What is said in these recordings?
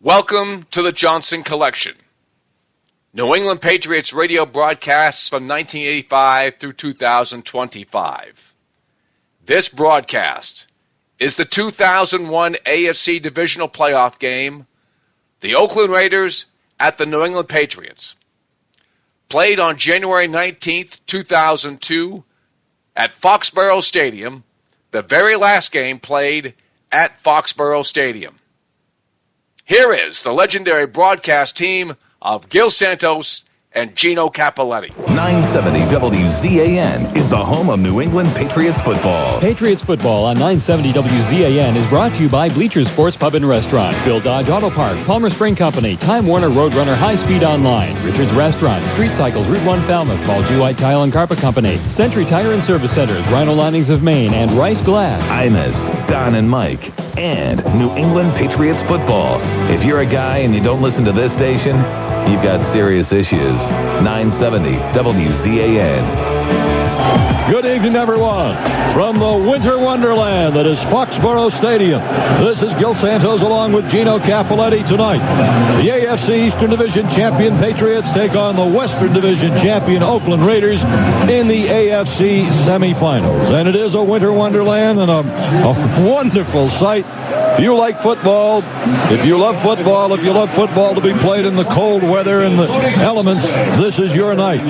Welcome to the Johnson Collection. New England Patriots radio broadcasts from 1985 through 2025. This broadcast is the 2001 AFC Divisional Playoff Game, the Oakland Raiders at the New England Patriots. Played on January 19th, 2002 at Foxboro Stadium, the very last game played at Foxboro Stadium. Here is the legendary broadcast team of Gil Santos and Gino Cappelletti. 970 WZAN is the home of New England Patriots football. Patriots football on 970 WZAN is brought to you by Bleachers Sports Pub and Restaurant, Bill Dodge Auto Park, Palmer Spring Company, Time Warner Roadrunner High Speed Online, Richards Restaurant, Street Cycles, Route 1 Falmouth, Paul G. White Tile and Carpet Company, Century Tire and Service Centers, Rhino Linings of Maine, and Rice Glass. Imus, Don and Mike, and New England Patriots football. If you're a guy and you don't listen to this station, you've got serious issues. 970 WZAN. Good evening, everyone. From the winter wonderland that is Foxboro Stadium, this is Gil Santos along with Gino Cappelletti tonight. The AFC Eastern Division champion Patriots take on the Western Division champion Oakland Raiders in the AFC semifinals. And it is a winter wonderland and a wonderful sight. If you like football, if you love football, if you love football to be played in the cold weather and the elements, this is your night.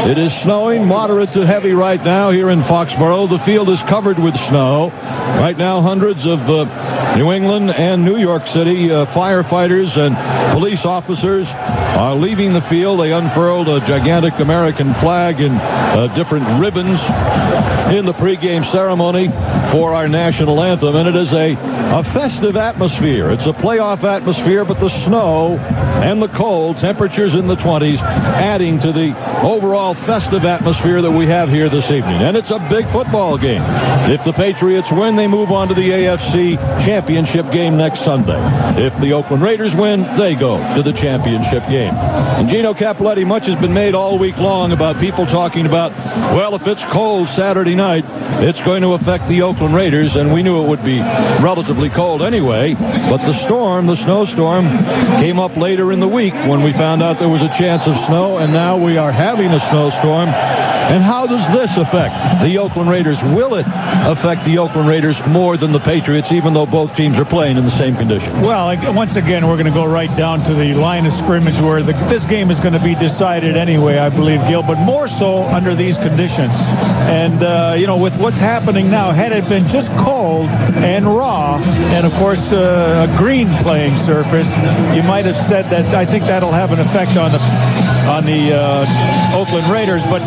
It is snowing, moderate to heavy right now here in Foxboro. The field is covered with snow. Right now, hundreds of New England and New York City firefighters and police officers are leaving the field. They unfurled a gigantic American flag and different ribbons in the pregame ceremony for our national anthem, and it is a festive atmosphere. It's a playoff atmosphere, but the snow and the cold, temperatures in the 20s, adding to the overall festive atmosphere that we have here this evening. And it's a big football game. If the Patriots win, they move on to the AFC championship game next Sunday. If the Oakland Raiders win, they go to the championship game. And Gino Cappelletti, much has been made all week long about people talking about, well, if it's cold Saturday night, it's going to affect the Oakland Raiders, and we knew it would be relatively cold anyway. But the storm, the snowstorm, came up later in the week when we found out there was a chance of snow, and now we are having a snowstorm. And how does this affect the Oakland Raiders? Will it affect the Oakland Raiders more than the Patriots, even though both teams are playing in the same conditions? Well, once again, we're going to go right down to the line of scrimmage where this game is going to be decided anyway, I believe, Gil, but more so under these conditions. And, with what's happening now, had it been just cold and raw, and, of course, a green playing surface, you might have said that I think that'll have an effect on the Oakland Raiders. But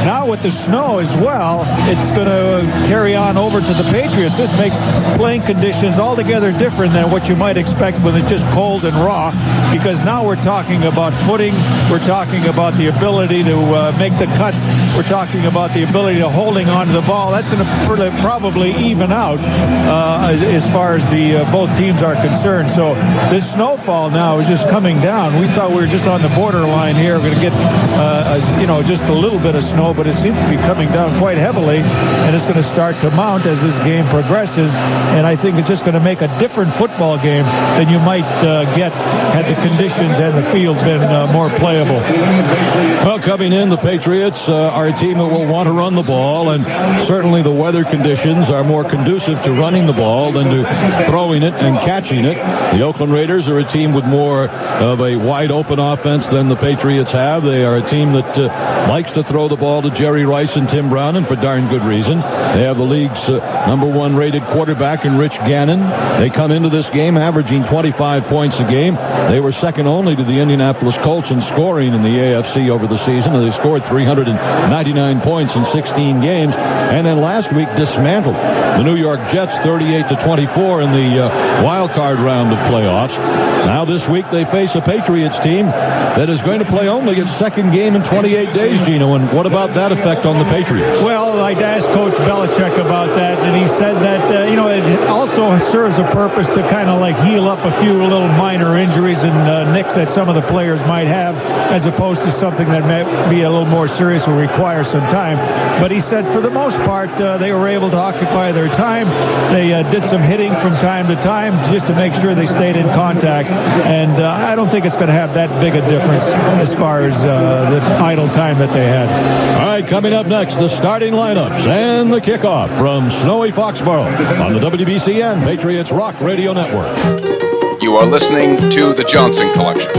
now with the snow as well, it's going to carry on over to the Patriots. This makes playing conditions altogether different than what you might expect when it's just cold and raw, because now we're talking about footing, we're talking about the ability to make the cuts, we're talking about the ability to holding on to the ball. That's going to probably even out as far as the both teams are concerned. So this snowfall now is just coming down. We thought we were just on the borderline here. We're going to get just a little bit of snow, but it seems to be coming down quite heavily, and it's going to start to mount as this game progresses. And I think it's just going to make a different football game than you might get had the conditions and the field been more playable. Well, coming in, the Patriots are a team that will want to run the ball, and certainly the weather conditions are more conducive to running the ball than to throwing it and catching it. The Oakland Raiders are a team with more of a wide-open offense than the Patriots have. They are a team that likes to throw the ball to Jerry Rice and Tim Brown, and for darn good reason. They have the league's #1 rated quarterback in Rich Gannon. They come into this game averaging 25 points a game. They were second only to the Indianapolis Colts in scoring in the AFC over the season. They scored 399 points in 16 games, and then last week dismantled the New York Jets 38-24 in the wild card round of playoffs. Now this week they face a Patriots team that is going to play only its second game in 28 days, Gino. And what about that effect on the Patriots? Well, I asked Coach Belichick about that, and he said that, it also serves a purpose to kind of like heal up a few little minor injuries and nicks that some of the players might have, as opposed to something that may be a little more serious or require some time. But he said for the most part, they were able to occupy their time. They did some hitting from time to time just to make sure they stayed in contact. And I don't think it's going to have that big a difference as far as the idle time that they had. All right, coming up next, the starting lineups and the kickoff from snowy Foxboro on the WBCN Patriots Rock Radio Network. You are listening to the Johnson Collection.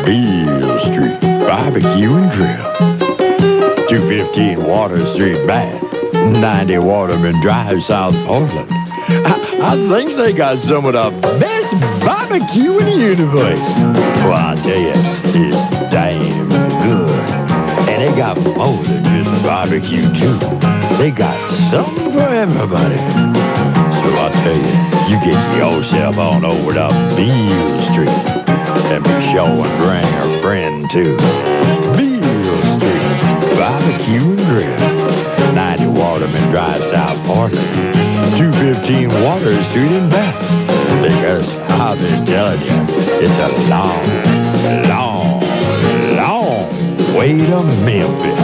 Beale Street Barbecue and Grill. 215 Water Street back. 90 Waterman Drive, South Portland. I think they got some of the best barbecue in the universe. Well, I tell you, it's damn good. And they got more than just barbecue, too. They got something for everybody. So I tell you, you get yourself on over to Beale Street. And be sure and bring a friend, too. Beale Street Barbecue and Grill. 90 Waterman Drive, South Portland. 215 Water Street in Bath. Because I've been telling you, it's a long, long, long way to Memphis.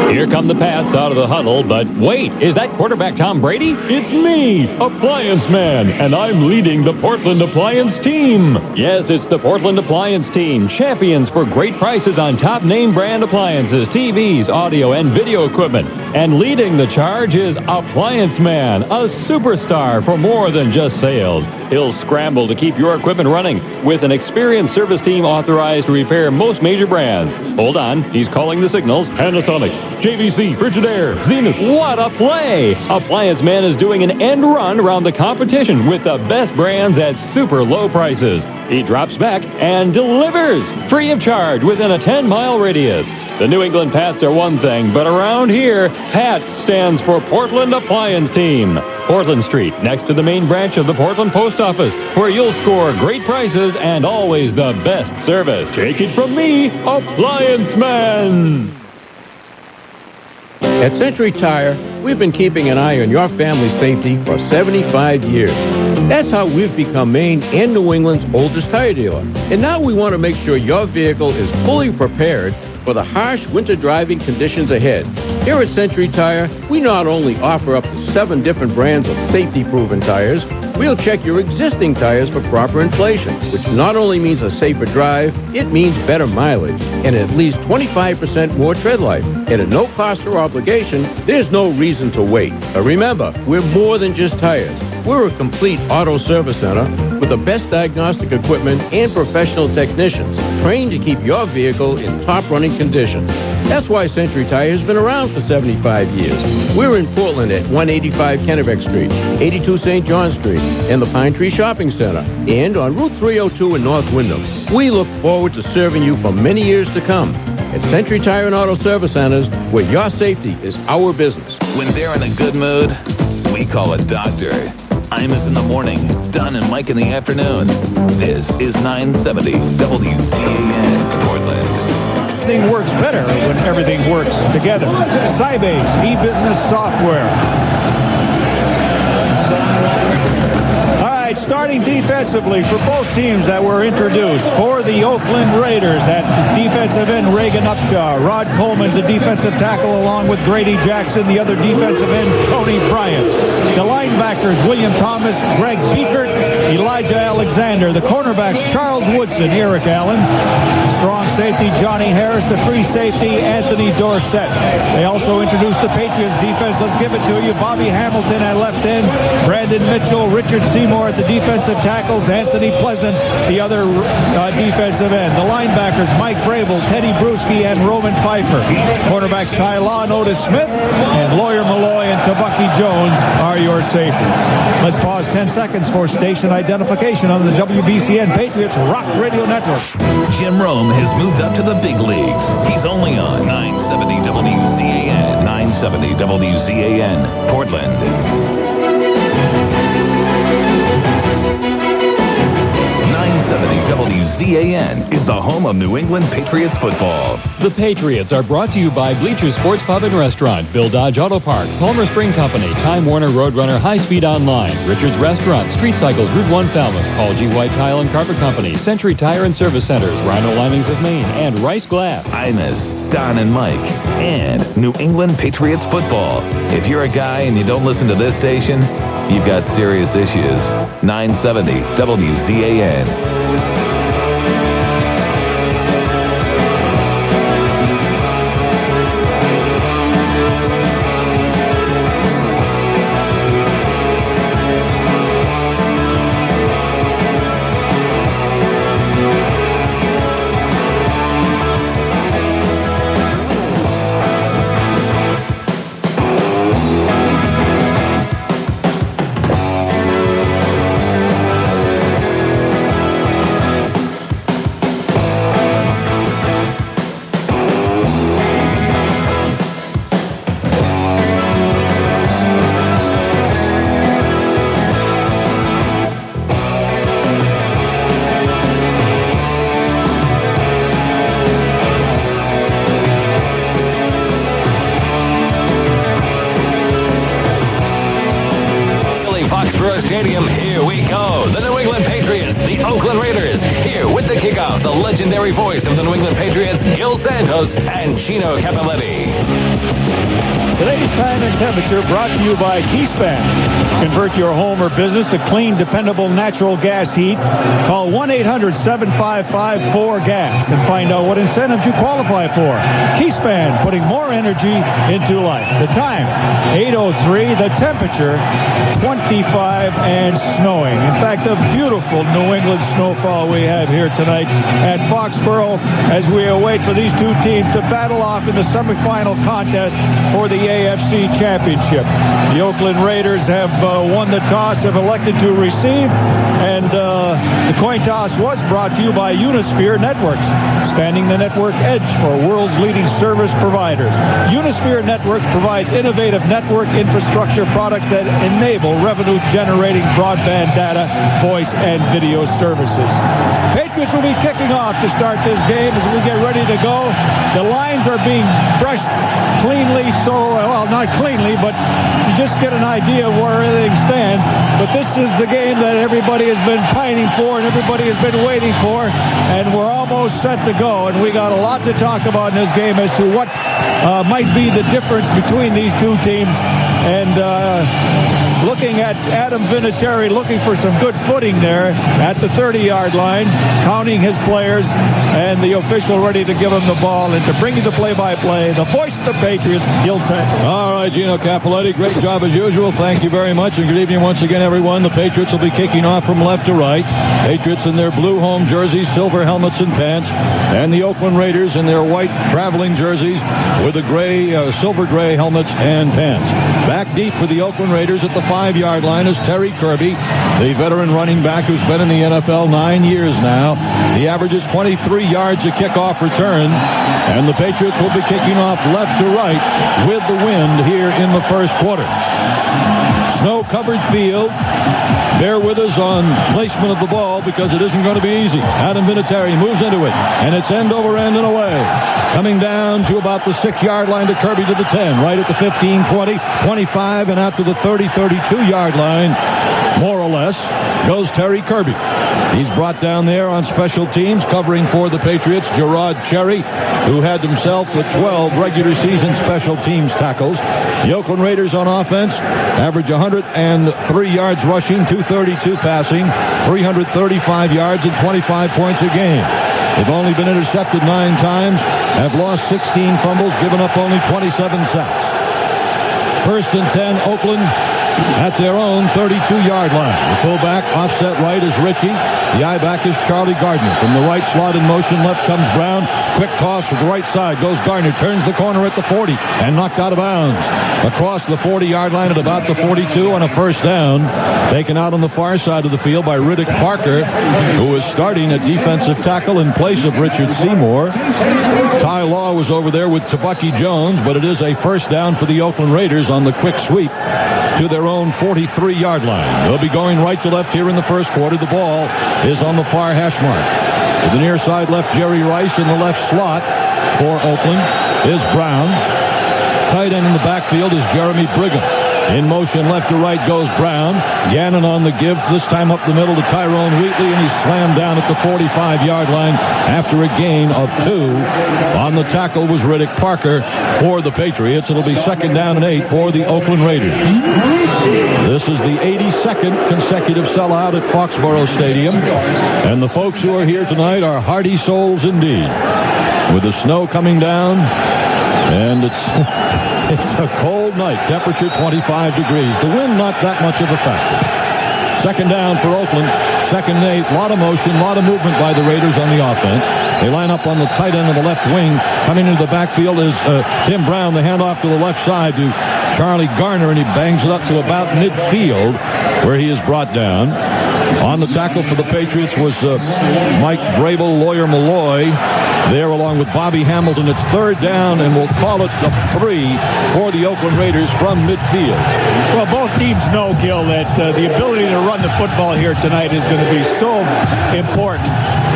Here come the Pats out of the huddle, but wait, is that quarterback Tom Brady? It's me, Appliance Man, and I'm leading the Portland Appliance team. Yes, it's the Portland Appliance team, champions for great prices on top name brand appliances, TVs, audio, and video equipment. And leading the charge is Appliance Man, a superstar for more than just sales. He'll scramble to keep your equipment running with an experienced service team authorized to repair most major brands. Hold on, he's calling the signals. Panasonic, JVC, Frigidaire, Zenith. What a play! Appliance Man is doing an end run around the competition with the best brands at super low prices. He drops back and delivers free of charge within a 10-mile radius. The New England Pats are one thing, but around here, PAT stands for Portland Appliance Team. Portland Street, next to the main branch of the Portland Post Office, where you'll score great prices and always the best service. Take it from me, Appliance Man. At Century Tire, we've been keeping an eye on your family's safety for 75 years. That's how we've become Maine and New England's oldest tire dealer. And now we want to make sure your vehicle is fully prepared for the harsh winter driving conditions ahead. Here at Century Tire, we not only offer up to 7 different brands of safety-proven tires, we'll check your existing tires for proper inflation, which not only means a safer drive, it means better mileage and at least 25% more tread life. And at no cost or obligation, there's no reason to wait. But remember, we're more than just tires. We're a complete auto service center with the best diagnostic equipment and professional technicians trained to keep your vehicle in top-running conditions. That's why Century Tire has been around for 75 years. We're in Portland at 185 Kennebec Street, 82 St. John Street, and the Pine Tree Shopping Center, and on Route 302 in North Windham. We look forward to serving you for many years to come. At Century Tire and Auto Service Centers, where your safety is our business. When they're in a good mood, we call it Doctor. Imus in the morning, Don and Mike in the afternoon. This is 970 WZAN Portland. Everything works better when everything works together. Sybase, e-business software. Starting defensively for both teams that were introduced. For the Oakland Raiders, at defensive end, Reagan Upshaw. Rod Coleman's a defensive tackle along with Grady Jackson, the other defensive end, Tony Bryant. The linebackers, William Thomas, Greg Beekert, Elijah Alexander. The cornerbacks, Charles Woodson, Eric Allen. Strong safety, Johnny Harris. The free safety, Anthony Dorsett. They also introduced the Patriots defense. Let's give it to you. Bobby Hamilton at left end, Brandon Mitchell, Richard Seymour at the defensive tackles, Anthony Pleasant, the other defensive end. The linebackers, Mike Vrabel, Teddy Bruschi, and Roman Pfeiffer. Cornerbacks, Ty Law and Otis Smith, and Lawyer Malloy and Tabucky Jones are your safeties. Let's pause 10 seconds for station identification on the WBCN Patriots Rock Radio Network. Jim Rome has moved up to the big leagues. He's only on 970 WZAN, 970 970 WZAN, Portland. 970 WZAN is the home of New England Patriots football. The Patriots are brought to you by Bleachers Sports Pub and Restaurant, Bill Dodge Auto Park, Palmer Spring Company, Time Warner Roadrunner High Speed Online, Richards Restaurant, Street Cycles, Route 1 Falmouth, Paul G. White Tile and Carpet Company, Century Tire and Service Centers, Rhino Linings of Maine, and Rice Glass. Imus, Don and Mike, and New England Patriots football. If you're a guy and you don't listen to this station, you've got serious issues. 970 WZAN. Foxboro Stadium, here we go. The New England Patriots, the Oakland Raiders. Here with the kickoff, the legendary voice of the New England Patriots, Gil Santos and Gino Cappelletti. Today's time and temperature brought to you by Keyspan. Convert your home or business to clean, dependable natural gas heat. Call 1-800-755-4GAS and find out what incentives you qualify for. Keyspan, putting more energy into life. The time, 8:03. The temperature, 25 and snowing. In fact, a beautiful New England snowfall we have here tonight at Foxboro as we await for these two teams to battle off in the semifinal contest for the AFC Championship. The Oakland Raiders have won the toss, have elected to receive, and the coin toss was brought to you by Unisphere Networks, expanding the network edge for world's leading service providers. Unisphere Networks provides innovative network infrastructure products that enable revenue-generating broadband data, voice, and video services. Patriots will be kicking off to start this game as we get ready to go. The lines are being brushed cleanly, well, not cleanly, but to just get an idea of where everything stands. But this is the game that everybody has been pining for and everybody has been waiting for, and we're almost set to go. And we got a lot to talk about in this game as to what might be the difference between these two teams. And looking at Adam Vinatieri, looking for some good footing there at the 30-yard line, counting his players, and the official ready to give him the ball. And to bring you the play-by-play, the voice of the Patriots, Gil Santos. All right, Gino Cappelletti, great job as usual. Thank you very much, and good evening once again, everyone. The Patriots will be kicking off from left to right. Patriots in their blue home jerseys, silver helmets and pants, and the Oakland Raiders in their white traveling jerseys with the gray, silver-gray helmets and pants. Back deep for the Oakland Raiders at the 5-yard line is Terry Kirby, the veteran running back who's been in the NFL 9 years now. He averages 23 yards a kickoff return, and the Patriots will be kicking off left to right with the wind here in the first quarter. Snow-covered field. Bear with us on placement of the ball because it isn't going to be easy. Adam Vinatieri moves into it, and it's end over end and away. Coming down to about the 6-yard line to Kirby to the 10, right at the 15, 20, 25, and out to the 30, 32-yard line, more or less, goes Terry Kirby. He's brought down there on special teams, covering for the Patriots, Gerard Cherry, who had himself with 12 regular season special teams tackles. The Oakland Raiders on offense average 103 yards rushing, 232 passing, 335 yards, and 25 points a game. They've only been intercepted 9 times, have lost 16 fumbles, given up only 27 sacks. First and 10, Oakland at their own 32-yard line. The fullback offset right is Ritchie. The I-back is Charlie Gardner. From the right slot in motion, left comes Brown. Quick toss to the right side. Goes Gardner. Turns the corner at the 40 and knocked out of bounds. Across the 40-yard line at about the 42 on a first down. Taken out on the far side of the field by Riddick Parker, who is starting at defensive tackle in place of Richard Seymour. Ty Law was over there with Tabucky Jones, but it is a first down for the Oakland Raiders on the quick sweep to their own 43-yard line. They'll be going right to left here in the first quarter. The ball is on the far hash mark. To the near side left, Jerry Rice in the left slot for Oakland is Brown. Tight end in the backfield is Jeremy Brigham. In motion left to right goes Brown. Gannon on the give, this time up the middle to Tyrone Wheatley, and he's slammed down at the 45-yard line after a gain of 2. On the tackle was Riddick Parker for the Patriots. It'll be second down and 8 for the Oakland Raiders. This is the 82nd consecutive sellout at Foxboro Stadium, and the folks who are here tonight are hearty souls indeed. With the snow coming down, and it's a cold night, temperature 25 degrees. The wind not that much of a factor. Second down for Oakland, second and 8. A lot of motion, a lot of movement by the Raiders on the offense. They line up on the tight end of the left wing. Coming into the backfield is Tim Brown. The handoff to the left side to Charlie Garner, and he bangs it up to about midfield, where he is brought down. On the tackle for the Patriots was Mike Grable, Lawyer Malloy, there along with Bobby Hamilton. It's third down, and we'll call it the 3 for the Oakland Raiders from midfield. Well, both teams know, Gil, that the ability to run the football here tonight is going to be so important.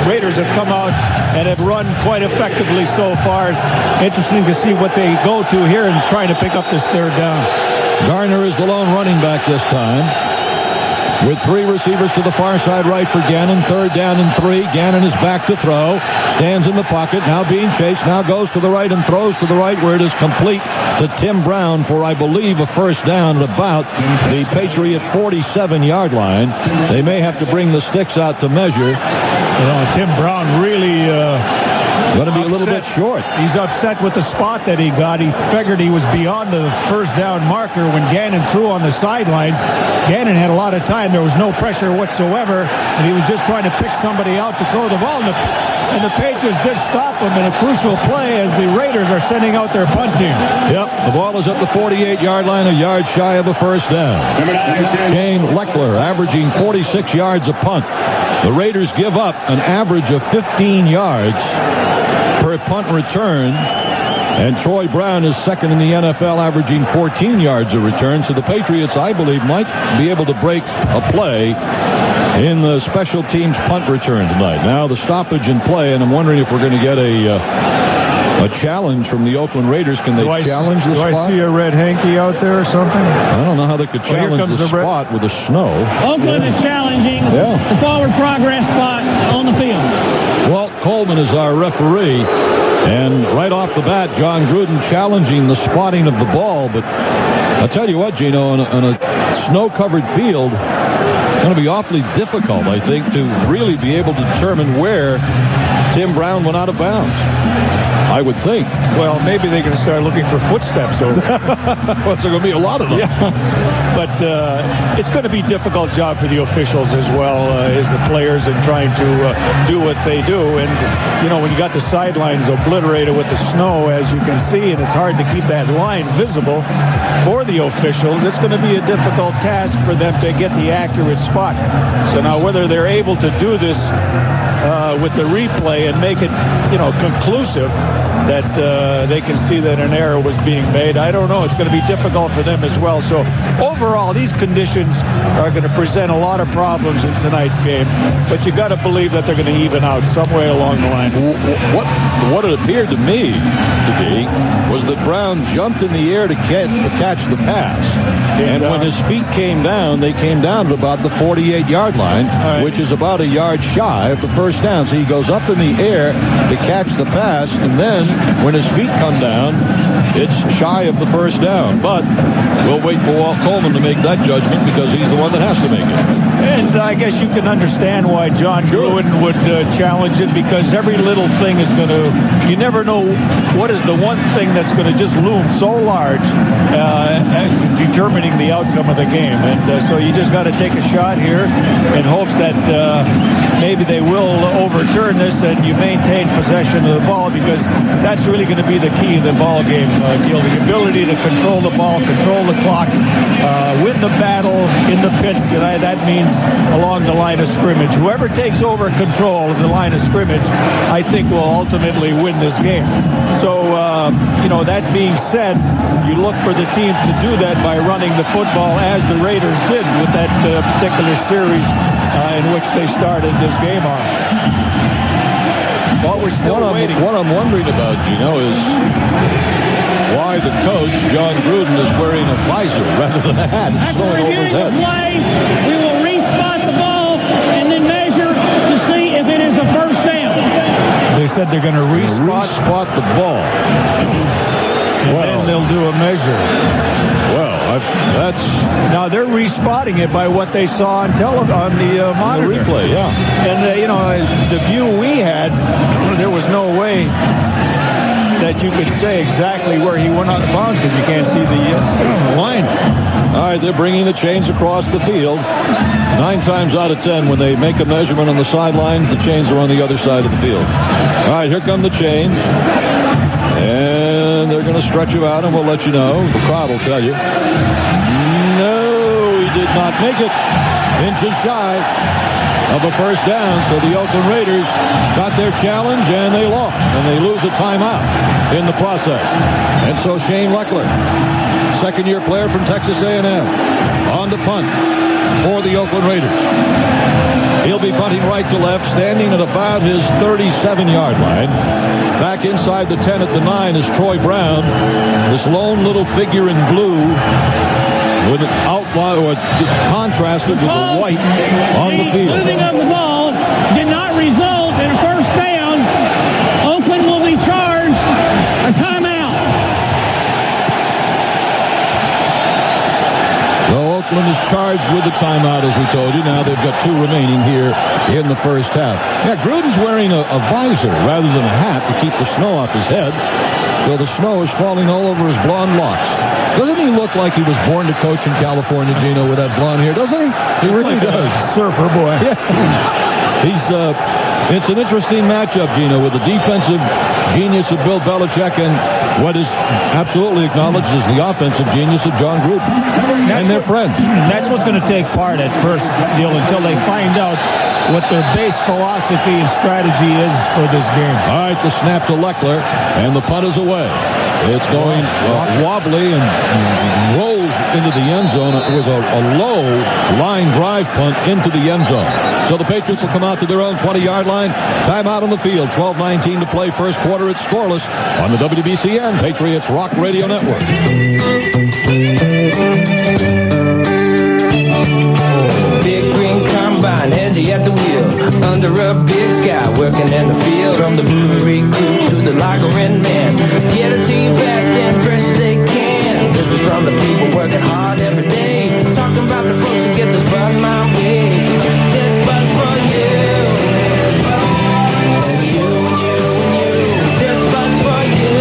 Raiders have come out and have run quite effectively so far. Interesting to see what they go to here and trying to pick up this third down. Garner is the lone running back this time, with 3 receivers to the far side right for Gannon. Third down and 3. Gannon is back to throw. Stands in the pocket. Now being chased. Now goes to the right and throws to the right, where it is complete to Tim Brown for, I believe, a first down at about the Patriot 47-yard line. They may have to bring the sticks out to measure. You know, Tim Brown really going to be a little bit short. He's upset with the spot that he got. He figured he was beyond the first down marker when Gannon threw on the sidelines. Gannon had a lot of time. There was no pressure whatsoever, and he was just trying to pick somebody out to throw the ball. And the Patriots did stop him in a crucial play as the Raiders are sending out their punt team. Yep, the ball is at the 48-yard line, a yard shy of a first down. Shane Leckler averaging 46 yards a punt. The Raiders give up an average of 15 yards per punt return, and Troy Brown is second in the NFL, averaging 14 yards a return. So the Patriots, I believe, might be able to break a play in the special teams punt return tonight. Now the stoppage in play, and I'm wondering if we're going to get a challenge from the Oakland Raiders. Can they challenge the spot? Do I see a red hanky out there or something? I don't know how they could challenge the spot with the snow. Oakland is challenging the forward progress spot on the field. Walt Coleman is our referee, and right off the bat, John Gruden challenging the spotting of the ball. But I'll tell you what, Gino, on a snow-covered field, it's going to be awfully difficult, I think, to really be able to determine where Tim Brown went out of bounds. I would think. Well, maybe they're going to start looking for footsteps over. Well, there's going to be a lot of them. Yeah. But it's going to be a difficult job for the officials as well as the players in trying to do what they do. And, you know, when you got the sidelines obliterated with the snow, as you can see, and it's hard to keep that line visible for the officials, it's going to be a difficult task for them to get the accurate spot. So now whether they're able to do this with the replay and make it, you know, conclusive, that they can see that an error was being made, I don't know. It's going to be difficult for them as well. So overall, these conditions are going to present a lot of problems in tonight's game, but you got to believe that they're going to even out some way along the line. What it appeared to me to be was that Brown jumped in the air to catch the pass, and when his feet came down, they came down to about the 48-yard line, which is about a yard shy of the first down. So he goes up in the air to catch the pass, and then when his feet come down, it's shy of the first down. But we'll wait for Walt Coleman to make that judgment, because he's the one that has to make it. And I guess you can understand why John Gruden would challenge it, because every little thing is going to, you never know what is the one thing that's going to just loom so large as determining determining the outcome of the game. And so you just got to take a shot here in hopes that maybe they will overturn this and you maintain possession of the ball, because that's really going to be the key of the ball game, Gil. The ability to control the ball, control the clock, win the battle in the pits, and that means along the line of scrimmage. Whoever takes over control of the line of scrimmage, I think will ultimately win this game. So, that being said, you look for the teams to do that by running the football as the Raiders did with that particular series in which they started this game on. But we're still waiting. What I'm wondering about, Gino, is why the coach, John Gruden, is wearing a visor rather than a hat. It's snowing over his head. Play, we will re-spot the ball and then measure to see if it is a first down. They said they're going to re-spot the ball. And then they'll do a measure. Well, that's... Now, they're respotting it by what they saw on the monitor. The replay, yeah. And, the view we had, there was no way that you could say exactly where he went out of bounds because you can't see the line. All right, they're bringing the chains across the field. 9 times out of 10, when they make a measurement on the sidelines, the chains are on the other side of the field. All right, here come the chains. And they're going to stretch him out, and we'll let you know. The crowd will tell you. No, he did not make it. Inches shy of a first down. So the Oakland Raiders got their challenge, and they lost. And they lose a timeout in the process. And so Shane Leckler, second-year player from Texas A&M, on to punt for the Oakland Raiders. He'll be punting right to left, standing at about his 37-yard line. Back inside the 10 at the 9 is Troy Brown, this lone little figure in blue with an outline, or just contrasted with the white on the field. Moving of the ball did not result in a first down. Oakland will be charged a timeout. So Oakland is charged with the timeout, as we told you. Now they've got 2 remaining here in the first half. Yeah, Gruden's wearing a visor rather than a hat to keep the snow off his head. So the snow is falling all over his blonde locks. Doesn't he look like he was born to coach in California, Gino, with that blonde hair? Doesn't he? He really does. Surfer boy. Yeah. It's an interesting matchup, Gino, with the defensive genius of Bill Belichick and what is absolutely acknowledged as the offensive genius of John Gruden. And they're friends. That's what's going to take part at first, Neil, until they find out what their base philosophy and strategy is for this game. All right, the snap to Leckler, and the punt is away. It's going wobbly and rolls into the end zone. It was a low line drive punt into the end zone. So the Patriots will come out to their own 20-yard line. Timeout on the field. 12:19 to play first quarter. It's scoreless on the WBCN Patriots Rock Radio Network. Big green combine, Angie at the wheel, under a big sky, working in the field. From the brewery crew to the lager and man, get a team fast and fresh as they can. This is from the people working hard every day, talking about the folks who get this buzz my way. This buzz for you, and you, and you, and you. This buzz for you.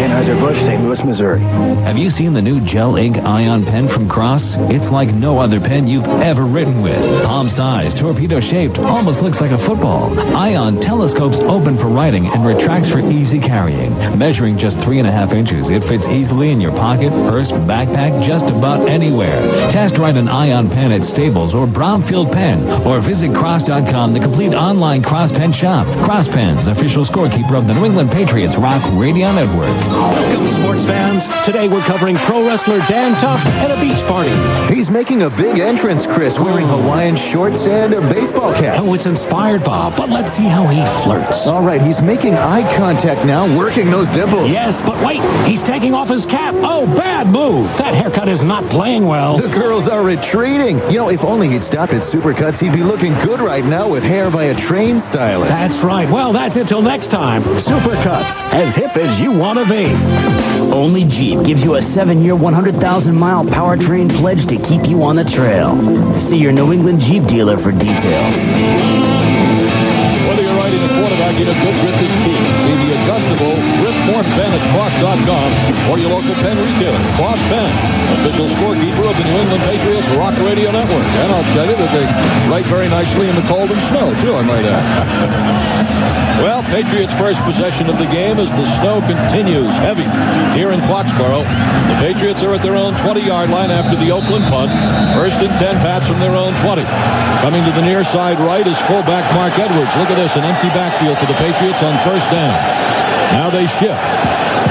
Anheuser-Busch, St. Louis, Missouri. Have you seen the new gel ink ion pen from Cross? It's like no other pen you've ever written with. Palm-sized, torpedo-shaped, almost looks like a football. Ion telescopes open for writing and retracts for easy carrying. Measuring just 3.5 inches, it fits easily in your pocket, purse, backpack, just about anywhere. Test ride an ion pen at Staples or Brownfield Pen, or visit Cross.com, the complete online Cross Pen shop. Cross Pens, official scorekeeper of the New England Patriots Rock Radio Network. Welcome, sports fans. Today we're covering pro wrestler Dan Tuff at a beach party. He's making a big entrance, Chris, wearing Hawaiian shorts and a baseball cap. Oh, it's inspired, Bob, but let's see how he flirts. All right, he's making eye contact now, working those dimples. Yes, but wait, he's taking off his cap. Oh, bad move. That haircut is not playing well. The girls are retreating. You know, if only he'd stopped at Supercuts, he'd be looking good right now with hair by a trained stylist. That's right. Well, that's it till next time. Supercuts, as hip as you want to be. Only Jeep gives you a 7-year, 100,000-mile powertrain pledge to keep you on the trail. See your New England Jeep dealer for details. Whether you're riding a quarterback, you know, good grip is key. See the adjustable grip more Penn at Cross.com or your local Penn retailer. Cross Penn, official scorekeeper of the New England Patriots Rock Radio Network. And I'll tell you that they write very nicely in the cold and snow, too, I might add. Well, Patriots' first possession of the game as the snow continues heavy here in Foxboro. The Patriots are at their own 20-yard line after the Oakland punt. First and 10, Pats from their own 20. Coming to the near side right is fullback Mark Edwards. Look at this, an empty backfield for the Patriots on first down. Now they shift.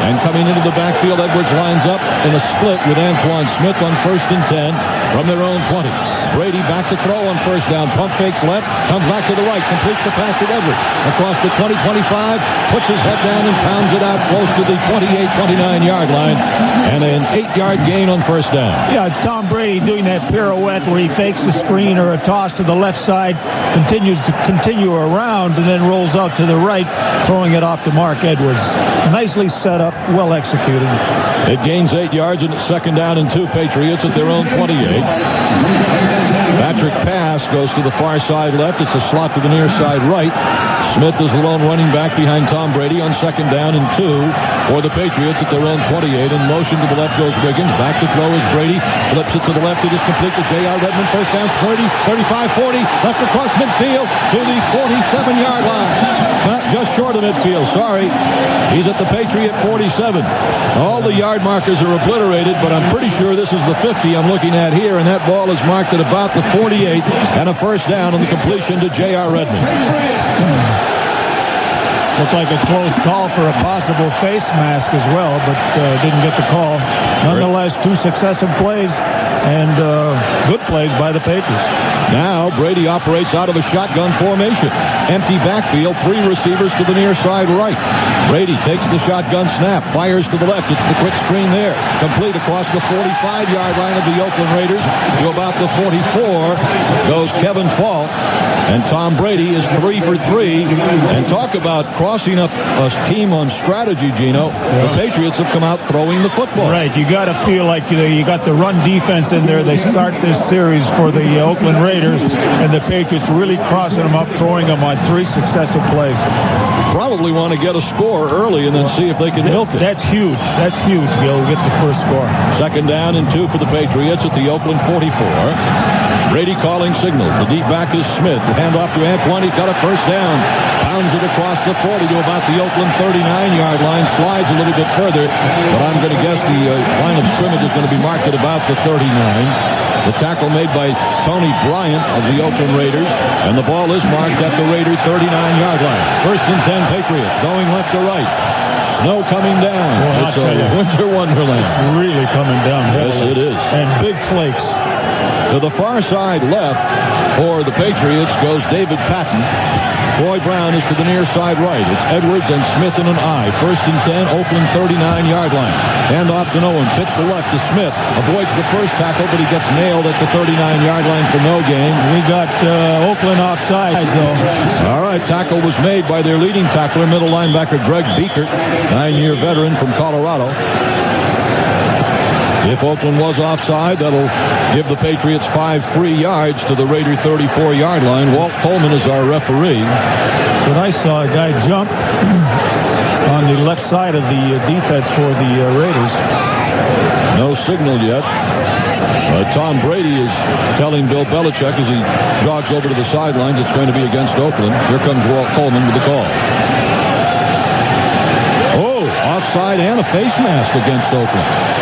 And coming into the backfield, Edwards lines up in a split with Antoine Smith on first and 10 from their own 20. Brady back to throw on first down. Pump fakes left, comes back to the right, completes the pass to Edwards. Across the 20-25, puts his head down and pounds it out close to the 28-29-yard line. And an 8-yard gain on first down. Yeah, it's Tom Brady doing that pirouette where he fakes a screen or a toss to the left side, continues to continue around, and then rolls out to the right, throwing it off to Mark Edwards. Nicely set up, well executed. It gains 8 yards, and it's second down and 2 Patriots at their own 28. Patrick pass goes to the far side left. It's a slot to the near side right. Smith is the lone running back behind Tom Brady on second down and 2 for the Patriots at their own 28. In motion to the left goes Wiggins. Back to throw is Brady. Flips it to the left. It is complete to J.R. Redmond. First down 30, 35, 40. Left across midfield to the 47-yard line. Just short of midfield. Sorry. He's at the Patriot 47. All the yard markers are obliterated, but I'm pretty sure this is the 50 I'm looking at here, and that ball is marked at about the 48 and a first down on the completion to J.R. Redmond. Looked like a close call for a possible face mask as well, but didn't get the call. Nonetheless, 2 successive plays and good plays by the Patriots. Now Brady operates out of a shotgun formation. Empty backfield, 3 receivers to the near side right. Brady takes the shotgun snap, fires to the left. It's the quick screen there. Complete across the 45-yard line of the Oakland Raiders to about the 44 goes Kevin Falk. And Tom Brady is 3 for 3. And talk about crossing up a team on strategy, Gino. The Patriots have come out throwing the football. Right. You got to feel like you got the run defense in there. They start this series for the Oakland Raiders, and the Patriots really crossing them up, throwing them on 3 successive plays. Probably want to get a score early and then see if they can milk it. That's huge. That's huge, Gil. Gets the first score. Second down and 2 for the Patriots at the Oakland 44. Brady calling signals. The deep back is Smith. The handoff to Antoine. He's got a first down. Pounds it across the 40 to about the Oakland 39-yard line. Slides a little bit further, but I'm going to guess the line of scrimmage is going to be marked at about the 39. The tackle made by Tony Bryant of the Oakland Raiders, and the ball is marked at the Raider 39-yard line. First and 10 Patriots going left to right. Snow coming down. Well, it's a winter wonderland. It's really coming down heavily. Yes, it is. And big flakes. To the far side left for the Patriots goes David Patton. Troy Brown is to the near side right. It's Edwards and Smith in an I. First and 10, Oakland 39-yard line. Hand off to Nolan. Pitch to left to Smith. Avoids the first tackle, but he gets nailed at the 39-yard line for no gain. We got Oakland offside, though. All right, tackle was made by their leading tackler, middle linebacker Greg Beekert, 9-year veteran from Colorado. If Oakland was offside, that'll give the Patriots 5 free yards to the Raider 34-yard line. Walt Coleman is our referee. That's what I saw, a guy jump on the left side of the defense for the Raiders. No signal yet. Tom Brady is telling Bill Belichick as he jogs over to the sidelines it's going to be against Oakland. Here comes Walt Coleman with the call. Oh, offside and a face mask against Oakland.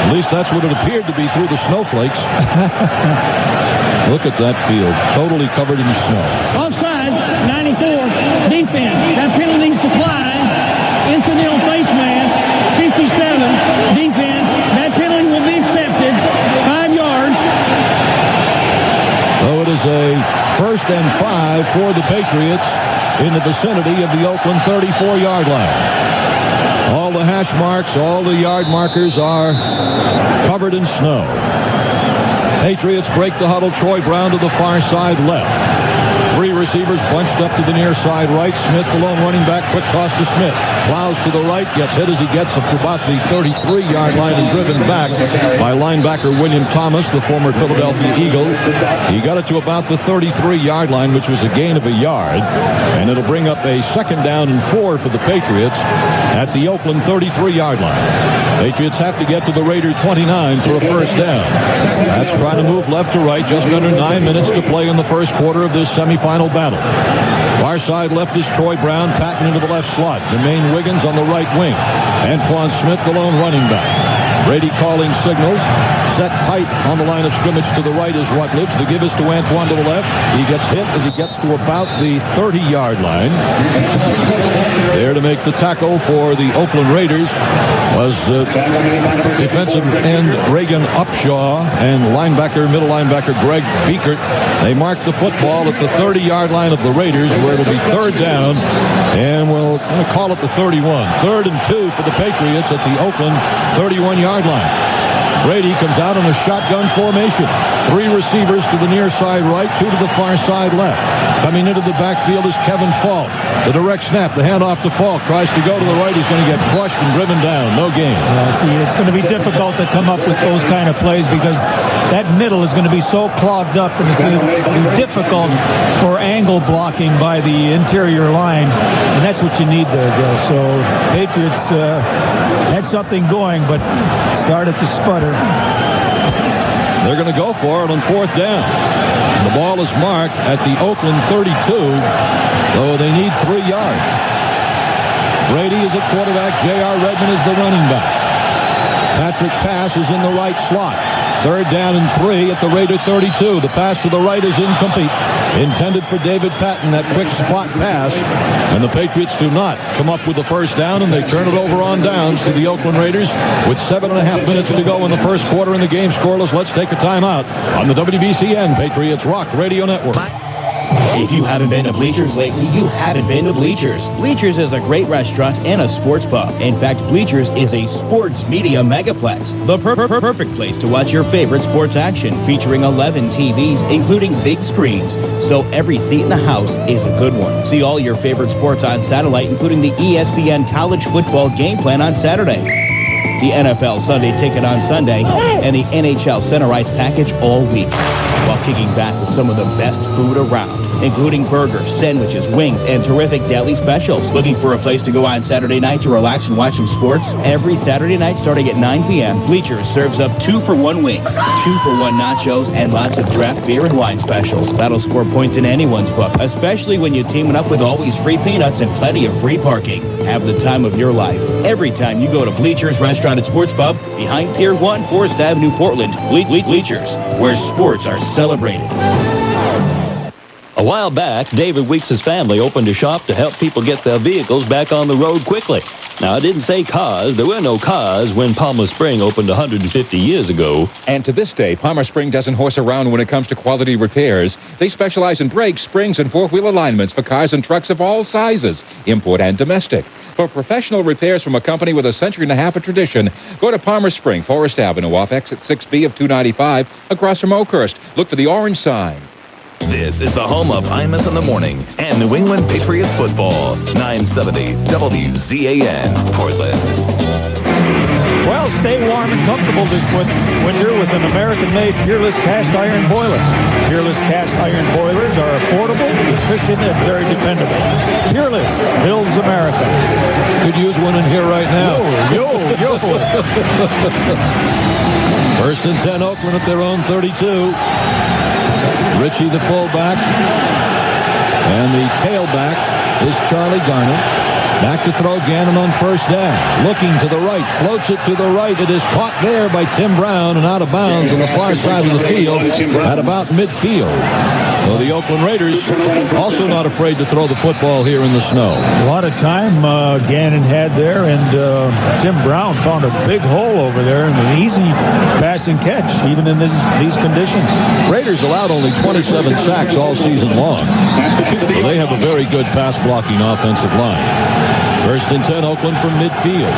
At least that's what it appeared to be through the snowflakes. Look at that field, totally covered in snow. Offside, 94, defense. That penalty needs to fly. Incidental face mask, 57, defense. That penalty will be accepted. 5 yards. So it is a first and 5 for the Patriots in the vicinity of the Oakland 34-yard line. All the hash marks, all the yard markers are covered in snow. Patriots break the huddle. Troy Brown to the far side left. 3 receivers bunched up to the near side right. Smith, the lone running back, quick toss to Smith. Plows to the right, gets hit as he gets up to about the 33-yard line and driven back by linebacker William Thomas, the former Philadelphia Eagle. He got it to about the 33-yard line, which was a gain of a yard, and it'll bring up a 2nd down and 4 for the Patriots at the Oakland 33-yard line. Patriots have to get to the Raider 29 for a first down. That's trying to move left to right. Just under 9 minutes to play in the first quarter of this semifinal battle. Far side left is Troy Brown, Patton into the left slot. Jermaine Wiggins on the right wing. Antoine Smith, the lone running back. Brady calling signals. Set tight on the line of scrimmage to the right is Rutledge. The give is to Antoine to the left. He gets hit as he gets to about the 30-yard line. There to make the tackle for the Oakland Raiders was defensive end Reagan Upshaw and middle linebacker Greg Beekert. They marked the football at the 30-yard line of the Raiders, where it'll be 3rd down, and we'll call it the 31. 3rd and 2 for the Patriots at the Oakland 31-yard line. Brady comes out in a shotgun formation. 3 receivers to the near side right, 2 to the far side left. Coming into the backfield is Kevin Falk. The direct snap, the handoff to Falk. Tries to go to the right. He's going to get crushed and driven down. No gain. See, it's going to be difficult to come up with those kind of plays because that middle is going to be so clogged up, and it's going to be difficult for angle blocking by the interior line, and that's what you need there, Gil. So Patriots had something going, but started to sputter. They're going to go for it on 4th down. The ball is marked at the Oakland 32, though they need 3 yards. Brady is at quarterback. J.R. Redmond is the running back. Patrick Pass is in the right slot. 3rd down and 3 at the Raider 32. The pass to the right is incomplete. Intended for David Patton, that quick spot pass. And the Patriots do not come up with the first down, and they turn it over on downs to the Oakland Raiders with 7.5 minutes to go in the first quarter, and the game scoreless. Let's take a timeout on the WBCN Patriots Rock Radio Network. If you haven't been to Bleachers lately, you haven't been to Bleachers. Bleachers is a great restaurant and a sports pub. In fact, Bleachers is a sports media megaplex. The perfect place to watch your favorite sports action, featuring 11 TVs, including big screens. So every seat in the house is a good one. See all your favorite sports on satellite, including the ESPN College Football Game Plan on Saturday, the NFL Sunday Ticket on Sunday, and the NHL Center Ice Package all week, while kicking back with some of the best food around, including burgers, sandwiches, wings, and terrific deli specials. Looking for a place to go on Saturday night to relax and watch some sports? Every Saturday night starting at 9 p.m., Bleachers serves up 2-for-1 wings, 2-for-1 nachos, and lots of draft beer and wine specials. That'll score points in anyone's book, especially when you team it up with always free peanuts and plenty of free parking. Have the time of your life every time you go to Bleachers Restaurant and Sports Pub behind Pier 1, Forest Avenue, Portland. Bleachers, where sports are celebrated. A while back, David Weeks' family opened a shop to help people get their vehicles back on the road quickly. Now, I didn't say cars. There were no cars when Palmer Spring opened 150 years ago. And to this day, Palmer Spring doesn't horse around when it comes to quality repairs. They specialize in brakes, springs, and four-wheel alignments for cars and trucks of all sizes, import and domestic. For professional repairs from a company with a century and a half of tradition, go to Palmer Spring, Forest Avenue, off exit 6B of 295, across from Oakhurst. Look for the orange sign. This is the home of Imus in the Morning and New England Patriots football. 970 WZAN, Portland. Well, stay warm and comfortable this winter with an American-made Peerless cast iron boiler. Peerless cast iron boilers are affordable, efficient, and very dependable. Peerless builds America. Could use one in here right now. Yo. First and 10, Oakland at their own 32. Ritchie, the fullback, and the tailback is Charlie Garner. Back to throw Gannon on first down. Looking to the right, floats it to the right. It is caught there by Tim Brown and out of bounds on the far side of the field at about midfield. So the Oakland Raiders also not afraid to throw the football here in the snow. A lot of time Gannon had there, and Tim Brown found a big hole over there and an easy pass and catch, even in these conditions. Raiders allowed only 27 sacks all season long. So they have a very good pass-blocking offensive line. First and 10, Oakland from midfield.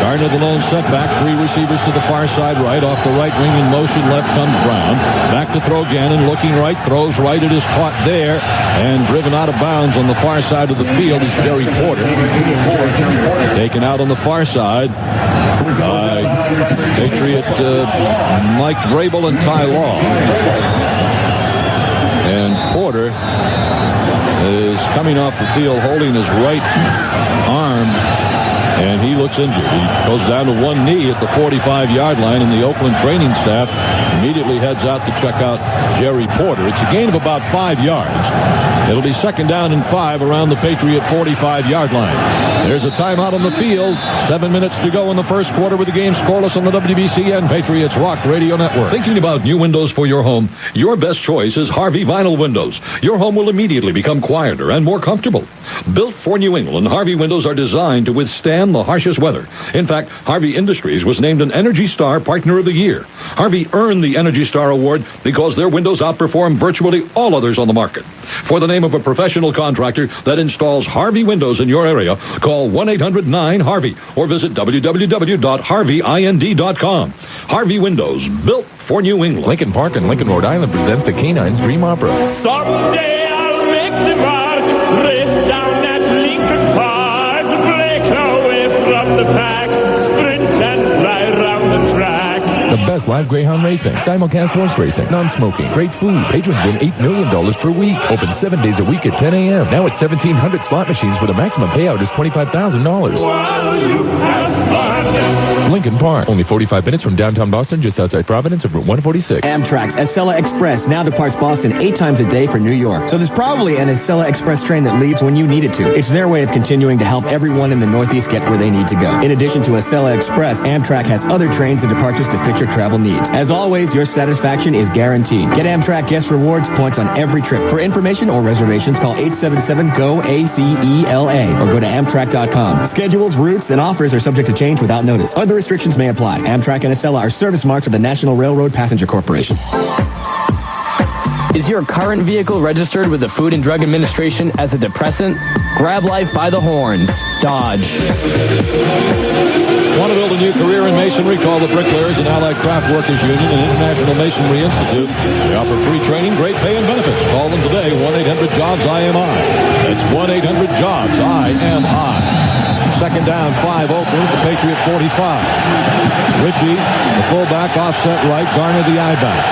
Gardner the lone setback. 3 receivers to the far side right. Off the right wing in motion. Left comes Brown. Back to throw Gannon. Looking right. Throws right. It is caught there. And driven out of bounds on the far side of the field is Jerry Porter. Taken out on the far side by Patriot Mike Vrabel and Ty Law. And Porter is coming off the field holding his right arm, and he looks injured. He goes down to one knee at the 45-yard line, and the Oakland training staff immediately heads out to check out Jerry Porter. It's a gain of about 5 yards. It'll be second down and 5 around the Patriot 45-yard line. There's a timeout on the field. 7 minutes to go in the first quarter with the game scoreless on the WBCN Patriots Rock Radio Network. Thinking about new windows for your home? Your best choice is Harvey Vinyl Windows. Your home will immediately become quieter and more comfortable. Built for New England, Harvey windows are designed to withstand the harshest weather. In fact, Harvey Industries was named an Energy Star Partner of the Year. Harvey earned the Energy Star Award because their windows outperform virtually all others on the market. For the name of a professional contractor that installs Harvey windows in your area, call 1-800-9-HARVEY or visit www.harveyind.com. Harvey Windows, built for New England. Lincoln Park in Lincoln, Rhode Island presents the Canine's Dream Opera. Someday I'll make the mark, race down at Lincoln Park, break away from the pack, sprint and fly round the track. The best live greyhound racing, simulcast horse racing, non-smoking, great food. Patrons win $8 million per week. Open 7 days a week at 10 a.m. Now it's 1,700 slot machines where the maximum payout is $25,000. Lincoln Park, only 45 minutes from downtown Boston, just outside Providence of Route 146. Amtrak's Acela Express now departs Boston 8 times a day for New York. So there's probably an Acela Express train that leaves when you need it to. It's their way of continuing to help everyone in the Northeast get where they need to go. In addition to Acela Express, Amtrak has other trains and departures to fit your travel needs. As always, your satisfaction is guaranteed. Get Amtrak guest rewards points on every trip. For information or reservations, call 877-GO-ACELA or go to Amtrak.com. Schedules, routes, and offers are subject to change without notice. Other restrictions may apply. Amtrak and Acela are service marks of the National Railroad Passenger Corporation. Is your current vehicle registered with the Food and Drug Administration as a depressant? Grab life by the horns. Dodge. Want to build a new career in masonry? Call the Bricklayers and Allied Craft Workers Union and International Masonry Institute. They offer free training, great pay, and benefits. Call them today, 1-800-JOBS-IMI. That's 1-800-JOBS-IMI. Second down, 5 Oakland, the Patriot 45. Ritchie, the fullback, offset right, Garner the I-back.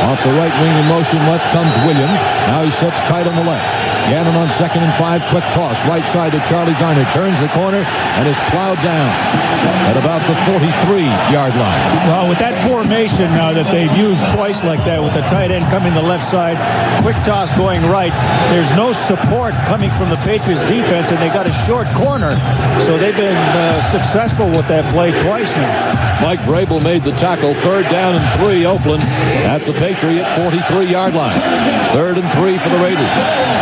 Off the right wing in motion left comes Williams. Now he sets tight on the left. Gannon on 2nd and 5, quick toss, right side to Charlie Garner. Turns the corner and is plowed down at about the 43-yard line. Well, with that formation now that they've used twice like that, with the tight end coming the left side, quick toss going right, there's no support coming from the Patriots defense, and they got a short corner. So they've been successful with that play twice now. Mike Vrabel made the tackle. 3rd down and 3, Oakland at the Patriot 43-yard line. 3rd and 3 for the Raiders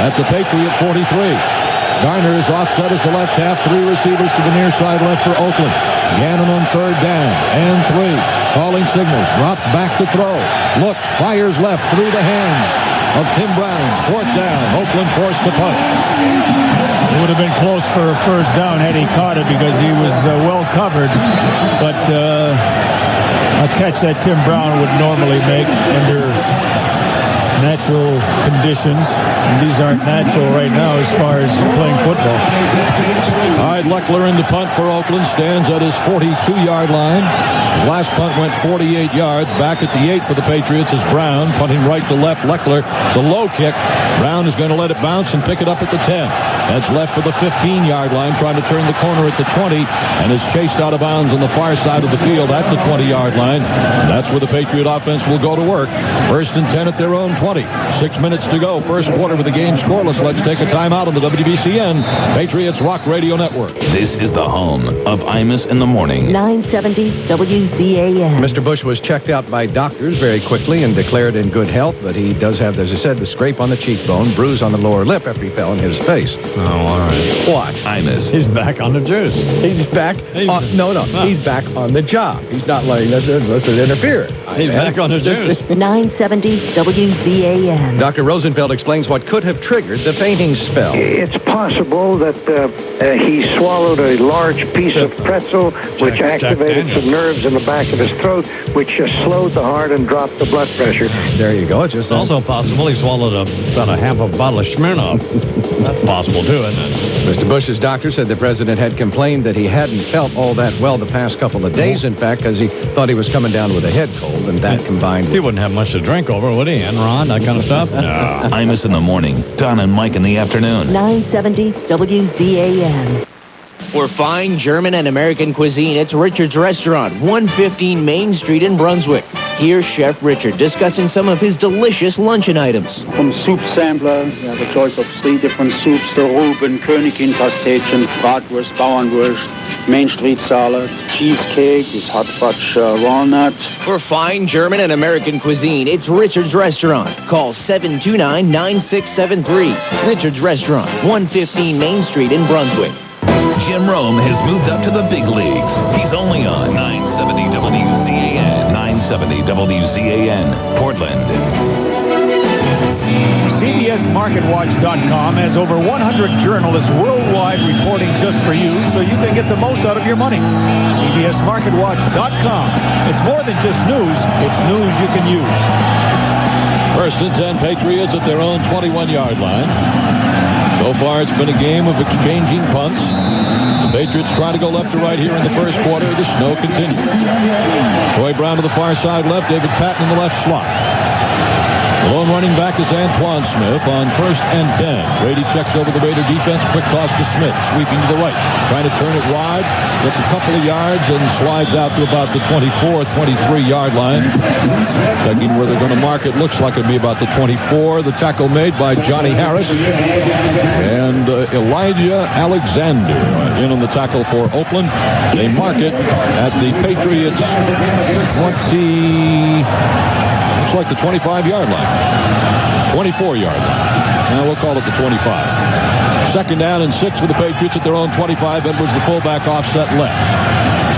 at the Patriot 43. Garner is offset as the left half. 3 receivers to the near side left for Oakland. Gannon on 3rd down and 3. Calling signals. Drops back to throw. Looks. Fires left through the hands of Tim Brown. 4th down. Oakland forced to punt. It would have been close for a first down had he caught it because he was well covered. But a catch that Tim Brown would normally make under natural conditions, and these aren't natural right now as far as playing football. All right, Leckler in the punt for Oakland, stands at his 42-yard line. His last punt went 48 yards. Back at the 8 for the Patriots is Brown, punting right to left. Leckler, it's a low kick. Brown is going to let it bounce and pick it up at the 10. That's left for the 15-yard line, trying to turn the corner at the 20, and is chased out of bounds on the far side of the field at the 20-yard line. That's where the Patriot offense will go to work. 1st and 10 at their own 20. 6 minutes to go. First quarter with the game scoreless. Let's take a timeout on the WBCN Patriots Rock Radio Network. This is the home of Imus in the Morning. 970 WZAN. WZAN. Mr. Bush was checked out by doctors very quickly and declared in good health, but he does have, as I said, the scrape on the cheekbone, bruise on the lower lip after he fell on his face. Oh, all right. What? Highness. He's back on the juice. He's back. He's back on the job. He's not letting us interfere. He's back on the juice. 970 WZAN. Dr. Rosenfeld explains what could have triggered the fainting spell. It's possible that he swallowed a large piece of pretzel, which activated some nerves in the back of his throat, which just slowed the heart and dropped the blood pressure. There you go. It's also possible he swallowed about a half a bottle of Smirnoff. That's possible, too, isn't it? Mr. Bush's doctor said the president had complained that he hadn't felt all that well the past couple of days, in fact, because he thought he was coming down with a head cold, and that combined... He wouldn't have much to drink over, would he? Enron, that kind of stuff? No. Imus in the morning. Don and Mike in the afternoon. 970 WZAN. For fine German and American cuisine, it's Richard's Restaurant, 115 Main Street in Brunswick. Here's Chef Richard discussing some of his delicious luncheon items. From soup sampler, we have a choice of 3 different soups: the Reuben, Königin Pastetchen, Bratwurst, Bauernwurst, Main Street salad, cheesecake with hot fudge walnuts. For fine German and American cuisine, it's Richard's Restaurant. Call 729-9673. Richard's Restaurant, 115 Main Street in Brunswick. Jim Rome has moved up to the big leagues. He's only on 970 WZAN. 970 WZAN, Portland. CBSMarketWatch.com has over 100 journalists worldwide reporting just for you, so you can get the most out of your money. CBSMarketWatch.com. It's more than just news. It's news you can use. First and 10 Patriots at their own 21-yard line. So far, it's been a game of exchanging punts. The Patriots try to go left to right here in the first quarter. The snow continues. Troy Brown to the far side left. David Patton in the left slot. The lone running back is Antoine Smith on first and 10. Brady checks over the Raider defense. Quick toss to Smith. Sweeping to the right. Trying to turn it wide. Gets a couple of yards and slides out to about the 24, 23-yard line. Checking where they're going to mark it. Looks like it'd be about the 24. The tackle made by Johnny Harris. And Elijah Alexander in on the tackle for Oakland. They mark it at the Patriots 20... Looks like the 25-yard line. 24-yard line. Now we'll call it the 25. Second down and 6 for the Patriots at their own 25. Edwards, the fullback, offset left.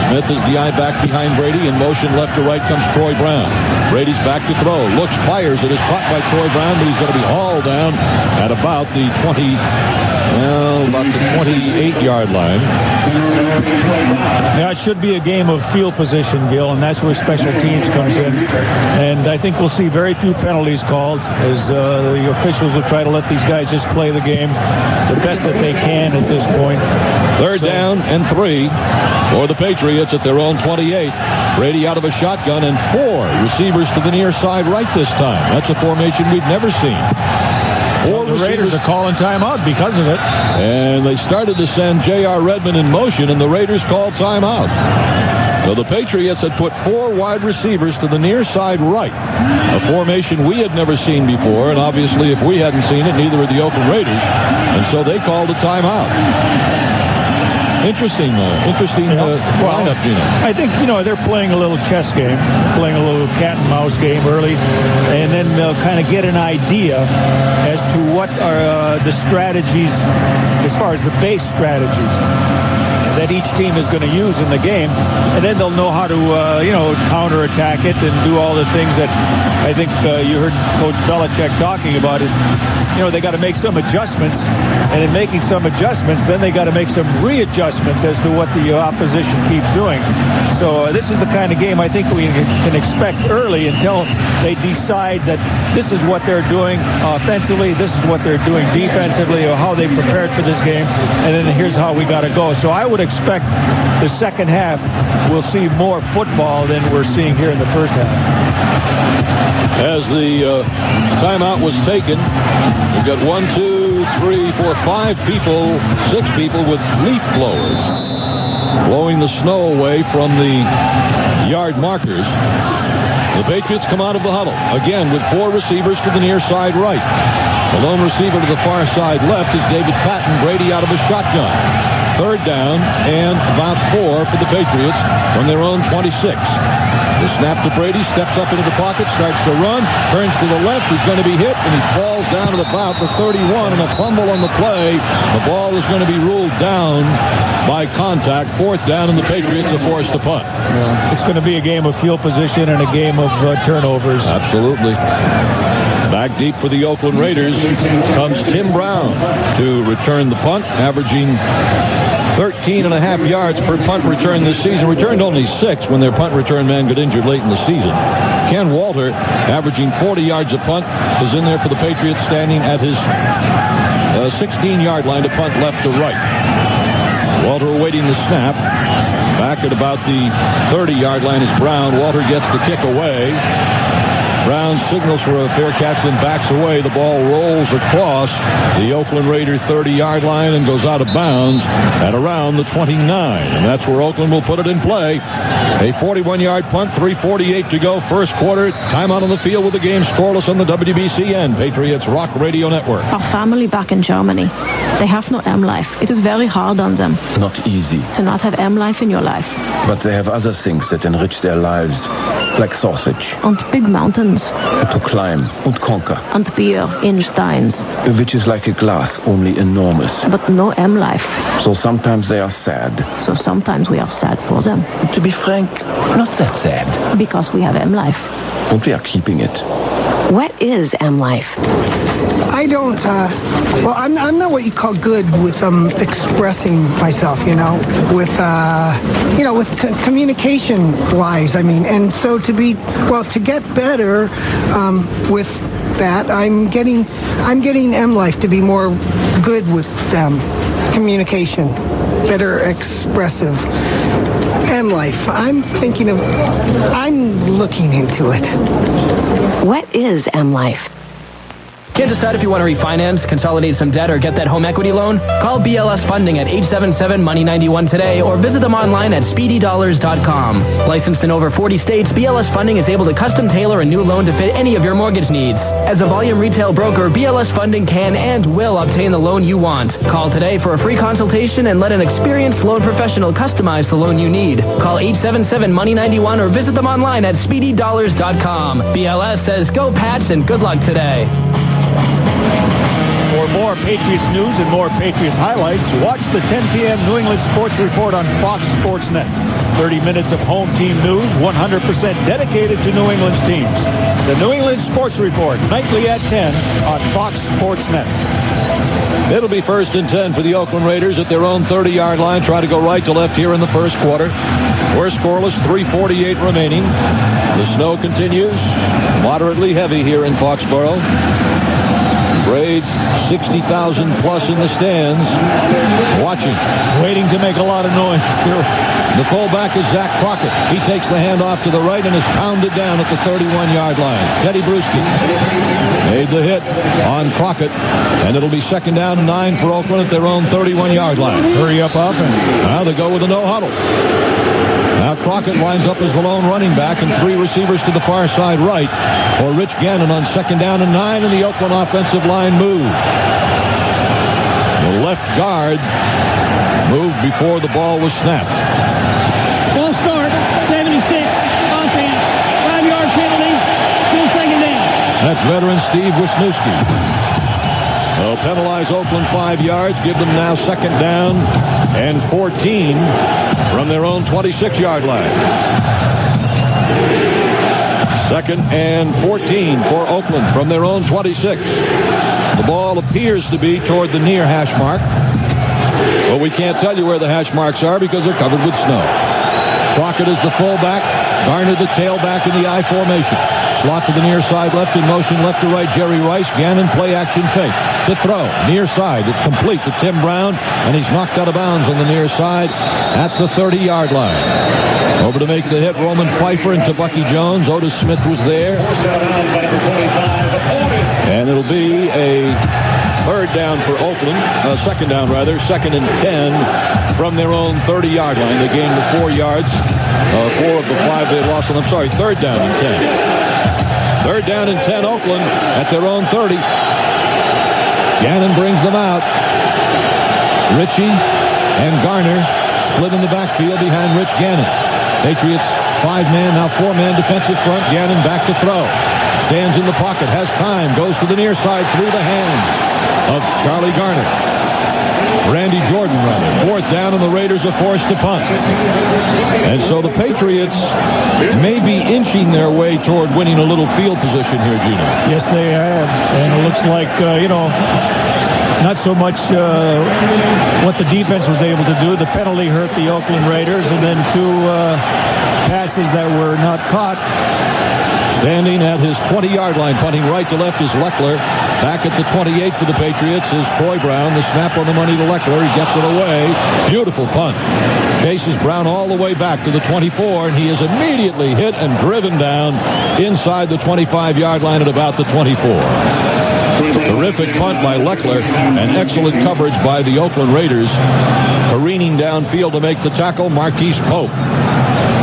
Smith is the eye back behind Brady. In motion left to right comes Troy Brown. Brady's back to throw. Looks, fires. It is caught by Troy Brown, but he's going to be hauled down at about the 28-yard line. Yeah, it should be a game of field position, Gil, and that's where special teams comes in. And I think we'll see very few penalties called as the officials will try to let these guys just play the game the best that they can at this point. Third down and 3 for the Patriots at their own 28. Brady out of a shotgun and 4 receivers to the near side right this time. That's a formation we've never seen. The Raiders are calling timeout because of it. And they started to send J.R. Redmond in motion, and the Raiders called timeout. So the Patriots had put 4 wide receivers to the near side right, a formation we had never seen before, and obviously if we hadn't seen it, neither had the Oakland Raiders, and so they called a timeout. Interesting lineup, Gino. I think, they're playing a little chess game, playing a little cat and mouse game early, and then they'll kind of get an idea as to what are the strategies, as far as the base strategies that each team is going to use in the game, and then they'll know how to, counterattack it and do all the things that I think you heard Coach Belichick talking about is, they got to make some adjustments, and in making some adjustments, then they got to make some readjustments as to what the opposition keeps doing. So this is the kind of game I think we can expect early until they decide that this is what they're doing offensively, this is what they're doing defensively, or how they prepared for this game, and then here's how we got to go. So I would expect the second half we'll see more football than we're seeing here in the first half. As the timeout was taken, we've got 1, 2, 3, 4, 5 people, 6 people with leaf blowers blowing the snow away from the yard markers. The Patriots come out of the huddle, again with 4 receivers to the near side right. The lone receiver to the far side left is David Patton. Brady out of a shotgun. Third down and about 4 for the Patriots from their own 26. The snap to Brady, steps up into the pocket, starts to run, turns to the left. He's going to be hit, and he falls down at about the 31, and a fumble on the play. The ball is going to be ruled down by contact. Fourth down, and the Patriots are forced to punt. Yeah, it's going to be a game of field position and a game of turnovers. Absolutely. Back deep for the Oakland Raiders comes Tim Brown to return the punt, averaging 13.5 yards per punt return this season. Returned only 6 when their punt return man got injured late in the season. Ken Walter, averaging 40 yards a punt, is in there for the Patriots, standing at his 16-yard line to punt left to right. Walter awaiting the snap. Back at about the 30-yard line is Brown. Walter gets the kick away. Brown signals for a fair catch, then backs away. The ball rolls across the Oakland Raider 30-yard line and goes out of bounds at around the 29. And that's where Oakland will put it in play. A 41-yard punt, 3:48 to go, first quarter. Time out on the field with the game scoreless on the WBCN Patriots Rock Radio Network. Our family back in Germany, they have no M life. It is very hard on them. Not easy. To not have M life in your life. But they have other things that enrich their lives, like sausage. And big mountains. To climb and conquer. And beer in steins. Which is like a glass, only enormous. But no M life. So sometimes they are sad. So sometimes we are sad for them. To be frank, not that sad. Because we have M life. And we are keeping it. What is M life? I don't, well, I'm not what you call good with expressing myself, with communication-wise, I mean. And so to get better with that, I'm getting M life to be more good with communication, better expressive. M life. I'm looking into it. What is M life? Can't decide if you want to refinance, consolidate some debt, or get that home equity loan? Call BLS Funding at 877-MONEY91 today or visit them online at speedydollars.com. Licensed in over 40 states, BLS Funding is able to custom tailor a new loan to fit any of your mortgage needs. As a volume retail broker, BLS Funding can and will obtain the loan you want. Call today for a free consultation and let an experienced loan professional customize the loan you need. Call 877-MONEY91 or visit them online at speedydollars.com. BLS says go Pats and good luck today. For more Patriots news and more Patriots highlights, watch the 10 p.m. New England Sports Report on Fox Sports Net. 30 minutes of home team news, 100% dedicated to New England's teams. The New England Sports Report, nightly at 10 on Fox Sports Net. It'll be 1st and 10 for the Oakland Raiders at their own 30-yard line. Try to go right to left here in the first quarter. We're scoreless, 3:48 remaining. The snow continues, moderately heavy here in Foxboro. Braves, 60,000 plus in the stands, watching. Waiting to make a lot of noise, too. The fullback is Zach Crockett. He takes the handoff to the right and is pounded down at the 31-yard line. Teddy Bruschi made the hit on Crockett, and it'll be 2nd down and 9 for Oakland at their own 31-yard line. Hurry up offense. Now they go with a no-huddle. Now Crockett lines up as the lone running back and 3 receivers to the far side right for Rich Gannon on 2nd down and 9, and the Oakland offensive line moves. The left guard moved before the ball was snapped. Ball start, 76, offense, 5-yard penalty, still 2nd down. That's veteran Steve Wisniewski. They'll penalize Oakland 5 yards, give them now 2nd down and 14 from their own 26-yard line. 2nd and 14 for Oakland from their own 26. The ball appears to be toward the near hash mark. But we can't tell you where the hash marks are because they're covered with snow. Crockett is the fullback. Garner the tailback in the I formation. Slot to the near side, left in motion, left to right, Jerry Rice. Gannon, play action fake. The throw, near side. It's complete to Tim Brown, and he's knocked out of bounds on the near side at the 30-yard line. Over to make the hit, Roman Pfeiffer and Bucky Jones. Otis Smith was there. And it'll be a 3rd down for Oakland. 2nd down, rather. 2nd and 10 from their own 30-yard line. They gained the 4 yards. 4 of the 5 they lost. I'm sorry, 3rd down and 10. 3rd down and 10, Oakland at their own 30. Gannon brings them out. Ritchie And Garner split in the backfield behind Rich Gannon. Patriots 5-man, now 4-man defensive front. Gannon back to throw. Stands in the pocket, has time, goes to the near side through the hands of Charlie Garner. Randy Jordan running. 4th down, and the Raiders are forced to punt. And so the Patriots may be inching their way toward winning a little field position here, Gino. Yes, they have. And it looks like, not so much what the defense was able to do. The penalty hurt the Oakland Raiders, and then 2 passes that were not caught. Standing at his 20-yard line, punting right to left, is Leckler. Back at the 28 for the Patriots is Troy Brown. The snap on the money to Leckler. He gets it away. Beautiful punt. Chases Brown all the way back to the 24, and he is immediately hit and driven down inside the 25-yard line at about the 24. Terrific punt by Leckler, and excellent coverage by the Oakland Raiders. Careening downfield to make the tackle, Marquise Pope.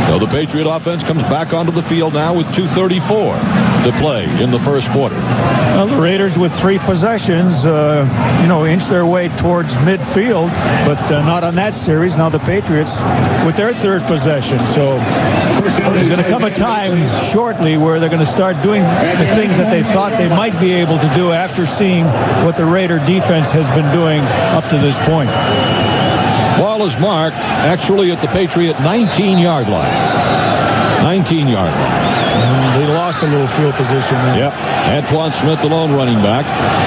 So the Patriot offense comes back onto the field now with 2:34 to play in the first quarter. Well, the Raiders with 3 possessions, inch their way towards midfield, but not on that series. Now the Patriots with their 3rd possession. So there's going to come a time shortly where they're going to start doing the things that they thought they might be able to do after seeing what the Raider defense has been doing up to this point. Ball is marked actually at the Patriot 19-yard line. 19-yard line. They lost a little field position there. Yep. Antoine Smith, the lone running back.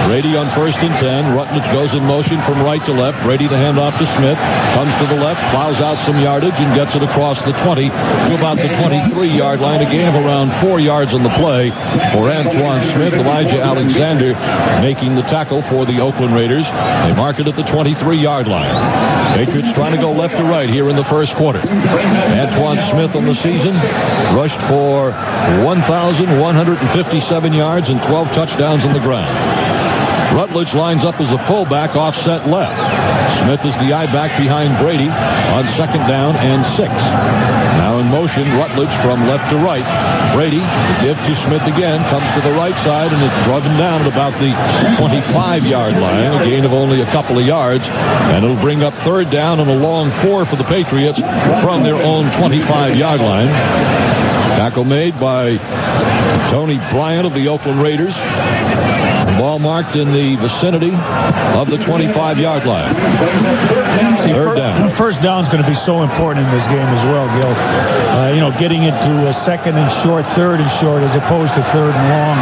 Brady on 1st and 10. Rutledge goes in motion from right to left. Brady the handoff to Smith. Comes to the left, plows out some yardage, and gets it across the 20 to about the 23-yard line. A gain of around 4 yards on the play for Antoine Smith. Elijah Alexander making the tackle for the Oakland Raiders. They mark it at the 23-yard line. Patriots trying to go left to right here in the first quarter. Antoine Smith on the season rushed for 1,157 yards and 12 touchdowns on the ground. Rutledge lines up as a fullback, offset left. Smith is the I-back behind Brady on 2nd down and 6. Now in motion, Rutledge from left to right. Brady to give to Smith again, comes to the right side, and it's driven down at about the 25-yard line, a gain of only a couple of yards, and it'll bring up 3rd down and a long 4 for the Patriots from their own 25-yard line. Tackle made by Tony Bryant of the Oakland Raiders. The ball marked in the vicinity of the 25-yard line. See, 3rd down. 1st down is going to be so important in this game as well, Gil. Getting into a 2nd and short, 3rd and short, as opposed to 3rd and long.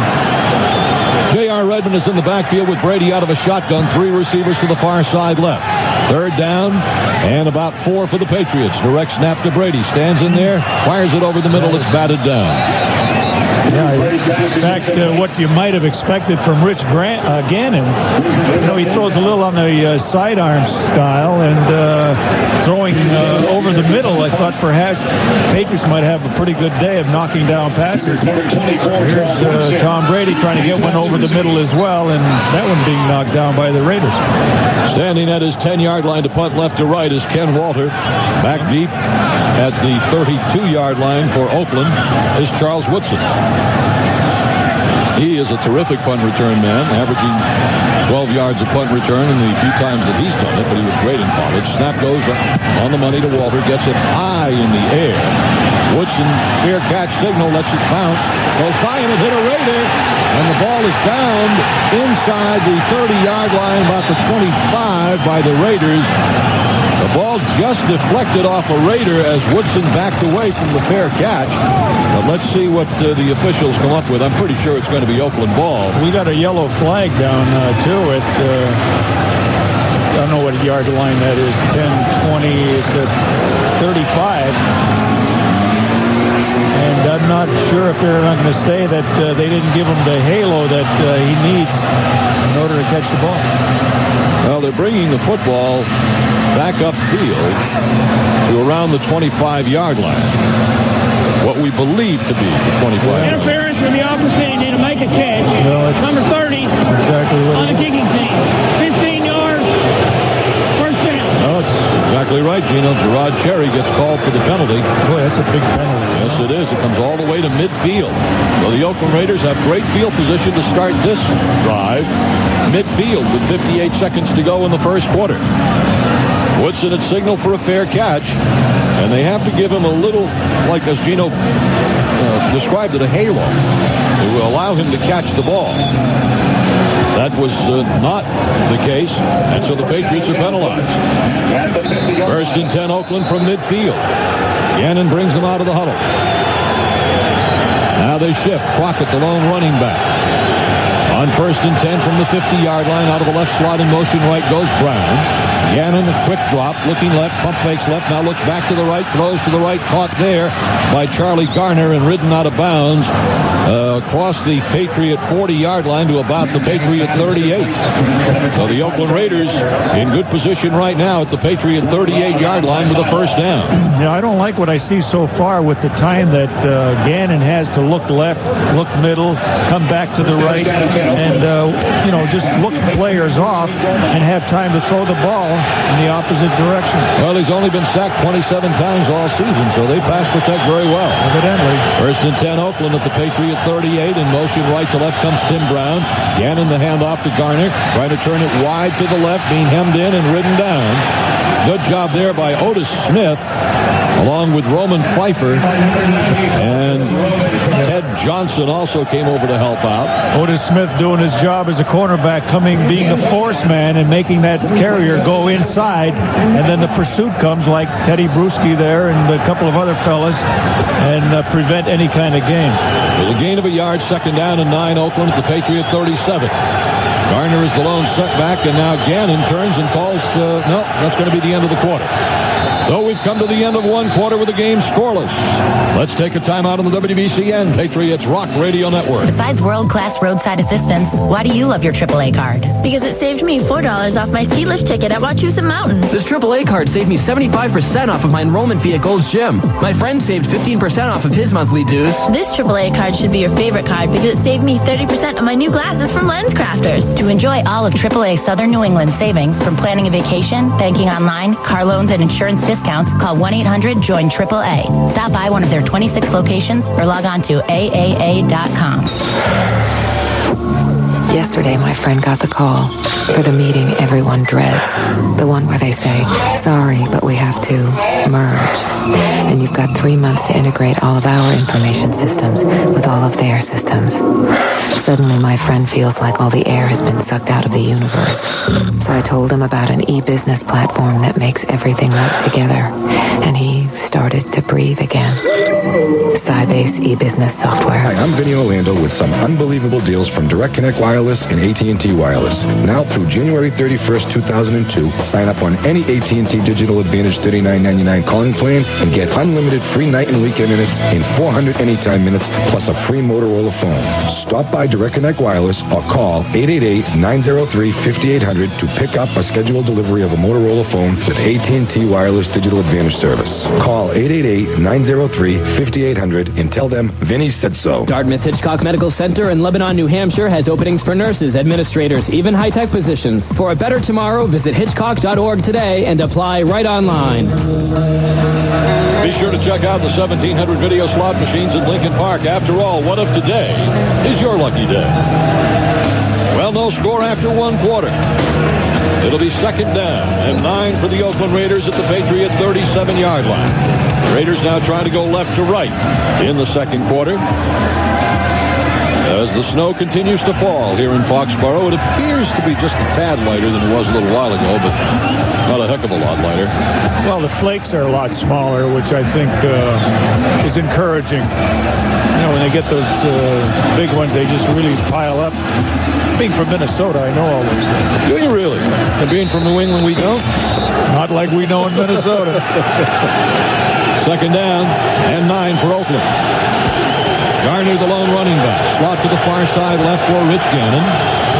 J.R. Redmond is in the backfield with Brady out of a shotgun. 3 receivers to the far side left. 3rd down and about 4 for the Patriots. Direct snap to Brady. Stands in there, fires it over the middle. It's batted down. Yeah, in fact, what you might have expected from Rich Gannon, he throws a little on the sidearm style and throwing over the middle. I thought perhaps Patriots might have a pretty good day of knocking down passes. Here's Tom Brady trying to get one over the middle as well, and that one being knocked down by the Raiders. Standing at his 10-yard line to punt left to right is Ken Walter. Back deep at the 32-yard line for Oakland is Charles Woodson. He is a terrific punt return man, averaging 12 yards of punt return in the few times that he's done it, but he was great in college. Snap goes on the money to Walter, gets it high in the air. Woodson, fair catch signal, lets it bounce, goes by and it hit a Raider, and the ball is down inside the 30-yard line, about the 25 by the Raiders. The ball just deflected off a Raider as Woodson backed away from the fair catch. But let's see what the officials come up with. I'm pretty sure it's going to be Oakland ball. We got a yellow flag down to it. I don't know what yard line that is, 10, 20 to 35. And I'm not sure if they're not going to say that they didn't give him the halo that he needs in order to catch the ball. Well, they're bringing the football back upfield to around the 25-yard line. What we believe to be the 25. Interference with the opportunity to make a catch. No, number 30 exactly what on the kicking team. 15 yards, 1st down. Oh, it's exactly right, Gino. Gerard Cherry gets called for the penalty. Boy, that's a big penalty. Yes, it is. It comes all the way to midfield. So the Oakland Raiders have great field position to start this drive. Midfield with 58 seconds to go in the first quarter. Woodson had signaled for a fair catch, and they have to give him a little, like as Gino described it, a halo to allow him to catch the ball. That was not the case, and so the Patriots are penalized. First and 10, Oakland from midfield. Gannon brings them out of the huddle. Now they shift. Crockett, the lone running back. On first and 10 from the 50-yard line, out of the left slot in motion right goes Brown. Gannon, a quick drop, looking left, pump fakes left, now looks back to the right, throws to the right, caught there by Charlie Garner and ridden out of bounds across the Patriot 40-yard line to about the Patriot 38. So the Oakland Raiders in good position right now at the Patriot 38-yard line with a first down. Yeah, I don't like what I see so far with the time that Gannon has to look left, look middle, come back to the right, and, just look players off and have time to throw the ball in the opposite direction. Well, he's only been sacked 27 times all season, so they pass protect very well. Evidently. First and 10, Oakland at the Patriot 38. In motion right to left comes Tim Brown. Gannon the handoff to Garner, trying to turn it wide to the left, being hemmed in and ridden down. Good job there by Otis Smith, along with Roman Pfeiffer, and Ted Johnson also came over to help out. Otis Smith doing his job as a cornerback, being the force man and making that carrier go inside, and then the pursuit comes like Teddy Bruschi there and a couple of other fellas, and prevent any kind of gain. With a gain of a yard, second down and 9, Oakland at the Patriot 37. Garner is the lone setback, and now Gannon turns and calls, no, that's going to be the end of the quarter. So we've come to the end of one quarter with the game scoreless. Let's take a timeout on the WBCN Patriots Rock Radio Network. Besides world-class roadside assistance, why do you love your AAA card? Because it saved me $4 off my ski lift ticket at Wachusett Mountain. This AAA card saved me 75% off of my enrollment fee at Gold's Gym. My friend saved 15% off of his monthly dues. This AAA card should be your favorite card because it saved me 30% of my new glasses from Lens Crafters. To enjoy all of AAA Southern New England savings from planning a vacation, banking online, car loans, and insurance discounts, call 1-800-JOIN-AAA. Stop by one of their 26 locations or log on to AAA.com. Yesterday, my friend got the call for the meeting everyone dreads. The one where they say, sorry, but we have to merge. And you've got 3 months to integrate all of our information systems with all of their systems. Suddenly, my friend feels like all the air has been sucked out of the universe. So I told him about an e-business platform that makes everything work together. And he started to breathe again. Sybase e-business software. Hi, I'm Vinny Orlando with some unbelievable deals from Direct Connect Wireless and AT&T Wireless. Now through January 31st, 2002, sign up on any AT&T Digital Advantage $39.99 calling plan and get unlimited free night and weekend minutes and 400 anytime minutes plus a free Motorola phone. Stop by Direct Connect Wireless or call 888-903-5800 to pick up a scheduled delivery of a Motorola phone with AT&T Wireless Digital Advantage service. Call 888-903-5800 and tell them Vinny said so. Dartmouth Hitchcock Medical Center in Lebanon, New Hampshire has openings for nurses, administrators, even high-tech positions. For a better tomorrow, visit hitchcock.org today and apply right online. Be sure to check out the 1,700 video slot machines in Lincoln Park. After all, what if today is your lucky day? Well, no score after one quarter. It'll be second down and 9 for the Oakland Raiders at the Patriot 37-yard line. The Raiders now trying to go left to right in the second quarter. As the snow continues to fall here in Foxboro, it appears to be just a tad lighter than it was a little while ago, but not a heck of a lot lighter. Well, the flakes are a lot smaller, which I think is encouraging. You know, when they get those big ones, they just really pile up. Being from Minnesota, I know all those things. Do you really? And being from New England, we don't? Not like we know in Minnesota. Second down and 9 for Oakland. Garner, the lone running back. Slot to the far side left for Rich Gannon.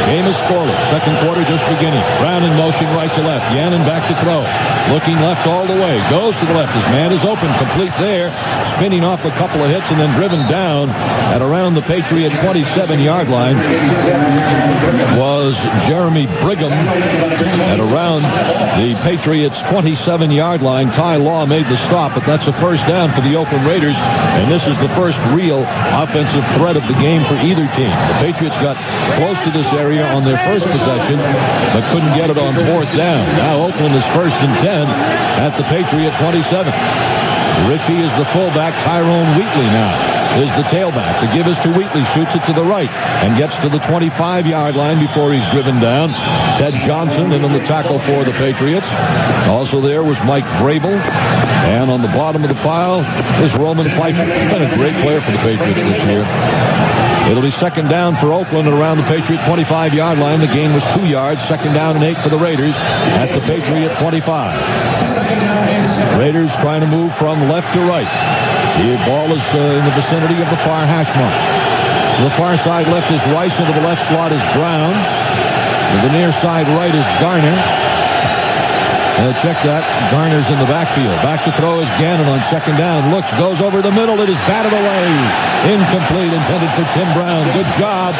Game is scoreless. Second quarter just beginning. Brown in motion right to left. Gannon back to throw. Looking left all the way. Goes to the left. His man is open. Complete there. Spinning off a couple of hits and then driven down at around the Patriot 27-yard line was Jeremy Brigham. At around the Patriots 27-yard line, Ty Law made the stop, but that's a first down for the Oakland Raiders, and this is the first real offensive threat of the game for either team. The Patriots got close to this area on their first possession, but couldn't get it on fourth down. Now Oakland is 1st and 10 at the Patriot 27. Ritchie is the fullback. Tyrone Wheatley now is the tailback. The give is to Wheatley. Shoots it to the right and gets to the 25-yard line before he's driven down. Ted Johnson in on the tackle for the Patriots. Also there was Mike Vrabel. And on the bottom of the pile is Roman Pfeiffer. Been a great player for the Patriots this year. It'll be 2nd down for Oakland at around the Patriot 25-yard line. The gain was 2 yards. 2nd down and 8 for the Raiders at the Patriot 25. Raiders trying to move from left to right. The ball is in the vicinity of the far hash mark. To the far side left is Rice. Into the left slot is Brown. To the near side right is Garner. Check that. Garner's in the backfield. Back to throw is Gannon on 2nd down. Looks, goes over the middle. It is batted away. Incomplete, intended for Tim Brown. Good job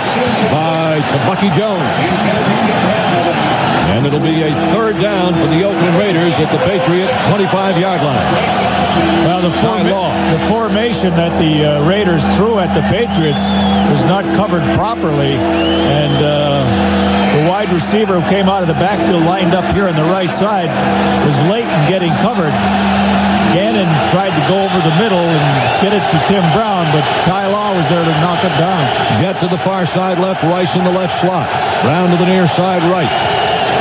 by Bucky Jones. And it'll be a 3rd down for the Oakland Raiders at the Patriot 25-yard line. Well, the formation that the Raiders threw at the Patriots was not covered properly, and the wide receiver who came out of the backfield lined up here on the right side was late in getting covered. Gannon tried to go over the middle and get it to Tim Brown, but Ty Law was there to knock it down. Jet to the far side left, Rice in the left slot. Brown to the near side right.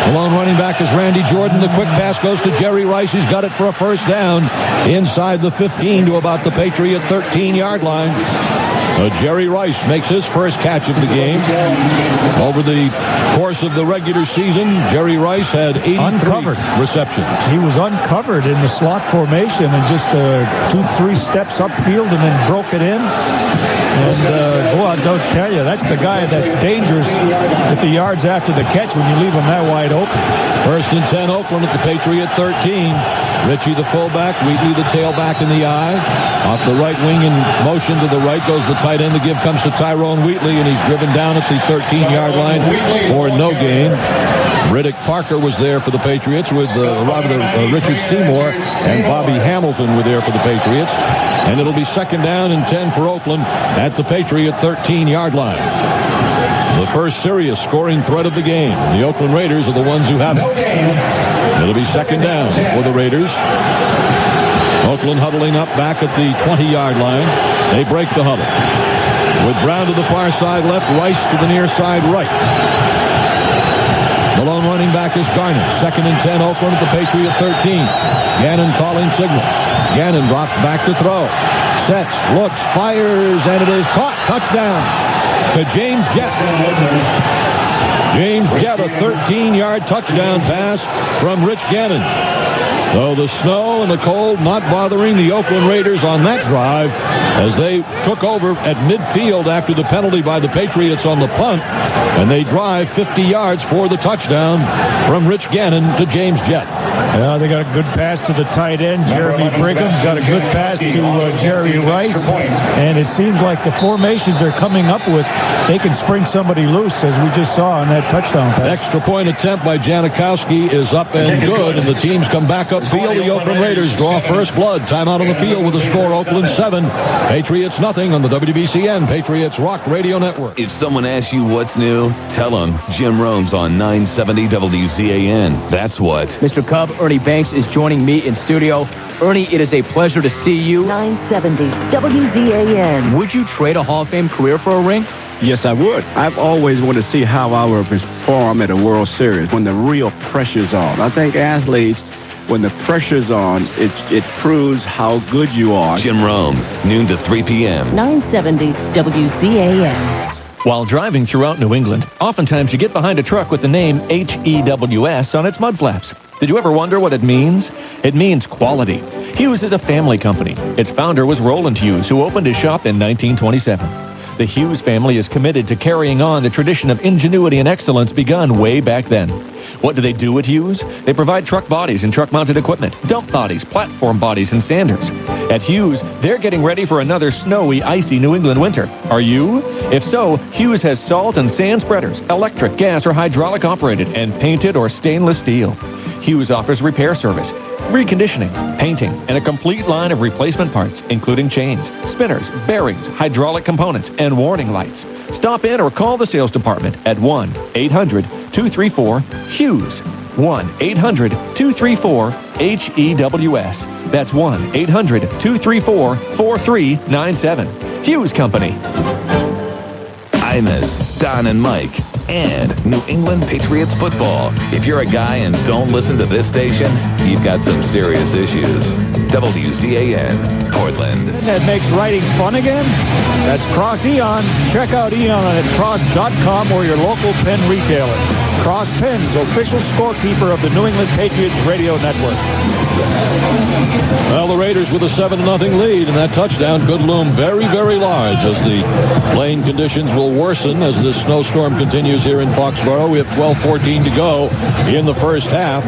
The lone running back is Randy Jordan. The quick pass goes to Jerry Rice. He's got it for a 1st down inside the 15 to about the Patriot 13-yard line. Jerry Rice makes his first catch of the game. Over the course of the regular season, Jerry Rice had 83 receptions. He was uncovered in the slot formation and just 2-3 steps upfield and then broke it in. And, boy, I don't tell you, that's the guy that's dangerous at the yards after the catch when you leave him that wide open. 1st and 10, Oakland at the Patriot 13. Ritchie the fullback, Wheatley the tailback in the eye. Off the right wing in motion to the right goes the tight end. The give comes to Tyrone Wheatley, and he's driven down at the 13-yard line for no gain. Riddick Parker was there for the Patriots with Richard Seymour and Bobby Hamilton were there for the Patriots. And it'll be 2nd down and 10 for Oakland at the Patriot 13-yard line. The first serious scoring threat of the game. The Oakland Raiders are the ones who have it. It'll be 2nd down for the Raiders. Oakland huddling up back at the 20-yard line. They break the huddle. With Brown to the far side left, Rice to the near side right. The lone running back is Garner. 2nd and 10, Oakland at the Patriot 13. Gannon calling signals. Gannon drops back to throw. Sets, looks, fires, and it is caught. Touchdown to James Jett. James Jett, a 13-yard touchdown pass from Rich Gannon. So the snow and the cold not bothering the Oakland Raiders on that drive as they took over at midfield after the penalty by the Patriots on the punt, and they drive 50 yards for the touchdown from Rich Gannon to James Jett. Yeah, they got a good pass to the tight end, Jeremy Brigham's got a good pass to Jerry Rice, and it seems like the formations they're coming up with, they can spring somebody loose, as we just saw on that touchdown pass. Extra point attempt by Janikowski is up and good, and the teams come back upfield. The Oakland Raiders draw first blood. Timeout on the field with the score, Oakland 7, Patriots nothing on the WBCN Patriots Rock Radio Network. If someone asks you what's new, tell them Jim Rome's on 970 WZAN. That's what. Mr. Cub, Ernie Banks is joining me in studio. Ernie, it is a pleasure to see you. 970 WZAN. Would you trade a Hall of Fame career for a ring? Yes, I would. I've always wanted to see how I would perform at a World Series when the real pressure's on. I think athletes, when the pressure's on, it proves how good you are. Jim Rome, noon to 3 p.m. 970 WZAN. While driving throughout New England, oftentimes you get behind a truck with the name HEWS on its mud flaps. Did you ever wonder what it means? It means quality. Hughes is a family company. Its founder was Roland Hughes, who opened his shop in 1927. The Hughes family is committed to carrying on the tradition of ingenuity and excellence begun way back then. What do they do at Hughes? They provide truck bodies and truck-mounted equipment, dump bodies, platform bodies, and sanders. At Hughes, they're getting ready for another snowy, icy New England winter. Are you? If so, Hughes has salt and sand spreaders, electric, gas, or hydraulic operated, and painted or stainless steel. Hughes offers repair service, reconditioning, painting, and a complete line of replacement parts, including chains, spinners, bearings, hydraulic components, and warning lights. Stop in or call the sales department at 1-800-234-HUGHES. 1-800-234-HEWS. That's 1-800-234-4397. Hughes Company. Imus, Don and Mike, and New England Patriots football. If you're a guy and don't listen to this station, you've got some serious issues. WZAN, Portland. That makes writing fun again? That's Cross Eon. Check out Eon at cross.com or your local pen retailer. Cross Pens, official scorekeeper of the New England Patriots radio network. Well, the Raiders with a 7-0 lead, and that touchdown could loom very, very large as the playing conditions will worsen as this snowstorm continues here in Foxboro. We have 12:14 to go in the first half.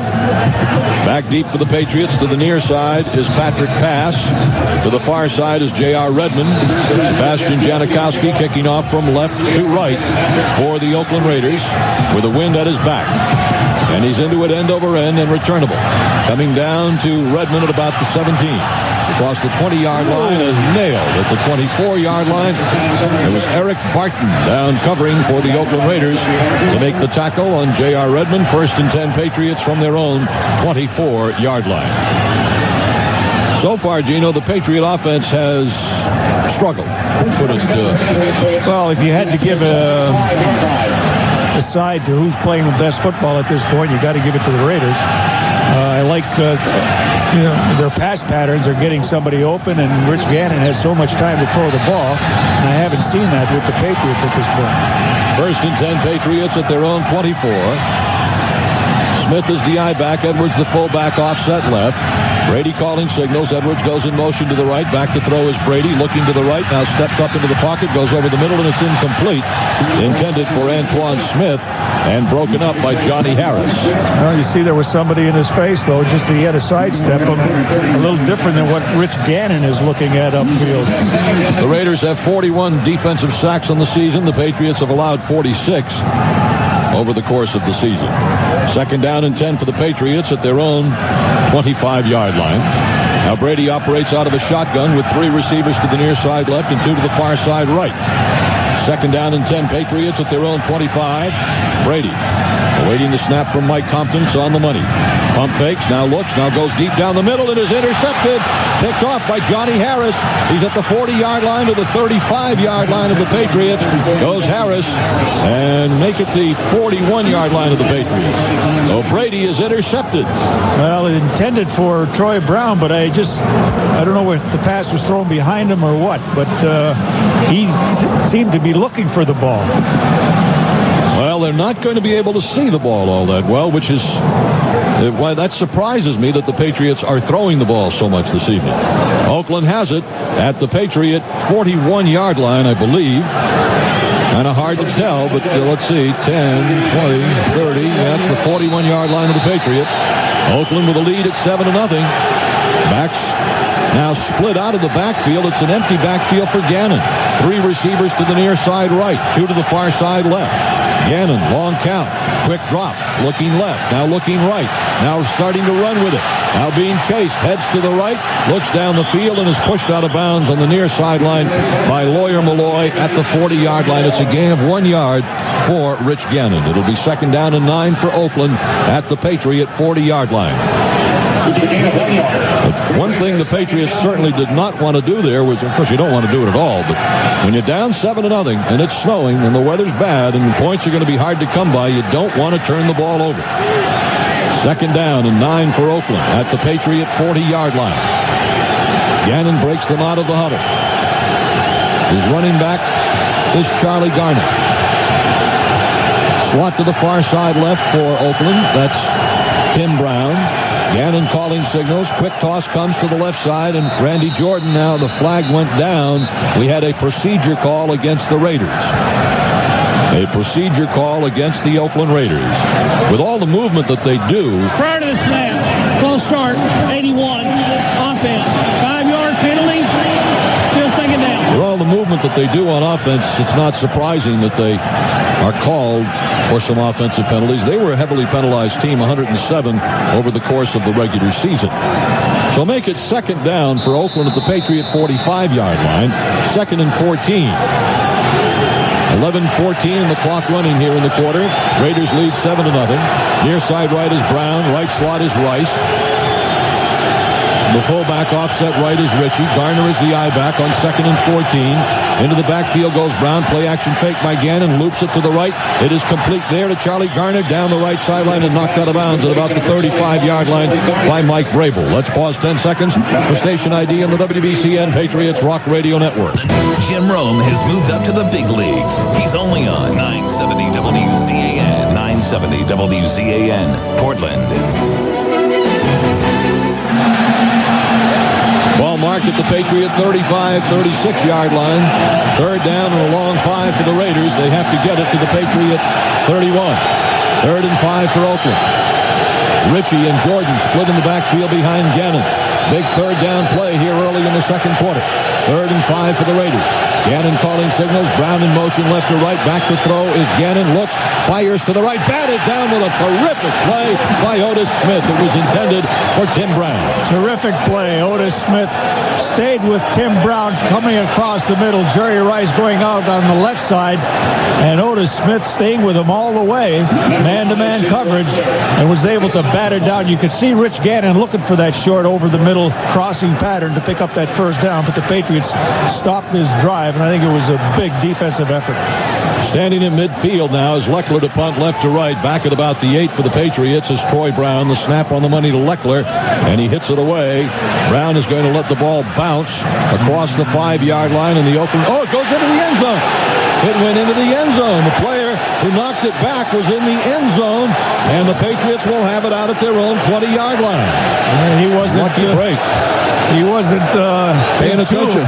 Back deep for the Patriots. To the near side is Patrick Pass. To the far side is J.R. Redmond. Sebastian Janikowski kicking off from left to right for the Oakland Raiders with the wind at his back. And he's into it end over end and returnable. Coming down to Redmond at about the 17. Across the 20-yard line and nailed at the 24-yard line. It was Eric Barton down covering for the Oakland Raiders to make the tackle on J.R. Redmond. 1st and 10 Patriots from their own 24-yard line. So far, Gino, the Patriot offense has struggled. Well, if you had to give a side to who's playing the best football at this point, you got to give it to the Raiders. I like their pass patterns are getting somebody open, and Rich Gannon has so much time to throw the ball, and I haven't seen that with the Patriots at this point. 1st and 10 Patriots at their own 24. Smith is the I-back. Edwards the fullback, offset left. Brady calling signals. Edwards goes in motion to the right. Back to throw is Brady, looking to the right. Now steps up into the pocket, goes over the middle, and it's incomplete. Intended for Antoine Smith and broken up by Johnny Harris. Well, you see there was somebody in his face, though, just that he had to sidestep him. A little different than what Rich Gannon is looking at upfield. The Raiders have 41 defensive sacks on the season. The Patriots have allowed 46 over the course of the season. 2nd down and 10 for the Patriots at their own 25-yard line. Now Brady operates out of a shotgun with 3 receivers to the near side left and 2 to the far side right. 2nd down and 10 Patriots at their own 25. Brady awaiting the snap from Mike Compton. It's on the money. Pump fakes, now looks, now goes deep down the middle and is intercepted. Picked off by Johnny Harris. He's at the 40-yard line to the 35-yard line of the Patriots. Goes Harris and make it the 41-yard line of the Patriots. So Brady is intercepted. Well, intended for Troy Brown, but I don't know if the pass was thrown behind him or what, but he seemed to be looking for the ball. Well, they're not going to be able to see the ball all that well, which is why that surprises me that the Patriots are throwing the ball so much this evening. Oakland has it at the Patriot 41-yard line, I believe. Kind of hard to tell, but let's see, 10, 20, 30. That's the 41-yard line of the Patriots. Oakland with a lead at 7-0. Backs now split out of the backfield. It's an empty backfield for Gannon. 3 receivers to the near side right, 2 to the far side left. Gannon, long count, quick drop, looking left, now looking right, now starting to run with it, now being chased, heads to the right, looks down the field and is pushed out of bounds on the near sideline by Lawyer Malloy at the 40-yard line. It's a gain of 1 yard for Rich Gannon. It'll be 2nd down and 9 for Oakland at the Patriot 40-yard line. But one thing the Patriots certainly did not want to do there was, of course, you don't want to do it at all, but when you're down 7-0 and it's snowing and the weather's bad and the points are going to be hard to come by, you don't want to turn the ball over. 2nd down and 9 for Oakland at the Patriot 40-yard line. Gannon breaks them out of the huddle. His running back is Charlie Garner. Swat to the far side left for Oakland. That's Tim Brown. Gannon calling signals. Quick toss comes to the left side, and Randy Jordan, now the flag went down. We had a procedure call against the Raiders. A procedure call against the Oakland Raiders. With all the movement that they do. Prior to the snap, false start, 81, offense, 5-yard penalty, still 2nd down. With all the movement that they do on offense, it's not surprising that they are called for some offensive penalties. They were a heavily penalized team, 107 over the course of the regular season. So make it 2nd down for Oakland at the Patriot 45-yard line, 2nd and 14. 11:14 and the clock running here in the quarter. Raiders lead 7-0. Near side right is Brown. Right slot is Rice. The fullback offset right is Ritchie. Garner is the I-back on 2nd and 14. Into the backfield goes Brown. Play action fake by Gannon. Loops it to the right. It is complete there to Charlie Garner. Down the right sideline and knocked out of bounds at about the 35-yard line by Mike Vrabel. Let's pause 10 seconds for station ID on the WBCN Patriots Rock Radio Network. Jim Rome has moved up to the big leagues. He's only on 970 WZAN. 970 WZAN, Portland. Ball marked at the Patriot 35-36-yard line. Third down and a long 5 for the Raiders. They have to get it to the Patriot 31. 3rd and 5 for Oakland. Ritchie and Jordan split in the backfield behind Gannon. Big third down play here early in the second quarter. 3rd and 5 for the Raiders. Gannon calling signals. Brown in motion left to right. Back to throw is Gannon. Looks, fires to the right. Batted down with a terrific play by Otis Smith. It was intended for Tim Brown. Terrific play. Otis Smith stayed with Tim Brown coming across the middle. Jerry Rice going out on the left side. And Otis Smith staying with him all the way. Man-to-man coverage. And was able to bat it down. You could see Rich Gannon looking for that short over the middle crossing pattern to pick up that first down. But the Patriots stopped his drive. And I think it was a big defensive effort. Standing in midfield now is Leckler to punt left to right. Back at about the 8 for the Patriots is Troy Brown. The snap on the money to Leckler, and he hits it away. Brown is going to let the ball bounce across the 5-yard line in the Oakland. Oh, it goes into the end zone. It went into the end zone. The player who knocked it back was in the end zone, and the Patriots will have it out at their own 20-yard line. He wasn't lucky break. He wasn't paying attention.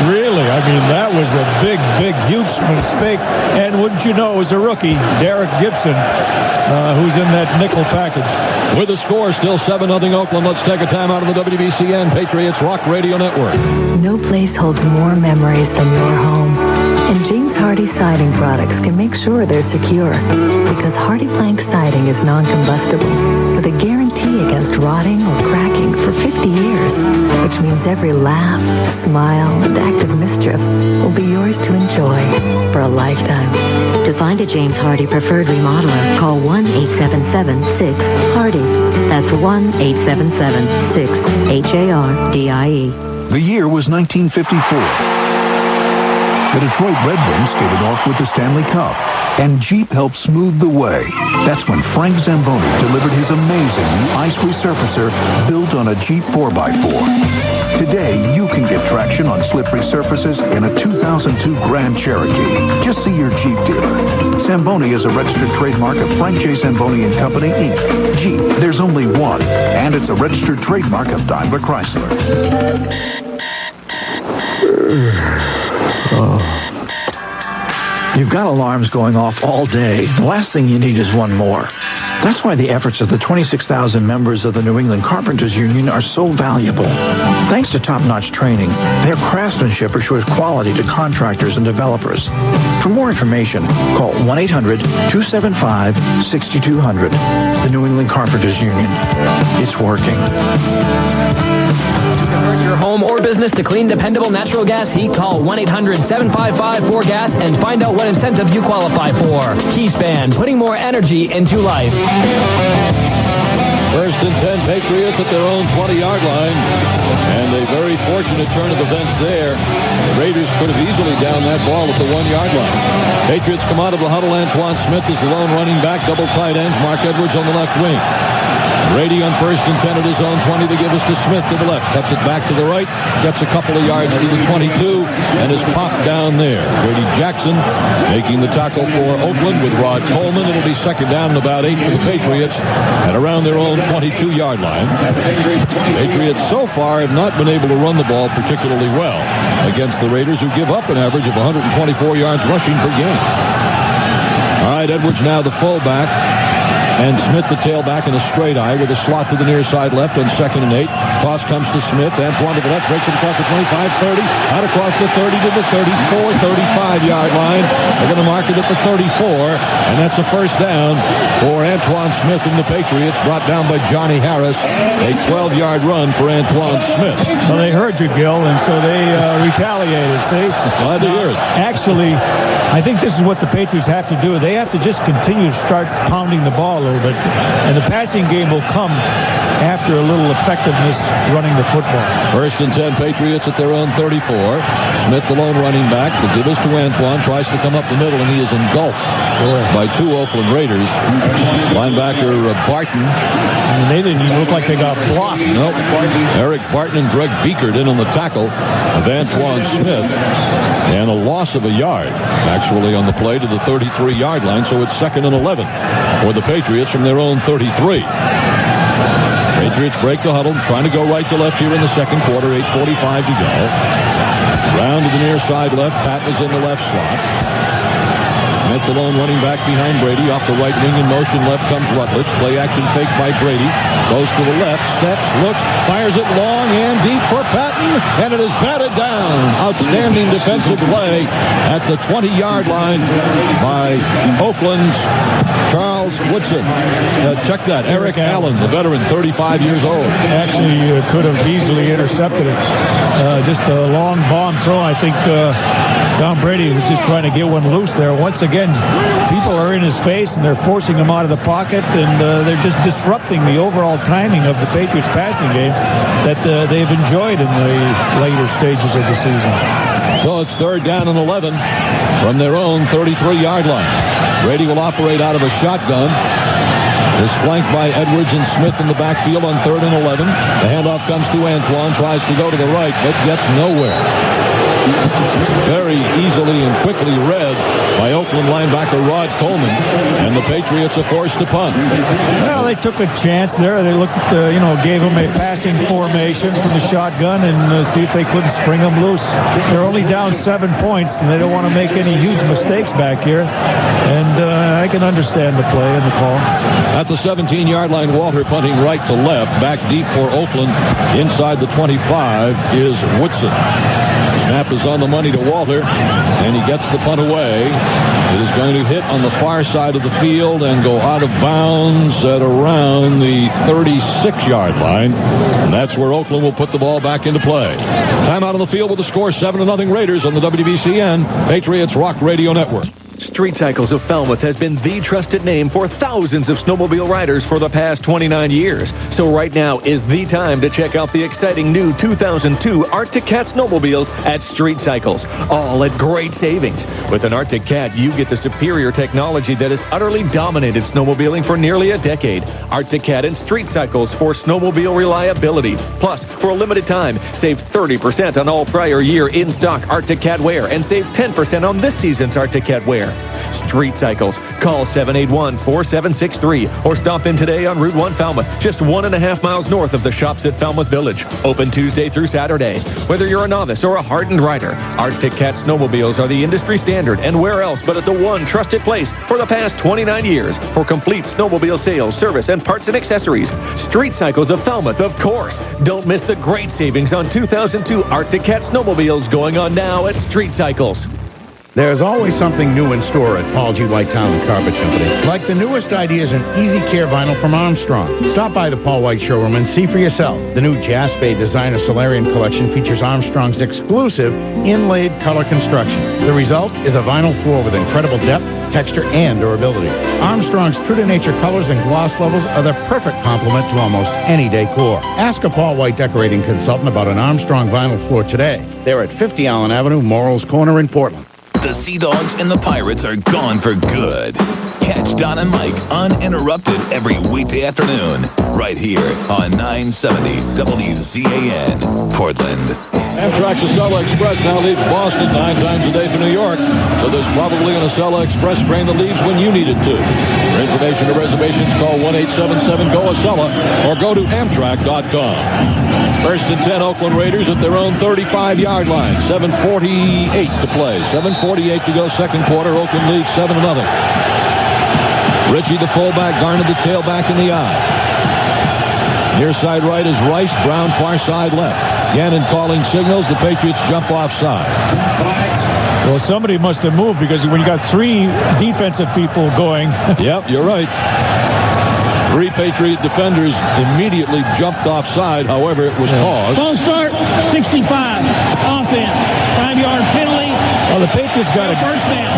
Really, I mean, that was a big, huge mistake. And wouldn't you know, it was a rookie, Derek Gibson, who's in that nickel package. With the score still 7-0 Oakland, let's take a time out of the WBCN Patriots Rock Radio Network. No place holds more memories than your home. And James Hardie siding products can make sure they're secure, because Hardie Plank siding is non-combustible with a guarantee against rotting or cracking for 50 years, which means every laugh, smile, and act of mischief will be yours to enjoy for a lifetime. To find a James Hardie preferred remodeler, call 1-877-6-HARDIE. That's 1-877-6-HARDIE. The year was 1954. The Detroit Red Wings skated off with the Stanley Cup, and Jeep helped smooth the way. That's when Frank Zamboni delivered his amazing new ice resurfacer built on a Jeep 4x4. Today, you can get traction on slippery surfaces in a 2002 Grand Cherokee. Just see your Jeep dealer. Zamboni is a registered trademark of Frank J. Zamboni and Company, Inc. Jeep, there's only one, and it's a registered trademark of Daimler Chrysler. You've got alarms going off all day. The last thing you need is one more. That's why the efforts of the 26,000 members of the New England Carpenters Union are so valuable. Thanks to top-notch training, their craftsmanship assures quality to contractors and developers. For more information, call 1-800-275-6200. The New England Carpenters Union. It's working. Convert your home or business to clean, dependable natural gas heat. Call 1-800-755-4GAS and find out what incentives you qualify for. Keyspan, putting more energy into life. First and 10 Patriots at their own 20-yard line. And a very fortunate turn of events there. The Raiders could have easily downed that ball at the 1-yard line. Patriots come out of the huddle. Antoine Smith is the lone running back. Double tight ends. Mark Edwards on the left wing. Brady on first and 10 at his own 20 to give us to Smith to the left. Cuts it back to the right. Gets a couple of yards to the 22 and is popped down there. Brady Jackson making the tackle for Oakland with Rod Coleman. It'll be second down and about 8 for the Patriots at around their own 22-yard line. Patriots so far have not been able to run the ball particularly well against the Raiders, who give up an average of 124 yards rushing per game. All right, Edwards now the fullback. And Smith, the tailback, in a straight eye with a slot to the near side left on 2nd and 8. Toss comes to Smith. Antoine to the left, breaks it across the 25-30, out across the 30 to the 34, 35-yard line. They're going to mark it at the 34, and that's a first down for Antoine Smith and the Patriots, brought down by Johnny Harris. A 12-yard run for Antoine Smith. Well, they heard you, Gil, and so they retaliated, see? Glad to hear it. Actually, I think this is what the Patriots have to do. They have to just continue to start pounding the ball a little bit, and the passing game will come after a little effectiveness running the football. First and 10, Patriots at their own 34. Smith, the lone running back. The give is to Antoine. Tries to come up the middle, and he is engulfed by two Oakland Raiders. Linebacker Barton. And they didn't even look like they got blocked. Nope. Eric Barton and Greg Beekert in on the tackle of Antoine Smith. And a loss of a yard, actually, on the play to the 33-yard line. So it's 2nd and 11 for the Patriots from their own 33. Patriots break the huddle, trying to go right to left here in the second quarter. 8:45 to go. Round to the near side left. Pat is in the left slot. Smith, the lone running back behind Brady. Off the right wing in motion. Left comes Rutledge. Play action fake by Brady. Goes to the left. Steps, looks, fires it long and deep for Patton. And it is batted down. Outstanding defensive play at the 20-yard line by Oakland's Charles Woodson. Check that. Eric Allen, the veteran, 35 years old. Actually, could have easily intercepted it. Just a long bomb throw. I think Tom Brady was just trying to get one loose there. Once again, people are in his face, and they're forcing him out of the pocket, and they're just disrupting the overall timing of the Patriots passing game that they've enjoyed in the later stages of the season. So it's 3rd down and 11 from their own 33-yard line. Brady will operate out of a shotgun. Is flanked by Edwards and Smith in the backfield on 3rd and 11. The handoff comes to Antoine, tries to go to the right, but gets nowhere. Very easily and quickly read by Oakland linebacker Rod Coleman, and the Patriots are forced to punt. Well, they took a chance there. They looked at gave him a passing formation from the shotgun and see if they couldn't spring him loose. They're only down 7 points, and they don't want to make any huge mistakes back here. And I can understand the play and the call. At the 17-yard line, Walter punting right to left. Back deep for Oakland. Inside the 25 is Woodson. Snap is on the money to Walter, and he gets the punt away. It is going to hit on the far side of the field and go out of bounds at around the 36-yard line. And that's where Oakland will put the ball back into play. Timeout on the field with the score 7-0 Raiders on the WBCN Patriots Rock Radio Network. Street Cycles of Falmouth has been the trusted name for thousands of snowmobile riders for the past 29 years. So right now is the time to check out the exciting new 2002 Arctic Cat snowmobiles at Street Cycles, all at great savings. With an Arctic Cat, you get the superior technology that has utterly dominated snowmobiling for nearly a decade. Arctic Cat and Street Cycles for snowmobile reliability. Plus, for a limited time, save 30% on all prior year in-stock Arctic Cat wear and save 10% on this season's Arctic Cat wear. Street Cycles. Call 781-4763 or stop in today on Route 1 Falmouth, just 1.5 miles north of the shops at Falmouth Village. Open Tuesday through Saturday. Whether you're a novice or a hardened rider, Arctic Cat snowmobiles are the industry standard, and where else but at the one trusted place for the past 29 years for complete snowmobile sales, service, and parts and accessories. Street Cycles of Falmouth, of course. Don't miss the great savings on 2002 Arctic Cat snowmobiles going on now at Street Cycles. There's always something new in store at Paul G. White Town and Carpet Company, like the newest ideas in easy care vinyl from Armstrong. Stop by the Paul White showroom and see for yourself. The new Jaspe Designer Solarian collection features Armstrong's exclusive inlaid color construction. The result is a vinyl floor with incredible depth, texture, and durability. Armstrong's true-to-nature colors and gloss levels are the perfect complement to almost any decor. Ask a Paul White decorating consultant about an Armstrong vinyl floor today. They're at 50 Allen Avenue, Morrill's Corner in Portland. The Sea Dogs and the Pirates are gone for good. Catch Don and Mike uninterrupted every weekday afternoon, right here on 970 WZAN, Portland. Amtrak's Acela Express now leaves Boston 9 times a day for New York, so there's probably an Acela Express train that leaves when you need it to. For information or reservations, call 1-877-GO-ACELA or go to Amtrak.com. First and 10, Oakland Raiders at their own 35-yard line. 7:48 to play. 7:48 to go, second quarter. Oakland leads 7-0. Ritchie, the fullback, Garner, the tailback in the eye. Near side right is Rice. Brown far side left. Gannon calling signals. The Patriots jump offside. Well, somebody must have moved because when you got 3 defensive people going. Yep, you're right. 3 Patriot defenders immediately jumped offside. However, it was paused. False start, 65. Offense. 5-yard penalty. Well, the Patriots got to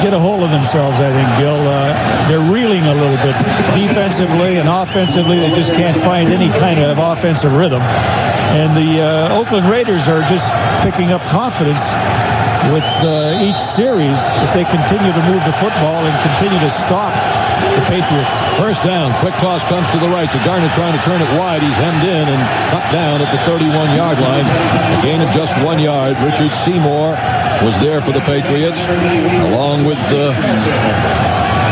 get a hold of themselves, I think, Gil. They're reeling a little bit defensively and offensively. They just can't find any kind of offensive rhythm. And the Oakland Raiders are just picking up confidence with each series if they continue to move the football and continue to stop the Patriots. First down. Quick toss comes to the right to Garner trying to turn it wide. He's hemmed in and cut down at the 31-yard line. A gain of just 1 yard. Richard Seymour was there for the Patriots, along with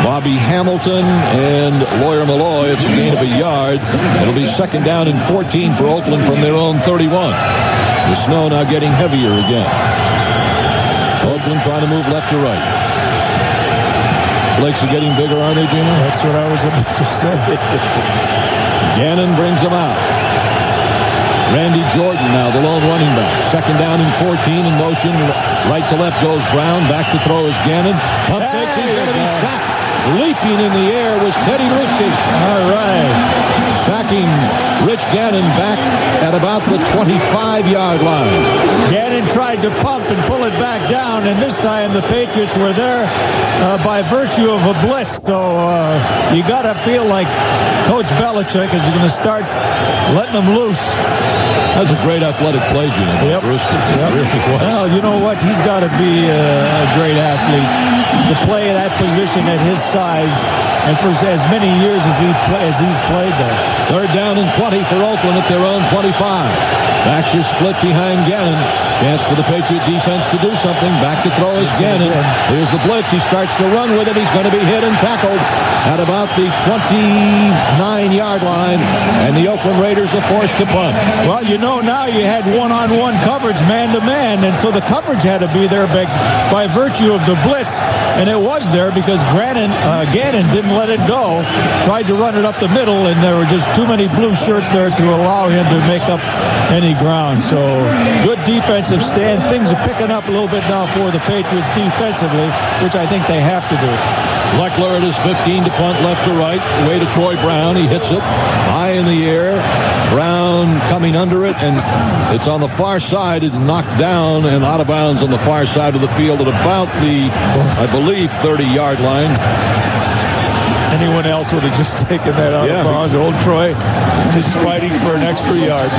Bobby Hamilton and Lawyer Malloy. It's a gain of 1 yard. It'll be second down and 14 for Oakland from their own 31. The snow now getting heavier again. Oakland trying to move left to right. Lakes are getting bigger, aren't they, Gino? That's what I was about to say. Gannon brings them out. Randy Jordan now, the lone running back. Second down and 14 in motion. Right to left goes Brown. Back to throw is Gannon. Pump fakes. He's going to be sacked. Leaping in the air was Teddy Ruschi. All right. Sacking Rich Gannon back at about the 25-yard line. Gannon tried to pump and pull it back down, and this time the Patriots were there by virtue of a blitz. So you got to feel like Coach Belichick is going to start letting them loose. That's a great athletic play, Gino. Yep. Yep. Well, you know what? He's got to be a great athlete to play that position at his size and for as many years as he's played there. Third down and 20 for Oakland at their own 25. Backs are split behind Gannon. Chance for the Patriot defense to do something. Back to throw is Gannon. Here's the blitz. He starts to run with it. He's going to be hit and tackled at about the 29-yard line. And the Oakland Raiders are forced to punt. Well, you know, now you had one-on-one coverage, man-to-man, and so the coverage had to be there by virtue of the blitz. And it was there because Gannon didn't let it go. Tried to run it up the middle, and there were just too many blue shirts there to allow him to make up any ground. So good defensive stand. Things are picking up a little bit now for the Patriots defensively, which I think they have to do. Leckler at his 15 to punt left to right. Away to Troy Brown. He hits it high in the air. Brown coming under it, and it's on the far side. It's knocked down and out of bounds on the far side of the field at about the, I believe, 30-yard line. Anyone else would have just taken that out of bounds. Old Troy just fighting for an extra yard.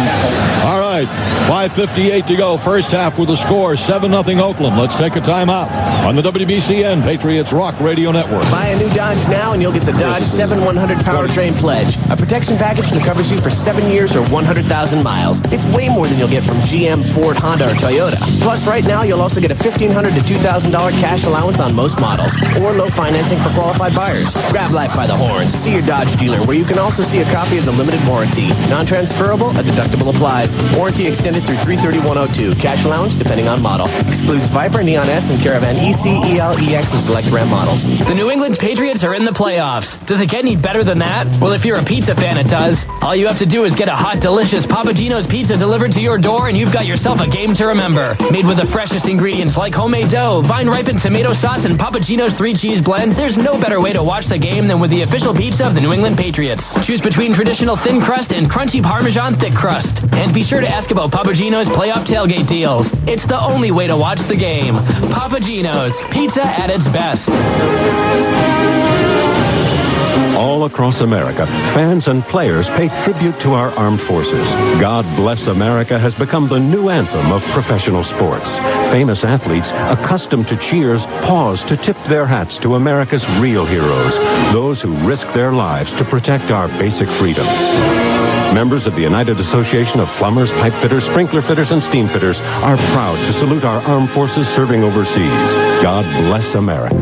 All right, 5:58 to go. First half with a score, 7-0 Oakland. Let's take a timeout on the WBCN Patriots Rock Radio Network. Buy a new Dodge now and you'll get the Dodge 7100 Powertrain Pledge, a protection package that covers you for 7 years or 100,000 miles. It's way more than you'll get from GM, Ford, Honda, or Toyota. Plus, right now, you'll also get a $1,500 to $2,000 cash allowance on most models, or low financing for qualified buyers. Grab life by the horns. See your Dodge dealer, where you can also see a copy of the limited warranty. Non-transferable, a deductible applies. Warranty extended through 3/31/02. Cash allowance depending on model. Excludes Viper, Neon S, and Caravan EC, EL, EX, and select Ram models. The New England Patriots are in the playoffs. Does it get any better than that? Well, if you're a pizza fan, it does. All you have to do is get a hot, delicious Papa Gino's pizza delivered to your door, and you've got yourself a game to remember. Made with the freshest ingredients like homemade dough, vine-ripened tomato sauce, and Papa Gino's 3-cheese blend, there's no better way to watch the game than with the official pizza of the New England Patriots. Choose between traditional thin crust and crunchy Parmesan thick crust. And be sure to ask about Papa Gino's playoff tailgate deals. It's the only way to watch the game. Papa Gino's, pizza at its best. All across America, fans and players pay tribute to our armed forces. God Bless America has become the new anthem of professional sports. Famous athletes, accustomed to cheers, pause to tip their hats to America's real heroes, those who risk their lives to protect our basic freedom. Members of the United Association of Plumbers, Pipe Fitters, Sprinkler Fitters, and Steam Fitters are proud to salute our armed forces serving overseas. God bless America.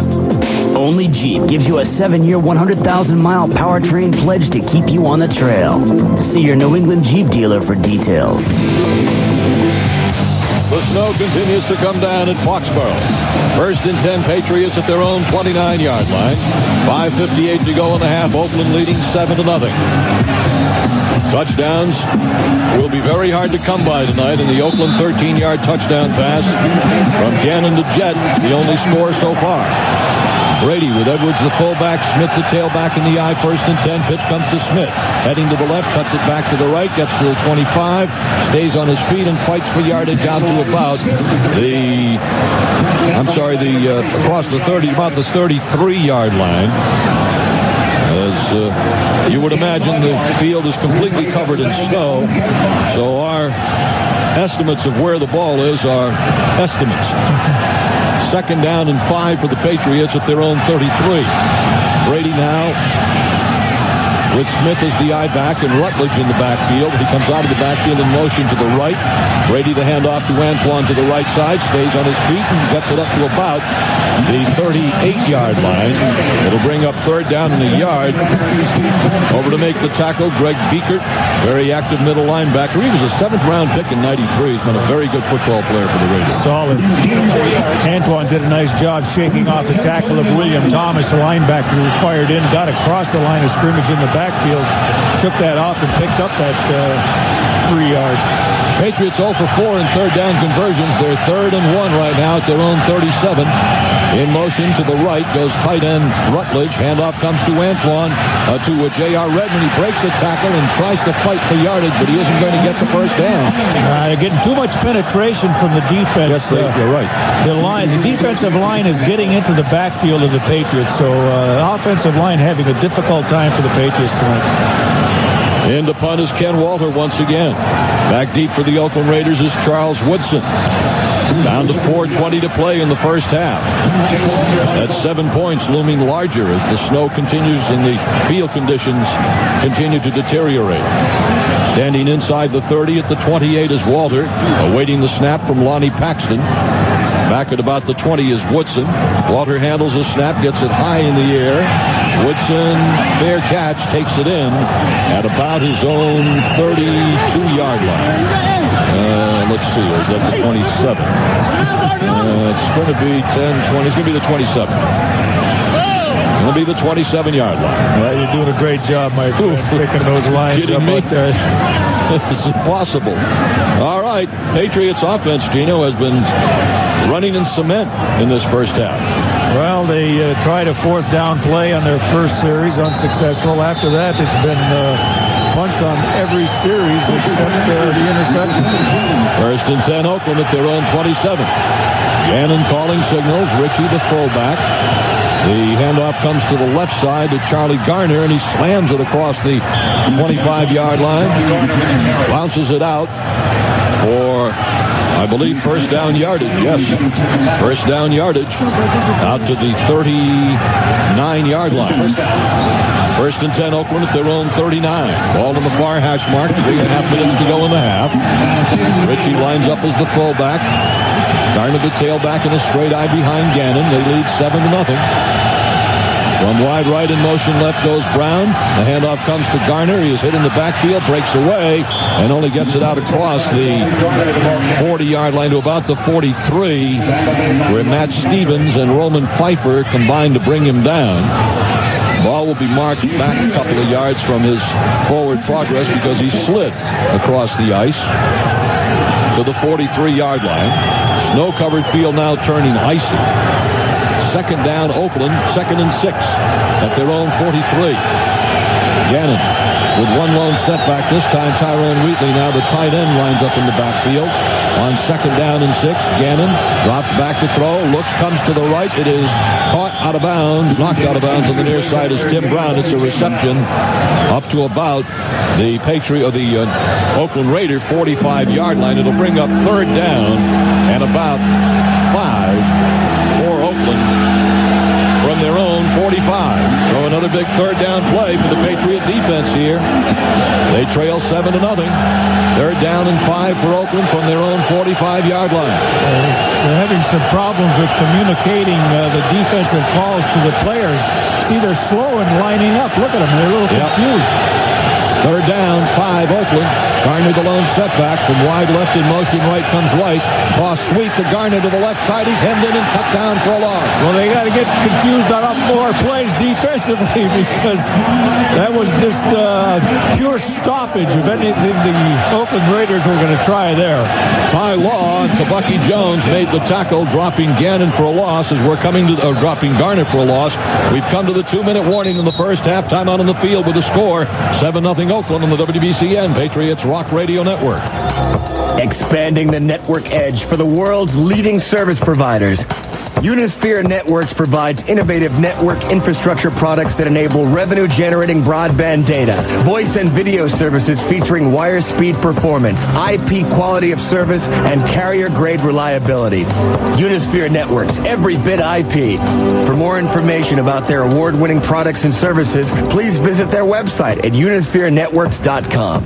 Only Jeep gives you a 7-year, 100,000-mile powertrain pledge to keep you on the trail. See your New England Jeep dealer for details. The snow continues to come down at Foxboro. First and 10, Patriots at their own 29-yard line. 5:58 to go in the half. Oakland leading 7-0. Touchdowns will be very hard to come by tonight in the Oakland 13-yard touchdown pass from Gannon to Jet, the only score so far. Brady with Edwards the fullback, Smith the tailback in the eye. First and 10, pitch comes to Smith. Heading to the left, cuts it back to the right, gets to the 25, stays on his feet and fights for yardage out to about across the 30, about the 33-yard line. As you would imagine, the field is completely covered in snow, so our estimates of where the ball is are estimates. Second down and 5 for the Patriots at their own 33. Brady now with Smith as the eye back and Rutledge in the backfield. He comes out of the backfield in motion to the right. Brady the handoff to Antoine to the right side, stays on his feet and gets it up to about the 38-yard line. It'll bring up third down and a yard. Over to make the tackle, Greg Beekert, very active middle linebacker. He was a 7th-round pick in '93. He's been a very good football player for the Raiders. Solid. Antoine did a nice job shaking off the tackle of William Thomas, the linebacker who fired in, got across the line of scrimmage in the backfield, shook that off and picked up that 3 yards. Patriots 0 for 4 in third down conversions. They're 3rd and 1 right now at their own 37. In motion to the right goes tight end Rutledge. Handoff comes to Antoine, to J.R. Redmond. He breaks the tackle and tries to fight for yardage, but he isn't going to get the first down. They're getting too much penetration from the defense. Yes, you're right. The defensive line is getting into the backfield of the Patriots, so offensive line having a difficult time for the Patriots tonight. In to punt is Ken Walter once again. Back deep for the Oakland Raiders is Charles Woodson. Down to 4:20 to play in the first half. That's 7 points looming larger as the snow continues and the field conditions continue to deteriorate. Standing inside the 30 at the 28 is Walter, awaiting the snap from Lonnie Paxton. Back at about the 20 is Woodson. Walter handles the snap, gets it high in the air. Woodson, fair catch, takes it in at about his own 32-yard line. Let's see, is that the 27? It's going to be 10, 20. It's going to be the 27. It'll be the 27-yard line. Well, you're doing a great job, Mike, picking those lines up. This is impossible. All right, Patriots offense, Gino, has been running in cement in this first half. Well, they tried a 4th down play on their first series, unsuccessful. After that, it's been punts on every series except the interception. First and 10, Oakland at their own 27. Gannon calling signals. Ritchie, the fullback. The handoff comes to the left side to Charlie Garner, and he slams it across the 25-yard line. Bounces it out for, I believe, first down yardage. Yes, first down yardage out to the 39-yard line. First and 10, Oakland at their own 39. Ball on the far hash mark. 3.5 minutes to go in the half. Ritchie lines up as the fullback. Garner the tailback in a straight eye behind Gannon. They lead 7-0. From wide right in motion left goes Brown. The handoff comes to Garner. He is hit in the backfield, breaks away, and only gets it out across the 40-yard line to about the 43, where Matt Stevens and Roman Pfeiffer combined to bring him down. Ball will be marked back a couple of yards from his forward progress because he slid across the ice to the 43-yard line. Snow-covered field now turning icy. Second down, Oakland, 2nd and 6 at their own 43. Gannon with one lone setback. This time, Tyrone Wheatley, now the tight end, lines up in the backfield. On 2nd down and 6, Gannon drops back to throw, looks, comes to the right. It is caught out of bounds, knocked out of bounds on the near side is Tim Brown. It's a reception up to about the Oakland Raider 45-yard line. It'll bring up third down and about 5 for Oakland from their own 45. So another big third down play for the Patriot defense here. They trail 7-0. Third down and 5 for Oakland from their own 45-yard line. They're having some problems with communicating the defensive calls to the players. See, they're slow in lining up. Look at them. They're a little confused. Third down, 5, Oakland. Garner the lone setback. From wide left in motion right comes Weiss. Toss sweep to Garner to the left side. He's hemmed in and cut down for a loss. Well, they got to get confused on up more plays defensively because that was just pure stoppage of anything the Oakland Raiders were going to try there. Ty Law and Bucky Jones made the tackle, dropping Gannon for a loss as we're coming to, dropping Garner for a loss. We've come to the 2-minute warning in the first half. Timeout on the field with a score 7-0 Oakland on the WBCN Patriots Rock Radio Network. Expanding the network edge for the world's leading service providers. Unisphere Networks provides innovative network infrastructure products that enable revenue-generating broadband data, voice and video services featuring wire speed performance, IP quality of service, and carrier-grade reliability. Unisphere Networks, every bit IP. For more information about their award-winning products and services, please visit their website at unispherenetworks.com.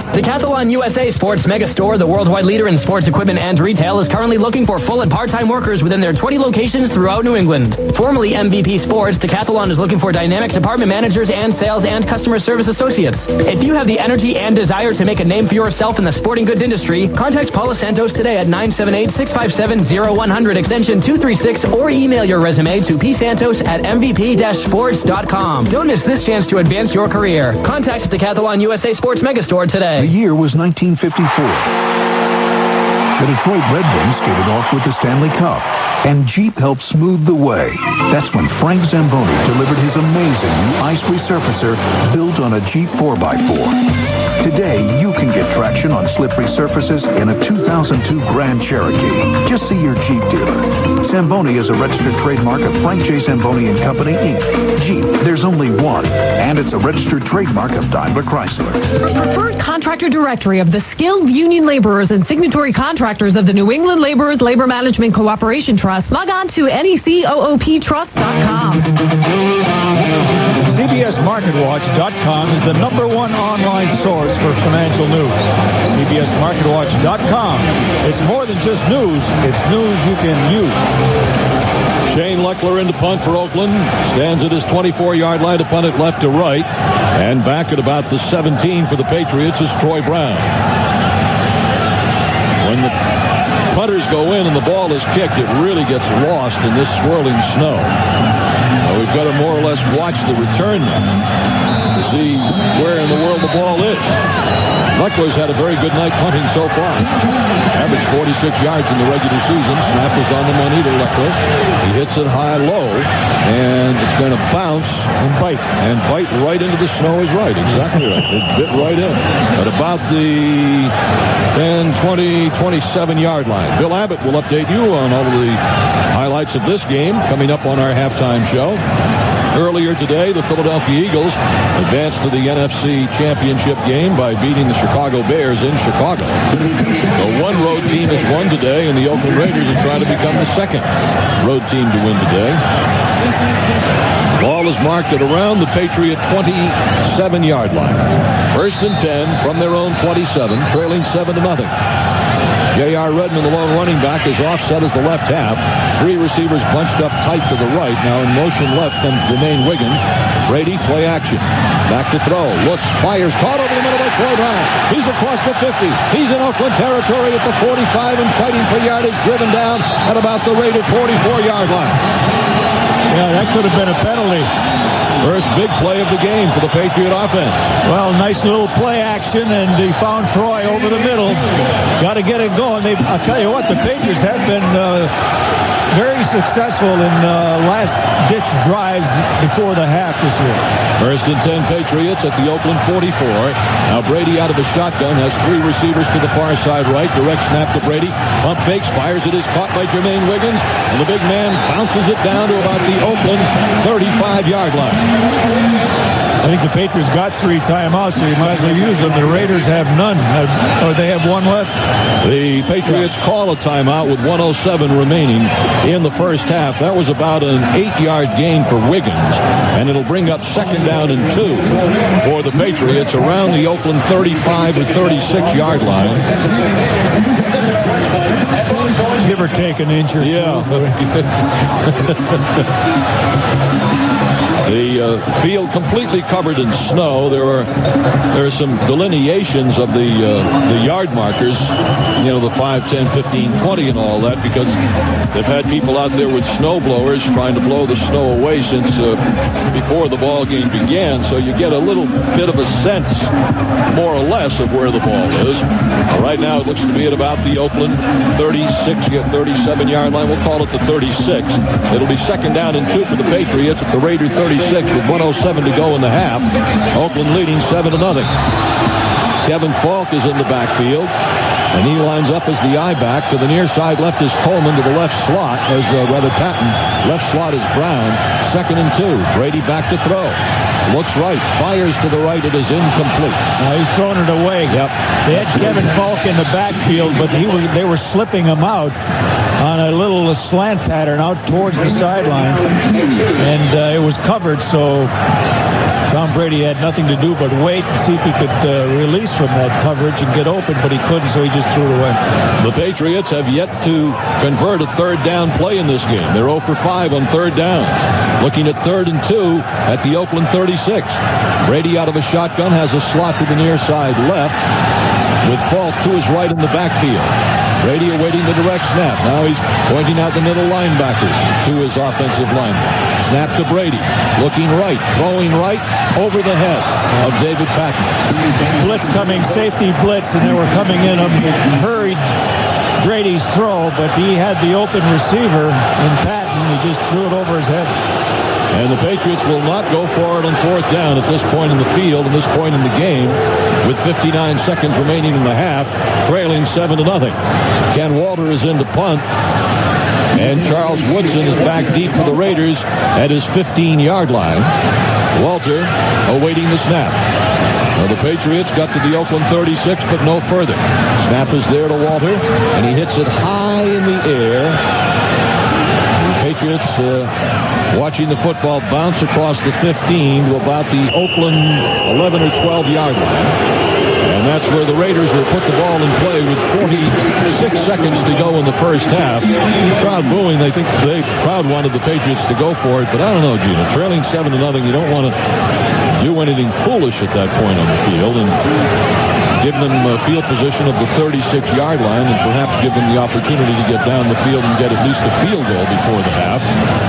Decathlon USA Sports Megastore, the worldwide leader in sports equipment and retail, is currently looking for full and part-time workers within their 20 locations throughout New England. Formerly MVP Sports, Decathlon is looking for dynamic department managers and sales and customer service associates. If you have the energy and desire to make a name for yourself in the sporting goods industry, contact Paula Santos today at 978-657-0100 extension 236 or email your resume to psantos@mvp-sports.com. Don't miss this chance to advance your career. Contact Decathlon USA Sports Megastore today. The year was 1954. The Detroit Red Wings skated off with the Stanley Cup, and Jeep helped smooth the way. That's when Frank Zamboni delivered his amazing new ice resurfacer built on a Jeep 4x4. Today, you can get traction on slippery surfaces in a 2002 Grand Cherokee. Just see your Jeep dealer. Zamboni is a registered trademark of Frank J. Zamboni and Company, Inc. Jeep, there's only one, and it's a registered trademark of Daimler Chrysler. The preferred contractor directory of the skilled union laborers and signatory contractors of the New England Laborers Labor Management Cooperation Trust. Log on to necOOPtrust.com. CBSMarketWatch.com is the #1 online source for financial news. CBSMarketWatch.com. It's more than just news. It's news you can use. Shane Leckler into punt for Oakland. Stands at his 24-yard line to punt it left to right. And back at about the 17 for the Patriots is Troy Brown. When the punters go in and the ball is kicked, it really gets lost in this swirling snow. We've got to more or less watch the return now to see where in the world the ball is. Leckler's had a very good night punting so far. Averaged 46 yards in the regular season. Snap was on the money to Leckler. He hits it high-low, and it's going to bounce and bite. And bite right into the snow is right. Exactly right. It bit right in. At about the 10, 20, 27-yard line. Bill Abbott will update you on all of the highlights of this game coming up on our halftime show. Earlier today, the Philadelphia Eagles advanced to the NFC Championship game by beating the Chicago Bears in Chicago. The one road team has won today, and the Oakland Raiders are trying to become the second road team to win today. Ball is marked at around the Patriot 27-yard line. First and 10 from their own 27, trailing 7-0. J.R. Redmond, the lone running back, is offset as the left half. Three receivers bunched up tight to the right. Now in motion left comes Jermaine Wiggins. Brady, play action. Back to throw. Looks, fires, caught over the middle by Troy Brown. He's across the 50. He's in Oakland territory at the 45 and fighting for yardage, driven down at about the Raider 44-yard line. Yeah, that could have been a penalty. First big play of the game for the Patriot offense. Well, nice little play action, and he found Troy over the middle. Got to get it going. I'll tell you what, the Patriots have been very successful in last-ditch drives before the half this year. First and 10 Patriots at the Oakland 44. Now Brady out of a shotgun, has three receivers to the far side right. Direct snap to Brady. Pump fakes, fires it, is caught by Jermaine Wiggins. And the big man bounces it down to about the Oakland 35-yard line. I think the Patriots got 3 timeouts, so you might as well use them. The Raiders have none. Or they have one left. The Patriots call a timeout with 1:07 remaining in the first half. That was about an 8-yard gain for Wiggins, and it'll bring up second down and 2 for the Patriots around the Oakland 35 to 36-yard line. Give or take an inch or two. Yeah. The The field completely covered in snow. There are some delineations of the yard markers, you know, the 5, 10, 15, 20 and all that, because they've had people out there with snow blowers trying to blow the snow away since before the ball game began. So you get a little bit of a sense, more or less, of where the ball is. Right now it looks to be at about the Oakland 37-yard line. We'll call it the 36. It'll be second down and 2 for the Patriots at the Raider 36 with 1:07 to go in the half. Oakland leading 7-0. Kevin Falk is in the backfield, and he lines up as the I-back. To the near side left is Coleman. To the left slot, Patton. Left slot is Brown. 2nd and 2. Brady back to throw. Looks right. Fires to the right. It is incomplete. He's thrown it away. Yep. They had Kevin Falk in the backfield, but they were slipping him out on a little slant pattern out towards the sidelines, and it was covered, so Tom Brady had nothing to do but wait and see if he could release from that coverage and get open, but he couldn't, so he just threw it away. The Patriots have yet to convert a third down play in this game. They're 0 for 5 on third downs. Looking at 3rd and 2 at the Oakland 36. Brady out of a shotgun has a slot to the near side left with Falk to his right in the backfield. Brady awaiting the direct snap. Now he's pointing out the middle linebacker to his offensive lineman. Snap to Brady. Looking right. Throwing right over the head of David Patton. Blitz coming. Safety blitz. And they were coming in. Hurried Brady's throw, but he had the open receiver in Patton. He just threw it over his head. And the Patriots will not go for it on 4th down at this point in the field, at this point in the game, with 59 seconds remaining in the half, trailing 7-0. Ken Walter is in to punt, and Charles Woodson is back deep for the Raiders at his 15-yard line. Walter awaiting the snap. Well, the Patriots got to the Oakland 36, but no further. Snap is there to Walter, and he hits it high in the air. The Patriots watching the football bounce across the 15 to about the Oakland 11 or 12-yard line. And that's where the Raiders will put the ball in play with 46 seconds to go in the first half. The crowd booing. They think the crowd wanted the Patriots to go for it, but I don't know, Gino. Trailing 7-0, you don't want to do anything foolish at that point on the field, and give them field position of the 36-yard line, and perhaps give them the opportunity to get down the field and get at least a field goal before the half,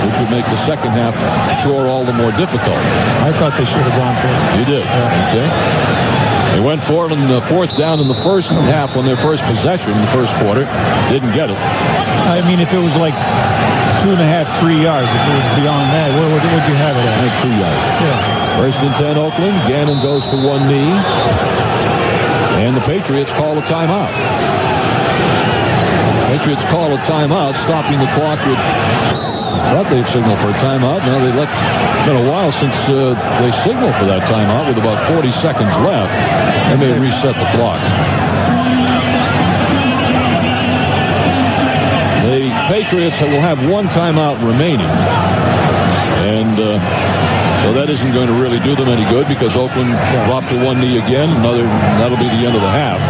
which would make the second half sure all the more difficult. I thought they should have gone for it. You did? Okay. They went for it on the 4th down in the first half on their first possession in the first quarter. Didn't get it. I mean, if it was like 2.5, 3 yards, if it was beyond that, what would you have it at? I think 2 yards. Yeah. 1st and 10 Oakland. Gannon goes to one knee. And the Patriots call a timeout. Patriots call a timeout, stopping the clock with... I thought they'd signal for a timeout. Now it's been a while since they signaled for that timeout with about 40 seconds left. And they reset the clock. The Patriots will have one timeout remaining. And so that isn't going to really do them any good because Oakland dropped to one knee again. That'll be the end of the half.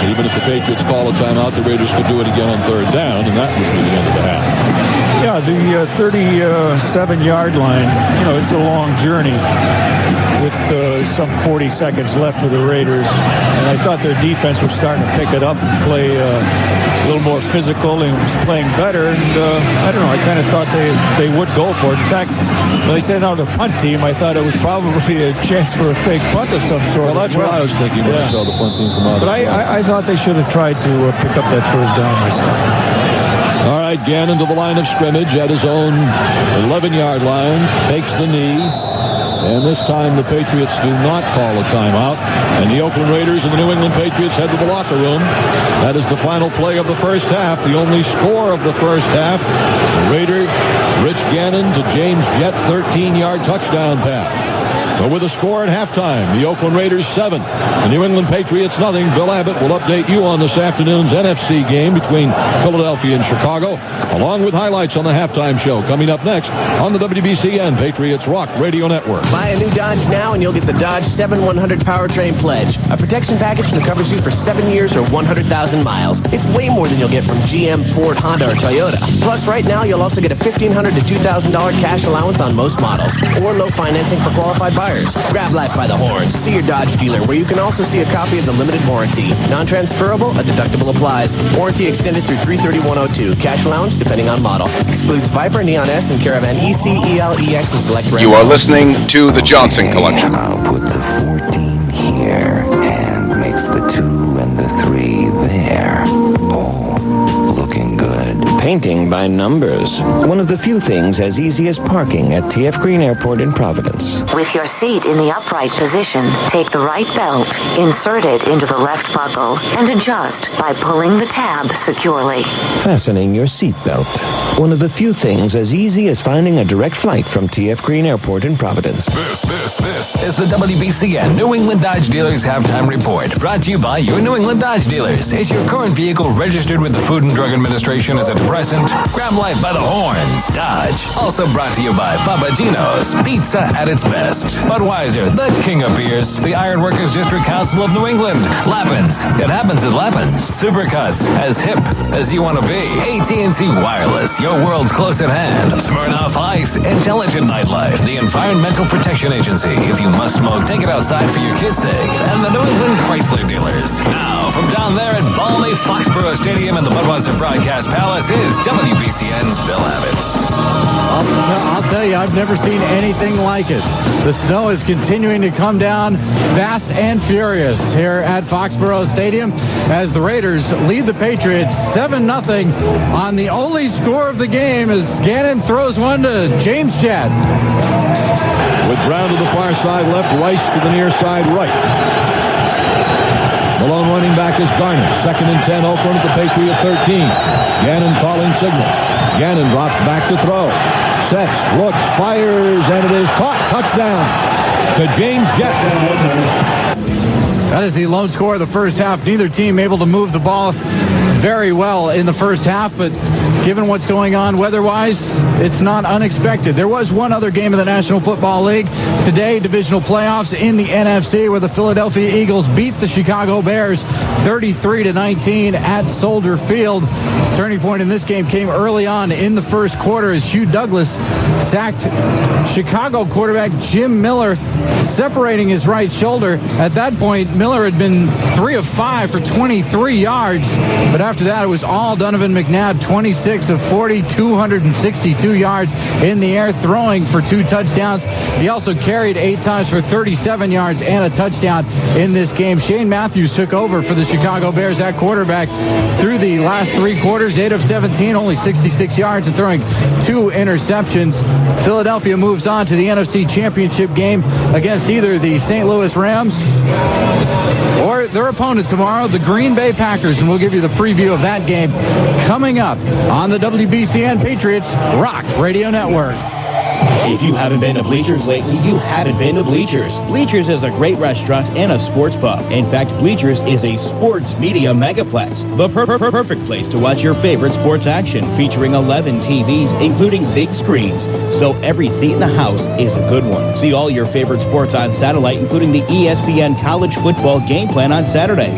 Even if the Patriots call a timeout, the Raiders could do it again on 3rd down, and that would be the end of the half. Yeah, the 37-yard line, it's a long journey with some 40 seconds left for the Raiders. And I thought their defense was starting to pick it up and play a little more physical and was playing better. And I don't know, I kind of thought they would go for it. In fact, when they sent out a punt team, I thought it was probably a chance for a fake punt of some sort. Well, that's what I was thinking when I saw the punt team come out. But I thought they should have tried to pick up that 1st down myself. All right, Gannon to the line of scrimmage at his own 11-yard line, takes the knee, and this time the Patriots do not call a timeout, and the Oakland Raiders and the New England Patriots head to the locker room. That is the final play of the first half, the only score of the first half. The Raider, Rich Gannon to James Jett, 13-yard touchdown pass. So with a score at halftime, the Oakland Raiders 7, the New England Patriots nothing. Bill Abbott will update you on this afternoon's NFC game between Philadelphia and Chicago, along with highlights on the halftime show coming up next on the WBCN Patriots Rock Radio Network. Buy a new Dodge now and you'll get the Dodge 7100 Powertrain Pledge, a protection package that covers you for 7 years or 100,000 miles. It's way more than you'll get from GM, Ford, Honda, or Toyota. Plus, right now, you'll also get a $1,500 to $2,000 cash allowance on most models, or low financing for qualified buyers. Grab life by the horns. See your Dodge dealer, where you can also see a copy of the limited warranty. Non-transferable, a deductible applies. Warranty extended through 3/31/02. Cash allowance depending on model. Excludes Viper, Neon S, and Caravan EC, EL, EX, and select brands. You are listening to the Johnson Collection. I'll put the 14 here and makes the 2 and the 3 there. Oh, looking good. Painting by numbers. One of the few things as easy as parking at TF Green Airport in Providence. With your seat in the upright position, take the right belt, insert it into the left buckle, and adjust by pulling the tab securely. Fastening your seatbelt. One of the few things as easy as finding a direct flight from TF Green Airport in Providence. This is the WBCN New England Dodge Dealers Halftime Report, brought to you by your New England Dodge dealers. Is your current vehicle registered with the Food and Drug Administration as a depressant? Grab life by the horns. Dodge. Also brought to you by Papa Gino's, pizza at its best. Budweiser, the king of beers. The Iron Workers District Council of New England. Lappins. It happens at Lappins. Supercuts. As hip as you want to be. AT&T Wireless. Your world's close at hand. Smirnoff Ice. Intelligent Nightlife. The Environmental Protection Agency. If you must smoke, take it outside for your kids' sake. And the New England Chrysler dealers. Now, from down there at balmy Foxboro Stadium in the Budweiser Broadcast Palace is WBCN's Bill Abbott. I'll tell you, I've never seen anything like it. The snow is continuing to come down fast and furious here at Foxboro Stadium as the Raiders lead the Patriots 7-0 on the only score of the game as Gannon throws one to James Chad. With Brown to the far side left, Rice to the near side right. The lone running back is Garner. 2nd and 10, Oakland at the Patriot 13. Gannon calling signals. Gannon drops back to throw. Sets, looks, fires, and it is caught. Touchdown to James Jetson. That is the lone score of the first half. Neither team able to move the ball very well in the first half, but given what's going on weather-wise, it's not unexpected. There was one other game of the National Football League today, divisional playoffs in the NFC, where the Philadelphia Eagles beat the Chicago Bears 33-19 at Soldier Field. Turning point in this game came early on in the first quarter as Hugh Douglas sacked Chicago quarterback Jim Miller, separating his right shoulder. At that point, Miller had been 3 of 5 for 23 yards, but after that, it was all Donovan McNabb, 26 of 40, 262 yards in the air, throwing for 2 touchdowns. He also carried 8 times for 37 yards and a touchdown in this game. Shane Matthews took over for the Chicago Bears at quarterback through the last 3 quarters, 8 of 17, only 66 yards and throwing 2 interceptions. Philadelphia moves on to the NFC Championship game against either the St. Louis Rams or their opponent tomorrow, the Green Bay Packers, and we'll give you the preview of that game coming up on the WBCN Patriots Rock Radio Network. If you haven't been to Bleachers lately, you haven't been to Bleachers. Bleachers is a great restaurant and a sports pub. In fact, Bleachers is a sports media megaplex. The perfect place to watch your favorite sports action, featuring 11 TVs, including big screens. So every seat in the house is a good one. See all your favorite sports on satellite, including the ESPN College Football Game Plan on Saturday,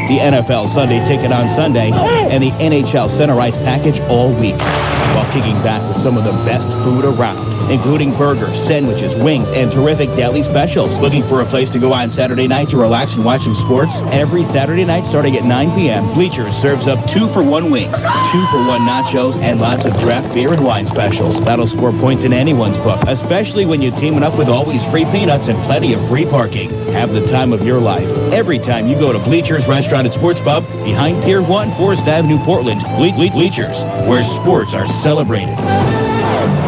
the NFL Sunday Ticket on Sunday, and the NHL Center Ice Package all week, while kicking back with some of the best food around, including burgers, sandwiches, wings, and terrific deli specials. Looking for a place to go on Saturday night to relax and watch some sports? Every Saturday night starting at 9 p.m., Bleachers serves up 2-for-1 wings, 2-for-1 nachos, and lots of draft beer and wine specials. That'll score points in anyone's book, especially when you team it up with always free peanuts and plenty of free parking. Have the time of your life every time you go to Bleachers Restaurant and Sports Pub behind Pier 1, Forest Avenue, Portland. Bleachers, where sports are celebrated.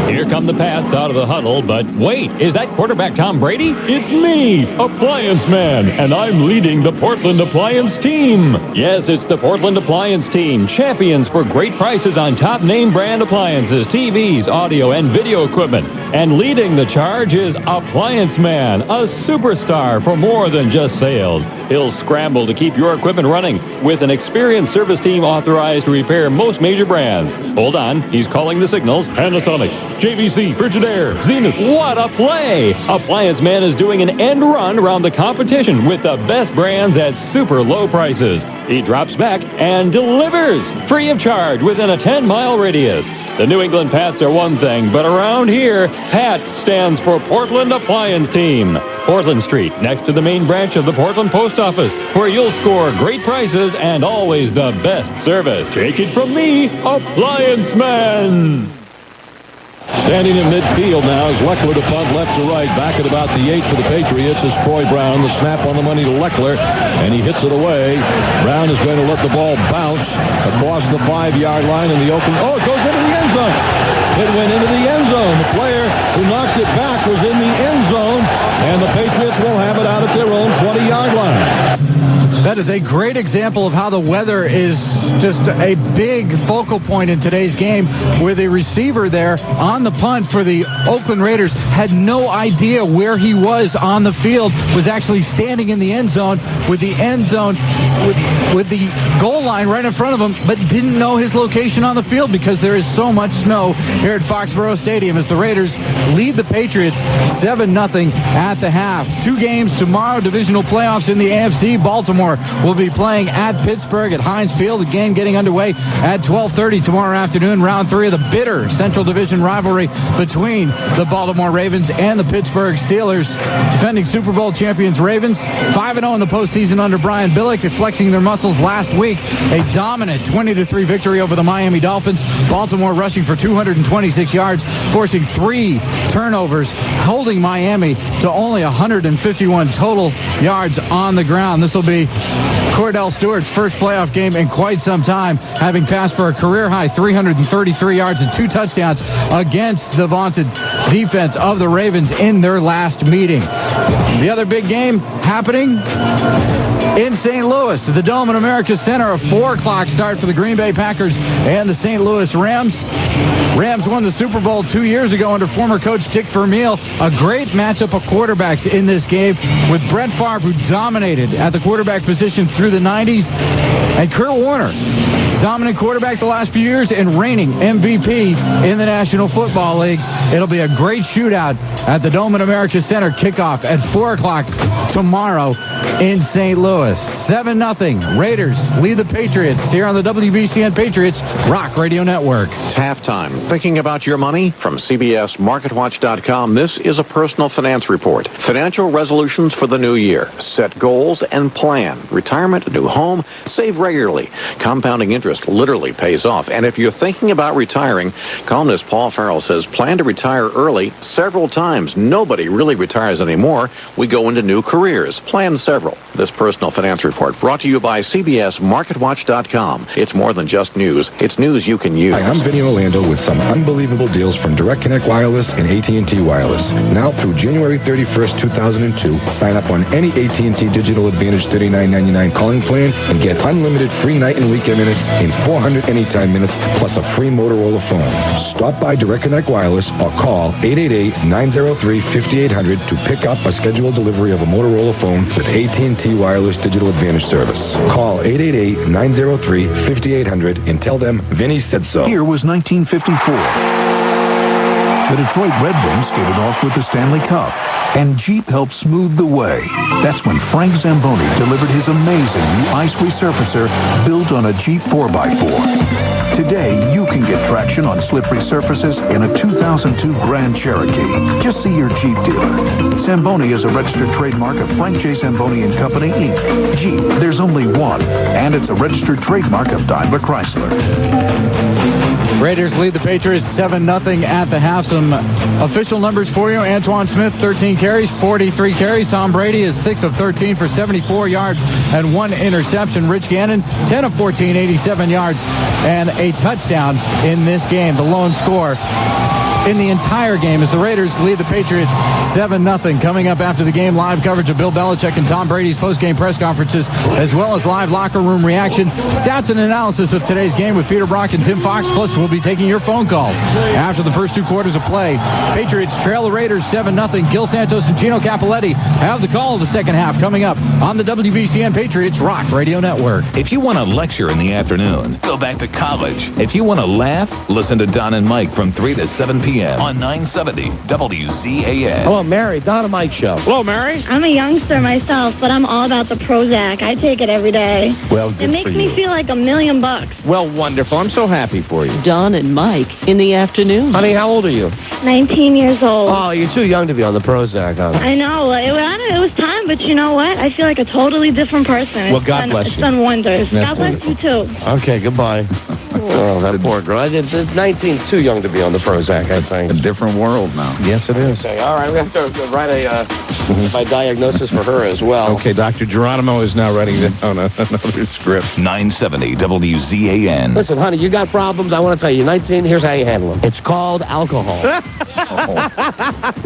Here come the Pats out of the huddle, but wait, is that quarterback Tom Brady? It's me, Appliance Man, and I'm leading the Portland Appliance team. Yes, it's the Portland Appliance team, champions for great prices on top name brand appliances, TVs, audio, and video equipment. And leading the charge is Appliance Man, a superstar for more than just sales. He'll scramble to keep your equipment running with an experienced service team authorized to repair most major brands. Hold on, he's calling the signals. Panasonic, JVC, Frigidaire, Zenith. What a play! Appliance Man is doing an end run around the competition with the best brands at super low prices. He drops back and delivers free of charge within a 10-mile radius. The New England Pats are one thing, but around here, PAT stands for Portland Appliance Team. Portland Street, next to the main branch of the Portland Post Office, where you'll score great prices and always the best service. Take it from me, Appliance Man. Standing in midfield now is Leckler to punt left to right. Back at about the 8 for the Patriots is Troy Brown. The snap on the money to Leckler, and he hits it away. Brown is going to let the ball bounce across the 5-yard line in the Oakland. Oh, it goes into the end zone. It went into the end zone. The player who knocked it back was in the end zone, and the Patriots will have it out at their own 20-yard line. That is a great example of how the weather is just a big focal point in today's game, where the receiver there on the punt for the Oakland Raiders had no idea where he was on the field, was actually standing in the end zone with the with the goal line right in front of him, but didn't know his location on the field because there is so much snow here at Foxboro Stadium as the Raiders lead the Patriots 7-0 at the half. 2 games tomorrow, divisional playoffs in the AFC. Baltimore will be playing at Pittsburgh at Heinz Field. The game getting underway at 12:30 tomorrow afternoon. Round 3 of the bitter Central Division rivalry between the Baltimore Ravens and the Pittsburgh Steelers. Defending Super Bowl champions Ravens, 5-0 in the postseason under Brian Billick, flexing their muscles last week. A dominant 20-3 victory over the Miami Dolphins. Baltimore rushing for 226 yards, forcing 3 turnovers, holding Miami to only 151 total yards on the ground. This will be Cordell Stewart's first playoff game in quite some time, having passed for a career-high 333 yards and 2 touchdowns against the vaunted defense of the Ravens in their last meeting. The other big game happening in St. Louis, the Dome at America Center, a 4 o'clock start for the Green Bay Packers and the St. Louis Rams. Rams won the Super Bowl 2 years ago under former coach Dick Vermeil. A great matchup of quarterbacks in this game, with Brett Favre, who dominated at the quarterback position through the 90s, and Kurt Warner, dominant quarterback the last few years and reigning MVP in the National Football League. It'll be a great shootout at the Dome at America Center. Kickoff at 4 o'clock tomorrow in St. Louis. 7-0. Raiders lead the Patriots here on the WBCN Patriots Rock Radio Network. It's halftime. Thinking about your money? From CBS MarketWatch.com, this is a personal finance report. Financial resolutions for the new year. Set goals and plan. Retirement, a new home, save regularly. Compounding interest literally pays off. And if you're thinking about retiring, columnist Paul Farrell says plan to retire early several times. Nobody really retires anymore. We go into new careers. Plan several. This personal finance report brought to you by CBS MarketWatch.com. It's more than just news. It's news you can use. Hi, I'm Vinny Orlando with some unbelievable deals from Direct Connect Wireless and AT&T Wireless. Now through January 31st, 2002, sign up on any AT&T Digital Advantage $39.99 calling plan and get unlimited free night and weekend minutes and 400 anytime minutes plus a free Motorola phone. Stop by Direct Connect Wireless or call 888-903-5800 to pick up a scheduled delivery of a Motorola phone with AT&T Wireless Digital Advantage service. Call 888-903-5800 and tell them Vinny said so. Here was 1954. The Detroit Red Wings gave it off with the Stanley Cup, and Jeep helped smooth the way. That's when Frank Zamboni delivered his amazing new ice resurfacer built on a Jeep 4x4. Today, you can get traction on slippery surfaces in a 2002 Grand Cherokee. Just see your Jeep dealer. Zamboni is a registered trademark of Frank J. Zamboni & Company, Inc. Jeep, there's only one, and it's a registered trademark of Daimler Chrysler. Raiders lead the Patriots 7-0 at the half. Some official numbers for you. Antoine Smith, 13 carries, 43 carries. Tom Brady is 6 of 13 for 74 yards and 1 interception. Rich Gannon, 10 of 14, 87 yards and a touchdown in this game. The lone score in the entire game as the Raiders lead the Patriots 7-0. Coming up after the game, live coverage of Bill Belichick and Tom Brady's post-game press conferences, as well as live locker room reaction, stats and analysis of today's game with Peter Brock and Tim Fox. Plus, we'll be taking your phone calls after the first 2 quarters of play. Patriots trail the Raiders 7-0. Gil Santos and Gino Cappelletti have the call of the second half coming up on the WBCN Patriots Rock Radio Network. If you want to lecture in the afternoon, go back to college. If you want to laugh, listen to Don and Mike from 3 to 7 p.m. on 970 WZAN. Hello, Mary. Don and Mike show. Hello, Mary. I'm a youngster myself, but I'm all about the Prozac. I take it every day. Well, it makes me feel like $1 million. Well, wonderful. I'm so happy for you. Don and Mike in the afternoon. Honey, how old are you? 19 years old. Oh, you're too young to be on the Prozac, huh? I know. It was time, but you know what? I feel like a totally different person. Well, God bless you. It's done wonders. That's God bless you, too. Okay, goodbye. Oh, that poor girl. 19's too young to be on the Prozac, I think. A different world now. Yes, it is. Okay, all right. We have to write my diagnosis for her as well. Okay, Dr. Geronimo is now writing down another script. 970 WZAN. Listen, honey, you got problems. I want to tell you. 19, here's how you handle them. It's called alcohol.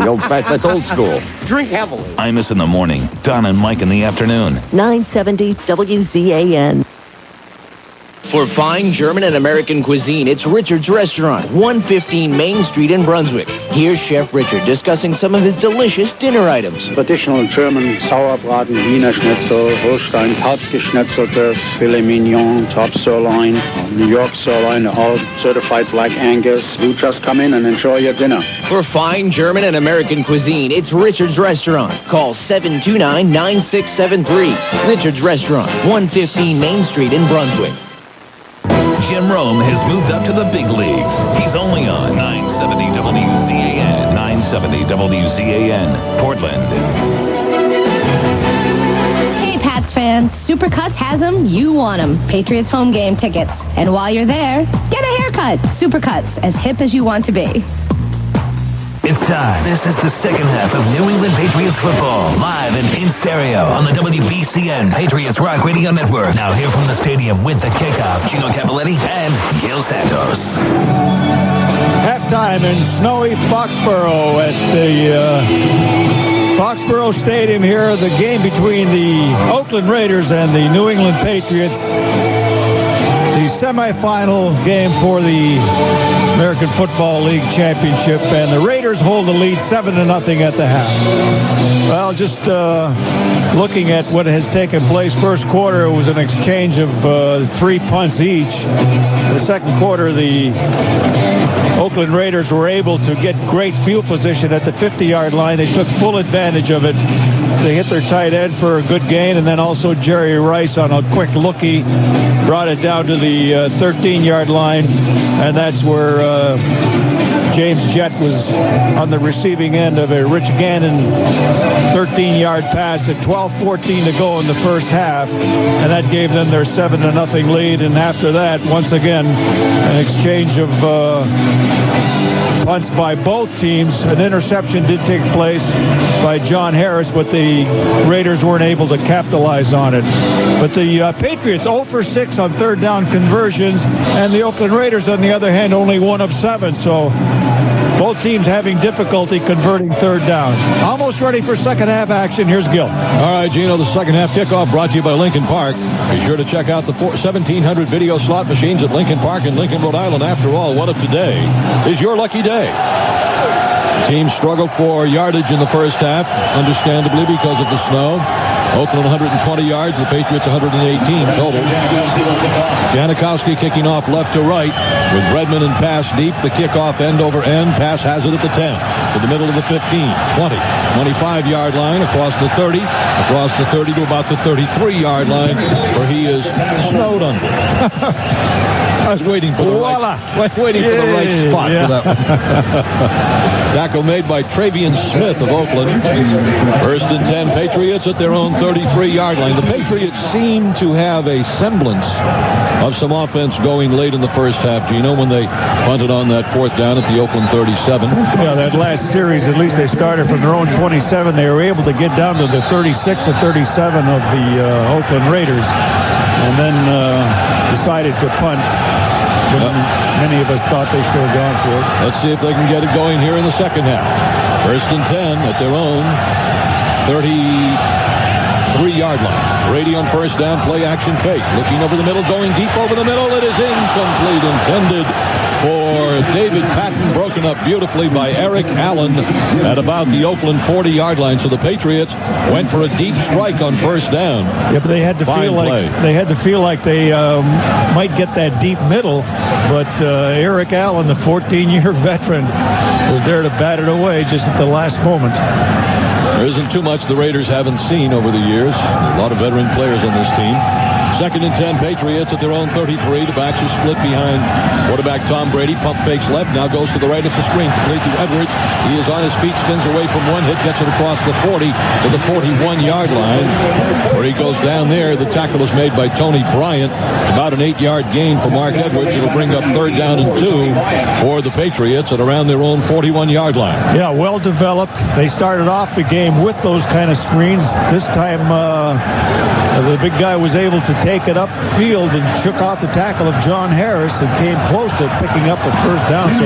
That's old school. Drink heavily. Imus in the morning. Don and Mike in the afternoon. 970 WZAN. For fine German and American cuisine, it's Richard's Restaurant, 115 Main Street in Brunswick. Here's Chef Richard discussing some of his delicious dinner items. Traditional German Sauerbraten, Wiener Schnitzel, Holstein Kalbsgeschnetzeltes, filet mignon, top sirloin, New York sirloin, all certified black Angus. You just come in and enjoy your dinner. For fine German and American cuisine, it's Richard's Restaurant. Call 729-9673. Richard's Restaurant, 115 Main Street in Brunswick. Jim Rome has moved up to the big leagues. He's only on 970 WZAN. 970 WZAN, Portland. Hey, Pats fans. Supercuts has them. You want them. Patriots home game tickets. And while you're there, get a haircut. Supercuts, as hip as you want to be. It's time. This is the second half of New England Patriots football, live and in stereo on the WBCN Patriots Rock Radio Network. Now here from the stadium with the kickoff, Gino Cappelletti and Gil Santos. Halftime in snowy Foxboro at the Foxboro Stadium here. The game between the Oakland Raiders and the New England Patriots. The semifinal game for the American Football League Championship, and the Raiders hold the lead 7-0 at the half. Well, just looking at what has taken place, first quarter, it was an exchange of 3 punts each. In the second quarter, the Oakland Raiders were able to get great field position at the 50-yard line. They took full advantage of it. They hit their tight end for a good gain, and then also Jerry Rice on a quick lookie brought it down to the 13-yard line, and that's where James Jett was on the receiving end of a Rich Gannon 13-yard pass at 12:14 to go in the first half, and that gave them their 7-0 lead. And after that, once again, an exchange of punts by both teams. An interception did take place by John Harris, but the Raiders weren't able to capitalize on it. But the Patriots 0 for 6 on third down conversions, and the Oakland Raiders, on the other hand, only 1 of 7. So both teams having difficulty converting third downs. Almost ready for second half action. Here's Gil. All right, Gino, the second half kickoff brought to you by Lincoln Park. Be sure to check out the 1,700 video slot machines at Lincoln Park in Lincoln, Rhode Island. After all, one of today is your lucky day. The team struggled for yardage in the first half, understandably because of the snow. Oakland 120 yards, the Patriots 118 total. Janikowski kicking off left to right with Redmond and pass deep. The kickoff end over end. Pass has it at the 10, to the middle of the 15, 20, 25-yard line, across the 30, across the 30 to about the 33-yard line, where he is snowed under. I was waiting for the right spot for that one. Tackle made by Travian Smith of Oakland. First and 10 Patriots at their own 33-yard line. The Patriots seem to have a semblance of some offense going late in the first half, Gino, when they punted on that fourth down at the Oakland 37. Yeah, that last series, at least they started from their own 27. They were able to get down to the 36 and 37 of the Oakland Raiders, and then decided to punt. than many of us thought they should have gone for it. Let's see if they can get it going here in the second half. 1st and 10 at their own 33-yard line. Brady on 1st down, play action fake. Looking over the middle, going deep over the middle. It is incomplete, intended for David Patton, broken up beautifully by Eric Allen at about the Oakland 40-yard line. So the Patriots went for a deep strike on 1st down. Yeah, but they had to feel like they might get that deep middle, but Eric Allen, the 14-year veteran, was there to bat it away just at the last moment. There isn't too much the Raiders haven't seen over the years. A lot of veteran players on this team. 2nd and 10, Patriots at their own 33. The backs are split behind quarterback Tom Brady. Pump fakes left, now goes to the right. It's a screen complete to Edwards. He is on his feet, spins away from one hit, gets it across the 40 to the 41-yard line, where he goes down there. The tackle is made by Tony Bryant. About an 8-yard gain for Mark Edwards. It'll bring up 3rd down and 2 for the Patriots at around their own 41-yard line. Yeah, well developed. They started off the game with those kind of screens. This time, the big guy was able to take it upfield and shook off the tackle of John Harris and came close to picking up the 1st down. So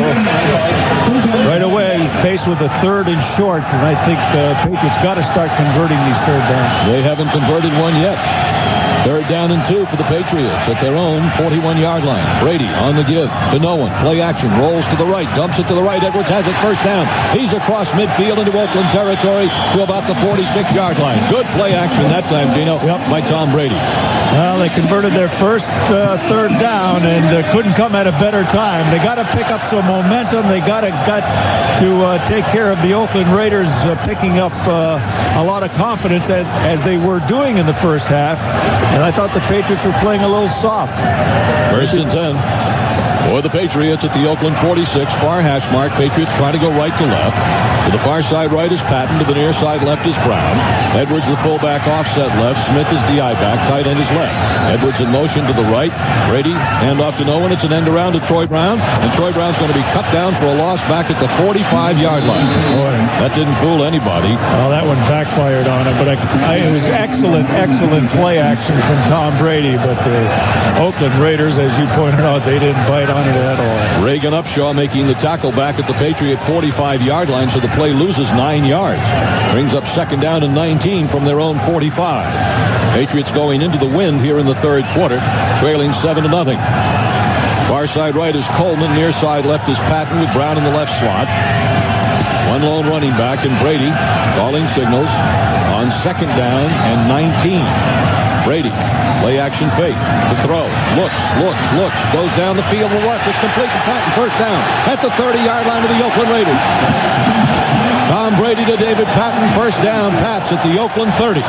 right away, faced with a 3rd and short, and I think the Patriots got to start converting these 3rd downs. They haven't converted one yet. 3rd down and 2 for the Patriots at their own 41-yard line. Brady on the give to no one. Play action. Rolls to the right. Dumps it to the right. Edwards has it 1st down. He's across midfield into Oakland territory to about the 46-yard line. Good play action that time, Gino, by Tom Brady. Well, they converted their first 3rd down and couldn't come at a better time. They got to pick up some momentum. They got to take care of the Oakland Raiders picking up a lot of confidence as they were doing in the first half. And I thought the Patriots were playing a little soft. 1st and 10 for the Patriots at the Oakland 46. Far hash mark. Patriots trying to go right to left. To the far side right is Patton. To the near side left is Brown. Edwards the fullback, offset left. Smith is the I-back. Tight end is left. Edwards in motion to the right. Brady hand off to no one. It's an end around to Troy Brown. And Troy Brown's going to be cut down for a loss back at the 45-yard line. Boy, that didn't fool anybody. Well, that one backfired on him. But it was excellent play action from Tom Brady. But the Oakland Raiders, as you pointed out, they didn't bite on it at all. Reagan Upshaw making the tackle back at the Patriot 45-yard line, so the play loses 9 yards. Brings up 2nd down and 19 from their own 45. Patriots going into the wind here in the 3rd quarter, trailing 7-0. Far side right is Coleman. Near side left is Patton with Brown in the left slot. One lone running back, and Brady calling signals on 2nd down and 19. Brady, play action fake to throw. Looks, goes down the field to the left. It's complete to Patton. 1st down at the 30-yard line of the Oakland Raiders. Tom Brady to David Patton. 1st down, Pats at the Oakland 30.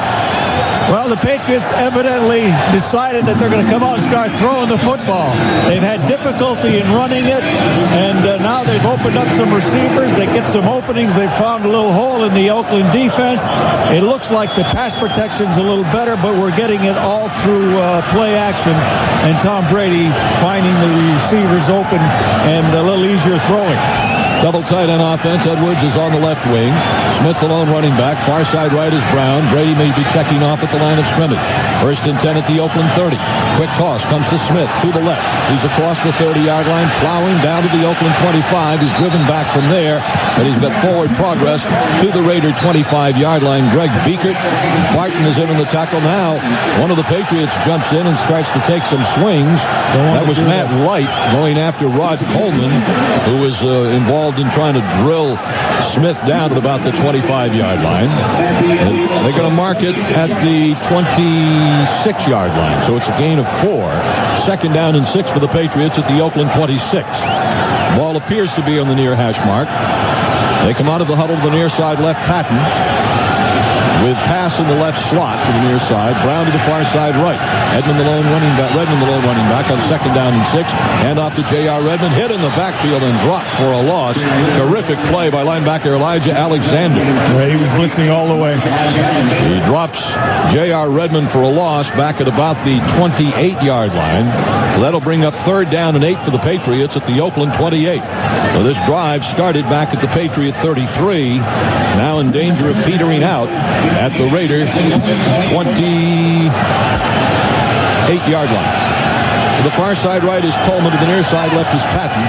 Well, the Patriots evidently decided that they're going to come out and start throwing the football. They've had difficulty in running it, and now they've opened up some receivers. They get some openings. They've found a little hole in the Oakland defense. It looks like the pass protection's a little better, but we're getting it all through play action, and Tom Brady finding the receivers open and a little easier throwing. Double tight end offense. Edwards is on the left wing. Smith the lone running back. Far side right is Brown. Brady may be checking off at the line of scrimmage. 1st and 10 at the Oakland 30. Quick toss comes to Smith to the left. He's across the 30-yard line, plowing down to the Oakland 25. He's driven back from there, but he's got forward progress to the Raider 25-yard line. Greg Beekert. Martin is in on the tackle now. One of the Patriots jumps in and starts to take some swings. That was Matt Light going after Rod Coleman, who was involved in trying to drill Smith down at about the 25-yard line. And they're going to mark it at the 26-yard line. So it's a gain of 4. 2nd down and 6 for the Patriots at the Oakland 26. Ball appears to be on the near hash mark. They come out of the huddle to the near side left, Patton, with pass in the left slot to the near side. Brown to the far side right. Redmond the lone running back on 2nd down and 6. Hand off to J.R. Redmond. Hit in the backfield and dropped for a loss. Terrific play by linebacker Elijah Alexander. Yeah, he was blitzing all the way. He drops J.R. Redmond for a loss back at about the 28-yard line. That'll bring up 3rd down and 8 for the Patriots at the Oakland 28. So this drive started back at the Patriot 33. Now in danger of petering out at the Raider 28-yard line. To the far side right is Coleman. To the near side left is Patton.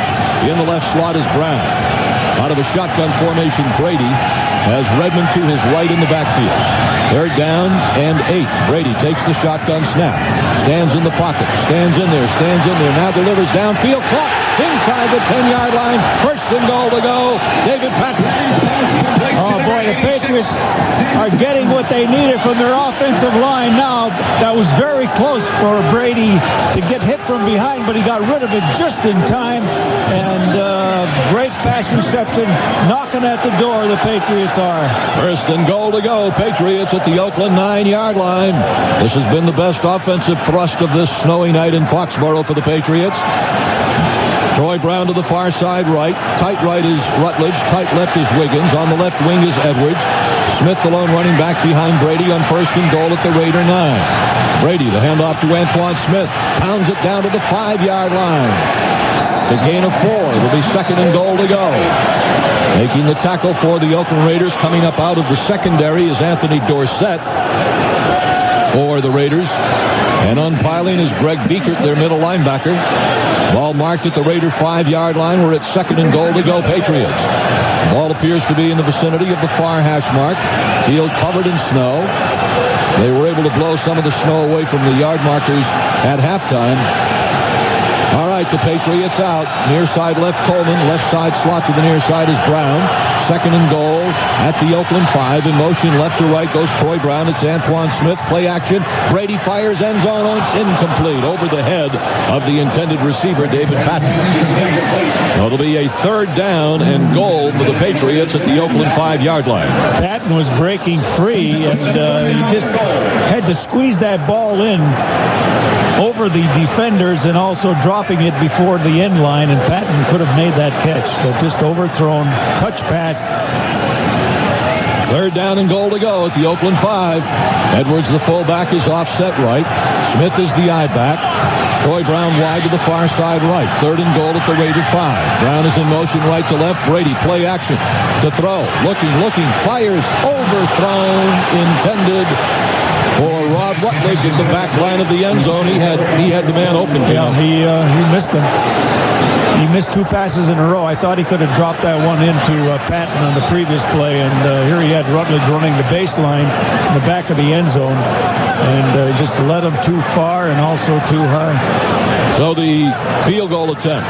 In the left slot is Brown. Out of a shotgun formation, Brady has Redmond to his right in the backfield. 3rd down and 8. Brady takes the shotgun snap. Stands in the pocket. Stands in there. Now delivers downfield. Caught inside the 10-yard line. 1st and goal to go. David Patton. Oh, boy, the Patriots are getting what they needed from their offensive line now. That was very close for Brady to get hit from behind, but he got rid of it just in time. And great pass reception. Knocking at the door, the Patriots are. 1st and goal to go. Patriots at the Oakland 9-yard line. This has been the best offensive thrust of this snowy night in Foxboro for the Patriots. Troy Brown to the far side right. Tight right is Rutledge. Tight left is Wiggins. On the left wing is Edwards. Smith, the lone running back behind Brady on 1st and goal at the Raider 9. Brady, the handoff to Antoine Smith. Pounds it down to the 5-yard line. The gain of 4. It'll be 2nd and goal to go. Making the tackle for the Oakland Raiders coming up out of the secondary is Anthony Dorsett for the Raiders. And umpiling is Greg Beekert, their middle linebacker. Ball marked at the Raider 5-yard line. We're at 2nd and goal to go, Patriots. The ball appears to be in the vicinity of the far hash mark. Field covered in snow. They were able to blow some of the snow away from the yard markers at halftime. All right, the Patriots out. Near side left Coleman. Left side slot to the near side is Brown. 2nd and goal at the Oakland 5. In motion left to right goes Troy Brown. It's Antoine Smith. Play action. Brady fires end zone. It's incomplete. Over the head of the intended receiver, David Patton. It'll be a 3rd down and goal for the Patriots at the Oakland 5-yard line. Patton was breaking free, and he just had to squeeze that ball in over the defenders and also dropping it before the end line, and Patton could have made that catch, but just overthrown. Touch pass. 3rd down and goal to go at the Oakland 5. Edwards, the fullback, is offset right. Smith is the I-back. Troy Brown wide to the far side right. 3rd and goal at the Raider 5. Brown is in motion right to left. Brady, play action to throw. Looking, fires, overthrown, intended for Rob Rutledge at the back line of the end zone. He had the man open. Yeah, he missed him. He missed 2 passes in a row. I thought he could have dropped that one into Patton on the previous play, and here he had Rutledge running the baseline in the back of the end zone, and just led him too far and also too high. So the field goal attempt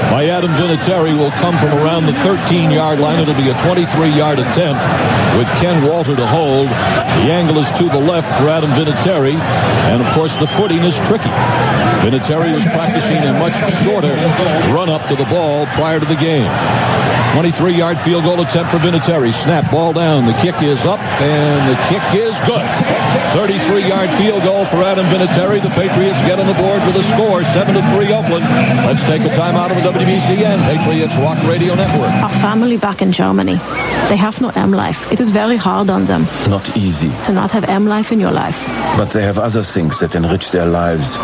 by Adam Vinatieri will come from around the 13-yard line. It'll be a 23-yard attempt with Ken Walter to hold. The angle is to the left for Adam Vinatieri, and of course the footing is tricky. Vinatieri was practicing a much shorter run-up to the ball prior to the game. 23-yard field goal attempt for Vinatieri. Snap, ball down. The kick is up, and the kick is good. 33-yard field goal for Adam Vinatieri. The Patriots get on the board with a score, 7-3 Oakland. Let's take a time out of the WBCN Patriots Rock Radio Network. Our family back in Germany, they have no M-Life. It is very hard on them Not easy, to not have M-Life in your life. but they have other things that enrich their lives,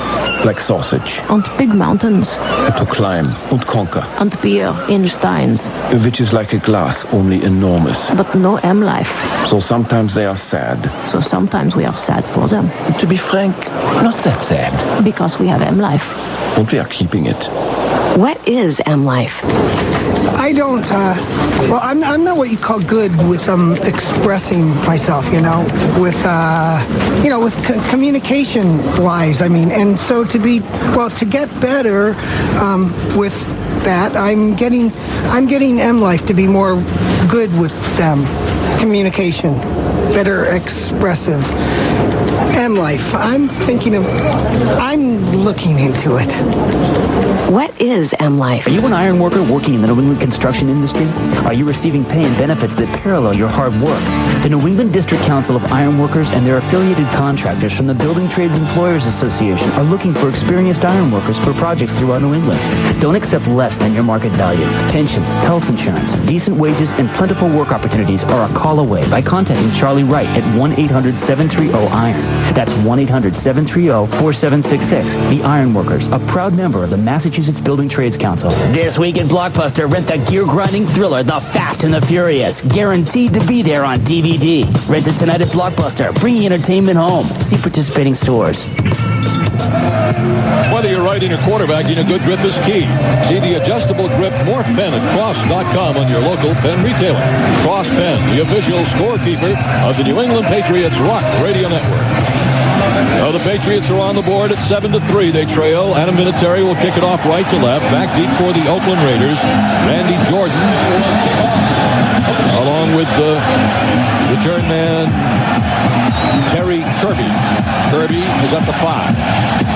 like sausage, And big mountains, to climb and conquer, and beer in steins, which is like a glass, only enormous. but no M-Life. So sometimes they are sad. So sometimes we are sad for them. To be frank, not that sad. Because we have M-Life. And we are keeping it. What is M-Life? I don't, well, I'm not what you call good with expressing myself, with communication-wise, and so to get better with that, I'm getting M-Life to be more good with them, communication, better expressive. M-Life, I'm looking into it. What is M-Life? Are you an iron worker working in the New England construction industry? Are you receiving pay and benefits that parallel your hard work? The New England District Council of Iron Workers and their affiliated contractors from the Building Trades Employers Association are looking for experienced iron workers for projects throughout New England. Don't accept less than your market value. Pensions, health insurance, decent wages, and plentiful work opportunities are a call away by contacting Charlie Wright at 1-800-730-IRON. That's 1-800-730-4766. The Iron Workers, a proud member of the Massachusetts Building Trades Council. This week at Blockbuster, rent the gear-grinding thriller, The Fast and the Furious. Guaranteed to be there on DVD. Rent it tonight at Blockbuster, bringing entertainment home. See participating stores. Whether you're writing or quarterbacking, a good grip is key. See the adjustable grip Morph Pen at Cross.com on your local pen retailer. Cross Pen, the official scorekeeper of the New England Patriots Rock Radio Network. So the Patriots are on the board at 7-3. They trail. Adam Vinatieri will kick it off right to left. Back deep for the Oakland Raiders. Randy Jordan, along with the return man, Terry Kirby. Kirby is at the 5.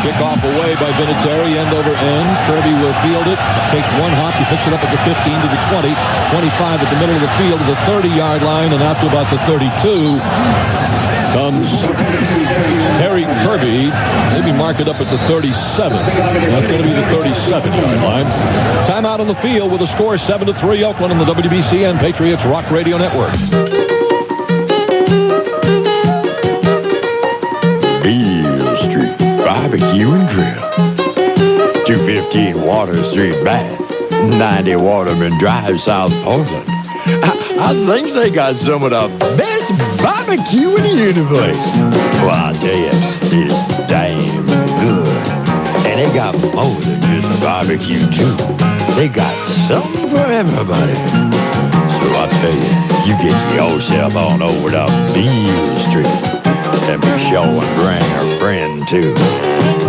Kickoff away by Vinatieri, end over end. Kirby will field it. Takes one hop. He picks it up at the 15 to the 20. 25 at the middle of the field to the 30-yard line, and out to about the 32 comes Terry Kirby. Maybe mark it up at the 37. That's going to be the 37-yard line. Timeout on the field with a score 7-3 Oakland on the WBCN Patriots Rock Radio Network. Beale Street Barbecue and Grill. 215 Water Street Bath. 90 Waterman Drive, South Portland. I think they got some of the best barbecue in the universe. Well, I'll tell you, it's damn good. And they got more than just barbecue, too. They got something for everybody. So I'll tell you, you get yourself on over to Beale Street. And be sure and bring a friend, too.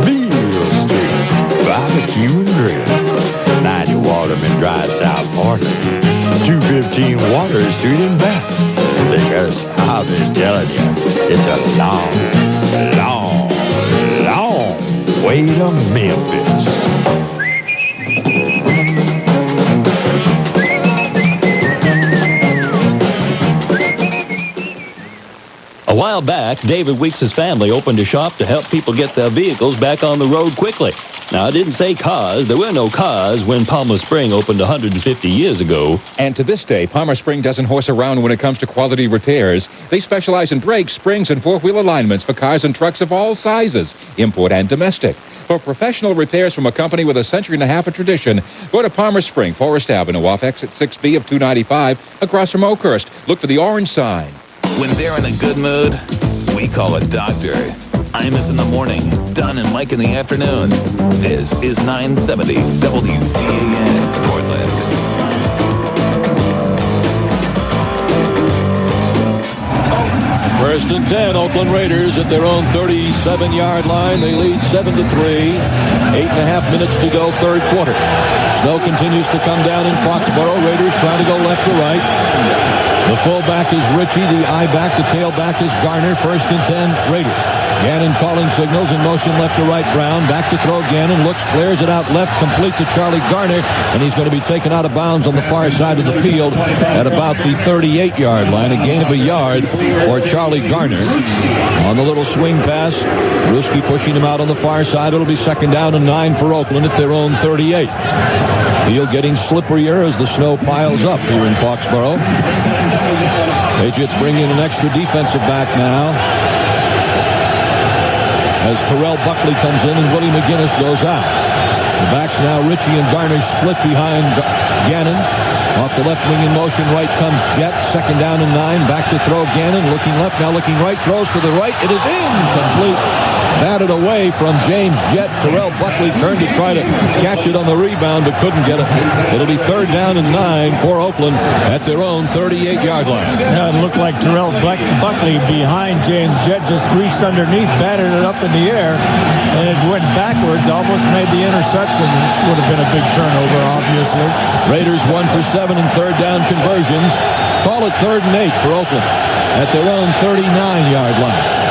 Beale Street Barbecue and Grill. 90 Waterman Drive, South Portland. 215 Water Street in Bath. Because I've been telling you, it's a long, long, long way to Memphis. A while back, David Weeks' family opened a shop to help people get their vehicles back on the road quickly. Now, I didn't say cars. There were no cars when Palmer Spring opened 150 years ago. And to this day, Palmer Spring doesn't horse around when it comes to quality repairs. They specialize in brakes, springs, and four-wheel alignments for cars and trucks of all sizes, import and domestic. For professional repairs from a company with a century and a half of tradition, go to Palmer Spring, Forest Avenue, off exit 6B of 295, across from Oakhurst. Look for the orange sign. When they're in a good mood, we call it Doctor. Imus in the morning, Don and Mike in the afternoon. This is 970 WZAN, Portland. First and 10, Oakland Raiders at their own 37-yard line. They lead 7-3. 8.5 minutes to go, third quarter. Snow continues to come down in Foxboro. Raiders trying to go left to right. The fullback is Ritchie. The I-back, the tailback is Garner. First and 10, Raiders. Gannon calling signals in motion left to right. Brown back to throw. Gannon looks, flares it out left, complete to Charlie Garner, and he's going to be taken out of bounds on the far side of the field at about the 38-yard line. A gain of a yard for Charlie Garner. On the little swing pass, Ruski pushing him out on the far side. It'll be second down and 9 for Oakland at their own 38. Field getting slipperier as the snow piles up here in Foxboro. Patriots bring in an extra defensive back now, as Terrell Buckley comes in and Willie McGinnis goes out. The backs now, Ritchie and Garner split behind Gannon. Off the left wing in motion, right comes Jett. Second down and 9. Back to throw. Gannon looking left, now looking right. Throws to the right. It is incomplete. Batted away from James Jett. Terrell Buckley turned to try to catch it on the rebound, but couldn't get it. It'll be third down and 9 for Oakland at their own 38-yard line. Yeah, it looked like Terrell Buckley behind James Jett just reached underneath, batted it up in the air, and it went backwards, almost made the interception. It would have been a big turnover, obviously. Raiders 1 for 7 in third down conversions. Call it third and 8 for Oakland at their own 39-yard line.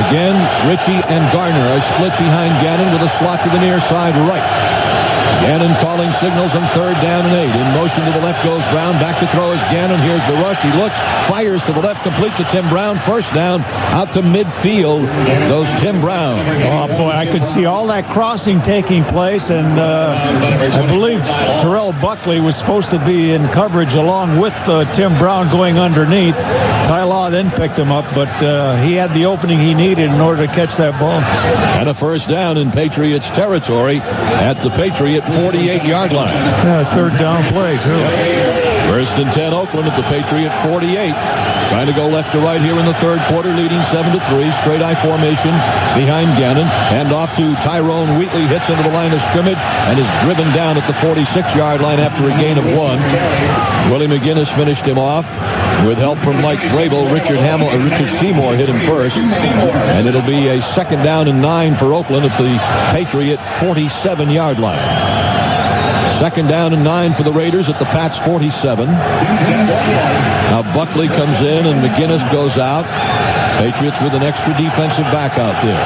Again, Ritchie and Garner are split behind Gannon with a slot to the near side right. Gannon calling signals on third down and 8. In motion to the left goes Brown. Back to throw is Gannon. Here's the rush. He looks, fires to the left, complete to Tim Brown. First down, out to midfield goes Tim Brown. Oh, boy, I could see all that crossing taking place, and I believe Terrell Buckley was supposed to be in coverage along with Tim Brown going underneath. Ty Law then picked him up, but he had the opening he needed in order to catch that ball. And a first down in Patriots territory at the Patriot 48-yard line. Yeah, third down play, too. First and 10, Oakland at the Patriot 48. Trying to go left to right here in the third quarter, leading 7-3. Straight eye formation behind Gannon. Hand off to Tyrone Wheatley, hits into the line of scrimmage, and is driven down at the 46-yard line after a gain of 1. Willie McGinnis finished him off. With help from Mike Vrabel, Richard Seymour hit him first. And it'll be a second down and 9 for Oakland at the Patriot 47-yard line. Second down and 9 for the Raiders at the Pats 47. Now Buckley comes in and McGinnis goes out. Patriots with an extra defensive back out there.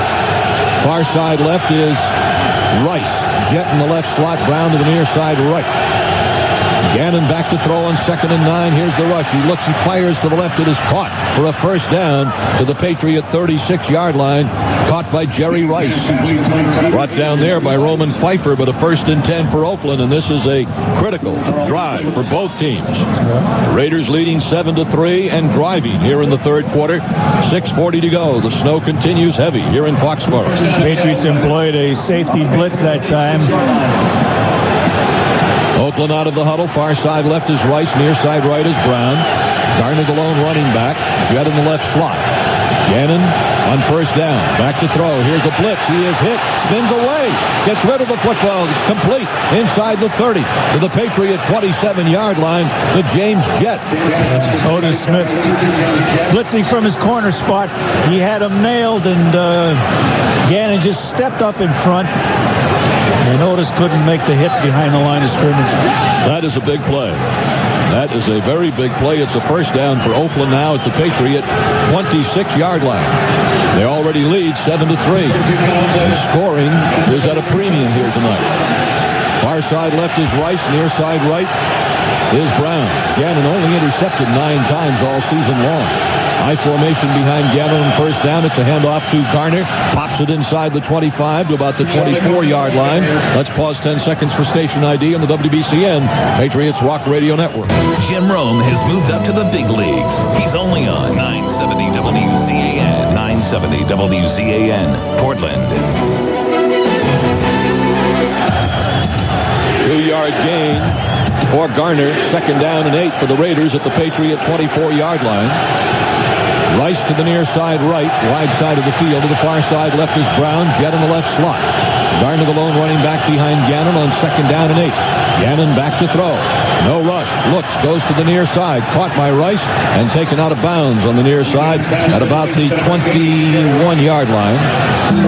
Far side left is Rice. Jet in the left slot, Brown to the near side right. Gannon back to throw on second and 9. Here's the rush. He looks, he fires to the left. It is caught for a first down to the Patriot 36-yard line. Caught by Jerry Rice. Brought down there by Roman Pfeiffer, but a first and 10 for Oakland, and this is a critical drive for both teams. The Raiders leading 7-3 and driving here in the third quarter. 6:40 to go. The snow continues heavy here in Foxboro. Patriots employed a safety blitz that time. Oakland out of the huddle. Far side left is Rice. Near side right is Brown. Garner the lone running back. Jet in the left slot. Gannon on first down. Back to throw. Here's a blitz. He is hit. Spins away. Gets rid of the football. It's complete inside the 30 to the Patriot 27-yard line. The James Jet. Otis Smith blitzing from his corner spot. He had him nailed, and Gannon just stepped up in front. And Otis couldn't make the hit behind the line of scrimmage. That is a big play. That is a very big play. It's a first down for Oakland now at the Patriot 26-yard line. They already lead 7-3. Scoring is at a premium here tonight. Far side left is Rice. Near side right is Brown. Gannon only intercepted 9 times all season long. High formation behind Gannon on first down. It's a handoff to Garner. Pops it inside the 25 to about the 24-yard line. Let's pause 10 seconds for station ID on the WBCN Patriots Rock Radio Network. Jim Rome has moved up to the big leagues. He's only on 970 WZAN. 970 WZAN, Portland. 2-yard gain for Garner. Second down and 8 for the Raiders at the Patriot 24-yard line. Rice to the near side right, wide side of the field. To the far side left is Brown. Jet in the left slot. Garner the lone running back behind Gannon on second down and 8. Gannon back to throw. No rush. Looks, goes to the near side. Caught by Rice and taken out of bounds on the near side at about the 21-yard line.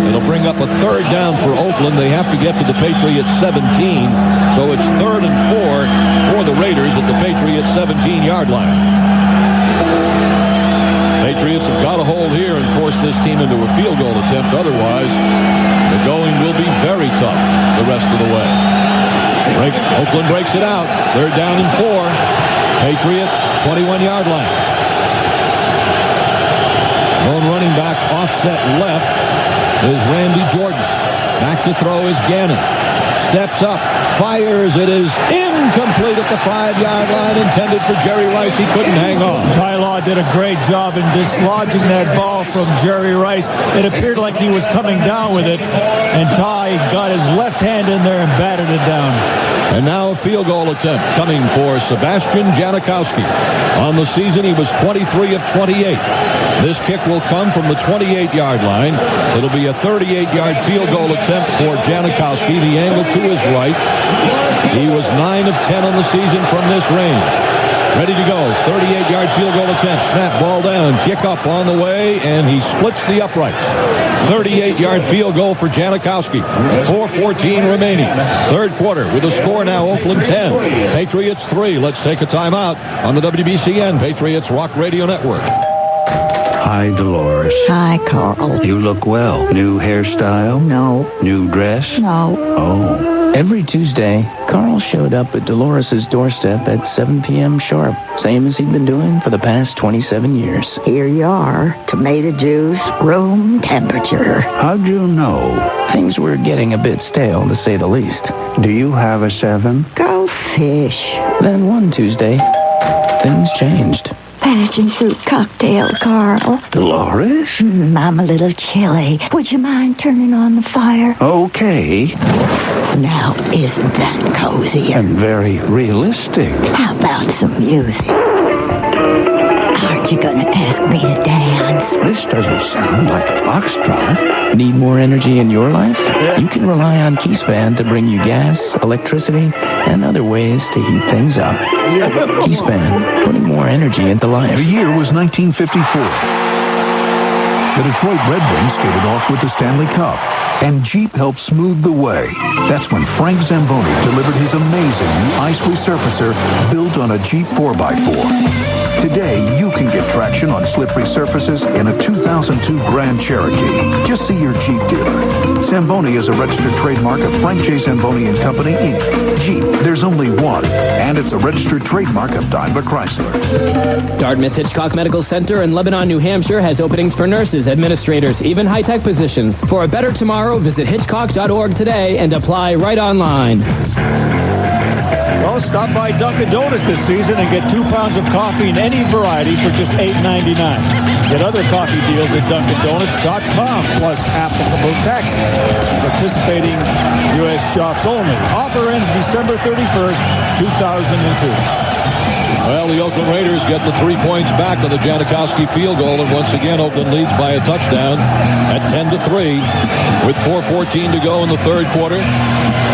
It'll bring up a third down for Oakland. They have to get to the Patriots 17. So it's 3rd and 4 for the Raiders at the Patriots 17-yard line. Patriots have got a hold here and force this team into a field goal attempt. Otherwise, the going will be very tough the rest of the way. Oakland breaks it out. 3rd down and 4. Patriot 21-yard line. Lone running back offset left is Randy Jordan. Back to throw is Gannon. Steps up. Fires. It is incomplete at the 5-yard line, intended for Jerry Rice. He couldn't hang on. Ty Law did a great job in dislodging that ball from Jerry Rice. It appeared like he was coming down with it, and Ty got his left hand in there and batted it down. And now a field goal attempt coming for Sebastian Janikowski. On the season, he was 23 of 28. This kick will come from the 28-yard line. It'll be a 38-yard field goal attempt for Janikowski. The angle to his right. He was 9 of 10 on the season from this range. Ready to go. 38-yard field goal attempt. Snap, ball down. Kickoff on the way, and he splits the uprights. 38-yard field goal for Janikowski. 4:14 remaining. Third quarter with a score now. Oakland 10. Patriots 3. Let's take a timeout on the WBCN Patriots Rock Radio Network. Hi, Dolores. Hi, Carl. You look well. New hairstyle? No. New dress? No. Oh. Every Tuesday, Carl showed up at Dolores' doorstep at 7 p.m. sharp, same as he'd been doing for the past 27 years. Here you are. Tomato juice, room temperature. How'd you know? Things were getting a bit stale, to say the least. Do you have a 7? Go fish. Then one Tuesday, things changed. Pass. passion fruit cocktail, Carl. Dolores? I'm a little chilly. Would you mind turning on the fire? Okay. Now, isn't that cozy? And very realistic. How about some music? Aren't you gonna ask me to dance? This doesn't sound like a foxtrot. Need more energy in your life? You can rely on Keyspan to bring you gas, electricity, and other ways to heat things up. Keyspan, putting more energy into life. The year was 1954. The Detroit Red Wings skated off with the Stanley Cup, and Jeep helped smooth the way. That's when Frank Zamboni delivered his amazing new ice resurfacer built on a Jeep 4x4. Today, you can get traction on slippery surfaces in a 2002 Grand Cherokee. Just see your Jeep dealer. Zamboni is a registered trademark of Frank J. Zamboni and Company, Inc. Jeep, there's only one, and it's a registered trademark of Daimler Chrysler. Dartmouth Hitchcock Medical Center in Lebanon, New Hampshire has openings for nurses, administrators, even high-tech positions. For a better tomorrow, visit hitchcock.org today and apply right online. Well, stop by Dunkin' Donuts this season and get 2 pounds of coffee in any variety for just $8.99. Get other coffee deals at DunkinDonuts.com plus applicable taxes. Participating U.S. shops only. Offer ends December 31st, 2002. Well, the Oakland Raiders get the 3 points back on the Janikowski field goal, and once again, Oakland leads by a touchdown at 10-3 with 4:14 to go in the third quarter.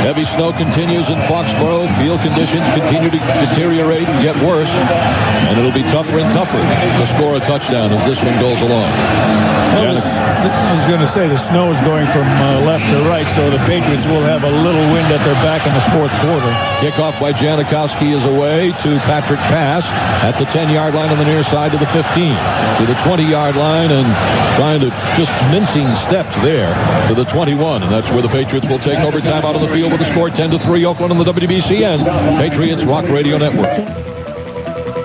Heavy snow continues in Foxboro. Field conditions continue to deteriorate and get worse, and it'll be tougher and tougher to score a touchdown as this one goes along. Well, I was going to say the snow is going from left to right, so the Patriots will have a little wind at their back in the fourth quarter. Kickoff by Janikowski is away to Patrick Pass at the 10-yard line on the near side to the 15, to the 20-yard line, and trying to just mincing steps there to the 21, and that's where the Patriots will take over time out on the field with a score 10-3 Oakland on the WBCN Patriots Rock Radio Network.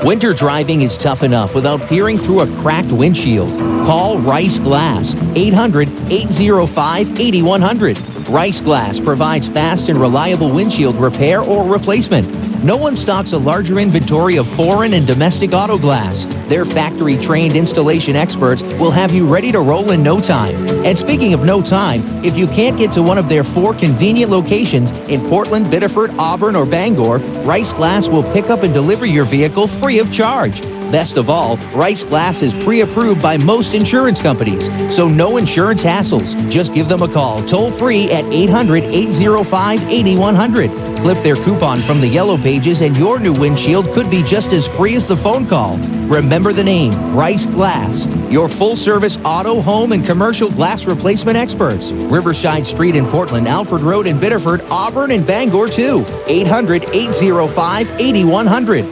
Winter driving is tough enough without peering through a cracked windshield. Call Rice Glass, 800-805-8100. Rice Glass provides fast and reliable windshield repair or replacement. No one stocks a larger inventory of foreign and domestic auto glass. Their factory-trained installation experts will have you ready to roll in no time. And speaking of no time, if you can't get to one of their 4 convenient locations in Portland, Biddeford, Auburn, or Bangor, Rice Glass will pick up and deliver your vehicle free of charge. Best of all, Rice Glass is pre-approved by most insurance companies, so no insurance hassles. Just give them a call, toll-free at 800-805-8100. Clip their coupon from the yellow pages and your new windshield could be just as free as the phone call. Remember the name, Rice Glass, your full-service auto, home, and commercial glass replacement experts. Riverside Street in Portland, Alfred Road in Biddeford, Auburn, and Bangor, too. 800-805-8100.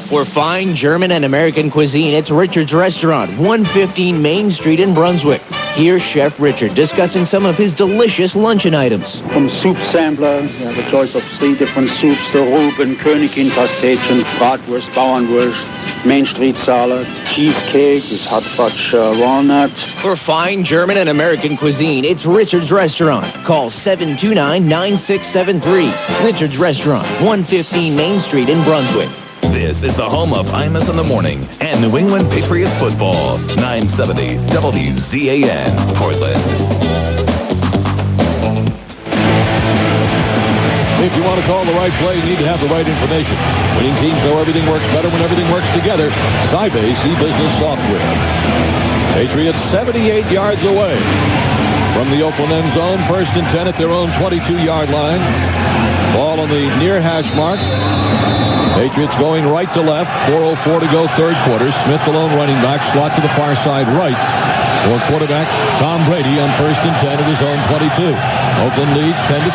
For fine German and American cuisine, it's Richard's Restaurant, 115 Main Street in Brunswick. Here's Chef Richard discussing some of his delicious luncheon items. From soup sampler, you have a choice of 3 different soups: the Ruben, Königin Pastetchen, Bratwurst, Bauernwurst, Main Street salad, cheesecake with hot fudge walnuts. For fine German and American cuisine, it's Richard's Restaurant. Call 729-9673. Richard's Restaurant, 115 Main Street in Brunswick. This is the home of Imus in the Morning and New England Patriots football. 970 WZAN, Portland. If you want to call the right play, you need to have the right information. Winning teams know everything works better when everything works together. Sybase e-business software. Patriots 78 yards away from the Oakland end zone. 1st and 10 at their own 22-yard line. Ball on the near hash mark. Patriots going right to left. 4:04 to go, third quarter. Smith, the lone running back, slot to the far side right. For quarterback Tom Brady on 1st and 10 at his own 22. Oakland leads 10-3.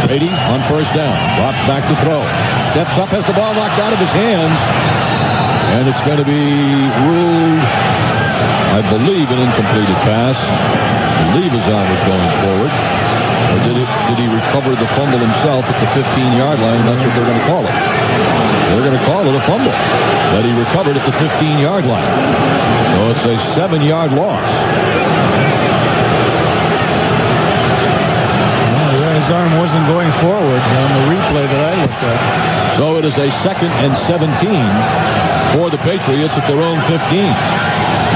Brady on 1st down. Drops back to throw. Steps up, has the ball knocked out of his hands. And it's going to be ruled, I believe, an incompleted pass. I believe his arm was going forward. Or did he recover the fumble himself at the 15-yard line? And that's what they're going to call it. They're going to call it a fumble that he recovered at the 15-yard line. So it's a 7-yard loss. His arm wasn't going forward on the replay that I looked at. So it is a 2nd and 17 for the Patriots at their own 15.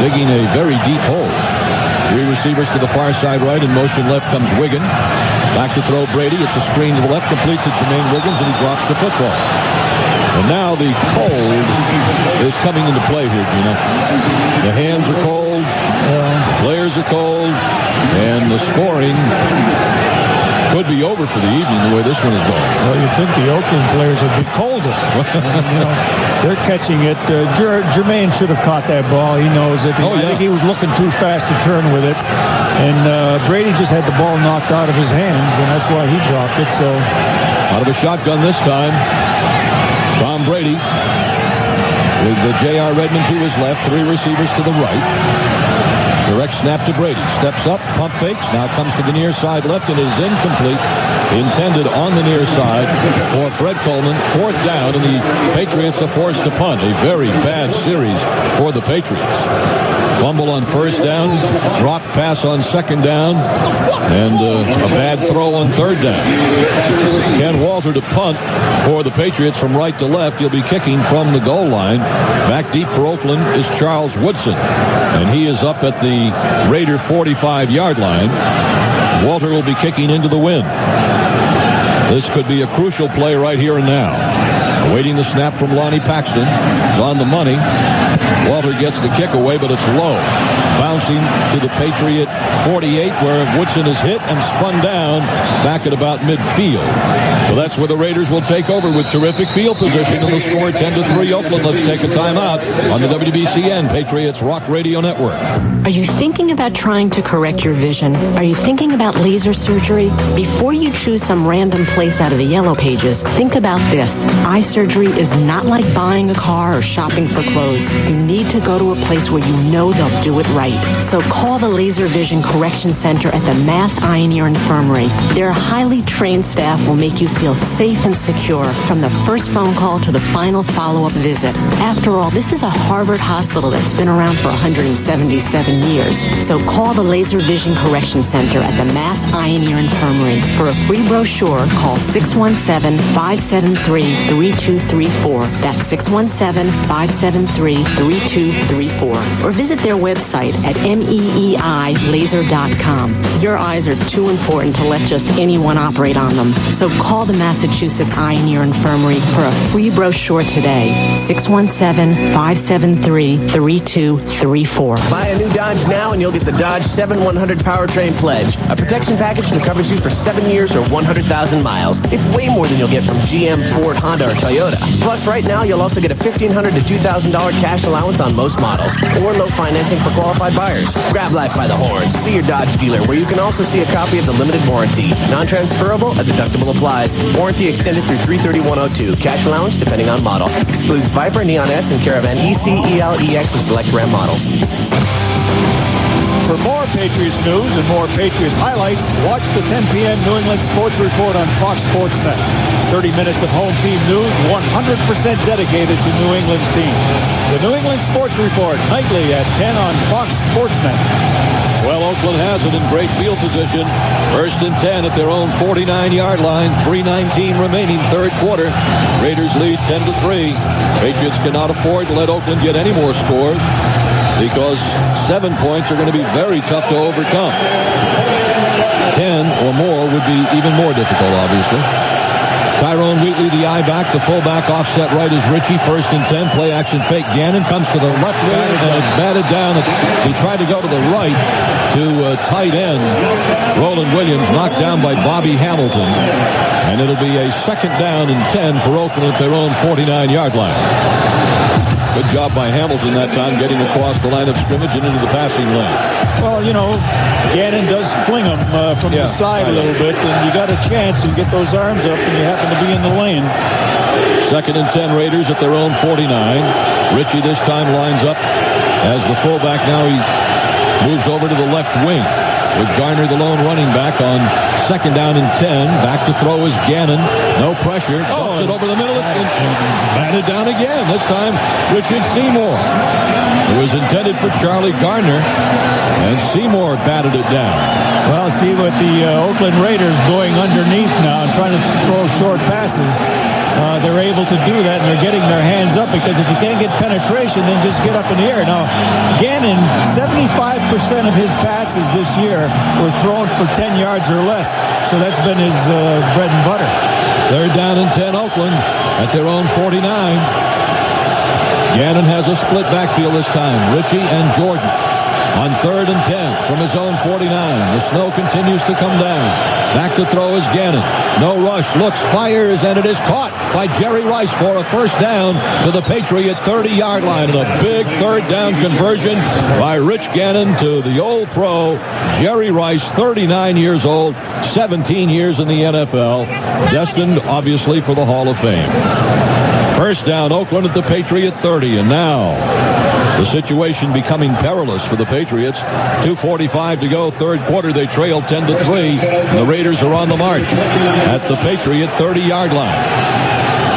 Digging a very deep hole. 3 receivers to the far side right. In motion left comes Wiggin. Back to throw Brady. It's a screen to the left. Completes it to Jermaine Wiggins, and he drops the football. And now the cold is coming into play here, Gino. The hands are cold. Players are cold. And the scoring could be over for the evening the way this one is going. Well, you'd think the Oakland players would be colder. They're catching it. Jermaine should have caught that ball. He knows it. I think he was looking too fast to turn with it. And Brady just had the ball knocked out of his hands, and that's why he dropped it. So out of a shotgun this time, Tom Brady with the J.R. Redmond to his left, 3 receivers to the right. Direct snap to Brady. Steps up, pump fakes. Now comes to the near side left and is incomplete. Intended on the near side for Fred Coleman. 4th down, and the Patriots are forced to punt. A very bad series for the Patriots. Fumble on 1st down. Drop pass on 2nd down. And a bad throw on 3rd down. Ken Walter to punt for the Patriots from right to left. He'll be kicking from the goal line. Back deep for Oakland is Charles Woodson. And he is up at the Raider 45-yard line. Walter will be kicking into the wind. This could be a crucial play right here and now. Awaiting the snap from Lonnie Paxton. It's on the money. Walter gets the kick away, but it's low. Bouncing to the Patriot 48, where Woodson is hit and spun down back at about midfield. So that's where the Raiders will take over with terrific field position, and the score 10-3 Oakland. Let's take a timeout on the WBCN Patriots Rock Radio Network. Are you thinking about trying to correct your vision? Are you thinking about laser surgery? Before you choose some random place out of the yellow pages, think about this. Eye surgery is not like buying a car or shopping for clothes. You need to go to a place where you know they'll do it right. So call the Laser Vision Correction Center at the Mass Eye and Ear Infirmary. Their highly trained staff will make you feel safe and secure from the first phone call to the final follow-up visit. After all, this is a Harvard hospital that's been around for 177 years. So call the Laser Vision Correction Center at the Mass Eye and Ear Infirmary. For a free brochure, call 617-573-3234. That's 617-573-3234. Or visit their website at meeilaser.com. Your eyes are too important to let just anyone operate on them. So call the Massachusetts Eye and Ear Infirmary for a free brochure today. 617-573-3234. Buy a new Dodge now and you'll get the Dodge 7100 Powertrain Pledge, a protection package that covers you for 7 years or 100,000 miles. It's way more than you'll get from GM, Ford, Honda, or Toyota. Plus, right now, you'll also get a $1,500 to $2,000 cash allowance on most models, or low financing for qualified buyers. Grab life by the horns. See your Dodge dealer, where you can also see a copy of the limited warranty. Non-transferable, a deductible applies. Warranty extended through 3/31/02. Cash allowance depending on model. Excludes Viper, Neon S, and Caravan EC, EL, EX, and select Ram models. For more Patriots news and more Patriots highlights, watch the 10 p.m. New England Sports Report on Fox Sports Net. 30 minutes of home team news, 100% dedicated to New England's team. The New England Sports Report, nightly at 10 on Fox Sports Net. Well, Oakland has it in great field position. 1st and 10 at their own 49-yard line. 3:19 remaining, 3rd quarter. Raiders lead 10-3. Patriots cannot afford to let Oakland get any more scores, because 7 points are going to be very tough to overcome. 10 or more would be even more difficult, obviously. Tyrone Wheatley, the eye back. The fullback offset right is Ritchie. 1st and 10. Play action fake. Gannon comes to the left wing and it's batted down. He tried to go to the right to tight end Roland Williams, knocked down by Bobby Hamilton. And it'll be a 2nd down and 10 for Oakland at their own 49-yard line. Good job by Hamilton that time, getting across the line of scrimmage and into the passing lane. Well, you know, Gannon does fling them from the side a little bit, and you got a chance and get those arms up, and you happen to be in the lane. 2nd and 10 Raiders at their own 49. Ritchie this time lines up as the fullback. Now he moves over to the left wing with Garner, the lone running back, on 2nd down and 10. Back to throw is Gannon. No pressure. Dumps it over the middle and batted down again. This time, Richard Seymour. It was intended for Charlie Garner, and Seymour batted it down. Well, see, with the Oakland Raiders going underneath now and trying to throw short passes, they're able to do that, and they're getting their hands up, because if you can't get penetration, then just get up in the air. Now, Gannon, 75% of his passes this year were thrown for 10 yards or less, so that's been his bread and butter. Third down and 10, Oakland at their own 49. Gannon has a split backfield this time. Ritchie and Jordan on 3rd and 10 from his own 49. The snow continues to come down. Back to throw is Gannon. No rush. Looks, fires, and it is caught by Jerry Rice for a first down to the Patriot 30-yard line. And a big third down conversion by Rich Gannon to the old pro, Jerry Rice, 39 years old, 17 years in the NFL, destined, obviously, for the Hall of Fame. First down, Oakland at the Patriot 30, and now the situation becoming perilous for the Patriots. 2:45 to go, third quarter. They trail 10-3. The Raiders are on the march at the Patriot 30-yard line.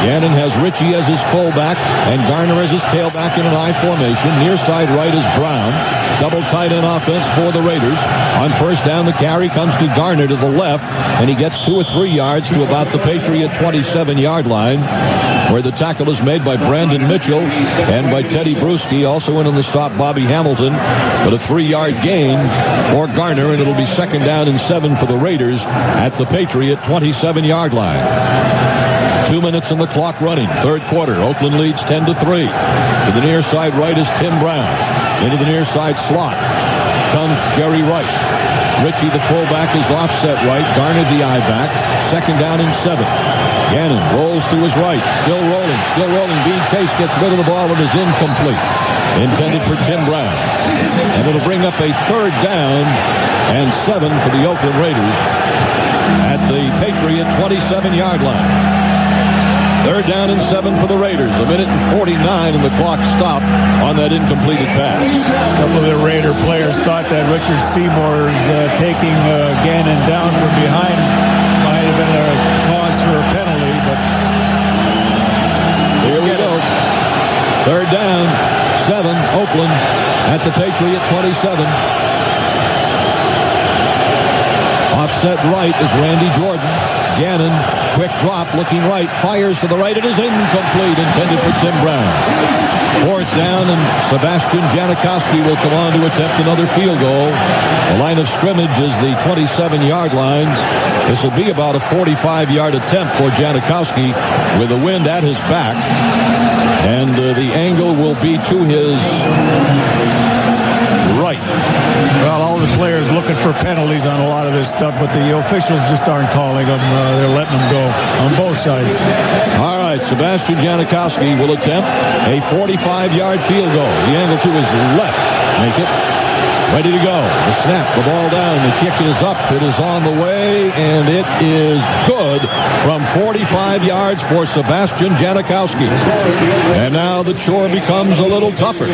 Gannon has Ritchie as his fullback and Garner as his tailback in an I formation. Near side right is Brown. Double tight end offense for the Raiders. On first down, the carry comes to Garner to the left, and he gets 2 or 3 yards to about the Patriot 27-yard line, where the tackle is made by Brandon Mitchell and by Teddy Bruschi. Also in on the stop, Bobby Hamilton. But a 3-yard gain for Garner, and it'll be second down and 7 for the Raiders at the Patriot 27-yard line. 2 minutes on the clock running. Third quarter. Oakland leads 10-3. To the near side right is Tim Brown. Into the near side slot comes Jerry Rice. Ritchie, the fullback, is offset right. Garner, the I back. Second down and 7. Gannon rolls to his right. Still rolling. Bean Chase gets rid of the ball and is incomplete. Intended for Tim Brown. And it'll bring up a third down and 7 for the Oakland Raiders at the Patriot 27-yard line. Third down and 7 for the Raiders. 1:49 and the clock stopped on that incompleted pass. A couple of the Raider players thought that Richard Seymour's taking Gannon down from behind might have been a cause for a penalty, but here we go. Third down, 7, Oakland at the Patriot 27. Offset right is Randy Jordan. Gannon, quick drop, looking right, fires to the right. It is incomplete, intended for Tim Brown. Fourth down, and Sebastian Janikowski will come on to attempt another field goal. The line of scrimmage is the 27-yard line. This will be about a 45-yard attempt for Janikowski with the wind at his back. And the angle will be to his right. Well, all the players looking for penalties on a lot of this stuff, but the officials just aren't calling them. They're letting them go on both sides. All right, Sebastian Janikowski will attempt a 45-yard field goal. The angle to his left. Make it. Ready to go. The snap, the ball down, the kick is up. It is on the way, and it is good from 45 yards for Sebastian Janikowski. And now the chore becomes a little tougher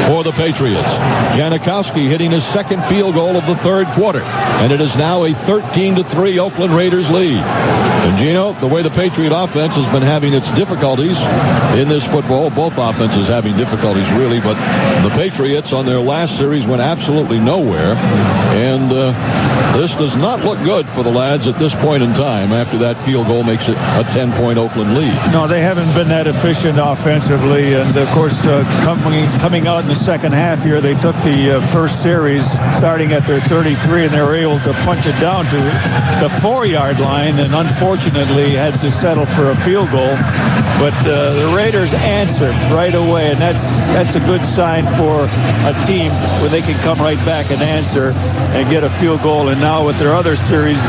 for the Patriots. Janikowski hitting his second field goal of the third quarter, and it is now a 13-3 Oakland Raiders lead. And Gino, the way the Patriot offense has been having its difficulties in this football, both offenses having difficulties really, but the Patriots on their last series went absolutely nowhere, and this does not look good for the lads at this point in time after that field goal makes it a 10-point Oakland lead. No, they haven't been that efficient offensively, and of course coming out in the second half here, they took the first series starting at their 33, and they were able to punch it down to the 4-yard line, and unfortunately had to settle for a field goal. But the Raiders answered right away, and that's a good sign for a team when they can come right back and answer and get a field goal. And now with their other series,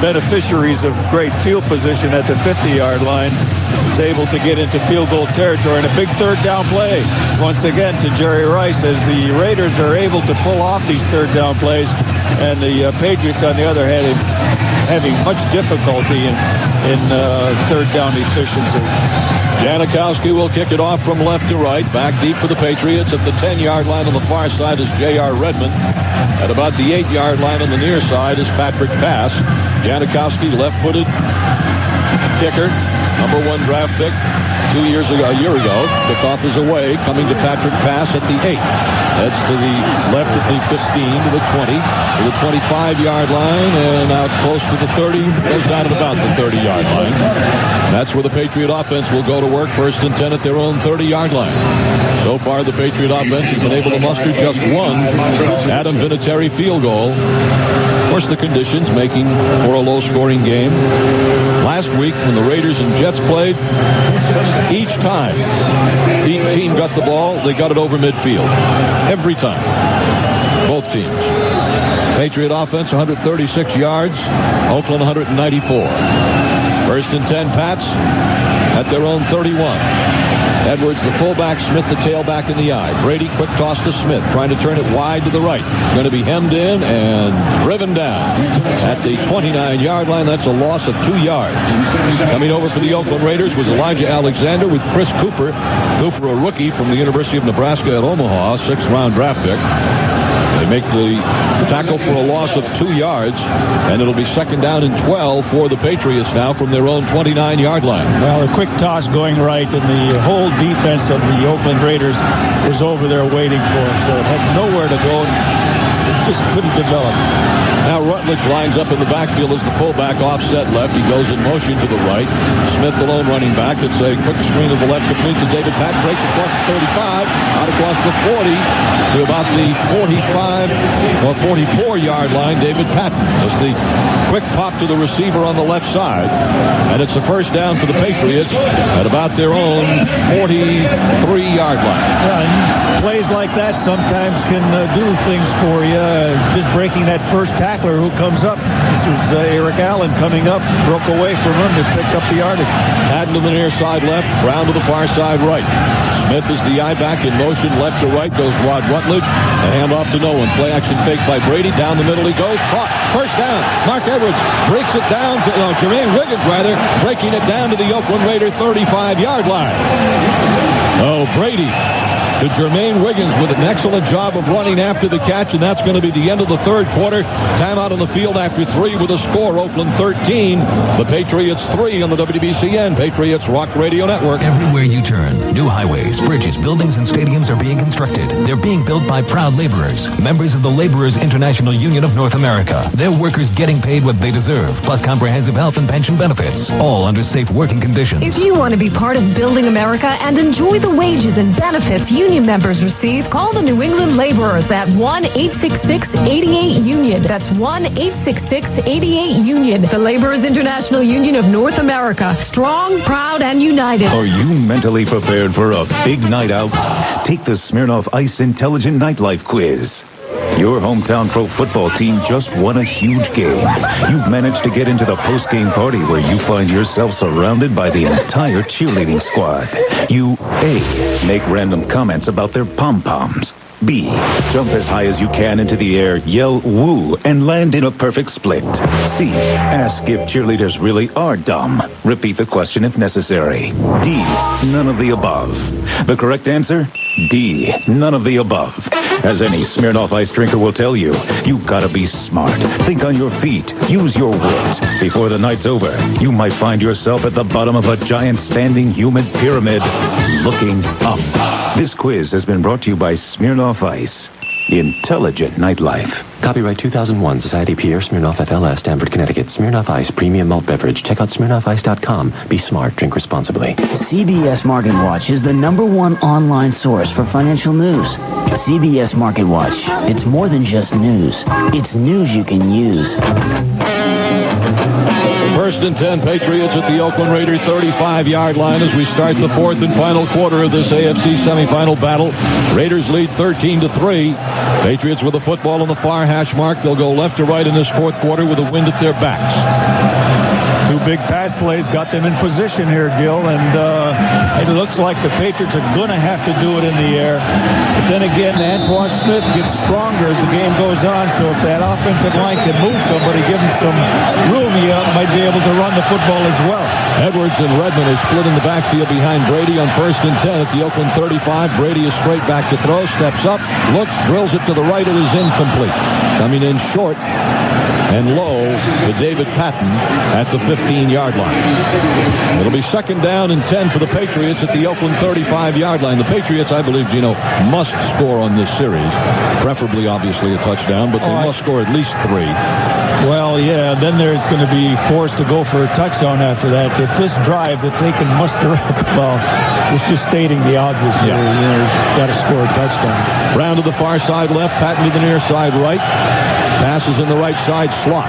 beneficiaries of great field position at the 50-yard line, is able to get into field goal territory, and a big third down play once again to Jerry Rice, as the Raiders are able to pull off these third down plays, and the Patriots on the other hand having much difficulty in third down efficiency. Janikowski will kick it off from left to right. Back deep for the Patriots. At the 10-yard line on the far side is J.R. Redmond. At about the 8-yard line on the near side is Patrick Pass. Janikowski, left-footed kicker. number 1 draft pick a year ago. Kickoff is away, coming to Patrick Pass at the 8. Heads to the left at the 15, to the 20, to the 25-yard line, and out close to the 30. Goes down at about the 30-yard line. That's where the Patriot offense will go to work. 1st and 10 at their own 30-yard line. So far, the Patriot offense has been able to muster just 1 Adam Vinatieri field goal. Of course, the conditions making for a low-scoring game. Last week, when the Raiders and Jets played, each time the team got the ball, they got it over midfield. Every time. Both teams. Patriot offense, 136 yards. Oakland, 194. 1st and 10, Pats at their own 31. Edwards, the fullback, Smith, the tailback in the eye. Brady, quick toss to Smith, trying to turn it wide to the right. Going to be hemmed in and driven down at the 29-yard line. That's a loss of 2 yards. Coming over for the Oakland Raiders was Elijah Alexander with Chris Cooper. Cooper, a rookie from the University of Nebraska at Omaha, 6th-round draft pick. They make the tackle for a loss of 2 yards, and it'll be 2nd down and 12 for the Patriots now from their own 29-yard line. Well, a quick toss going right, and the whole defense of the Oakland Raiders was over there waiting for him, so it had nowhere to go. It just couldn't develop. Now Rutledge lines up in the backfield as the fullback, offset left. He goes in motion to the right. Smith, the lone running back. It's a quick screen to the left, complete to David Patton. Breaks across the 35, out across the 40 to about the 45 or 44-yard line. David Patton does the quick pop to the receiver on the left side. And it's a 1st down for the Patriots at about their own 43-yard line. Yeah, and plays like that sometimes can do things for you. Just breaking that first tackler who comes up. This was Eric Allen coming up, broke away from him and picked up the yardage. Haddon to the near side left, Brown to the far side right. Smith is the eye back in motion, left to right goes Rod Rutledge. A handoff to no one. Play action fake by Brady. Down the middle he goes. Caught. 1st down. Mark Edwards breaks it down to Jermaine Wiggins, breaking it down to the Oakland Raider 35-yard line. Oh, Brady to Jermaine Wiggins with an excellent job of running after the catch, and that's going to be the end of the 3rd quarter. Timeout on the field after 3 with a score. Oakland 13, the Patriots 3 on the WBCN Patriots Rock Radio Network. Everywhere you turn, new highways, bridges, buildings, and stadiums are being constructed. They're being built by proud laborers, members of the Laborers International Union of North America. Their workers getting paid what they deserve, plus comprehensive health and pension benefits, all under safe working conditions. If you want to be part of building America and enjoy the wages and benefits union members receive, call the New England Laborers at 1-866-88-UNION. That's 1-866-88-UNION. The Laborers International Union of North America. Strong, proud, and united. Are you mentally prepared for a big night out? Take the Smirnoff Ice Intelligent Nightlife Quiz. Your hometown pro football team just won a huge game. You've managed to get into the post-game party where you find yourself surrounded by the entire cheerleading squad. You, A, make random comments about their pom-poms. B, jump as high as you can into the air, yell woo, and land in a perfect split. C, ask if cheerleaders really are dumb. Repeat the question if necessary. D, none of the above. The correct answer? D, none of the above. As any Smirnoff Ice drinker will tell you, you gotta be smart. Think on your feet. Use your wits. Before the night's over, you might find yourself at the bottom of a giant standing humid pyramid, looking up. This quiz has been brought to you by Smirnoff Ice. Intelligent nightlife. Copyright 2001, Society Pierre Smirnoff FLS, Stamford, Connecticut. Smirnoff Ice, premium malt beverage. Check out SmirnoffIce.com. Be smart, drink responsibly. CBS Market Watch is the #1 online source for financial news. CBS Market Watch. It's more than just news. It's news you can use. 1st and 10, Patriots at the Oakland Raider 35-yard line as we start the 4th and final quarter of this AFC semifinal battle. Raiders lead 13-3. Patriots with the football on the far hash mark. They'll go left to right in this 4th quarter with the wind at their backs. 2 big pass plays got them in position here, Gil, and it looks like the Patriots are going to have to do it in the air. But then again, Antoine Smith gets stronger as the game goes on, so if that offensive line can move somebody, give them some room, you might be able to run the football as well. Edwards and Redmond are split in the backfield behind Brady on 1st and 10 at the Oakland 35. Brady is straight back to throw, steps up, looks, drills it to the right. It is incomplete. Coming in short and low to David Patton at the 15-yard line. It'll be 2nd down and 10 for the Patriots at the Oakland 35-yard line. The Patriots, I believe, Gino, must score on this series. Preferably, obviously, a touchdown, but they must score at least 3. Well, yeah, then there's going to be forced to go for a touchdown after that. If this drive, if they can muster up, well, it's just stating the obvious here. You've got to score a touchdown. Brown to the far side left, Patton to the near side right. Passes in the right side slot.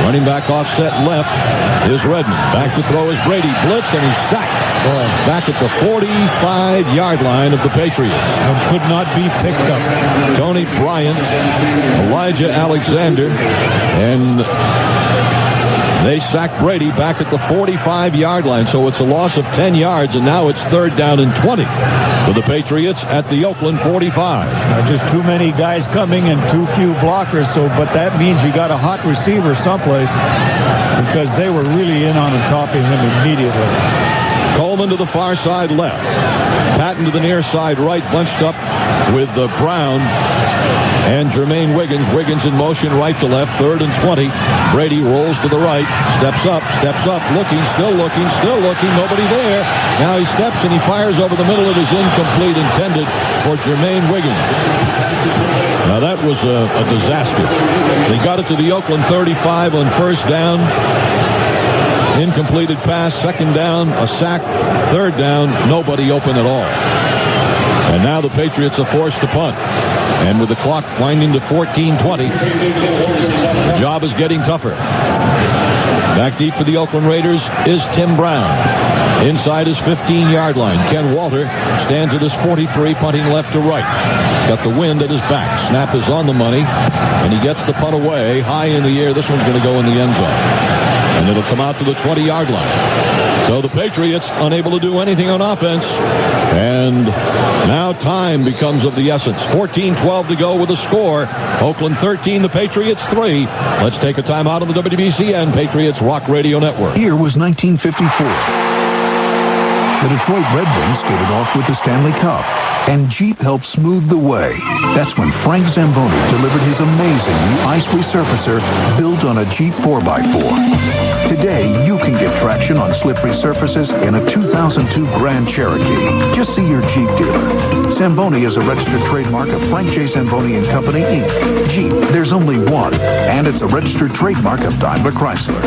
Running back offset left is Redmond. Back to throw is Brady. Blitz, and he's sacked. Back at the 45-yard line of the Patriots. And could not be picked up. Tony Bryant, Elijah Alexander, and they sack Brady back at the 45-yard line. So it's a loss of 10 yards, and now it's 3rd down and 20 for the Patriots at the Oakland 45. Just too many guys coming and too few blockers. But that means you got a hot receiver someplace, because they were really in on the top of him immediately. Coleman to the far side left. Patton to the near side right, bunched up with Brown and Jermaine Wiggins. Wiggins in motion right to left, 3rd and 20. Brady rolls to the right, steps up, looking, still looking, nobody there. Now he steps and he fires over the middle. It is incomplete, intended for Jermaine Wiggins. Now that was a disaster. They got it to the Oakland 35 on 1st down. Incompleted pass, 2nd down, a sack, 3rd down, nobody open at all. And now the Patriots are forced to punt. And with the clock winding to 14:20, the job is getting tougher. Back deep for the Oakland Raiders is Tim Brown. Inside his 15-yard line. Ken Walter stands at his 43, punting left to right. Got the wind at his back. Snap is on the money, and he gets the punt away high in the air. This one's going to go in the end zone. And it'll come out to the 20-yard line. So the Patriots unable to do anything on offense. And now time becomes of the essence. 14-12 to go with a score. Oakland 13, the Patriots 3. Let's take a time out on the WBCN Patriots Rock Radio Network. Here was 1954. The Detroit Red Wings skated off with the Stanley Cup, and Jeep helped smooth the way. That's when Frank Zamboni delivered his amazing new ice resurfacer built on a Jeep 4x4. Today, you can get traction on slippery surfaces in a 2002 Grand Cherokee. Just see your Jeep dealer. Zamboni is a registered trademark of Frank J. Zamboni and Company, Inc. Jeep, there's only one. And it's a registered trademark of Daimler Chrysler.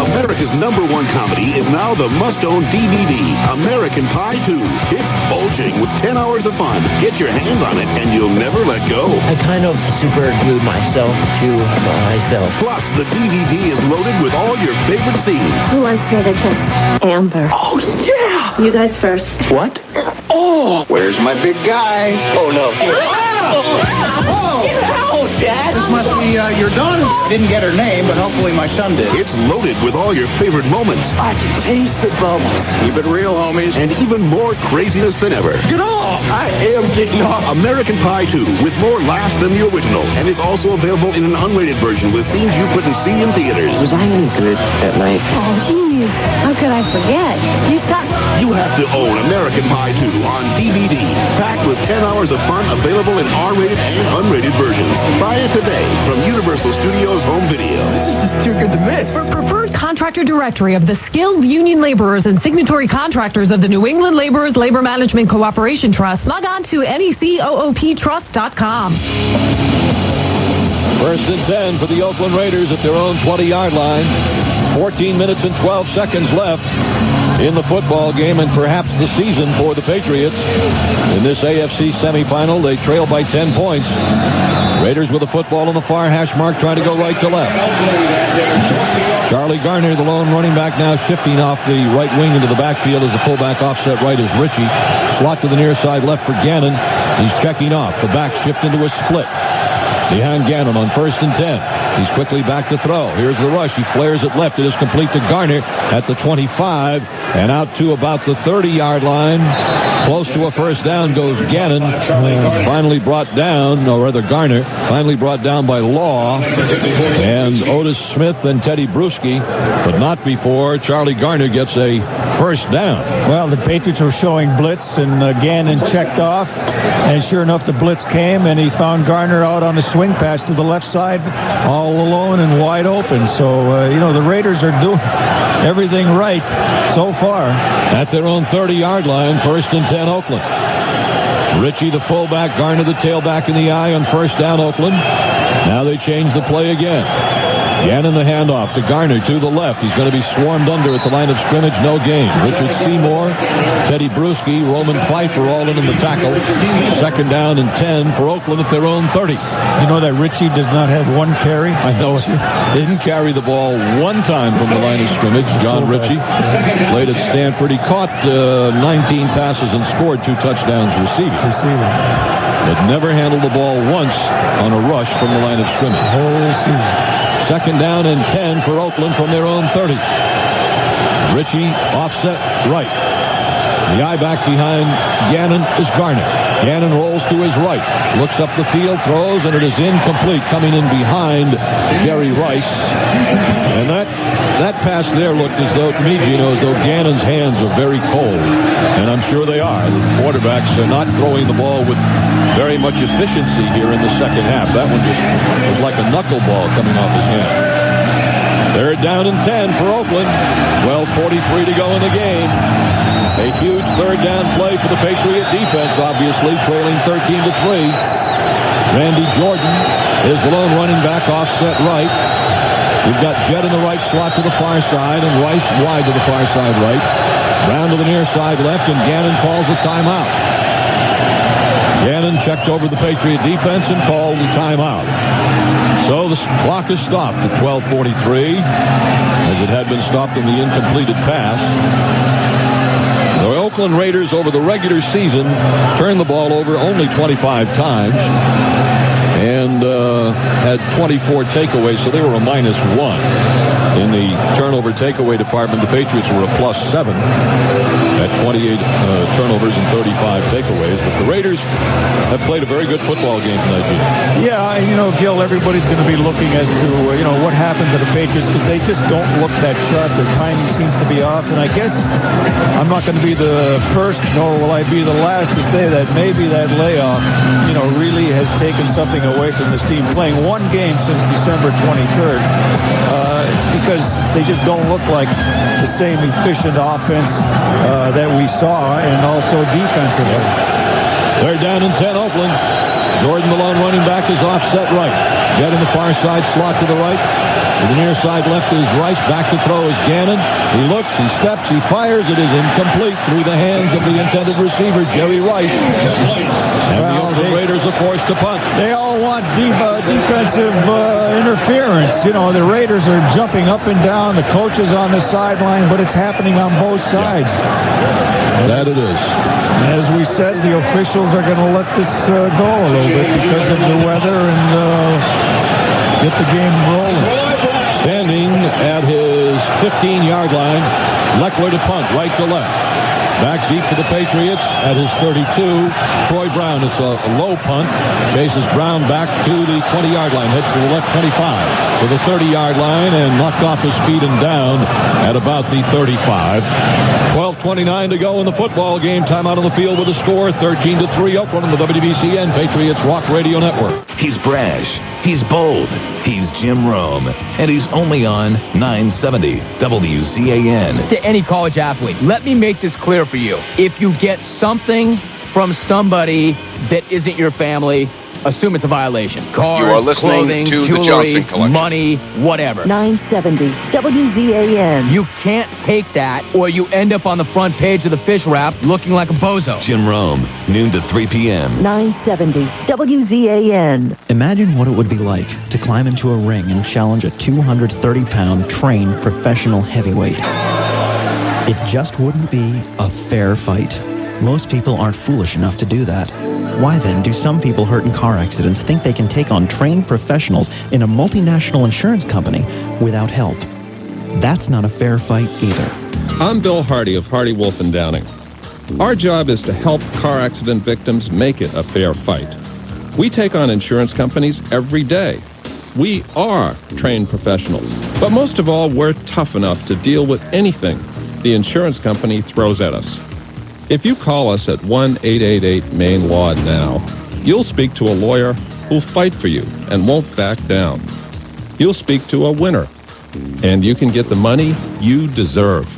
America's #1 comedy is now the must-own DVD, American Pie 2. It's bulging with 10 hours of fun. Get your hands on it, and you'll never let go. I kind of super glued myself to myself. Plus, the DVD is loaded with all your favorite scenes. Who wants me to kiss Amber? Oh, yeah! You guys first. What? Oh! Where's my big guy? Oh, no. Get out, Dad! This must be your daughter. Didn't get her name, but hopefully my son did. It's loaded with all your favorite moments. I can taste the bubbles. Keep it real, homies. And even more craziness than ever. Get off! I am getting off. American Pie 2, with more laughs than the original. And it's also available in an unrated version with scenes you couldn't see in theaters. Was I any good that night? Oh, jeez. How could I forget? You suck. You have to own American Pie 2 on DVD. Packed with 10 hours of fun, available in R-rated and unrated versions. Buy it today from Universal Studios Home Video. This is just too good to miss. For preferred contractor directory of the skilled union laborers and signatory contractors of the New England Laborers Labor Management Cooperation Trust, log on to necoooptrust.com. 1st and 10 for the Oakland Raiders at their own 20-yard line. 14 minutes and 12 seconds left in the football game, and perhaps the season for the Patriots. In this AFC semifinal, they trail by 10 points. Raiders with the football on the far hash mark, trying to go right to left. Charlie Garner, the lone running back, now shifting off the right wing into the backfield as the fullback offset right is Ritchie. Slot to the near side left for Gannon. He's checking off. The back shift into a split. Behind Gannon on 1st and 10. He's quickly back to throw. Here's the rush. He flares it left. It is complete to Garner at the 25. And out to about the 30-yard line, close to a first down goes Gannon, finally brought down, or rather Garner, finally brought down by Law, and Otis Smith and Teddy Bruschi, but not before Charlie Garner gets a first down. Well, the Patriots were showing blitz, and Gannon checked off, and sure enough, the blitz came, and he found Garner out on a swing pass to the left side, all alone and wide open. So, the Raiders are doing everything right so far. At their own 30-yard line, 1st and 10, Oakland. Ritchie, the fullback, Garner, the tailback in the eye on first down, Oakland. Now they change the play again. Gannon the handoff to Garner to the left. He's going to be swarmed under at the line of scrimmage. No gain. Richard Seymour, Teddy Bruschi, Roman Pfeiffer all in the tackle. 2nd down and 10 for Oakland at their own 30. You know that Ritchie does not have one carry? I know it. Didn't carry the ball one time from the line of scrimmage. John Ritchie played at Stanford. He caught 19 passes and scored 2 touchdowns receiving. But never handled the ball once on a rush from the line of scrimmage. Whole season. 2nd down and 10 for Oakland from their own 30. Ritchie offset right. The eye back behind Gannon is Garner. Gannon rolls to his right, looks up the field, throws, and it is incomplete, coming in behind Jerry Rice. And that pass there looked as though, to me, Gino, as though Gannon's hands are very cold. And I'm sure they are. The quarterbacks are not throwing the ball with very much efficiency here in the second half. That one just was like a knuckleball coming off his hand. 3rd down and 10 for Oakland. 12:43 to go in the game. A huge 3rd down play for the Patriot defense, obviously, trailing 13-3. Randy Jordan is the lone running back, offset right. We've got Jett in the right slot to the far side, and Rice wide to the far side right. Brown to the near side left, and Gannon calls a timeout. Gannon checked over the Patriot defense and called the timeout. So the clock is stopped at 12:43, as it had been stopped in the incompleted pass. The Oakland Raiders over the regular season turned the ball over only 25 times and had 24 takeaways, so they were a -1. In the turnover takeaway department, the Patriots were a +7 at 28 turnovers and 35 takeaways. But the Raiders have played a very good football game tonight, Gene. Yeah, Gil, everybody's going to be looking as to, what happened to the Patriots, because they just don't look that sharp. Their timing seems to be off. And I guess I'm not going to be the first, nor will I be the last to say that maybe that layoff, really has taken something away from this team. Playing one game since December 23rd, because they just don't look like the same efficient offense that we saw, and also defensively. 3rd down and 10, Oakland. Jordan, the lone running back, is offset right. Jett in the far side slot to the right. To the near side left is Rice. Back to throw is Gannon. He looks, he steps, he fires. It is incomplete through the hands of the intended receiver, Jerry Rice. And the Oakland Raiders are forced to punt. They all want defensive interference. The Raiders are jumping up and down. The coach is on the sideline, but it's happening on both sides. That it is. And as we said, the officials are going to let this go a little bit because of the weather and get the game rolling. Standing at his 15-yard line, Leckler to punt, right to left. Back deep for the Patriots at his 32, Troy Brown. It's a low punt. Chases Brown back to the 20-yard line. Heads to the left 25 to the 30-yard line and knocked off his feet and down at about the 35. 12:29 to go in the football game. Timeout on the field with a score 13-3. Oakland on the WBCN Patriots Rock Radio Network. He's brash. He's bold. He's Jim Rome. And he's only on 970 WZAN. To any college athlete, let me make this clear for you. If you get something from somebody that isn't your family, assume it's a violation. Cars, you are listening clothing, to jewelry, the Johnson Collection. Money, whatever. 970 WZAN. You can't take that, or you end up on the front page of the fish wrap looking like a bozo. Jim Rome, noon to 3 p.m. 970 WZAN. Imagine what it would be like to climb into a ring and challenge a 230-pound trained professional heavyweight. It just wouldn't be a fair fight. Most people aren't foolish enough to do that. Why then do some people hurt in car accidents think they can take on trained professionals in a multinational insurance company without help? that's not a fair fight either. I'm Bill Hardy of Hardy Wolf and Downing. Our job is to help car accident victims make it a fair fight. We take on insurance companies every day. We are trained professionals, but most of all, we're tough enough to deal with anything the insurance company throws at us. If you call us at 1-888-MAIN-LAW now, you'll speak to a lawyer who'll fight for you and won't back down. You'll speak to a winner, and you can get the money you deserve.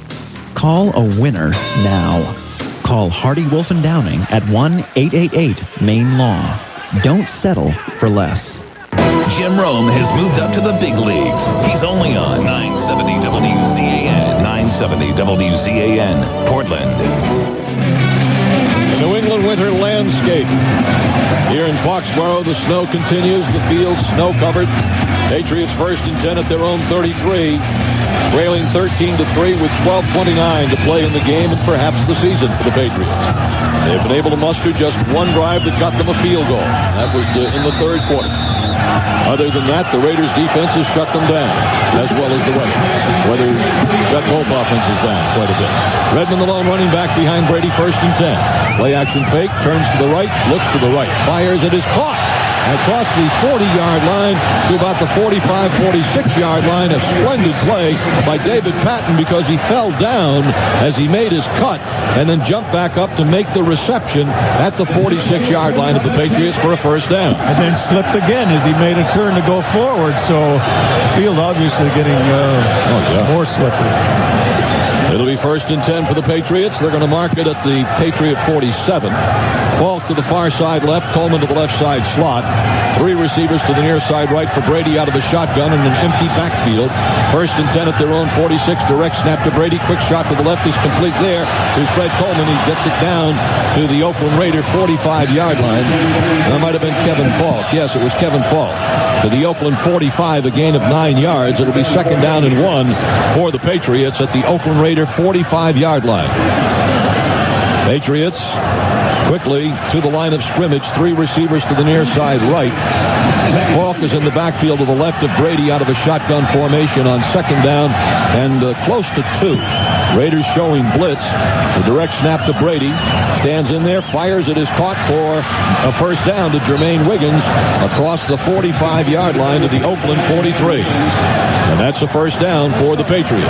Call a winner now. Call Hardy Wolf and Downing at 1-888-MAIN-LAW. Don't settle for less. Jim Rome has moved up to the big leagues. He's only on 970 WZAN. 970 WZAN, Portland. The New England winter landscape. Here in Foxboro, the snow continues. The field's snow-covered. Patriots first and 10 at their own 33. Trailing 13-3 with 12:29 to play in the game and perhaps the season for the Patriots. They've been able to muster just one drive that got them a field goal. That was in the third quarter. Other than that, the Raiders' defense has shut them down, as well as the weather. Weather shut both offenses down quite a bit. Redmond, the lone running back behind Brady, first and 10. Play action fake, turns to the right, looks to the right, fires, it is caught across the 40-yard line to about the 45, 46-yard line. A splendid play by David Patton because he fell down as he made his cut and then jumped back up to make the reception at the 46-yard line of the Patriots for a first down. And then slipped again as he made a turn to go forward. So the field obviously getting more slippery. It'll be first and 10 for the Patriots. They're going to mark it at the Patriot 47. Falk to the far side left, Coleman to the left side slot. Three receivers to the near side right for Brady out of a shotgun in an empty backfield. First and 10 at their own 46. Direct snap to Brady. Quick shot to the left is complete there to Fred Coleman. He gets it down to the Oakland Raider 45-yard line. That might have been Kevin Falk. Yes, it was Kevin Falk. To the Oakland 45, a gain of 9 yards. It'll be second down and 1 for the Patriots at the Oakland Raider 45-yard line. Patriots quickly to the line of scrimmage. Three receivers to the near side right. Falk is in the backfield to the left of Brady out of a shotgun formation on second down and close to 2. Raiders showing blitz. The direct snap to Brady. Stands in there, fires. It is caught for a first down to Jermaine Wiggins across the 45-yard line to the Oakland 43. And that's a first down for the Patriots.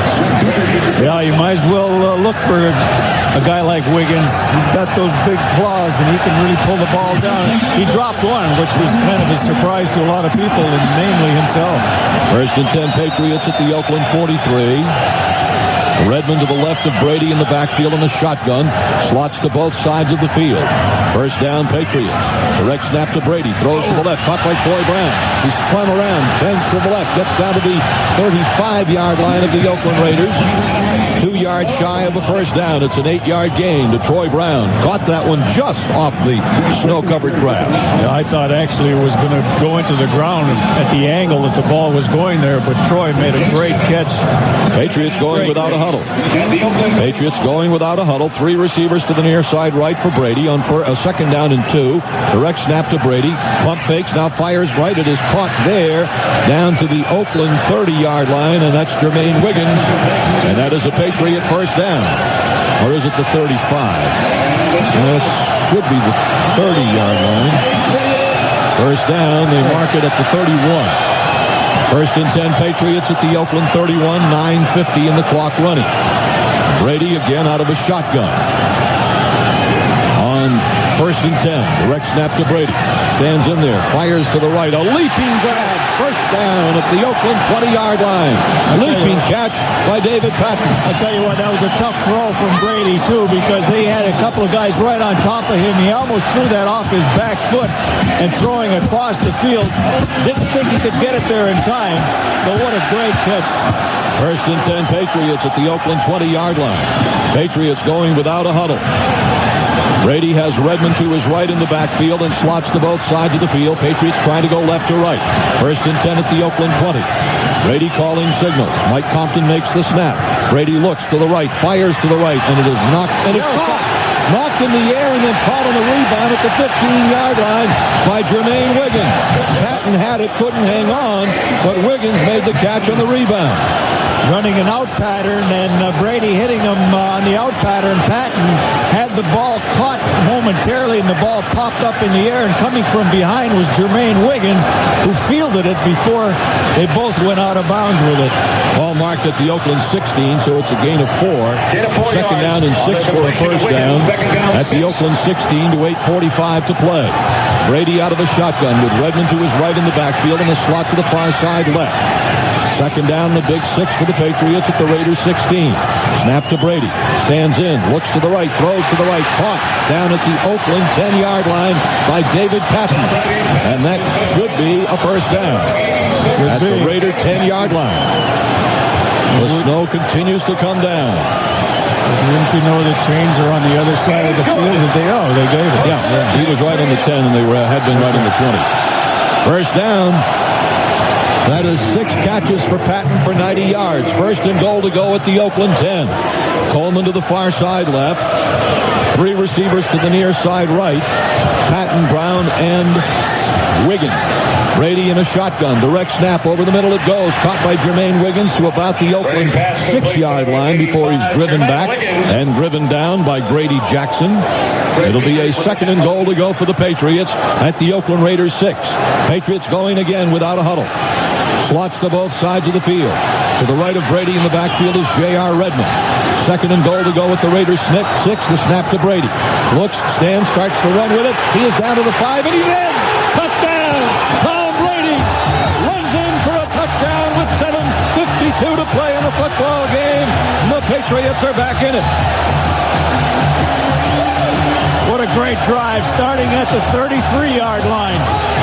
Yeah, you might as well look for a guy like Wiggins. He's got those big claws, and he can really pull the ball down. He dropped one, which was kind of a surprise to a lot of people, and namely himself. First and 10 Patriots at the Oakland 43. Redmond to the left of Brady in the backfield in the shotgun. Slots to both sides of the field. First down, Patriots. Direct snap to Brady. Throws to the left. Caught by Troy Brown. He's spun around. Bends to the left. Gets down to the 35-yard line of the Oakland Raiders. 2 yards shy of a first down. It's an 8-yard gain to Troy Brown. Caught that one just off the snow-covered grass. Yeah, I thought actually it was going to go into the ground at the angle that the ball was going there, but Troy made a great catch. Patriots going without a huddle. Patriots going without a huddle. Three receivers to the near side right for Brady on for a second down and 2. Direct snap to Brady. Pump fakes. Now fires right. It is caught there down to the Oakland 30-yard line, and that's Jermaine Wiggins. And that is a Patriot first down. Or is it the 35? It should be the 30-yard line. First down. They mark it at the 31. First and 10 Patriots at the Oakland 31, 9:50 in the clock running. Brady again out of a shotgun. On first and 10, direct snap to Brady. Stands in there, fires to the right. A leaping grab, first down at the Oakland 20-yard line. Leaping catch by David Patton. I'll tell you what, that was a tough throw from Brady, too, because they had a couple of guys right on top of him. He almost threw that off his back foot and throwing across the field. Didn't think he could get it there in time, but what a great catch. First and 10 Patriots at the Oakland 20-yard line. Patriots going without a huddle. Brady has Redmond to his right in the backfield and slots to both sides of the field. Patriots trying to go left or right. First and 10 at the Oakland 20. Brady calling signals. Mike Compton makes the snap. Brady looks to the right, fires to the right, and it is knocked, and it's caught. Knocked in the air and then caught on the rebound at the 15-yard line by Jermaine Wiggins. Patton had it, couldn't hang on, but Wiggins made the catch on the rebound. running an out pattern, and Brady hitting him on the out pattern. Patton had the ball caught momentarily, and the ball popped up in the air, and coming from behind was Jermaine Wiggins, who fielded it before they both went out of bounds with it. Ball marked at the Oakland 16, so it's a gain of 4. Second down and 6 for a first down at the Oakland 16 to 8:45 to play. Brady out of the shotgun with Redmond to his right in the backfield and a slot to the far side left. Second down, the big 6 for the Patriots at the Raiders 16. Snap to Brady. Stands in, looks to the right, throws to the right, caught down at the Oakland 10-yard line by David Patton. And that should be a first down at the Raider 10-yard line. The snow continues to come down. Didn't you know the chains are on the other side of the field? They gave it. Yeah, he was right on the 10, and they had been right on the 20. First down. That is 6 catches for Patton for 90 yards. First and goal to go at the Oakland 10. Coleman to the far side left. 3 receivers to the near side right. Patton, Brown, and Wiggins. Brady in a shotgun. Direct snap over the middle it goes. Caught by Jermaine Wiggins to about the Oakland 6-yard line before he's driven back and driven down by Grady Jackson. It'll be a second and goal to go for the Patriots at the Oakland Raiders 6. Patriots going again without a huddle. Slots to both sides of the field. To the right of Brady in the backfield is J.R. Redmond. Second and goal to go with the Raiders 6. The snap to Brady. Looks, stands, starts to run with it. He is down to the 5, and he's in! Touchdown! Tom Brady runs in for a touchdown with 7:52 to play in the football game. The Patriots are back in it. What a great drive, starting at the 33-yard line.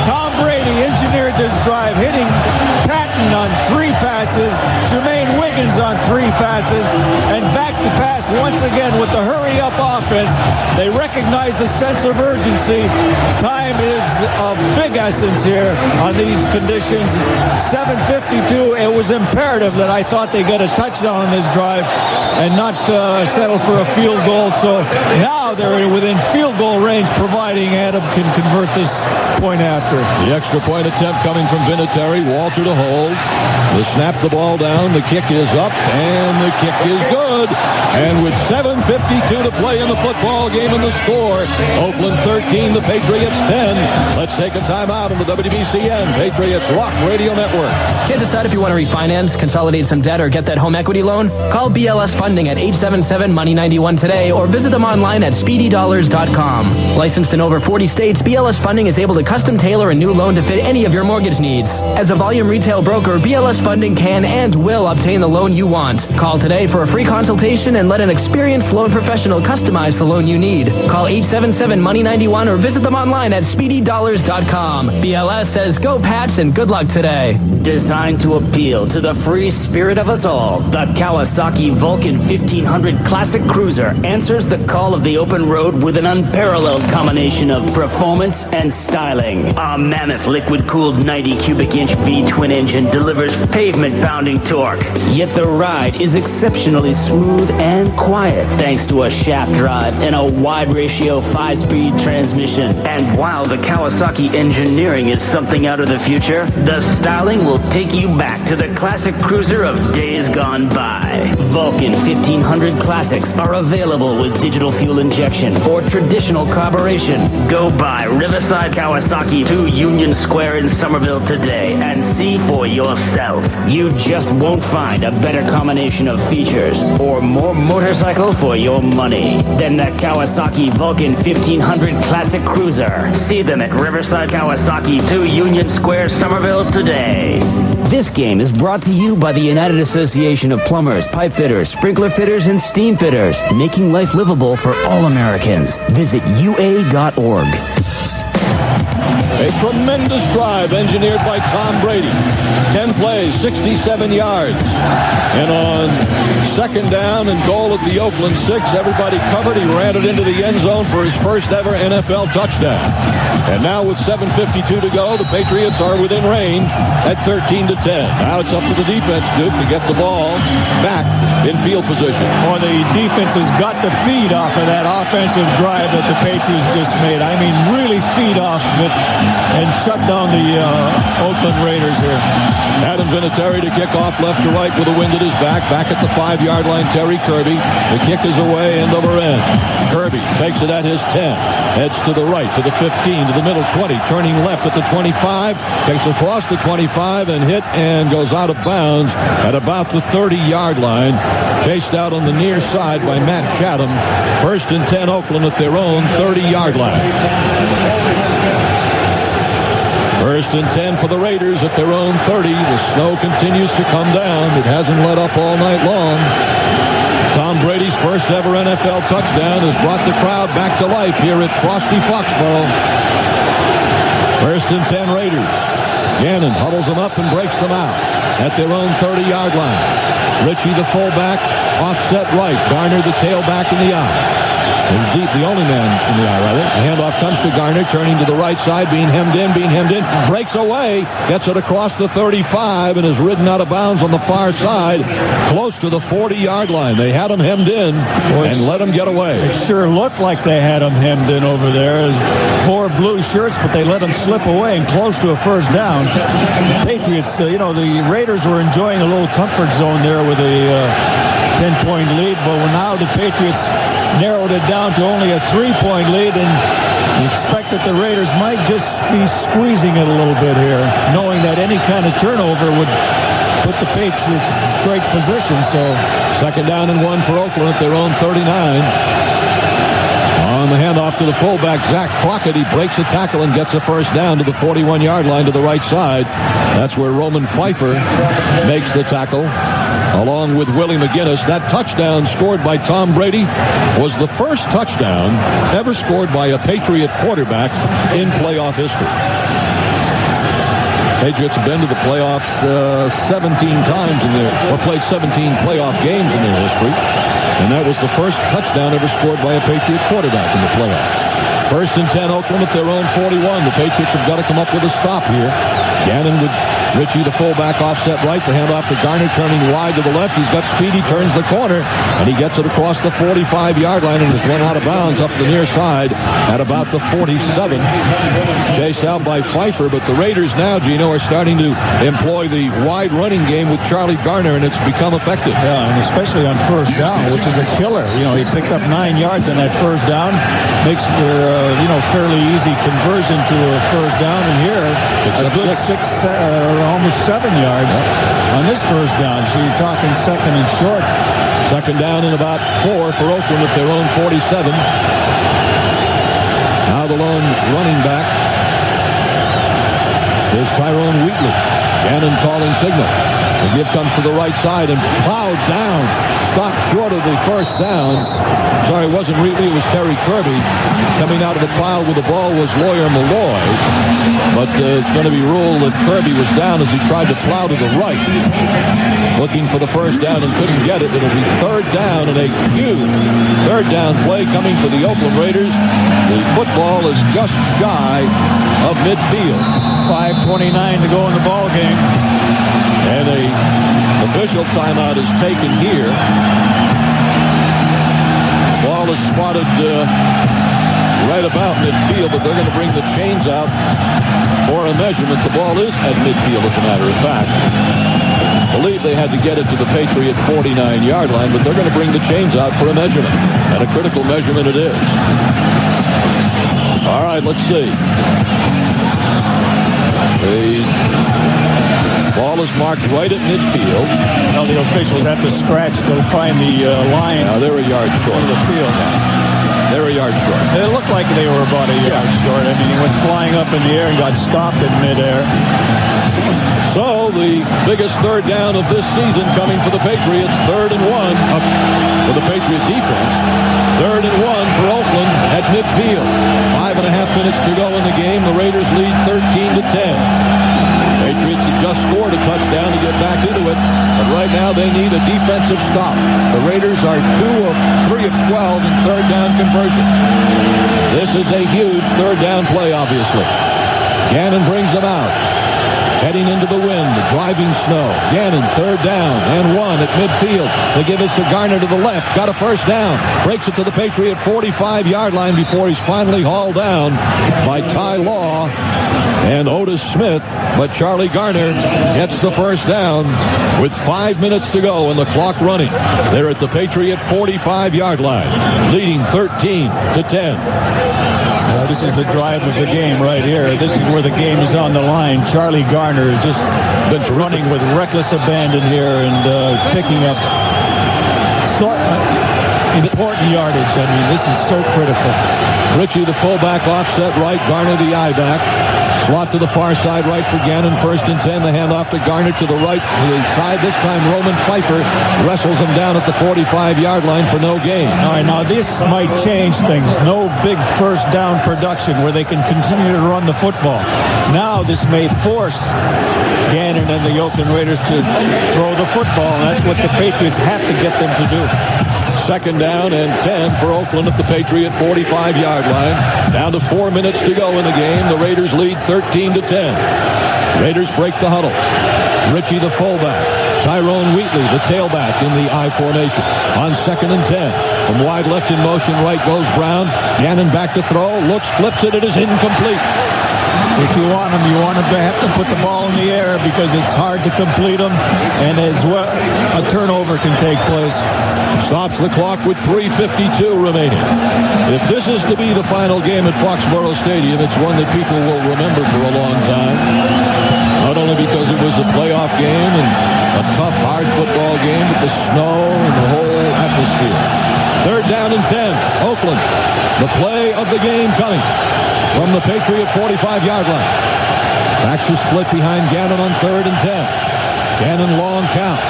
Tom Brady engineered this drive, hitting Patton on 3 passes, Jermaine Wiggins on 3 passes, and back to pass once again with the hurry-up offense. They recognize the sense of urgency. Time is of big essence here on these conditions. 7:52, it was imperative that I thought they get a touchdown on this drive and not settle for a field goal. So now they're within field goal range, providing Adam can convert this point after. The extra point attempt coming from Vinatieri. Walter to hold. The snap the ball down. The kick is up, and the kick is good. And with 7:52 to play in the football game and the score, Oakland 13, the Patriots 10. Let's take a timeout on the WBCN Patriots Rock Radio Network. Can't decide if you want to refinance, consolidate some debt, or get that home equity loan? Call BLS Funding at 877-MONEY91 today, or visit them online at speedydollars.com. Licensed in over 40 states, BLS Funding is able to custom tailor a new loan to fit any of your mortgage needs. As a volume retail broker, BLS Funding can and will obtain the loan you want. Call today for a free consultation and let an experienced loan professional customize the loan you need. Call 877-MONEY91 or visit them online at speedydollars.com. BLS says go Pats and good luck today. Designed to appeal to the free spirit of us all, the Kawasaki Vulcan 1500 Classic Cruiser answers the call of the open road with an unparalleled combination of performance and styling. Our mammoth liquid-cooled 90 cubic inch V-twin engine delivers pavement-pounding torque. Yet the ride is exceptionally smooth and quiet thanks to a shaft drive and a wide ratio 5-speed transmission. And while the Kawasaki engineering is something out of the future, the styling will take you back to the classic cruiser of days gone by. Vulcan 1500 Classics are available with digital fuel injection or traditional carburation. Go by Riverside Kawasaki to Union Square in Somerville today and see for yourself. You just won't find a better combination of features or more motorcycle for your money than the Kawasaki Vulcan 1500 Classic Cruiser. See them at Riverside Kawasaki to Union Square, Somerville today. This game is brought to you by the United Association of Plumbers, Pipe Fitters, Sprinkler Fitters, and Steam Fitters, making life livable for all Americans. Visit UA.org. A tremendous drive engineered by Tom Brady. 10 plays, 67 yards. And on second down and goal at the Oakland 6, everybody covered. He ran it into the end zone for his first ever NFL touchdown. And now with 7:52 to go, the Patriots are within range at 13-10. Now it's up to the defense, Duke, to get the ball back in field position. Well, the defense has got to feed off of that offensive drive that the Patriots just made. I mean, really they feed off of it and shut down the Oakland Raiders here. Adam Vinatieri to kick off left to right with the wind at his back. Back at the 5-yard line, Terry Kirby. The kick is away, end over end. Kirby takes it at his 10. Heads to the right, to the 15, to the middle 20. Turning left at the 25. Takes across the 25 and hit and goes out of bounds at about the 30-yard line. Chased out on the near side by Matt Chatham. 1st and 10 Oakland at their own 30-yard line. 1st and 10 for the Raiders at their own 30. The snow continues to come down. It hasn't let up all night long. Tom Brady's first ever NFL touchdown has brought the crowd back to life here at frosty Foxboro. 1st and 10 Raiders. Gannon huddles them up and breaks them out at their own 30-yard line. Ritchie, the fullback, offset right. Garner, the tailback, in the eye. Indeed, the only man in the eye, rather. The handoff comes to Garner, turning to the right side, being hemmed in, breaks away, gets it across the 35, and is ridden out of bounds on the far side, close to the 40-yard line. They had him hemmed in and let him get away. It sure looked like they had him hemmed in over there. 4 blue shirts, but they let him slip away and close to a first down. Patriots, the Raiders were enjoying a little comfort zone there with a 10-point lead, but now the Patriots narrowed it down to only a 3-point lead, and you expect that the Raiders might just be squeezing it a little bit here, knowing that any kind of turnover would put the Patriots in great position. So 2nd down and 1 for Oakland at their own 39. On the handoff to the fullback, Zach Crockett, he breaks a tackle and gets a first down to the 41-yard line to the right side. That's where Roman Pfeiffer makes the tackle, along with Willie McGinnis. That touchdown scored by Tom Brady was the first touchdown ever scored by a Patriot quarterback in playoff history. Patriots have been to the playoffs 17 times or played 17 playoff games in their history, and that was the first touchdown ever scored by a Patriot quarterback in the playoffs. 1st and 10 Oakland at their own 41. The Patriots have got to come up with a stop here. Gannon with Ritchie, the fullback, offset right. The handoff to Garner, turning wide to the left. He's got speed. He turns the corner, and he gets it across the 45-yard line and is run out of bounds up the near side at about the 47. Chased out by Pfeiffer, but the Raiders now, Gino, are starting to employ the wide running game with Charlie Garner, and it's become effective. Yeah, and especially on first down, which is a killer. He picked up 9 yards on that first down. Makes for, fairly easy conversion to a first down, and here a good 6 almost 7 yards on this first down. So you're talking 2nd and short. 2nd down and about 4 for Oakland at their own 47. Now the lone running back is Tyrone Wheatley. Gannon calling signal. The give comes to the right side and plowed down. Stopped short of the first down. Sorry, it wasn't Wheatley, it was Terry Kirby. Coming out of the pile with the ball was Lawyer Malloy. But it's going to be ruled that Kirby was down as he tried to plow to the right. Looking for the first down and couldn't get it. It'll be 3rd down and a huge 3rd down play coming for the Oakland Raiders. The football is just shy of midfield. 5:29 to go in the ball game. And a official timeout is taken here. Ball is spotted right about midfield, but they're going to bring the chains out for a measurement. The ball is at midfield, as a matter of fact. I believe they had to get it to the Patriot 49-yard line, but they're going to bring the chains out for a measurement. And a critical measurement it is. All right, let's see. The ball is marked right at midfield. Now the officials have to scratch to find the line. Now they're a yard short of the field. They're a yard short. It looked like they were about a yard short. I mean, he went flying up in the air and got stopped in midair. So the biggest 3rd down of this season coming for the Patriots. 3rd and 1 up for the Patriot defense. 3rd and 1 for Oakland at midfield. 5.5 minutes to go in the game. The Raiders lead 13-10. Patriots have just scored a touchdown to get back into it, but right now they need a defensive stop. The Raiders are 2 of 3 of 12 in 3rd down conversions. This is a huge 3rd down play, obviously. Gannon brings them out. Heading into the wind, driving snow. Gannon, third down and 1 at midfield. They give us to Garner to the left. Got a first down. Breaks it to the Patriot 45-yard line before he's finally hauled down by Ty Law and Otis Smith. But Charlie Garner gets the first down with 5 minutes to go and the clock running. They're at the Patriot 45-yard line, leading 13-10. This is the drive of the game right here. This is where the game is on the line. Charlie Garner has just been running with reckless abandon here and picking up important yardage. I mean, this is so critical. Ritchie, the fullback, offset right. Garner, the I-back. Slot to the far side right for Gannon. 1st and 10. The handoff to Garner to the right side. This time Roman Pfeiffer wrestles him down at the 45-yard line for no gain. All right, now this might change things. No big first down production where they can continue to run the football. Now this may force Gannon and the Oakland Raiders to throw the football. And that's what the Patriots have to get them to do. 2nd down and 10 for Oakland at the Patriot 45-yard line. Down to 4 minutes to go in the game. The Raiders lead 13-10. Raiders break the huddle. Ritchie, the fullback. Tyrone Wheatley, the tailback in the I formation. On 2nd and 10. From wide left in motion, right goes Brown. Gannon back to throw. Looks, flips it. It is incomplete. If you want them to have to put the ball in the air because it's hard to complete them, and as well a turnover can take place. Stops the clock with 3:52 remaining. If this is to be the final game at Foxboro Stadium, it's one that people will remember for a long time. Not only because it was a playoff game and a tough, hard football game, but the snow and the whole atmosphere. 3rd down and 10. Oakland. The play of the game coming from the Patriot 45-yard line. Backs are split behind Gannon on 3rd and 10. Gannon long count.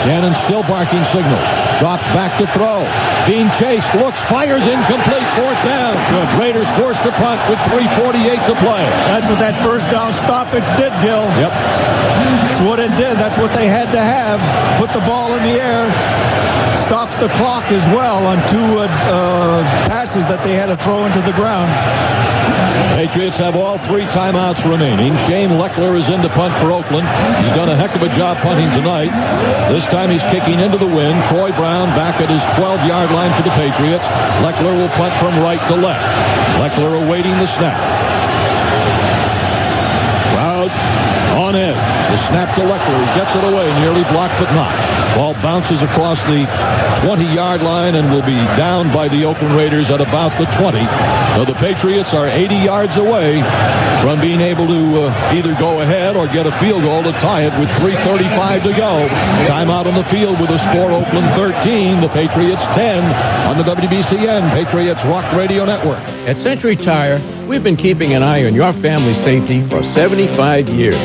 Gannon still barking signals. Drops back to throw. Being chased. Looks. Fires incomplete. 4th down. Good. Raiders forced to punt with 3:48 to play. That's what that first down stoppage did, Gil. Yep. That's what it did. That's what they had to have. Put the ball in the air. Stops the clock as well on 2 passes that they had to throw into the ground. Patriots have all 3 timeouts remaining. Shane Leckler is in to punt for Oakland. He's done a heck of a job punting tonight. This time he's kicking into the wind. Troy Brown back at his 12-yard line for the Patriots. Leckler will punt from right to left. Leckler awaiting the snap. Crowd on edge. The snap to Leckler. He gets it away. Nearly blocked, but not. Ball bounces across the 20-yard line and will be down by the Oakland Raiders at about the 20. So the Patriots are 80 yards away from being able to either go ahead or get a field goal to tie it with 3:35 to go. Timeout on the field with a score: Oakland 13, the Patriots 10 on the WBCN Patriots Rock Radio Network. At Century Tire, we've been keeping an eye on your family's safety for 75 years.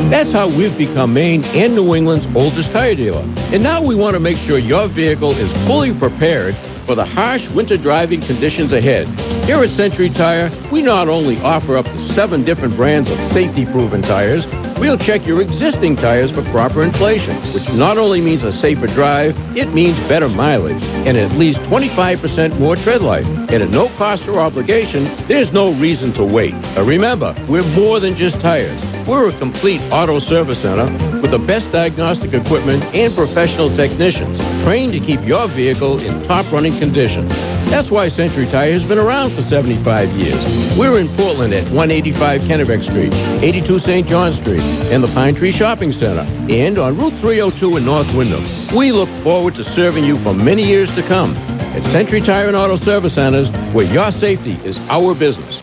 That's how we've become Maine and New England's oldest tire dealer. And now we want to make sure your vehicle is fully prepared for the harsh winter driving conditions ahead. Here at Century Tire, we not only offer up to 7 different brands of safety-proven tires, we'll check your existing tires for proper inflation, which not only means a safer drive, it means better mileage and at least 25% more tread life. And at no cost or obligation, there's no reason to wait. Remember, we're more than just tires. We're a complete auto service center with the best diagnostic equipment and professional technicians trained to keep your vehicle in top-running condition. That's why Century Tire has been around for 75 years. We're in Portland at 185 Kennebec Street, 82 St. John Street, and the Pine Tree Shopping Center, and on Route 302 in North Windham. We look forward to serving you for many years to come. At Century Tire and Auto Service Centers, where your safety is our business.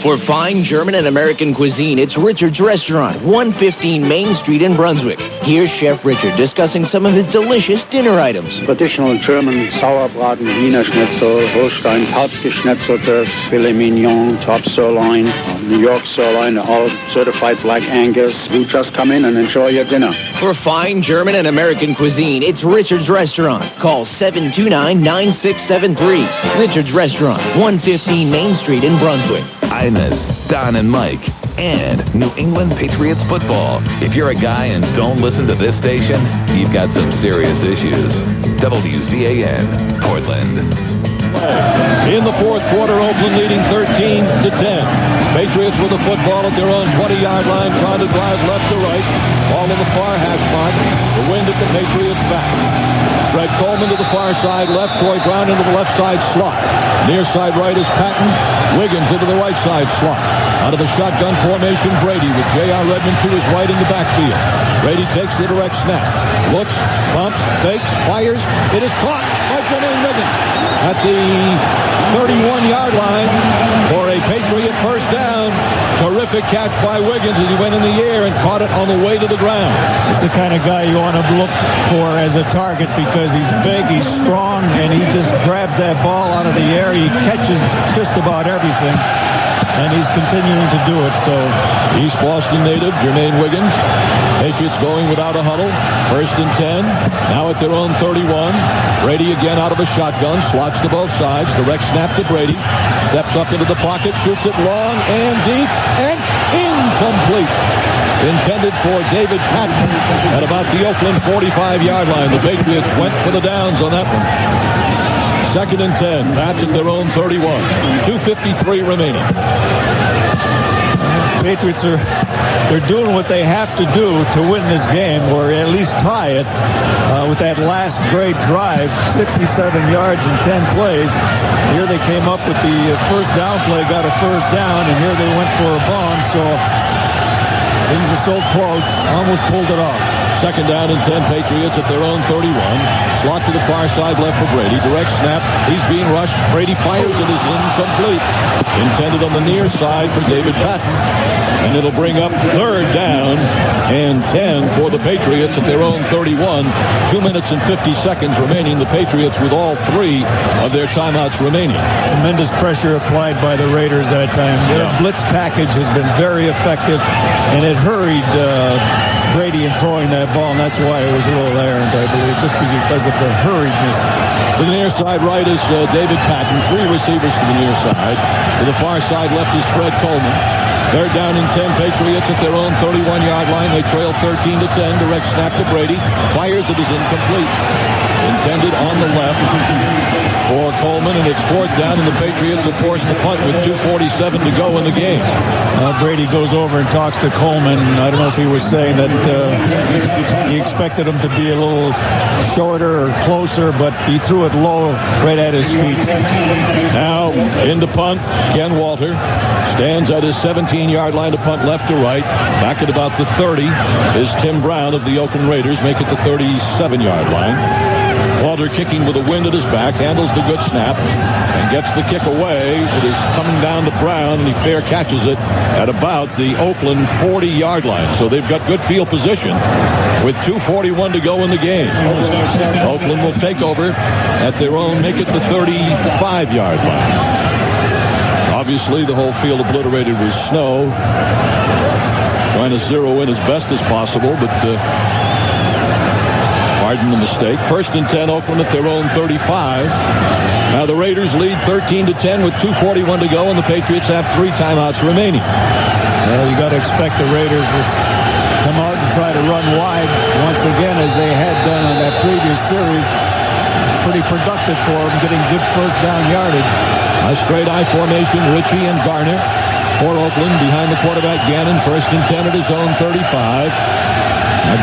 For fine German and American cuisine, it's Richard's Restaurant, 115 Main Street in Brunswick. Here's Chef Richard discussing some of his delicious dinner items. Traditional German Sauerbraten, Wiener Schnitzel, Holstein Geschnetzeltes, filet mignon, top sirloin, New York sirloin, all certified black Angus. You just come in and enjoy your dinner. For fine German and American cuisine, it's Richard's Restaurant. Call 729-9673. Richard's Restaurant, 115 Main Street in Brunswick. Ines, Don, and Mike, and New England Patriots football. If you're a guy and don't listen to this station, you've got some serious issues. WZAN, Portland. In the 4th quarter, Oakland leading 13-10. Patriots with the football at their own 20-yard line, trying to drive left to right. Ball in the far hash mark. The wind at the Patriots back. Fred Coleman to the far side left. Troy Brown into the left side slot. Near side right is Patton. Wiggins into the right side slot. Out of the shotgun formation, Brady with J.R. Redmond to his right in the backfield. Brady takes the direct snap. Looks, bumps, fakes, fires. It is caught by Jermaine Wiggins at the 31-yard line for a Patriot first down. Terrific catch by Wiggins as he went in the air and caught it on the way to the ground. It's the kind of guy you want to look for as a target because he's big, he's strong, and he just grabs that ball out of the air. He catches just about everything, and he's continuing to do it. So East Boston native Jermaine Wiggins. Patriots going without a huddle. First and 10. Now at their own 31. Brady again out of a shotgun. Slots to both sides. Direct snap to Brady. Steps up into the pocket. Shoots it long and deep. And incomplete. Intended for David Patton at about the Oakland 45-yard line. The Patriots went for the downs on that one. Second and 10. Pats at their own 31. 2:53 remaining. Patriots they're doing what they have to do to win this game, or at least tie it, with that last great drive, 67 yards in 10 plays. Here they came up with the first down play, got a first down, and here they went for a bomb, so things are so close, almost pulled it off. Second down and 10, Patriots at their own 31. Slot to the far side left for Brady. Direct snap. He's being rushed. Brady fires. It is incomplete. Intended on the near side for David Patton. And it'll bring up third down and 10 for the Patriots at their own 31. 2 minutes and 50 seconds remaining. The Patriots with all three of their timeouts remaining. Tremendous pressure applied by the Raiders that time. Their blitz package has been very effective, and it hurried Brady in throwing that ball, and that's why it was a little errant, I believe, just because of the hurriedness. To the near side right is David Patton. Three receivers to the near side. To the far side left is Fred Coleman. They're down in 10. Patriots at their own 31-yard line. They trail 13-10. Direct snap to Brady. Fires. It is incomplete. Intended on the left for Coleman, and it's fourth down, and the Patriots are forced to punt with 2:47 to go in the game. Brady goes over and talks to Coleman. I don't know if he was saying that he expected him to be a little shorter or closer, but he threw it low right at his feet. Now into punt. Ken Walter stands at his 17-yard line to punt left to right. Back at about the 30 is Tim Brown of the Oakland Raiders. Make it the 37-yard line. Walter kicking with the wind at his back, handles the good snap, and gets the kick away. It is coming down to Brown, and he fair catches it at about the Oakland 40-yard line. So they've got good field position with 2:41 to go in the game. Oakland will take over at their own, make it the 35-yard line. Obviously, the whole field obliterated with snow. Trying to zero in as best as possible, but pardon the mistake. First and 10, Oakland at their own 35. Now the Raiders lead 13-10 with 2:41 to go, and the Patriots have 3 timeouts remaining. Well, you got to expect the Raiders to come out and try to run wide once again, as they had done on that previous series. It's pretty productive for them, getting good first down yardage. A straight I formation, Ritchie and Garner for Oakland behind the quarterback Gannon. First and 10 at his own 35.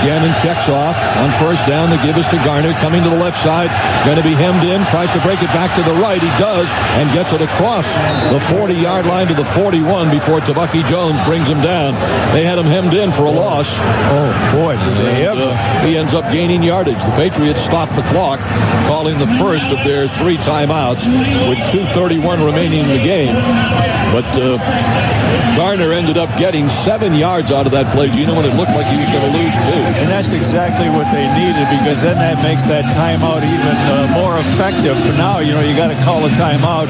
Gannon checks off on first down. The give is to Garner, coming to the left side. Going to be hemmed in. Tries to break it back to the right. He does, and gets it across the 40-yard line to the 41 before Tabucky Jones brings him down. They had him hemmed in for a loss. Oh, boy, did they ever. He ends up gaining yardage. The Patriots stop the clock, calling the first of their 3 timeouts with 2:31 remaining in the game. But Garner ended up getting 7 yards out of that play, Gino, and it looked like he was going to lose 2. And that's exactly what they needed, because then that makes that timeout even more effective. But now, you got to call a timeout,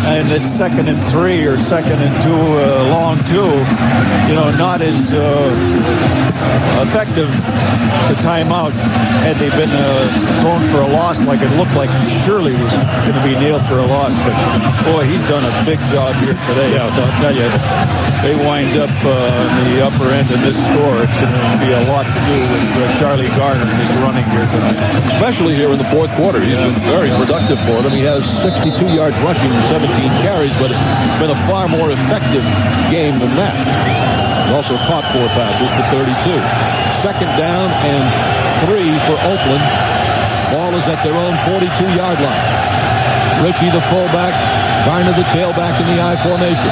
and it's 2nd and 3 or 2nd and 2, long 2. not as effective, the timeout, had they been thrown for a loss like it looked like he surely was going to be nailed for a loss. But, boy, he's done a big job here today. Yeah, I'll tell you, they wind up on the upper end of this score. It's going to be a lot to do with Charlie Garner and his running here tonight. Especially here in the fourth quarter. He's been very productive for them. He has 62 yards rushing and 17 carries, but it's been a far more effective game than that. He also caught 4 passes for 32. Second down and 3 for Oakland. Ball is at their own 42-yard line. Ritchie, the fullback, Garner, the tailback in the I formation.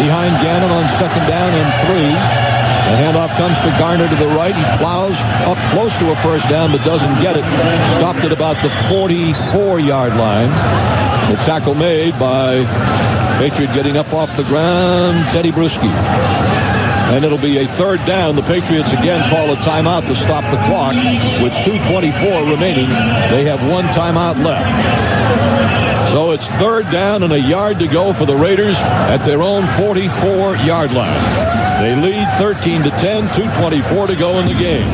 Behind Gannon on second down and 3. The handoff comes to Garner to the right. He plows up close to a first down, but doesn't get it. Stopped at about the 44-yard line. The tackle made by Patriot getting up off the ground, Teddy Bruschi. And it'll be a third down. The Patriots again call a timeout to stop the clock. With 2:24 remaining, they have 1 timeout left. So it's third down and a yard to go for the Raiders at their own 44-yard line. They lead 13-10, 2:24 to go in the game.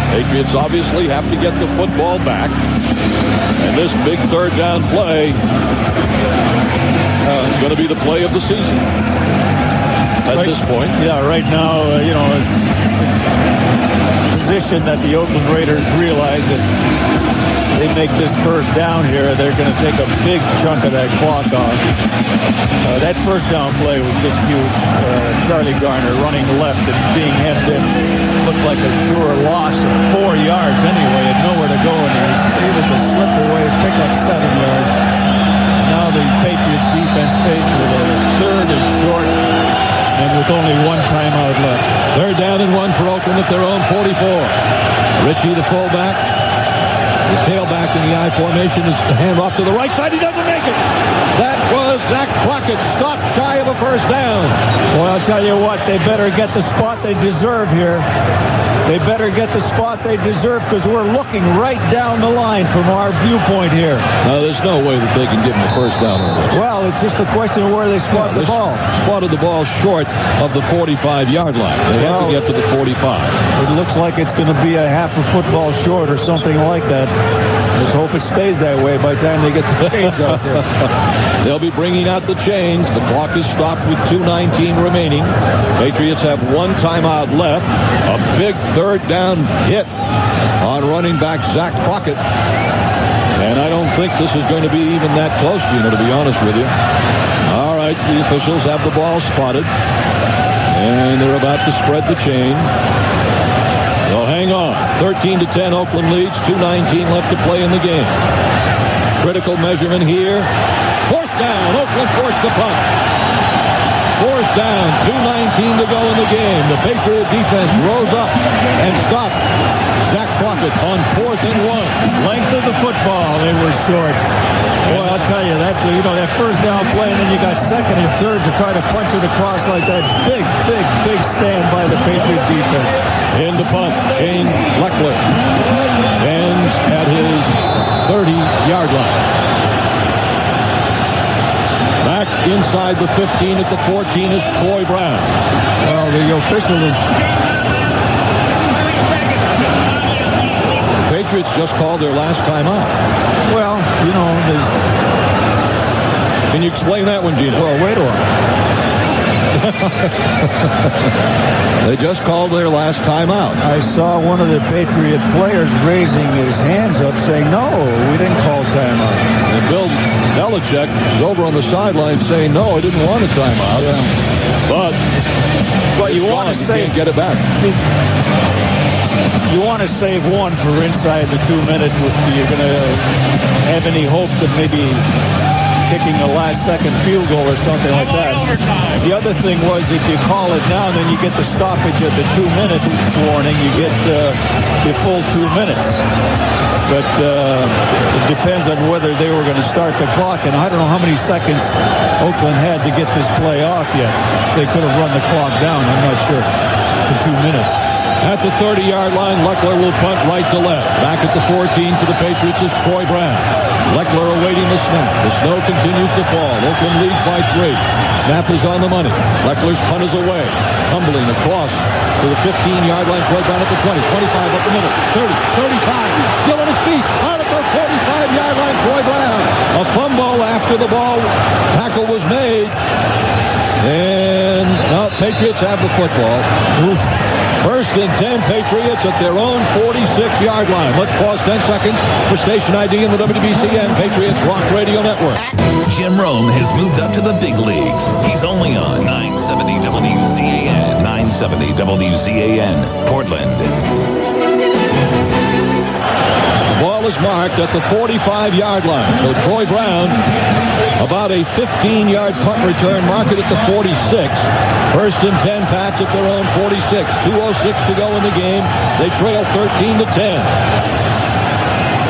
Patriots obviously have to get the football back. And this big third down play is going to be the play of the season at this point. Yeah, right now, it's a position that the Oakland Raiders realize that they make this first down here, they're going to take a big chunk of that clock off. That first down play was just huge. Charlie Garner running left and being hemmed in looked like a sure loss of 4 yards anyway, and nowhere to go, and he was able to slip away, pick up 7 yards. Now the Patriots defense faced with a third and short, and with only 1 timeout left. Third down and 1 for Oakland at their own 44. Ritchie, the fullback. The tailback in the I formation is the handoff to the right side. He doesn't make it. That was Zach Crockett, stopped shy of a first down. Well, I'll tell you what, they better get the spot they deserve here. They better get the spot they deserve, because we're looking right down the line from our viewpoint here. No, there's no way that they can give them a first down on this. Well, it's just a question of where they spot the ball. Spotted the ball short of the 45-yard line. They have to get to the 45. It looks like it's going to be a half a football short or something like that. Let's hope it stays that way by the time they get the chains out there. They'll be bringing out the chains. The clock is stopped with 2:19 remaining. Patriots have 1 timeout left. A big third down hit on running back Zach Crockett. And I don't think this is going to be even that close, Gino, to be honest with you. All right, the officials have the ball spotted. And they're about to spread the chain. So hang on. 13-10, Oakland leads. 2:19 left to play in the game. Critical measurement here. Fourth down. Oakland forced the punt. Fourth down. 2:19 to go in the game. The Patriot defense rose up and stopped Zach Crockett on 4th and 1. Length of the football, they were short. Boy, I'll tell you, that first down play, and then you got second and third to try to punch it across like that. Big stand by the Patriot defense. In the punt, Shane Leckler ends at his 30-yard line. Back inside the 15 at the 14 is Troy Brown. Well, the official is... The Patriots just called their last timeout. Well, there's... Can you explain that one, Gino? Well, wait a while. They just called their last timeout. I saw one of the Patriot players raising his hands up saying, no, we didn't call timeout. And Bill Belichick is over on the sideline saying, no, I didn't want a timeout. Yeah. But you want to say... Can't get it back. See, you want to save one for inside the 2 minutes. You're going to have any hopes of maybe kicking a last-second field goal or something like that. The other thing was, if you call it now, then you get the stoppage at the 2-minute warning. You get the full 2 minutes. But it depends on whether they were going to start the clock. And I don't know how many seconds Oakland had to get this play off yet. They could have run the clock down, I'm not sure, to 2 minutes. At the 30-yard line, Leckler will punt right to left. Back at the 14 for the Patriots is Troy Brown. Leckler awaiting the snap. The snow continues to fall. Oakland leads by 3. Snap is on the money. Leckler's punt is away. Tumbling across to the 15-yard line. Troy Brown at the 20. 25 up the middle. 30. 35. Still on his feet. Out at the 45-yard line. Troy Brown. A fumble after the ball. Tackle was made. And now Patriots have the football. Oof. First and 10, Patriots at their own 46-yard line. Let's pause 10 seconds for station ID in the WBCN Patriots Rock Radio Network. Jim Rome has moved up to the big leagues. He's only on 970 WZAN. 970 WZAN, Portland. The ball is marked at the 45-yard line. So Troy Brown, about a 15-yard punt return, mark it at the 46. First and 10, Pats at their own 46. 2:06 to go in the game. They trail 13-10.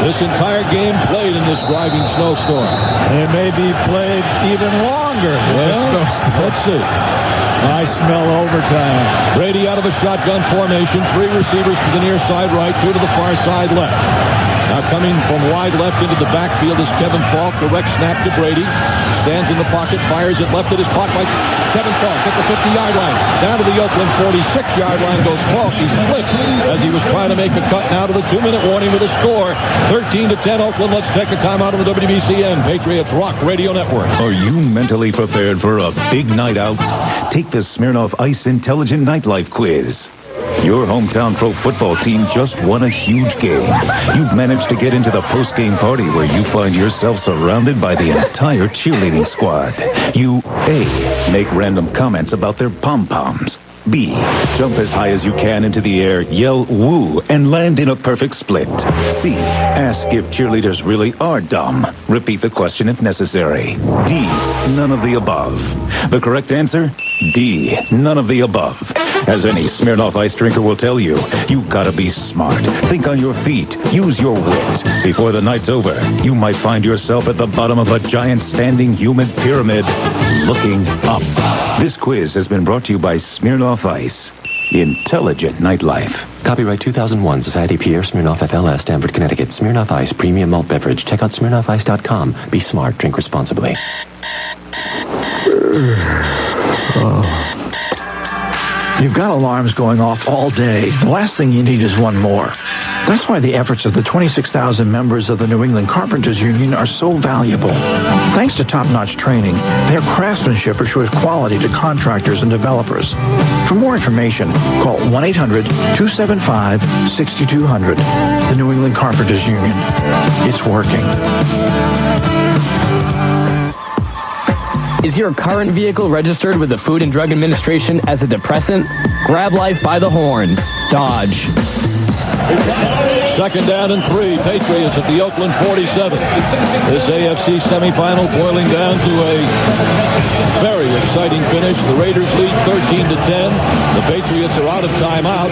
This entire game played in this driving snowstorm. It may be played even longer. Well, let's see. I smell overtime. Brady out of a shotgun formation. 3 receivers to the near side right, 2 to the far side left. Now coming from wide left into the backfield is Kevin Falk. Direct snap to Brady. Stands in the pocket, fires it left at his pocket. Kevin Falk at the 50-yard line. Down to the Oakland 46-yard line goes Falk. He slipped as he was trying to make a cut. Now to the 2-minute warning with a score. 13-10 Oakland. Let's take a time out of the WBCN Patriots Rock Radio Network. Are you mentally prepared for a big night out? Take the Smirnoff Ice Intelligent Nightlife Quiz. Your hometown pro football team just won a huge game. You've managed to get into the post-game party where you find yourself surrounded by the entire cheerleading squad. You, A, make random comments about their pom-poms. B, jump as high as you can into the air, yell woo, and land in a perfect split. C, ask if cheerleaders really are dumb. Repeat the question if necessary. D, none of the above. The correct answer? D, none of the above. As any Smirnoff Ice drinker will tell you, you gotta be smart. Think on your feet. Use your wit. Before the night's over, you might find yourself at the bottom of a giant standing human pyramid, looking up. This quiz has been brought to you by Smirnoff Ice. Intelligent nightlife. Copyright 2001, Society Pierre Smirnoff FLS, Stamford, Connecticut. Smirnoff Ice, premium malt beverage. Check out SmirnoffIce.com. Be smart. Drink responsibly. You've got alarms going off all day. The last thing you need is one more. That's why the efforts of the 26,000 members of the New England Carpenters Union are so valuable. Thanks to top-notch training, their craftsmanship assures quality to contractors and developers. For more information, call 1-800-275-6200. The New England Carpenters Union. It's working. Is your current vehicle registered with the Food and Drug Administration as a depressant? Grab life by the horns. Dodge. Second down and 3. Patriots at the Oakland 47. This AFC semifinal boiling down to a very exciting finish. The Raiders lead 13-10. The Patriots are out of timeout,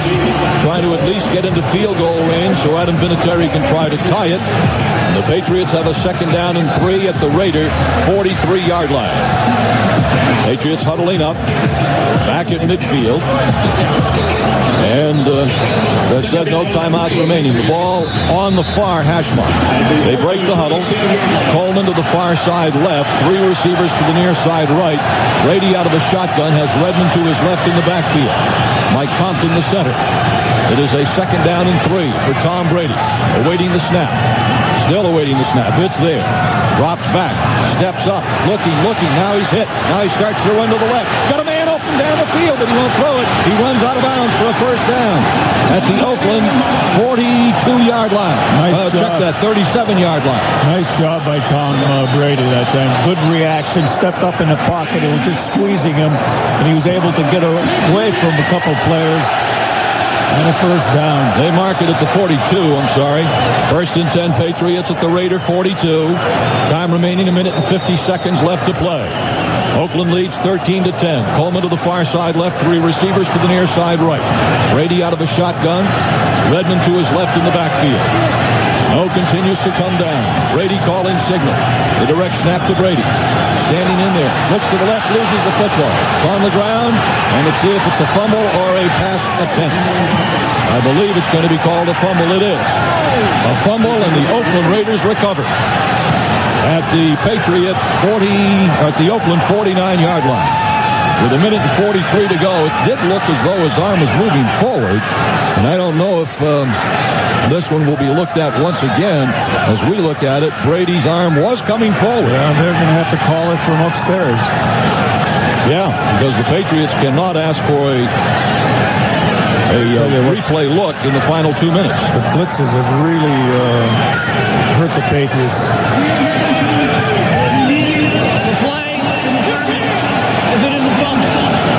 trying to at least get into field goal range so Adam Vinatieri can try to tie it. And the Patriots have a second down and 3 at the Raider 43-yard line. Patriots huddling up, back at midfield. And they said no timeouts remaining. The ball on the far hash mark. They break the huddle. Coleman to the far side left. 3 receivers to the near side right. Brady out of a shotgun has Redmond to his left in the backfield. Mike Compton the center. It is a second down and 3 for Tom Brady. Awaiting the snap. Still awaiting the snap. It's there. Drops back. Steps up. Looking. Now he's hit. Now he starts to run to the left. Got a man open down the field, but he won't throw it. He runs out of bounds for a first down at the Oakland 42-yard line. Nice check that, 37-yard line. Nice job by Tom Brady that time. Good reaction. Stepped up in the pocket. It was just squeezing him, and he was able to get away from a couple players. And a first down. They mark it at the 42, I'm sorry. First and 10, Patriots at the Raider 42. Time remaining 1 minute and 50 seconds left to play. Oakland leads 13-10. Coleman to the far side left, 3 receivers to the near side right. Brady out of a shotgun. Redmond to his left in the backfield. Snow continues to come down. Brady calling signal. The direct snap to Brady. Standing in there. Looks to the left, loses the football. It's on the ground, and let's see if it's a fumble or a pass attempt. I believe it's going to be called a fumble. It is. A fumble, and the Oakland Raiders recover. at the Patriot 40, at the Oakland 49-yard line. With 1:43 to go, it did look as though his arm was moving forward, and I don't know if this one will be looked at once again. As we look at it, Brady's arm was coming forward. Yeah, they're going to have to call it from upstairs. Yeah, because the Patriots cannot ask for a replay look in the final 2 minutes. The blitzes have really hurt the Patriots.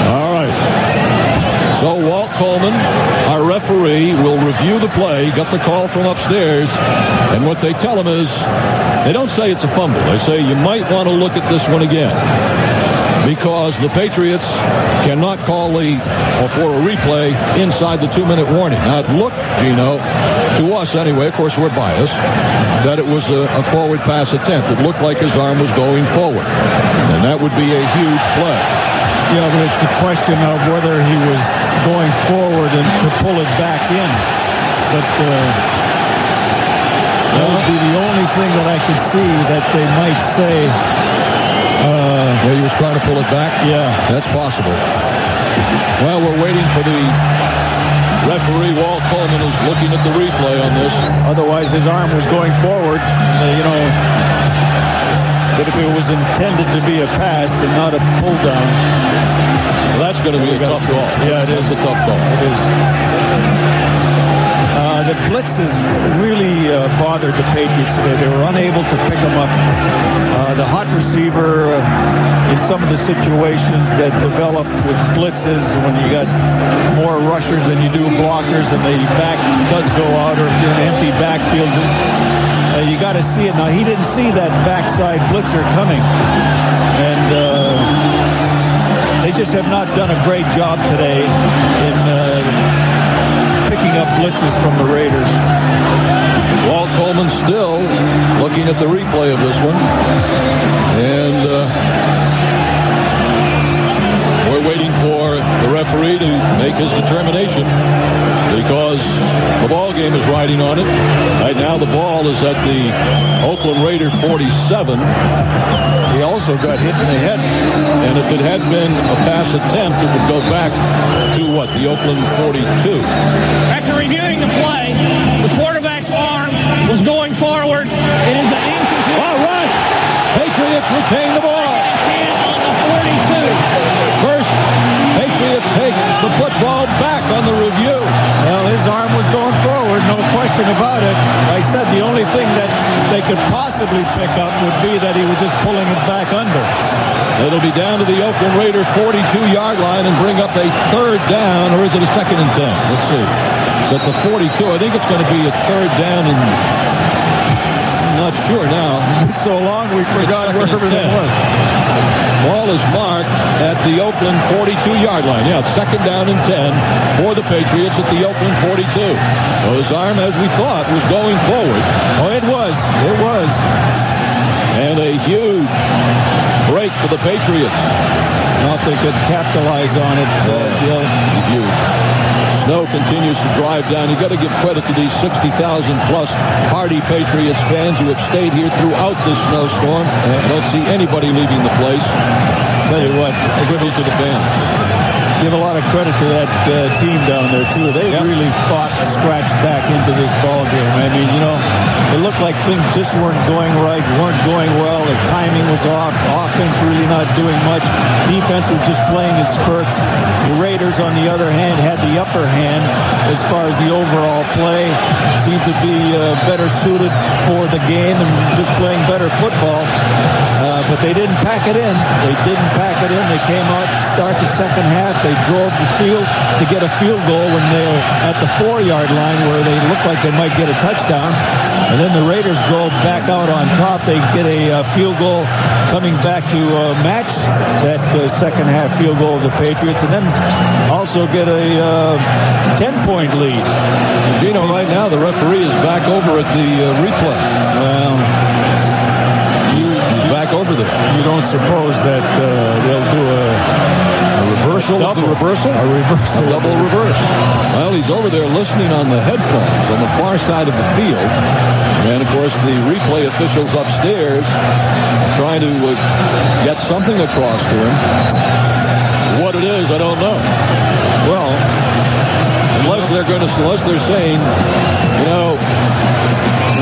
All right. So Walt Coleman, our referee, will review the play, got the call from upstairs, and what they tell him is, they don't say it's a fumble. They say you might want to look at this one again, because the Patriots cannot call for a replay inside the 2-minute warning. Now, it looked, Gino, to us anyway, of course we're biased, that it was a forward pass attempt. It looked like his arm was going forward, and that would be a huge play. Yeah, but it's a question of whether he was going forward and to pull it back in. But that would be the only thing that I could see that they might say. He was trying to pull it back? Yeah. That's possible. Well, we're waiting for the referee. Walt Coleman is looking at the replay on this. Otherwise, his arm was going forward. But if it was intended to be a pass and not a pull down, well, that's going to be a tough call. Yeah, it is a tough call. It is. The blitzes really bothered the Patriots today. They were unable to pick them up. The hot receiver in some of the situations that develop with blitzes, when you got more rushers than you do blockers and the back does go out, or if you're in an empty backfield, you got to see it. Now, he didn't see that backside blitzer coming, and they just have not done a great job today in picking up blitzes from the Raiders. Walt Coleman still looking at the replay of this one, and we're waiting for the referee to make his determination, because the ball game is riding on it. Right now the ball is at the Oakland Raider 47. He also got hit in the head, and if it had been a pass attempt, it would go back to what? The Oakland 42. After reviewing the play, the quarterback's arm was going forward. It is an incomplete. All right. Patriots retain the ball. On the 42. First, Patriots take the football back on the review. Well, his arm was going forward, no question about it. I said the only thing that they could possibly pick up would be that he was just pulling it back under. It'll be down to the Oakland Raiders 42-yard line and bring up a third down, or is it a 2nd and 10? Let's see. It's at the 42. I think it's going to be a third down, and I'm not sure now. So long we forgot where everything was. Ball is marked at the Oakland 42-yard line. Yeah, it's 2nd down and 10 for the Patriots at the Oakland 42. So his arm, as we thought, was going forward. Oh, it was. It was. And a huge break for the Patriots. Now if they could capitalize on it, huge. Snow continues to drive down. You've got to give credit to these 60,000-plus hardy Patriots fans who have stayed here throughout this snowstorm. I don't see anybody leaving the place. Tell you what, a tribute to the fans. Give a lot of credit to that team down there, too. They really fought to scratch back into this ball game. I mean, it looked like things just weren't going right, weren't going well. The timing was off. Offense really not doing much. Defense was just playing in spurts. The Raiders, on the other hand, had the upper hand as far as the overall play. Seemed to be better suited for the game and just playing better football. But they didn't pack it in. They didn't pack it in. They came out to start the second half. They drove the field to get a field goal when they were at the 4-yard line, where they looked like they might get a touchdown. And then the Raiders go back out on top. They get a field goal coming back to match that second half field goal of the Patriots, and then also get a 10-point lead. Gino, right now the referee is back over at the replay. Well, he's back over there. You don't suppose that they'll do a reverse reversal of the reversal? A reversal. A double reverse. Well, he's over there listening on the headphones on the far side of the field. And, of course, the replay officials upstairs trying to get something across to him. What it is, I don't know. Well, unless they're saying, you know,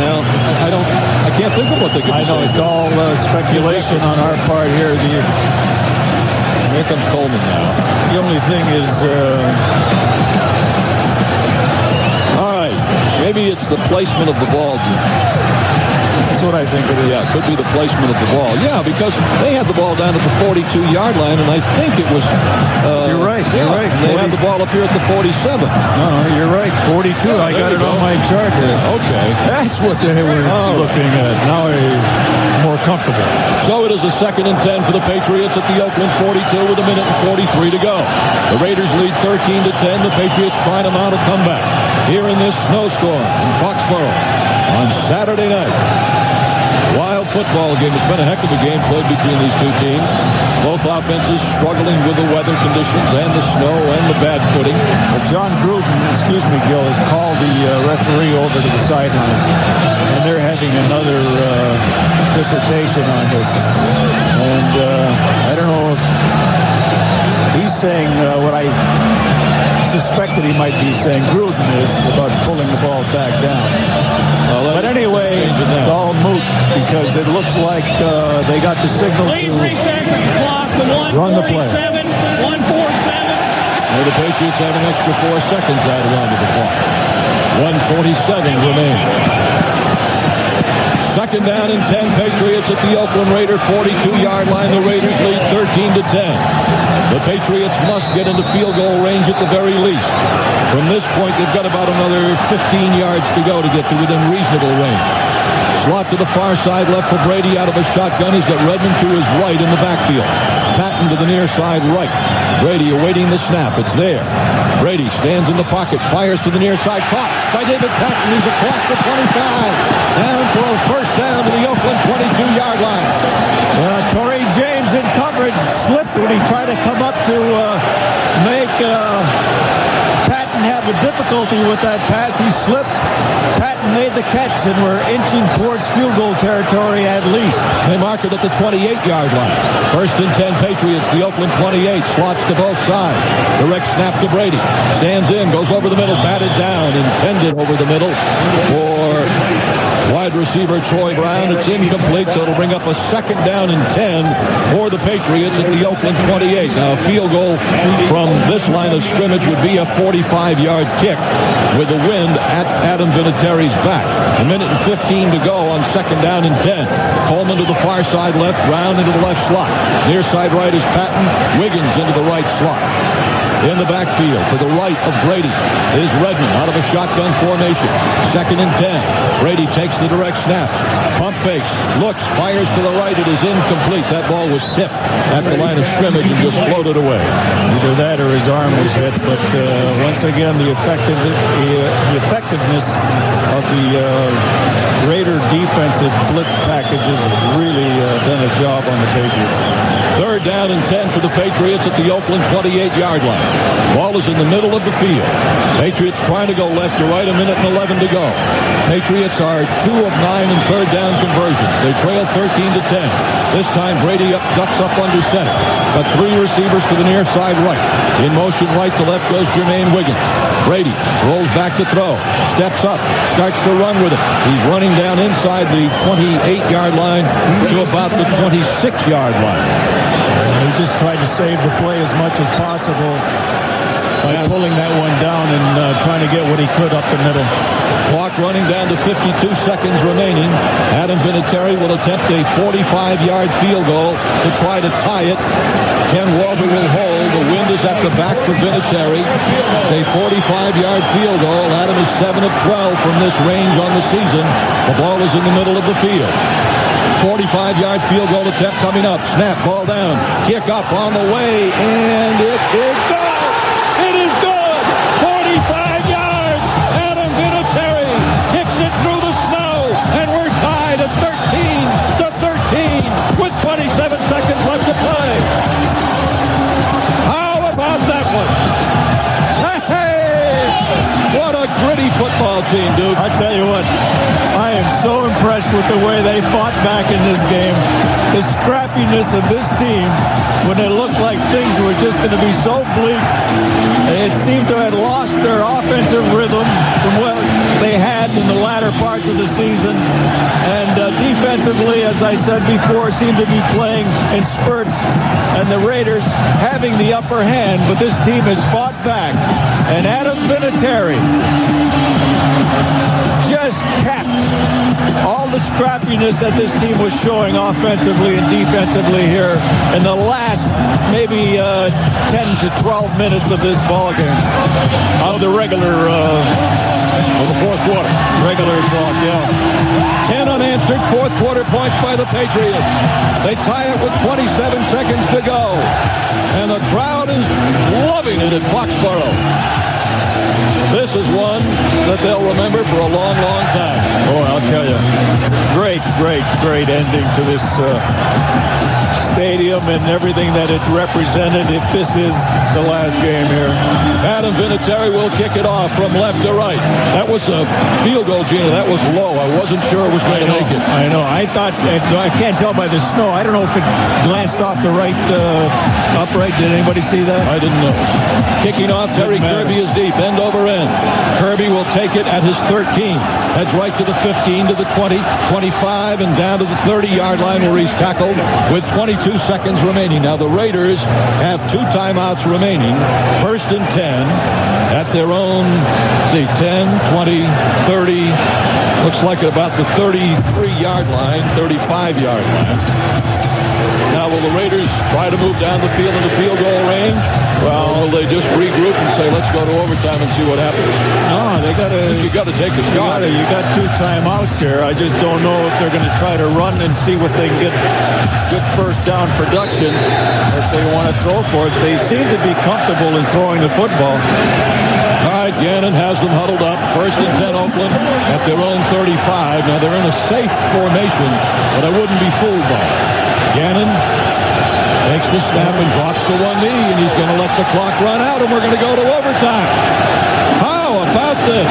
well, I can't think of what they could be saying. I know, it's all speculation on our part here. Here comes Coleman now. The only thing is... all right, maybe it's the placement of the ball, Jim. That's what I think it is. Yeah, it could be the placement of the ball. Yeah, because they had the ball down at the 42-yard line, and I think it was... you're right, yeah, you're right. They had the ball up here at the 47. No, you're right, 42. Yeah, I got it on my chart here. Okay. That's what they were looking at. Now I'm more comfortable. So it is a 2nd and 10 for the Patriots at the Oakland 42 with 1:43 to go. The Raiders lead 13-10. The Patriots trying to mount a comeback here in this snowstorm in Foxboro on Saturday night. Wild football game. It's been a heck of a game played between these two teams. Both offenses struggling with the weather conditions and the snow and the bad footing. Well, John Gruden, Gil, has called the referee over to the sidelines, and they're having another dissertation on this. And I don't know if he's saying what I suspected he might be saying. Gruden is about pulling the ball back down. But anyway, it's all moot because it looks like they got the signal Please reset the clock to 147. run the play. 147. Well, the Patriots have an extra 4 seconds added onto the clock. 1:47 remaining. 2nd down and 10. Patriots at the Oakland Raider 42-yard line. The Raiders lead 13-10. The Patriots must get into field goal range at the very least. From this point, they've got about another 15 yards to go to get to within reasonable range. Slot to the far side left for Brady out of a shotgun. He's got Redmond to his right in the backfield. Patton to the near side right. Brady awaiting the snap. It's there. Brady stands in the pocket, fires to the near side. Caught by David Patton. He's across the 25. Down for a first down to the Oakland 22-yard line. Torrey James in coverage slipped when he tried to come up to make Patton have a difficulty with that pass. He slipped. Patton made the catch, and we're inching towards field goal territory at least. They mark it at the 28-yard line. 1st and 10 Patriots. The Oakland 28 slots to both sides. Direct snap to Brady. Stands in, goes over the middle, batted down, intended over the middle for wide receiver Troy Brown. It's incomplete, so it'll bring up a 2nd down and 10 for the Patriots at the Oakland 28. Now, a field goal from this line of scrimmage would be a 45-yard kick with the wind at Adam Vinatieri's back. 1:15 to go on 2nd down and 10. Coleman to the far side left, Brown into the left slot. Near side right is Patton, Wiggins into the right slot. In the backfield, to the right of Brady, is Redmond out of a shotgun formation. 2nd and 10. Brady takes the direct snap. Pump fakes, looks, fires to the right. It is incomplete. That ball was tipped at the line of scrimmage and just floated away. Either that or his arm was hit. But once again, the effectiveness of the Raider defensive blitz packages has really done a job on the Patriots. 3rd down and 10 for the Patriots at the Oakland 28-yard line. Ball is in the middle of the field. Patriots trying to go left to right, 1:11 to go. Patriots are 2 of 9 in 3rd down conversions. They trail 13-10. This time Brady ducks up under center. Got 3 receivers to the near side right. In motion right to left goes Jermaine Wiggins. Brady rolls back to throw. Steps up. Starts to run with it. He's running down inside the 28-yard line to about the 26-yard line. He just tried to save the play as much as possible by pulling that one down and trying to get what he could up the middle. Clock running down to 52 seconds remaining. Adam Vinatieri will attempt a 45-yard field goal to try to tie it. Ken Walter will hold. The wind is at the back for Vinatieri. It's a 45-yard field goal. Adam is 7 of 12 from this range on the season. The ball is in the middle of the field. 45-yard field goal attempt coming up. Snap, ball down. Kick up on the way, and it is good! It is good! 45 yards! Adam Vinatieri kicks it through the snow, and we're tied at 13-13 with 27 seconds left to play. How about with the way they fought back in this game. The scrappiness of this team when it looked like things were just going to be so bleak. It seemed to have lost their offensive rhythm from what they had in the latter parts of the season. And defensively, as I said before, seemed to be playing in spurts. And the Raiders having the upper hand, but this team has fought back. And Adam Vinatieri just kept all the scrappiness that this team was showing offensively and defensively here in the last maybe 10 to 12 minutes of this ball game. Of the regular, of the fourth quarter. Regular ball, yeah. 10 unanswered fourth quarter points by the Patriots. They tie it with 27 seconds to go. And the crowd is loving it at Foxboro. This is one that they'll remember for a long, long time. Oh, I'll tell you. Great, great, great ending to this stadium and everything that it represented if this is the last game here. Adam Vinatieri will kick it off from left to right. That was a field goal, Gino. That was low. I wasn't sure it was going to make it. I know. I thought, I can't tell by the snow. I don't know if it glanced off the right upright. Did anybody see that? I didn't know. Kicking off, Terry Kirby is deep, end over end. Kirby will take it at his 13. Heads right to the 15, to the 20, 25, and down to the 30-yard line where he's tackled with 22 seconds remaining. Now the Raiders have 2 timeouts remaining. First and 10 at their own, 10, 20, 30. Looks like about the 33-yard line, 35-yard line. Now, will the Raiders try to move down the field into field goal range? Well, will they just regroup and say, let's go to overtime and see what happens? No, they got to. You got to take the shot. You got 2 timeouts here. I just don't know if they're going to try to run and see what they can get good first down production, or if they want to throw for it. They seem to be comfortable in throwing the football. All right, Gannon has them huddled up. First and 10, Oakland at their own 35. Now, they're in a safe formation, but I wouldn't be fooled by it. Gannon takes the snap and drops to one knee, and he's going to let the clock run out, and we're going to go to overtime. How about this?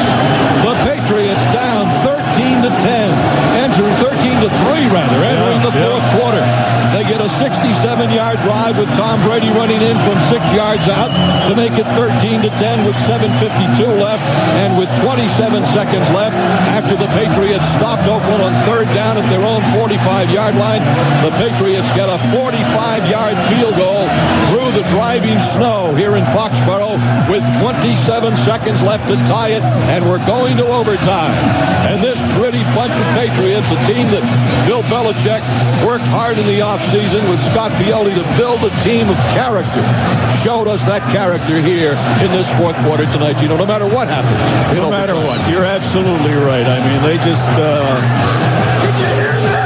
The Patriots down 13 to 10, entering 13 to 3 rather, entering the fourth quarter. They get a 67-yard drive with Tom Brady running in from 6 yards out to make it 13 to 10 with 7:52 left and with 27 seconds left after the Patriots stopped Oakland on third down at their own 45-yard line. The Patriots get a 45-yard field goal through the driving snow here in Foxboro with 27 seconds left to tie it, and we're going to overtime. And this gritty bunch of Patriots, a team that Bill Belichick worked hard in the offseason with Scott Pioli to build a team of character, showed us that character here in this fourth quarter tonight, Gino, no matter what happens. No matter what. You're absolutely right. I mean, they just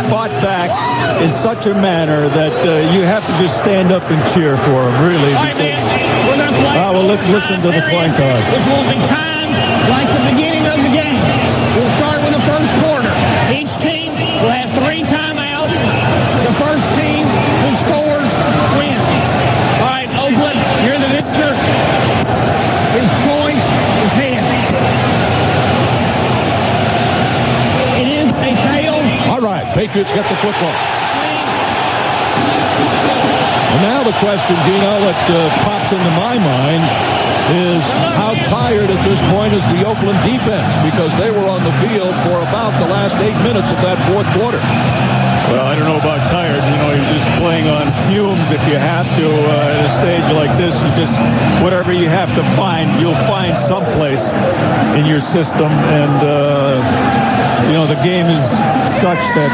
fought back in such a manner that you have to just stand up and cheer for them, really. All right, man. We're going to play. Well, let's listen to the coin toss. This will be timed like the beginning of the game. We'll start with the first quarter. Each team will have 3 timeouts. The first team who scores wins. All right, Oakland, you're the victor. His coin is head. It is a tails. All right, Patriots get the football. And now the question, Gino, that pops into my mind is how tired at this point is the Oakland defense, because they were on the field for about the last 8 minutes of that fourth quarter. Well, I don't know about tired. You know, you're just playing on fumes if you have to at a stage like this. You just, whatever you have to find, you'll find someplace in your system. And, you know, the game is such that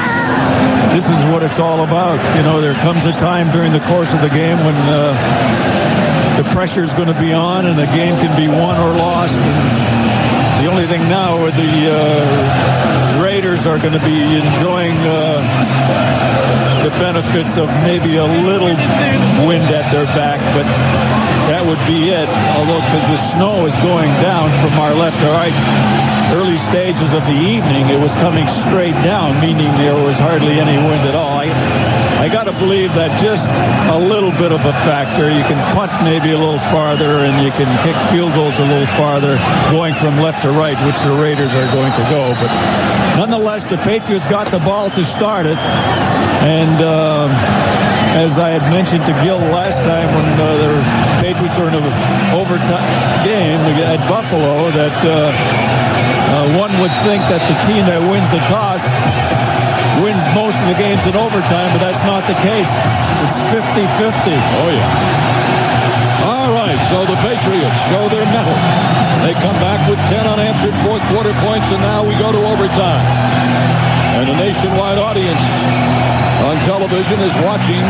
this is what it's all about. You know, there comes a time during the course of the game when the pressure is going to be on and the game can be won or lost. And the only thing now are the Raiders are going to be enjoying the benefits of maybe a little wind at their back, but that would be it. Although, because the snow is going down from our left to right, early stages of the evening, it was coming straight down, meaning there was hardly any wind at all. I got to believe that just a little bit of a factor. You can punt maybe a little farther, and you can kick field goals a little farther, going from left to right, which the Raiders are going to go. But nonetheless, the Patriots got the ball to start it. And as I had mentioned to Gil last time when the Patriots were in an overtime game at Buffalo, that one would think that the team that wins the toss wins most of the games in overtime, but that's not the case. It's 50-50. Oh, yeah. All right, so the Patriots show their mettle. They come back with 10 unanswered fourth quarter points, and now we go to overtime. And a nationwide audience on television is watching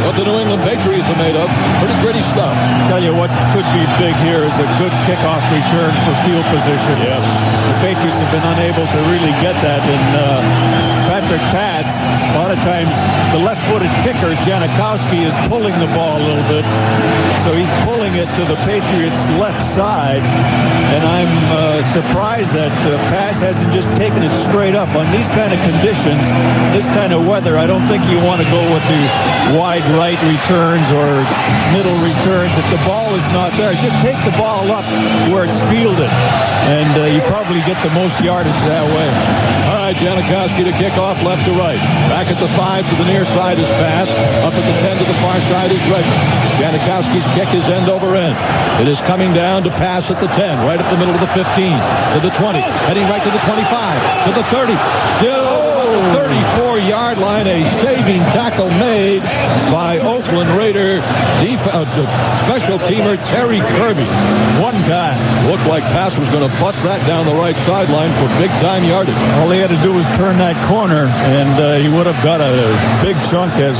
what the New England Patriots are made of. Pretty gritty stuff. I'll tell you what could be big here is a good kickoff return for field position. Yes. The Patriots have been unable to really get that, and Patrick Pass, a lot of times the left-footed kicker, Janikowski, is pulling the ball a little bit. So he's pulling it to the Patriots' left side, and I'm surprised that Pass hasn't just taken it straight up. On these kind of conditions, this kind of weather, I don't think you want to go with the wide right returns or middle returns. If the ball is not there, just take the ball up where it's fielded, and you probably get the most yardage that way. All right, Janikowski to kick off left to right. Back at the 5 to the near side is Pass. Up at the 10 to the far side is Redmond. Janikowski's kick is end over end. It is coming down to Pass at the 10, right up the middle of the 15, to the 20, heading right to the 25, to the 30, still at the 34-yard line. A saving tackle made by Oakland Raider special teamer Terry Kirby. One guy. Looked like Pass was going to bust that down the right sideline for big-time yardage. All he had to do was turn that corner, and he would have got a big chunk, as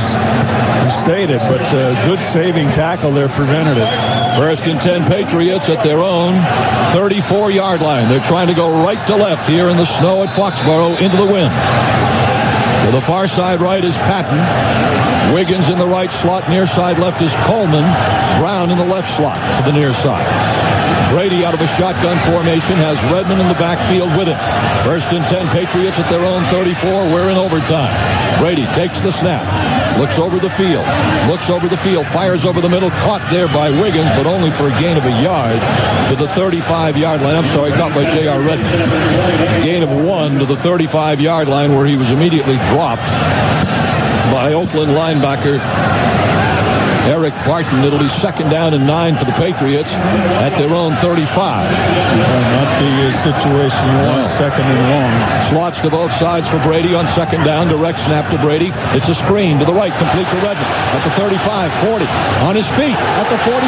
you stated, but good saving tackle there prevented it. First and 10 Patriots at their own 34-yard line. They're trying to go right to left here in the snow at Foxboro into the wind. To the far side right is Patton. Wiggins in the right slot. Near side left is Coleman. Brown in the left slot to the near side. Brady out of a shotgun formation has Redmond in the backfield with him. First and 10 Patriots at their own 34. We're in overtime. Brady takes the snap. Looks over the field. Looks over the field. Fires over the middle. Caught there by Wiggins, but only for a gain of a yard to the 35-yard line. I'm sorry, caught by J.R. Redmond. Gain of 1 to the 35-yard line, where he was immediately dropped by Oakland linebacker Eric Barton. It'll be second down and 9 for the Patriots at their own 35. Not the situation you want, second and long. Slots to both sides for Brady on second down. Direct snap to Brady. It's a screen to the right, complete to Redmond. At the 35, 40. On his feet at the 45.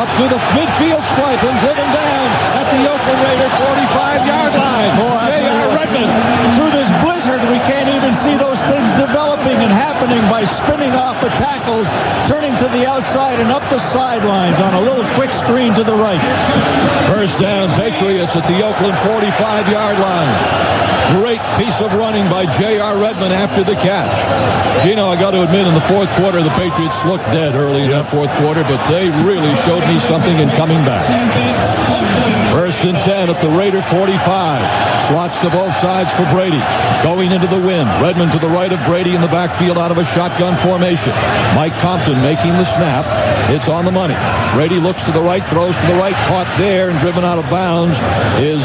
Up to the midfield stripe and driven down at the Oakland Raider 45-yard line. J.R. Redmond. Through this blizzard, we can't even see those things developing and happening by spinning off the tackles, turning to the outside and up the sidelines on a little quick screen to the right. First down, Patriots at the Oakland 45-yard line. Great piece of running by J.R. Redmond after the catch. Gino, I got to admit, in the fourth quarter, the Patriots looked dead early in that fourth quarter, but they really showed me something in coming back. First and 10 at the Raider 45. Slots to both sides for Brady. Going into the wind. Redmond to the right of Brady in the backfield out of a shotgun formation. Mike Compton making the snap. It's on the money. Brady looks to the right, throws to the right, caught there and driven out of bounds is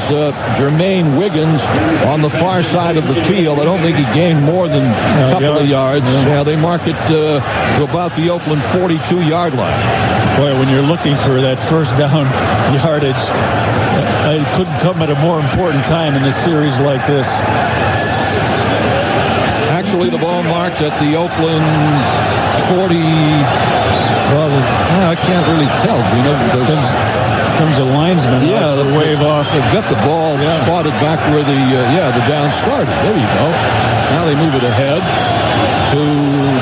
Jermaine Wiggins on the far side of the field. I don't think he gained more than a couple of yards. Yeah, they mark it to about the Oakland 42-yard line. Boy, when you're looking for that first down yardage, it couldn't come at a more important time in a series like this. Actually, the ball marked at the Oakland 40. Well, I can't really tell, Gino. Comes a linesman. Yeah, the wave off. They've got the ball spotted back where the down started. There you go. Now they move it ahead to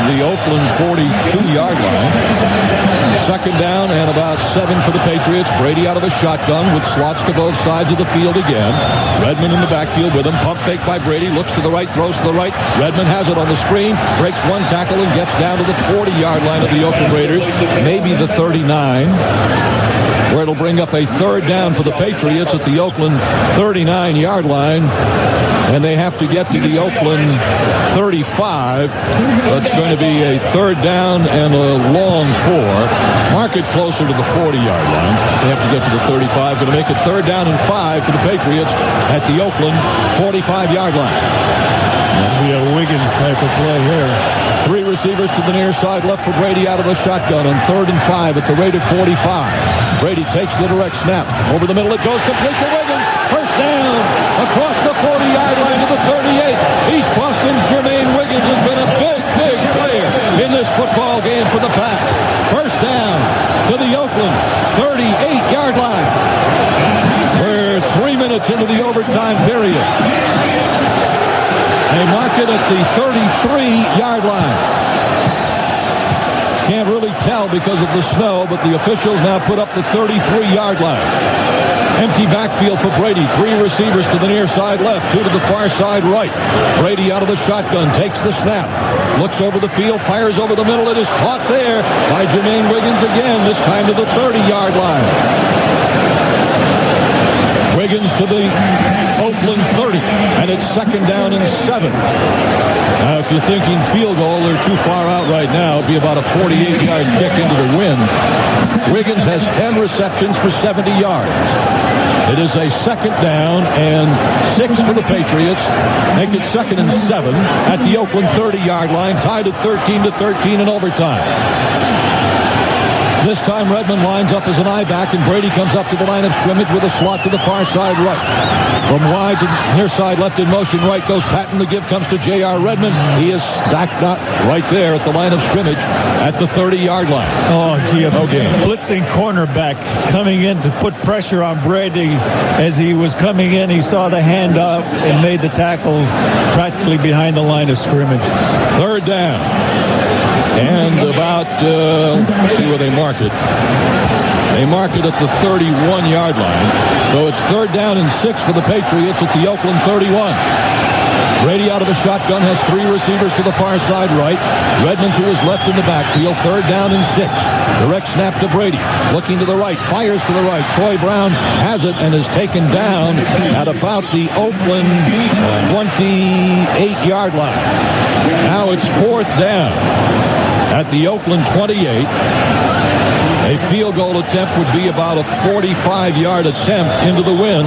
the Oakland 42-yard line. Second down and about 7 for the Patriots. Brady out of a shotgun with slots to both sides of the field again. Redmond in the backfield with him. Pump fake by Brady. Looks to the right, throws to the right. Redmond has it on the screen. Breaks one tackle and gets down to the 40-yard line of the Oakland Raiders. Maybe the 39. Where It'll bring up a third down for the Patriots at the Oakland 39-yard line. And they have to get to the Oakland 35. That's going to be a third down and a long 4. Mark it closer to the 40-yard line. They have to get to the 35. Going to make it third down and 5 for the Patriots at the Oakland 45-yard line. That'll be a Wiggins type of play here. 3 receivers to the near side left for Brady out of the shotgun on 3rd and 5 at the rate of 45. Brady takes the direct snap. Over the middle it goes, complete to Wiggins. First down across the 40-yard line to the 38. East Boston's Jermaine Wiggins has been a big player in this football game for the Pack. First down to the Oakland 38-yard line. We're 3 minutes into the overtime period. They mark it at the 33-yard line. Can't really tell because of the snow, but the officials now put up the 33-yard line. Empty backfield for Brady. 3 receivers to the near side left, 2 to the far side right. Brady out of the shotgun, takes the snap, looks over the field, fires over the middle. It is caught there by Jermaine Wiggins again, this time to the 30-yard line. Wiggins to the Oakland 30, and it's second down and 7. Now, if you're thinking field goal, they're too far out right now. It'll be about a 48-yard kick into the wind. Wiggins has 10 receptions for 70 yards. It is a second down and 6 for the Patriots. Make it second and 7 at the Oakland 30-yard line, tied at 13-13 in overtime. This time Redmond lines up as an I-back, and Brady comes up to the line of scrimmage with a slot to the far side right. From wide to near side left in motion right goes Patton. The give comes to J.R. Redmond. He is stacked up right there at the line of scrimmage at the 30-yard line. Oh, gee, a game. Blitzing cornerback coming in to put pressure on Brady. As he was coming in, he saw the handoff and made the tackle practically behind the line of scrimmage. Third down. And about, let's see where they mark it. They mark it at the 31-yard line. So it's third down and 6 for the Patriots at the Oakland 31. Brady out of the shotgun has 3 receivers to the far side right. Redmond to his left in the backfield. Third down and 6. Direct snap to Brady. Looking to the right. Fires to the right. Troy Brown has it and is taken down at about the Oakland 28-yard line. Now it's fourth down at the Oakland 28. A field goal attempt would be about a 45-yard attempt into the wind,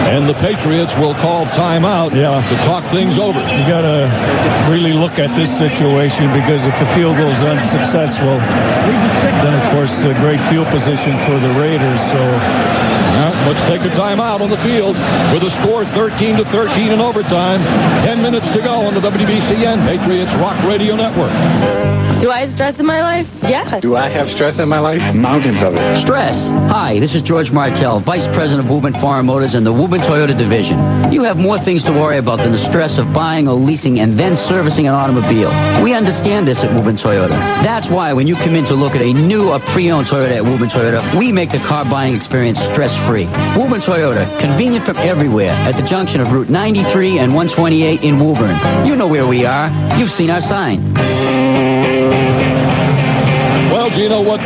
and the Patriots will call timeout to talk things over. You got to really look at this situation, because if the field goal is unsuccessful, then of course a great field position for the Raiders. So let's take a timeout on the field with a score 13-13 in overtime. 10 minutes to go on the WBCN Patriots Rock Radio Network. Do I have stress in my life? Yeah. Do I have stress in my life? Mountains of it. Stress. Hi, this is George Martell, Vice President of Woburn Foreign Motors and the Woburn Toyota Division. You have more things to worry about than the stress of buying or leasing and then servicing an automobile. We understand this at Woburn Toyota. That's why when you come in to look at a new or pre-owned Toyota at Woburn Toyota, we make the car buying experience stress-free. Woburn Toyota, convenient from everywhere at the junction of Route 93 and 128 in Woburn. You know where we are. You've seen our sign. Well, Gino, what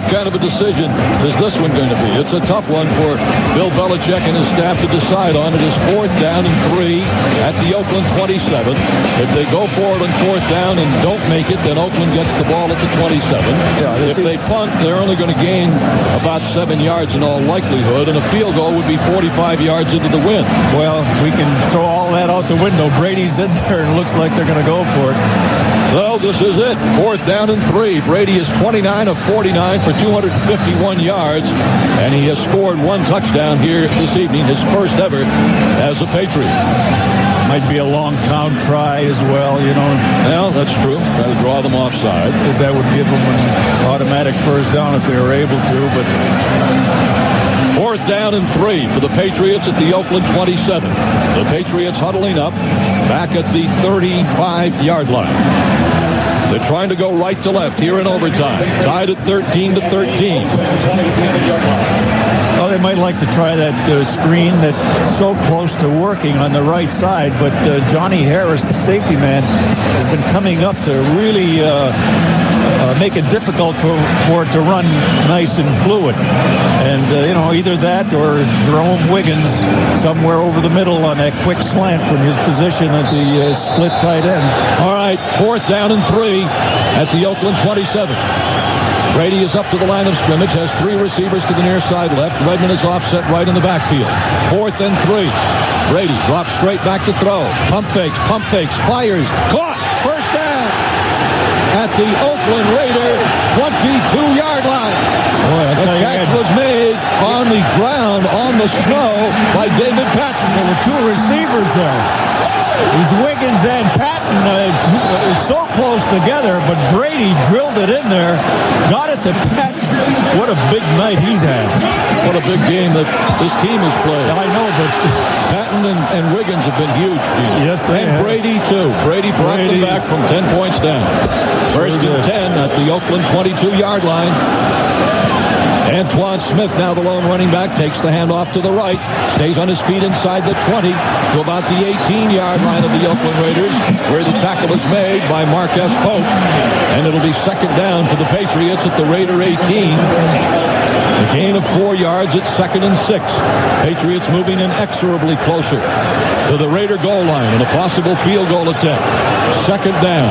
kind of a decision is this one going to be? It's a tough one for Bill Belichick and his staff to decide on. It is fourth down and 3 at the Oakland 27. If they go for it on fourth down and don't make it, then Oakland gets the ball at the 27. If they punt, they're only going to gain about 7 yards in all likelihood, and a field goal would be 45 yards into the wind. Well, we can throw all that out the window. Brady's in there, and it looks like they're going to go for it. So this is it. Fourth down and 3. Brady is 29 of 49 for 251 yards, and he has scored 1 touchdown here this evening, his first ever as a Patriot. Might be a long count try as well, you know. Well, that's true. Try to draw them offside. Because that would give them an automatic first down if they were able to, but... Fourth down and 3 for the Patriots at the Oakland 27. The Patriots huddling up back at the 35-yard line. They're trying to go right to left here in overtime. Tied at 13-13. Well, Well, they might like to try that screen that's so close to working on the right side, but Johnny Harris, the safety man, has been coming up to really make it difficult for it to run nice and fluid. And, either that or Jerome Wiggins somewhere over the middle on that quick slant from his position at the split tight end. All right, 4th down and 3 at the Oakland 27. Brady is up to the line of scrimmage, has 3 receivers to the near side left. Redmond is offset right in the backfield. 4th and 3. Brady drops straight back to throw. Pump fakes, fires, caught, first down at the Oakland Raider 22-yard line. The catch was made on the ground, on the snow, by David Patton. There were 2 receivers there. These Wiggins and Patton so close together, but Brady drilled it in there, got it to Patton. What a big night he's had. What a big game that this team has played. I know, but Patton and Wiggins have been huge. Yes, they and have. Brady, too. Brady brought them back from 10 points down. First and 10 at the Oakland 22-yard line. Antoine Smith, now the lone running back, takes the handoff to the right, stays on his feet inside the 20 to about the 18-yard line of the Oakland Raiders, where the tackle is made by Marquez Pope. And it'll be second down to the Patriots at the Raider 18. A gain of 4 yards at 2nd and 6. Patriots moving inexorably closer to the Raider goal line and a possible field goal attempt. Second down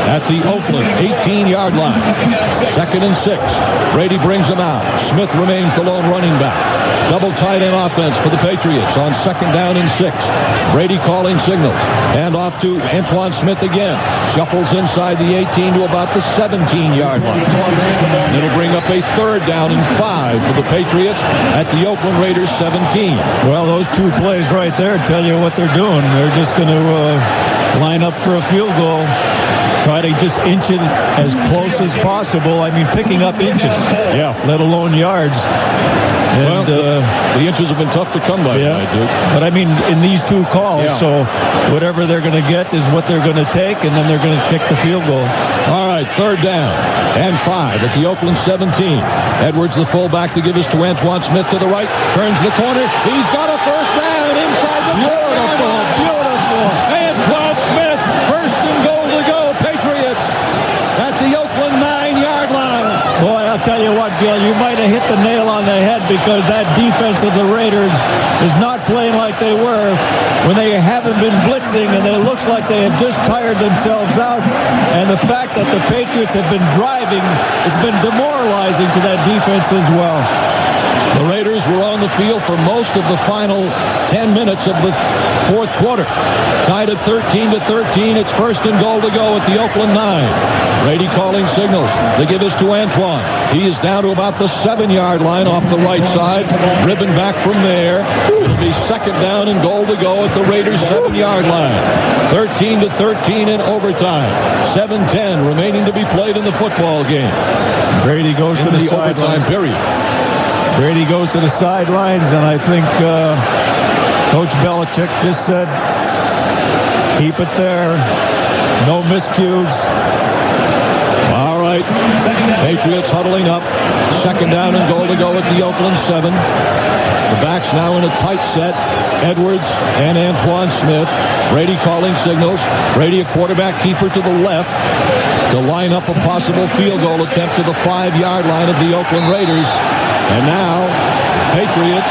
at the Oakland 18-yard line. 2nd and 6. Brady brings him out. Smith remains the lone running back. Double tight end offense for the Patriots on 2nd down and 6. Brady calling signals. Hand off to Antoine Smith again. Shuffles inside the 18 to about the 17-yard line. And it'll bring up a 3rd down and 5 for the Patriots at the Oakland Raiders 17. Well, those 2 plays right there tell you what they're doing. They're just going to line up for a field goal. Try to just inch it as close as possible. I mean, picking up inches. Yeah. Let alone yards. And, the inches have been tough to come by. Yeah. Duke. But I mean, in these 2 calls, so whatever they're going to get is what they're going to take, and then they're going to kick the field goal. All right, 3rd down and 5 at the Oakland 17. Edwards, the fullback, to give us to Antoine Smith to the right. Turns the corner. He's got a first down inside the Beautiful. Antoine Smith, first and goal to go. Patriots at the Oakland 9-yard line. Boy, I'll tell you what, Gil, you might have hit the nail on the head, because that defense of the Raiders is not playing like they were when they haven't been blitzing, and it looks like they have just tired themselves out. And the fact that the Patriots have been driving has been demoralizing to that defense as well. The Raiders were on the field for most of the final 10 minutes of the 4th quarter. Tied at 13-13. It's first and goal to go at the Oakland 9. Brady calling signals. They give us to Antoine. He is down to about the 7-yard line off the right side. Driven back from there. It'll be second down and goal to go at the Raiders' 7-yard line. 13-13 in overtime. 7:10 remaining to be played in the football game. Brady goes to the overtime period. Brady goes to the sidelines, and I think Coach Belichick just said, keep it there. No miscues. All right. Patriots huddling up. Second down and goal to go at the Oakland 7. The backs now in a tight set. Edwards and Antoine Smith. Brady calling signals. Brady, a quarterback keeper to the left, to line up a possible field goal attempt to the 5-yard line of the Oakland Raiders. And now, Patriots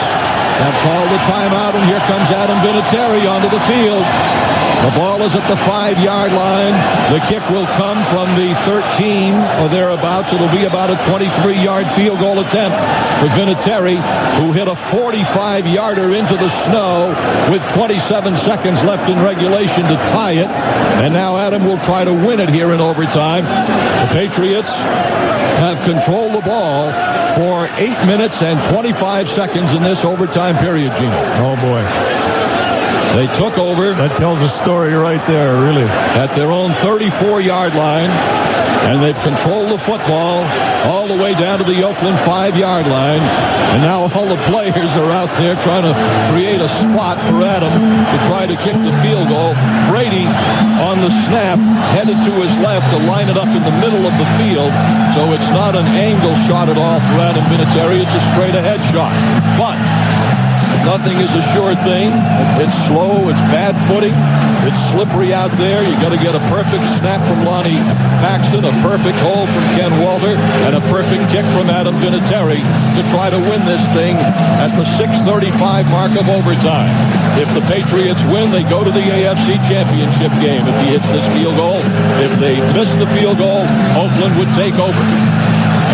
have called the timeout, and here comes Adam Vinatieri onto the field. The ball is at the 5-yard line. The kick will come from the 13 or thereabouts. It'll be about a 23-yard field goal attempt with Vinatieri, who hit a 45-yarder into the snow with 27 seconds left in regulation to tie it. And now Adam will try to win it here in overtime. The Patriots have controlled the ball for 8 minutes and 25 seconds in this overtime period, Gino. Oh, boy. They took over. That tells a story right there, really. At their own 34-yard line. And they've controlled the football all the way down to the Oakland 5-yard line. And now all the players are out there trying to create a spot for Adam to try to kick the field goal. Brady on the snap headed to his left to line it up in the middle of the field. So it's not an angle shot at all for Adam Vinatieri. It's a straight ahead shot. But nothing is a sure thing. It's slow. It's bad footing. It's slippery out there. You got to get a perfect snap from Lonnie Paxton, a perfect hold from Ken Walter, and a perfect kick from Adam Vinatieri to try to win this thing at the 6:35 mark of overtime. If the Patriots win, they go to the AFC Championship game. If he hits this field goal, if they miss the field goal, Oakland would take over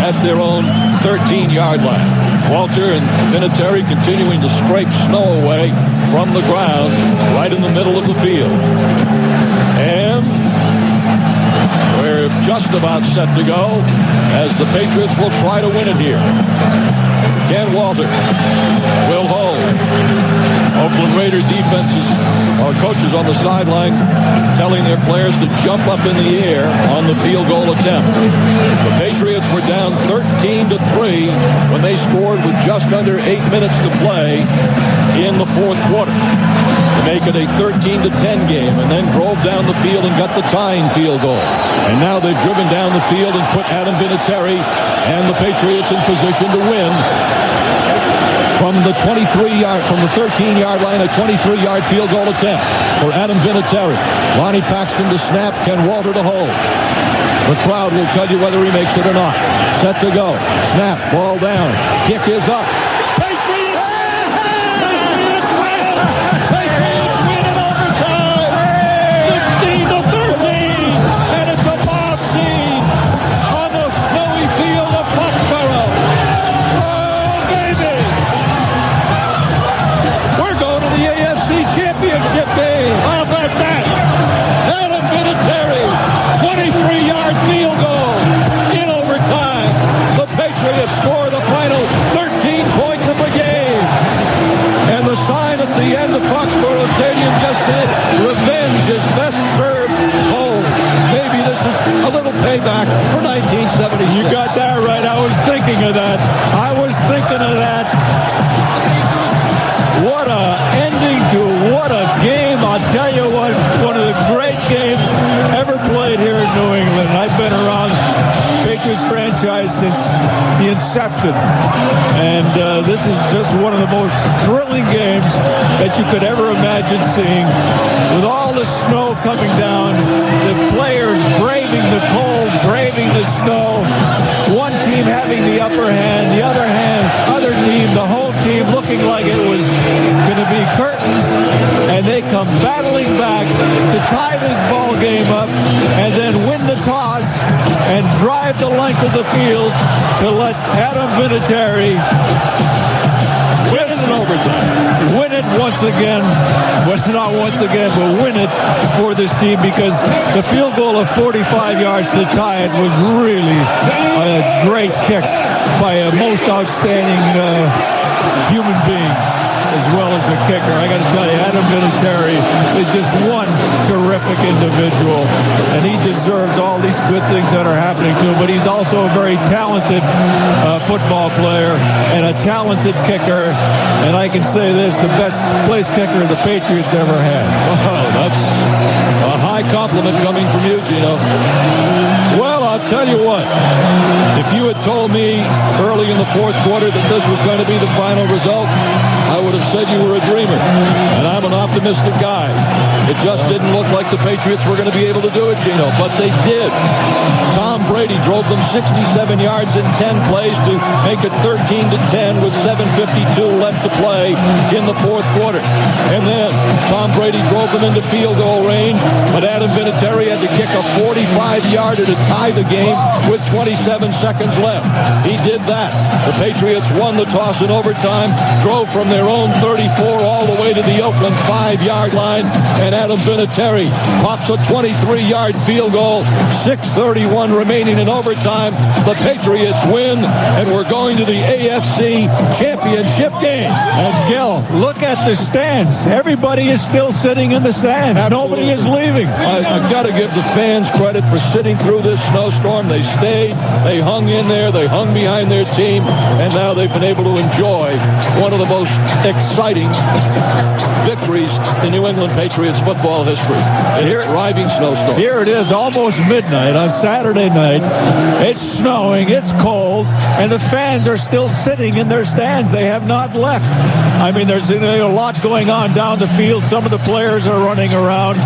at their own 13-yard line. Walter and Vinatieri continuing to scrape snow away from the ground right in the middle of the field. And we're just about set to go as the Patriots will try to win it here. Ken Walter will hold. Oakland Raider defenses or coaches on the sideline telling their players to jump up in the air on the field goal attempt. The Patriots were down 13-3 when they scored with just under 8 minutes to play in the fourth quarter to make it a 13-10 game, and then drove down the field and got the tying field goal. And now they've driven down the field and put Adam Vinatieri and the Patriots in position to win from the 13-yard line, a 23-yard field goal attempt for Adam Vinatieri. Lonnie Paxton to snap, Ken Walter to hold. The crowd will tell you whether he makes it or not. Set to go. Snap, ball down. Kick is up. Patriots win in overtime. 16-13, and it's a mob scene on the snowy field of Foxboro. Championship game. How about that? Adam Vinatieri, 23-yard field goal in overtime. The Patriots score the final 13 points of the game. And the sign at the end of Foxboro Stadium just said, revenge is best served home. Maybe this is a little payback for 1976. You got that right. I was thinking of that. What a ending to what a game. I'll tell you what, one of the great games ever played here in New England. I've been around the Patriots franchise since the inception. And this is just one of the most thrilling games that you could ever imagine seeing. With all the snow coming down, the players braving the cold, braving the snow. One team having the upper hand, the other team, the whole team looking like it was going to be curtains, and they come battling back to tie this ball game up and then win the toss and drive the length of the field to let Adam Vinatieri win it in overtime. Win it once again. Well, not once again, but win it for this team, because the field goal of 45 yards to tie it was really a great kick by a most outstanding human being as well as a kicker. I got to tell you, Adam Vinatieri is just one terrific individual, and he deserves all these good things that are happening to him, but he's also a very talented football player and a talented kicker, and I can say this, the best place kicker the Patriots ever had. Oh, that's a high compliment coming from you, Gino. Well, I'll tell you what, if you had told me early in the fourth quarter that this was going to be the final result, I would have said you were a dreamer, and I'm an optimistic guy. It just didn't look like the Patriots were going to be able to do it, Gino, but they did. Tom Brady drove them 67 yards in 10 plays to make it 13-10 with 7:52 left to play in the fourth quarter. And then Tom Brady drove them into field goal range, but Adam Vinatieri had to kick a 45-yarder to tie the game with 27 seconds left. He did that. The Patriots won the toss in overtime, drove from their own 34 all the way to the Oakland 5-yard line, and Adam Vinatieri pops a 23-yard field goal. 6:31 remaining in overtime. The Patriots win, and we're going to the AFC Championship game. And Gil, look at the stands. Everybody is still sitting in the stands. Nobody is leaving. I've got to give the fans credit for sitting through this snowstorm. snowstorm. They stayed. They hung in there. They hung behind their team. And now they've been able to enjoy one of the most exciting victories in New England Patriots football history. Here, driving snowstorm. Here it is, almost midnight on Saturday night. It's snowing, it's cold, and the fans are still sitting in their stands. They have not left. I mean, there's a lot going on down the field. Some of the players are running around,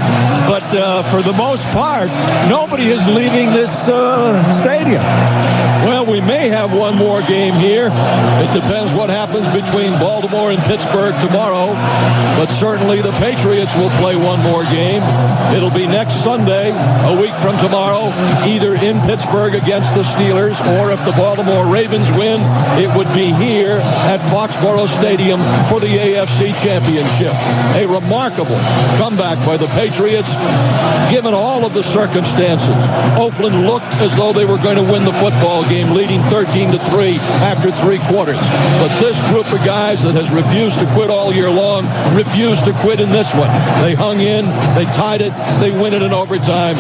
but for the most part, nobody is leaving this stadium. Well, we may have one more game here. It depends what happens between Baltimore and Pittsburgh tomorrow, but certainly the Patriots will play one more game. It'll be next Sunday, a week from tomorrow, either in Pittsburgh against the Steelers, or if the Baltimore Ravens win, it would be here at Foxboro Stadium for the AFC Championship. A remarkable comeback by the Patriots, given all of the circumstances. Oakland looked as though they were going to win the football game, leading 13-3 after 3 quarters. But this group of guys that has refused to quit all year long refused to quit in this one. They hung in, they tied it, they win it in overtime.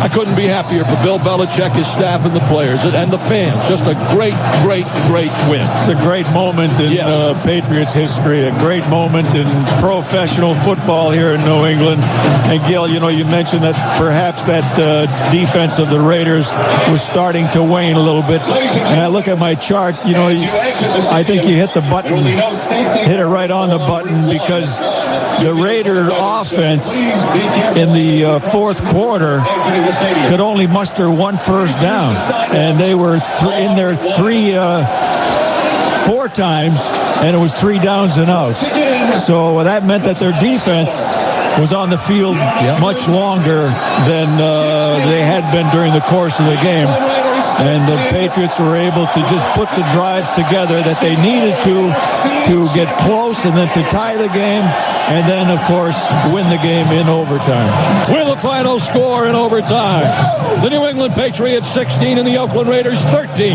I couldn't be happier for Bill Belichick, his staff, and the players, and the fans. Just a great, great, great win. It's a great moment in Patriots history, a great moment in professional football here in New England. And Gil, you know, you mentioned that perhaps that defense of the Raiders was starting to wane a little bit. And I look at my chart, you know, I think you hit the button, hit it right on the button, because the Raider offense in the fourth quarter could only muster 1 first down, and they were in there 4 times, and it was 3 downs and outs. So that meant that their defense was on the field much longer than they had been during the course of the game. And the Patriots were able to just put the drives together that they needed to get close and then to tie the game, and then, of course, win the game in overtime. With the final score in overtime, the New England Patriots 16 and the Oakland Raiders 13.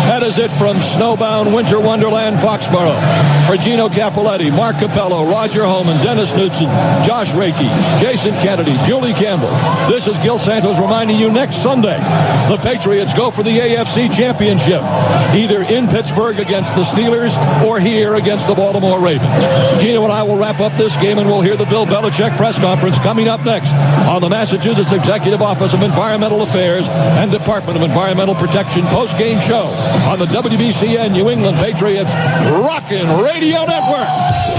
That is it from snowbound winter wonderland Foxboro. For Gino Cappelletti, Mark Capello, Roger Holman, Dennis Knudsen, Josh Rakey, Jason Kennedy, Julie Campbell, this is Gil Santos reminding you, next Sunday, the Patriots go for the AFC Championship, either in Pittsburgh against the Steelers or here against the Baltimore Ravens. Gino and I will wrap up this game, and we'll hear the Bill Belichick press conference coming up next on the Massachusetts Executive Office of Environmental Affairs and Department of Environmental Protection post-game show on the WBCN New England Patriots Rockin' Radio Network.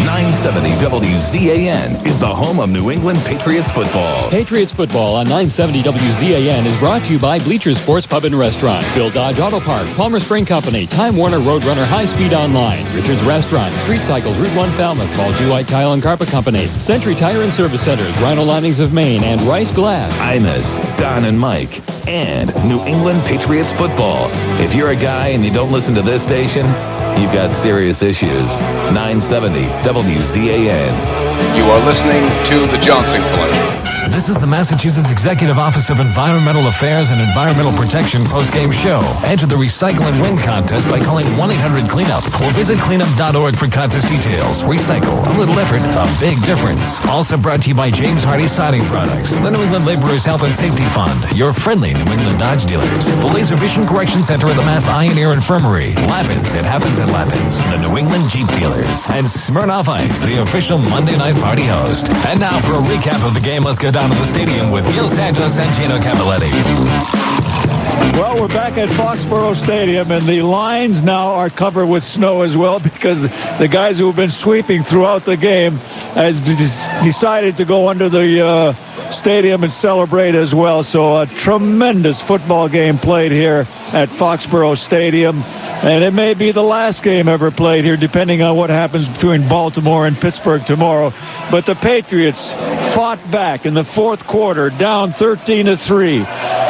970 WZAN is the home of New England Patriots football. Patriots football on 970 WZAN is brought to you by Bleacher Sports Pub and Restaurant, Bill Dodge Auto Park, Palmer Spring Company, Time Warner Roadrunner High Speed Online, Richards Restaurant, Street Cycles, Route 1 Falmouth, Paul G. White Tile and Carpet Company, Century Tire and Service Centers, Rhino Linings of Maine, and Rice Glass. Imus, Don and Mike, and New England Patriots football. If you're a guy and you don't listen to this station, you've got serious issues. 970 WZAN. You are listening to The Johnson Collection. This is the Massachusetts Executive Office of Environmental Affairs and Environmental Protection postgame show. Enter the Recycle and Win contest by calling 1-800-CLEANUP or visit cleanup.org for contest details. Recycle, a little effort, a big difference. Also brought to you by James Hardy Siding Products, the New England Laborers Health and Safety Fund, your friendly New England Dodge dealers, the Laser Vision Correction Center at the Mass Eye and Ear Infirmary, Lappins, it happens at Lappins, the New England Jeep dealers, and Smirnoff Ice, the official Monday Night Party host. And now for a recap of the game, let's go down to the stadium with Gil Santos and Gino Cappelletti. Well, we're back at Foxboro Stadium, and the lines now are covered with snow as well, because the guys who have been sweeping throughout the game has decided to go under the stadium and celebrate as well. So a tremendous football game played here at Foxboro Stadium. And it may be the last game ever played here, depending on what happens between Baltimore and Pittsburgh tomorrow. But the Patriots fought back in the fourth quarter, down 13-3.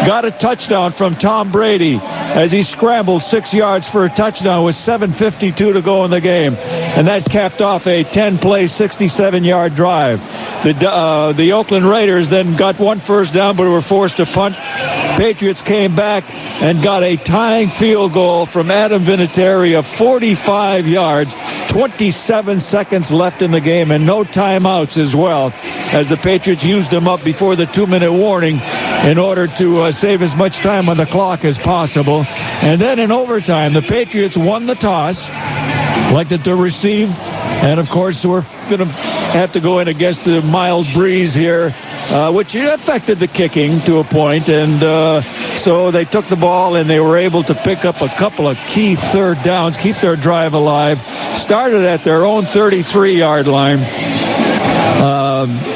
Got a touchdown from Tom Brady as he scrambled 6 yards for a touchdown with 7:52 to go in the game. And that capped off a 10-play, 67-yard drive. The Oakland Raiders then got 1 first down, but were forced to punt. Patriots came back and got a tying field goal from Adam Vinatieri of 45 yards, 27 seconds left in the game, and no timeouts as well, as the Patriots used them up before the 2-minute warning in order to save as much time on the clock as possible. And then in overtime, the Patriots won the toss, elected to receive, and of course we're going to have to go in against the mild breeze here, which affected the kicking to a point, and so they took the ball and they were able to pick up a couple of key third downs, keep their drive alive. Started at their own 33-yard line.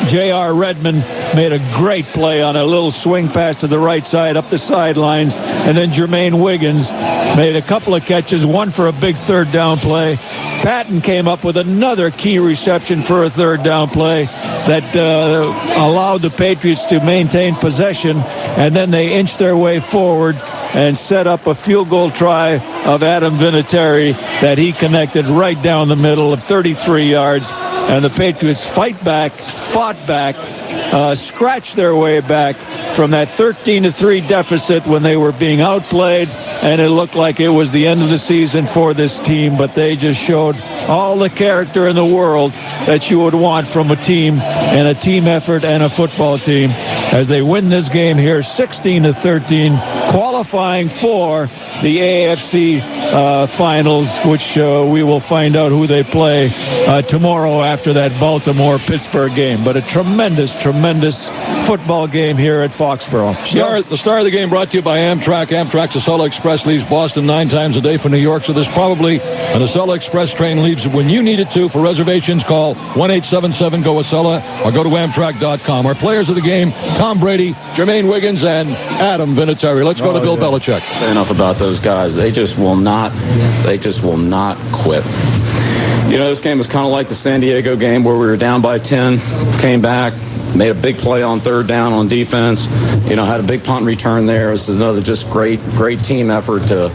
J.R. Redmond made a great play on a little swing pass to the right side up the sidelines, and then Jermaine Wiggins made a couple of catches, one for a big third down play. Patton came up with another key reception for a third down play that allowed the Patriots to maintain possession, and then they inched their way forward and set up a field goal try of Adam Vinatieri that he connected right down the middle of 33 yards. And the Patriots fought back, scratched their way back from that 13-3 deficit when they were being outplayed, and it looked like it was the end of the season for this team, but they just showed all the character in the world that you would want from a team, and a team effort and a football team, as they win this game here 16-13, qualifying for the AFC finals, which we will find out who they play tomorrow after that Baltimore-Pittsburgh game. But a tremendous football game here at Foxborough. The star of the game brought to you by Amtrak. Amtrak's Acela Express leaves Boston 9 times a day for New York, so there's probably an Acela Express train leaves when you need it to. For reservations, call 1-877-GO-ACELA or go to Amtrak.com. Our players of the game, Tom Brady, Jermaine Wiggins, and Adam Vinatieri. Let's go to Bill Belichick. Say enough about those guys. They just will not quit. You know, this game was kind of like the San Diego game where we were down by 10, came back, made a big play on third down on defense, you know, had a big punt return there. This is another just great team effort to,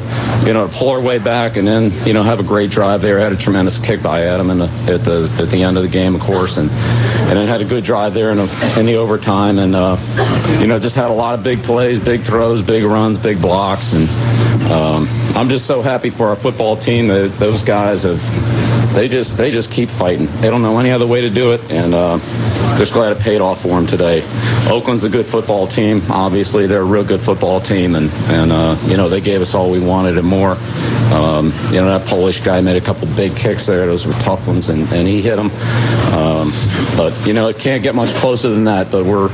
you know, pull our way back and then, you know, have a great drive there. Had a tremendous kick by Adam at the end of the game, of course, and then had a good drive there in the overtime, and you know, just had a lot of big plays, big throws, big runs, big blocks, and I'm just so happy for our football team that those guys they just keep fighting. They don't know any other way to do it, and just glad it paid off for them today. Oakland's a good football team. Obviously, they're a real good football team, and you know, they gave us all we wanted and more. You know, that Polish guy made a couple big kicks there. Those were tough ones, and he hit them. But you know, it can't get much closer than that. But we're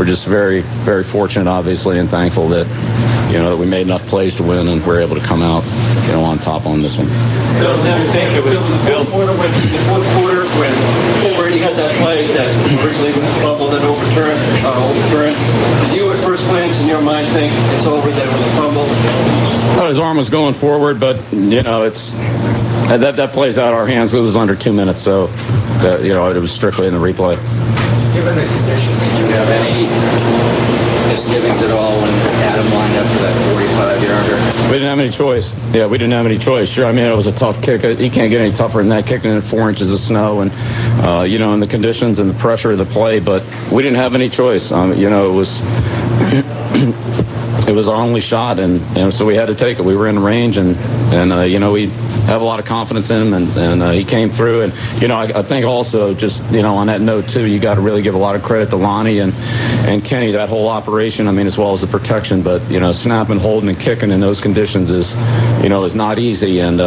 just very, very fortunate, obviously, and thankful that, you know, that we made enough plays to win and we're able to come out, you know, on top on this one. Bill, did you think it was the fourth quarter when Brady had that play that originally was fumbled and overturned? Did you at first glance in your mind think it's over, that it was a fumble? Well, his arm was going forward, but, you know, that plays out of our hands. It was under 2 minutes, so, you know, it was strictly in the replay. Given the conditions, did you have any misgivings at all when Adam lined up for that 45-yarder? We didn't have any choice. Yeah, we didn't have any choice. Sure, I mean, it was a tough kick. You can't get any tougher than that, kicking in 4 inches of snow and, you know, and the conditions and the pressure of the play, but we didn't have any choice. You know, it was it was our only shot, and so we had to take it. We were in range, and you know, we have a lot of confidence in him, and he came through. And, you know, I think also just, you know, on that note, too, you got to really give a lot of credit to Lonnie and Kenny, that whole operation, I mean, as well as the protection. But, you know, snapping, holding, and kicking in those conditions is, you know, is not easy. And,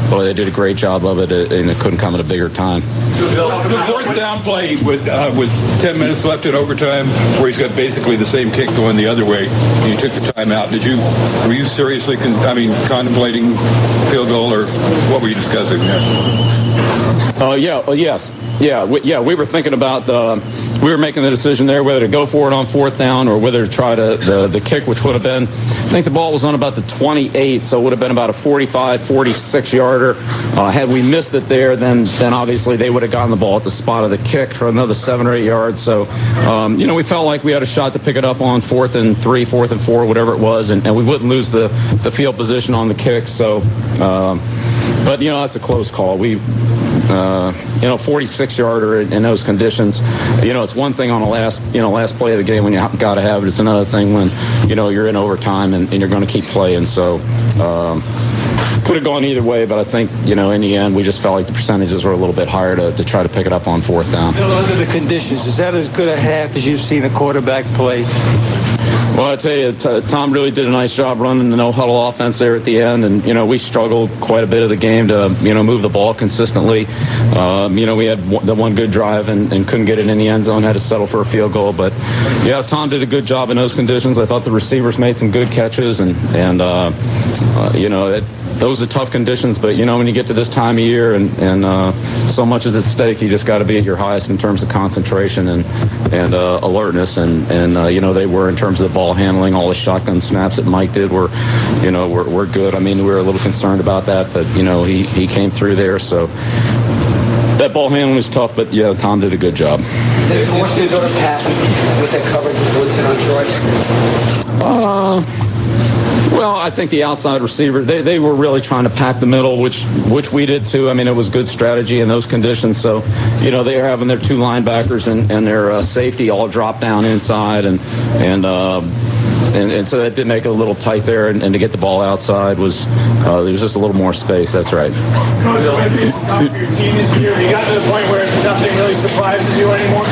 boy, they did a great job of it, and it couldn't come at a bigger time. The fourth down play with 10 minutes left in overtime, where he's got basically the same kick going the other way, and you took the time out. Were you seriously, contemplating field goal, or what were you discussing there? Yes. We were thinking about we were making the decision there whether to go for it on fourth down or whether to try the kick, which would have been, I think the ball was on about the 28, so it would have been about a 45, 46 yarder. Had we missed it there, then obviously they would have gotten the ball at the spot of the kick for another 7 or 8 yards. So, you know, we felt like we had a shot to pick it up on 4th and 3, 4th and 4, whatever it was, and we wouldn't lose the field position on the kick. So, but, you know, that's a close call. We, you know, 46-yarder in those conditions, you know, it's one thing on the last play of the game when you got to have it. It's another thing when, you know, you're in overtime and you're going to keep playing. So could have gone either way, but I think, you know, in the end, we just felt like the percentages were a little bit higher to try to pick it up on fourth down. Bill, under the conditions, is that as good a half as you've seen a quarterback play? Well, I tell you, Tom really did a nice job running the no-huddle offense there at the end, and we struggled quite a bit of the game to move the ball consistently. We had the one good drive and couldn't get it in the end zone, had to settle for a field goal. But yeah, Tom did a good job in those conditions. I thought the receivers made some good catches, and those are tough conditions. But when you get to this time of year and so much is at stake, you just got to be at your highest in terms of concentration and alertness, and they were in terms of the ball handling. All the shotgun snaps that Mike did were good. I mean, we were a little concerned about that, but he came through there. So that ball handling was tough, but yeah, Tom did a good job. Did it force you to go to pass with that coverage with Woodson on George? Well, I think the outside receiver, they were really trying to pack the middle, which we did too. I mean, it was good strategy in those conditions. So, they were having their two linebackers and their safety all drop down inside, and so that did make it a little tight there, and to get the ball outside was there was just a little more space. That's right. Coach, when you talk to your team this year, you got to the point where nothing really surprises you anymore?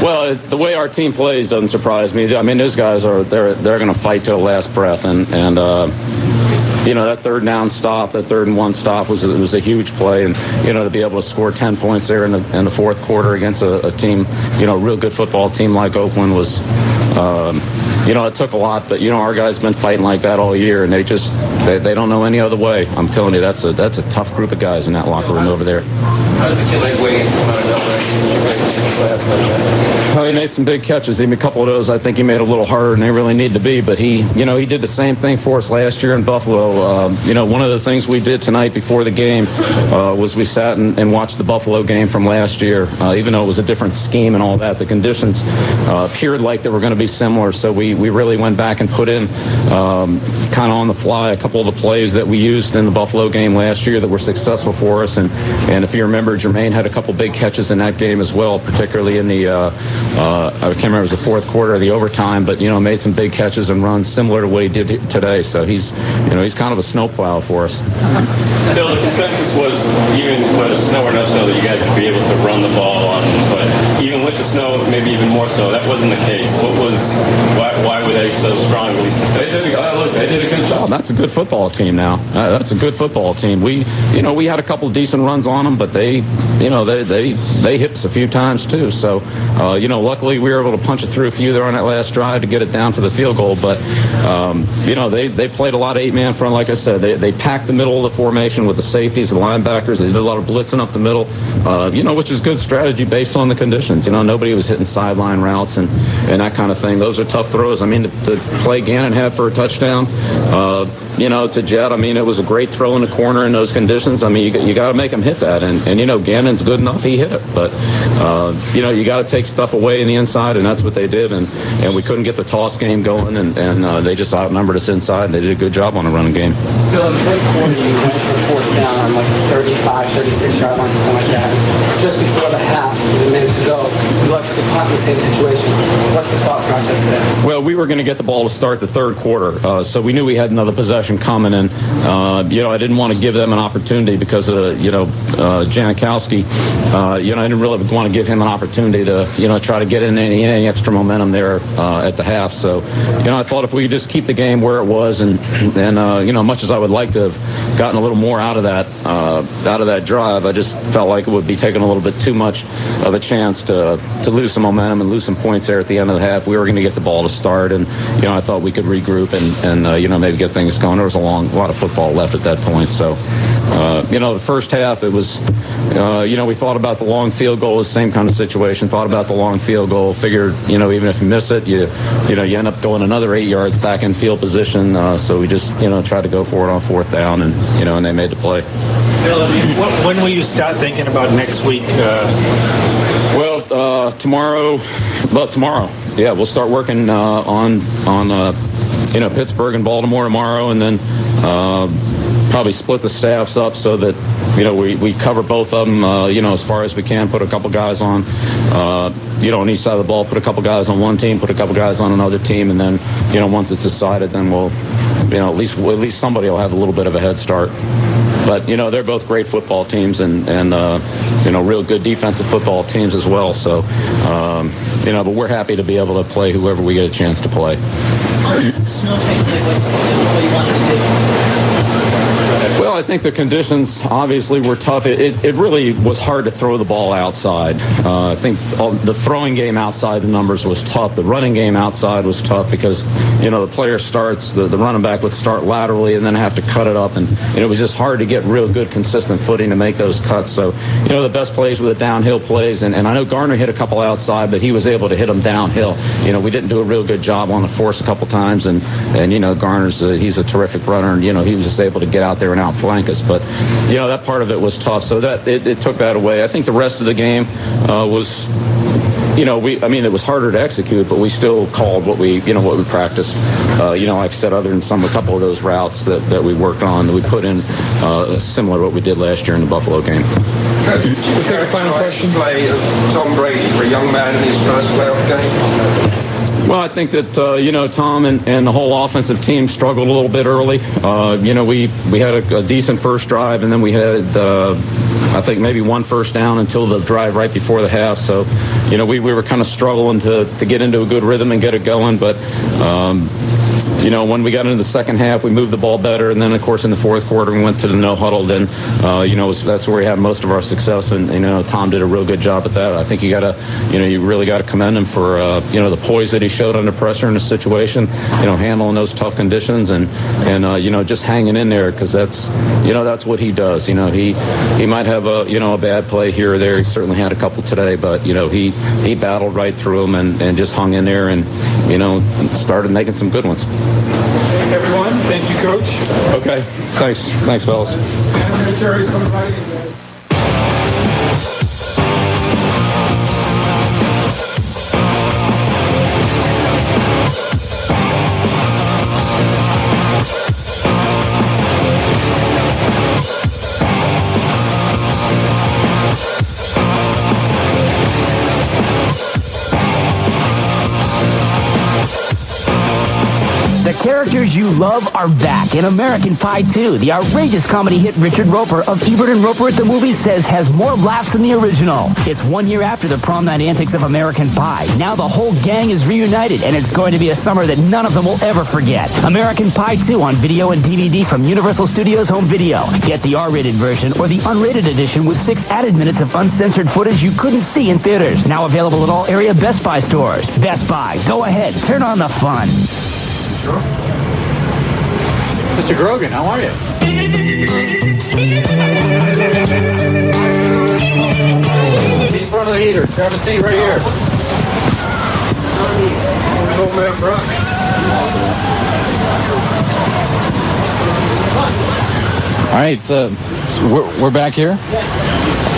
Well, the way our team plays doesn't surprise me. I mean, those guys they're going to fight till the last breath, and that third down stop, that 3rd and 1 stop was a huge play, and to be able to score 10 points there in the fourth quarter against a team, a real good football team like Oakland was. It took a lot, but our guys have been fighting like that all year, and they don't know any other way. I'm telling you, that's a tough group of guys in that locker room over there. How does a kid like Wiggins come out of nowhere? He made some big catches. Even a couple of those, I think he made a little harder than they really need to be. But he did the same thing for us last year in Buffalo. One of the things we did tonight before the game was we sat and watched the Buffalo game from last year. Even though it was a different scheme and all that, the conditions appeared like they were going to be similar. So we really went back and put in kind of on the fly a couple of the plays that we used in the Buffalo game last year that were successful for us. And if you remember, Jermaine had a couple big catches in that game as well, particularly in the I can't remember, it was the fourth quarter of the overtime, but made some big catches and runs similar to what he did today. So he's kind of a snowplow for us. Bill, the consensus was even with the snow or no snow that you guys would be able to run the ball on them, but even with the snow, maybe even more so, that wasn't the case. Why were they so strong? At least they did a good job. That's a good football team now. That's a good football team. We had a couple decent runs on them, but they hit us a few times too. So luckily we were able to punch it through a few there on that last drive to get it down for the field goal. But they played a lot of 8-man front. Like I said, they packed the middle of the formation with the safeties, the linebackers. They did a lot of blitzing up the middle, which is good strategy based on the conditions. Nobody was hitting sideline routes and that kind of thing. Those are tough throws. I mean, to play Gannon had for a touchdown, to Jet, I mean, it was a great throw in the corner in those conditions. I mean, you got to make him hit that. And Gannon's good enough. He hit it. But, you got to take stuff away in the inside, and that's what they did. And we couldn't get the toss game going, and they just outnumbered us inside, and they did a good job on the running game. Bill, in the first quarter, you went for 4th down on like 35, 36-yard line, something like that. Just before the half, with a minute to go, you left the punt in the same situation. What's the thought process there? Well, we were going to get the ball to start the third quarter, so we knew we had another possession coming, and I didn't want to give them an opportunity because of Janikowski. I didn't really want to give him an opportunity to try to get in any extra momentum there at the half. So I thought if we could just keep the game where it was, and much as I would like to have gotten a little more out of that drive, I just felt like it would be taking a little bit too much of a chance to lose some momentum and lose some points there at the end of the half. We were going to get the ball to start, and I thought we could regroup and maybe get things going. There was a lot of football left at that point. So the first half, it was we thought about the long field goal, the same kind of situation. Thought about the long field goal, figured even if you miss it, you end up going another 8 yards back in field position. So we just tried to go for it on 4th down, and they made the play. Bill, when will you start thinking about next week? Tomorrow. Yeah, we'll start working on Pittsburgh and Baltimore tomorrow, and then probably split the staffs up so that we cover both of them as far as we can. Put a couple guys on on each side of the ball, put a couple guys on one team, put a couple guys on another team, and then once it's decided, then we'll at least somebody will have a little bit of a head start. But, you know, they're both great football teams and you know, real good defensive football teams as well. So, you know, but we're happy to be able to play whoever we get a chance to play. Well, I think the conditions obviously were tough. It really was hard to throw the ball outside. I think the throwing game outside the numbers was tough. The running game outside was tough because, you know, the player starts, the running back would start laterally and then have to cut it up. And it was just hard to get real good, consistent footing to make those cuts. So, you know, the best plays were the downhill plays. And I know Garner hit a couple outside, but he was able to hit them downhill. You know, we didn't do a real good job on the force a couple times. And you know, Garner's, he's a terrific runner. And, you know, he was just able to get out there and outflank us. But, you know, that part of it was tough. So that it took that away. I think the rest of the game was, you know, it was harder to execute, but we still called what we practiced. You know, like I said, other than a couple of those routes that we worked on, we put in similar to what we did last year in the Buffalo game. We'll take a final question. Play Tom Brady for a young man in his first playoff game. Well, I think that, you know, Tom and the whole offensive team struggled a little bit early. You know, we had a decent first drive, and then we had, I think, maybe one first down until the drive right before the half. So, you know, we were kind of struggling to get into a good rhythm and get it going. But, you know, when we got into the second half, we moved the ball better. And then, of course, in the fourth quarter, we went to the no huddle. Then, you know, that's where we had most of our success. And, you know, Tom did a real good job at that. I think you really got to commend him for, you know, the poise that he showed under pressure in the situation, you know, handling those tough conditions and you know, just hanging in there, because that's what he does. You know, he might have a bad play here or there. He certainly had a couple today, but, you know, he battled right through them and just hung in there and, you know, started making some good ones. Thanks, everyone. Thank you, Coach. Okay. Thanks, fellas. The characters you love are back in American Pie 2. The outrageous comedy hit Richard Roper of Ebert and Roper at the Movies says has more laughs than the original. It's 1 year after the prom night antics of American Pie. Now the whole gang is reunited, and it's going to be a summer that none of them will ever forget. American Pie 2 on video and DVD from Universal Studios Home Video. Get the R-rated version or the unrated edition with 6 added minutes of uncensored footage you couldn't see in theaters. Now available at all area Best Buy stores. Best Buy, go ahead, turn on the fun. Mr. Grogan, how are you? In front of the heater. Grab a seat right here. Old man Brock. All right, we're back here?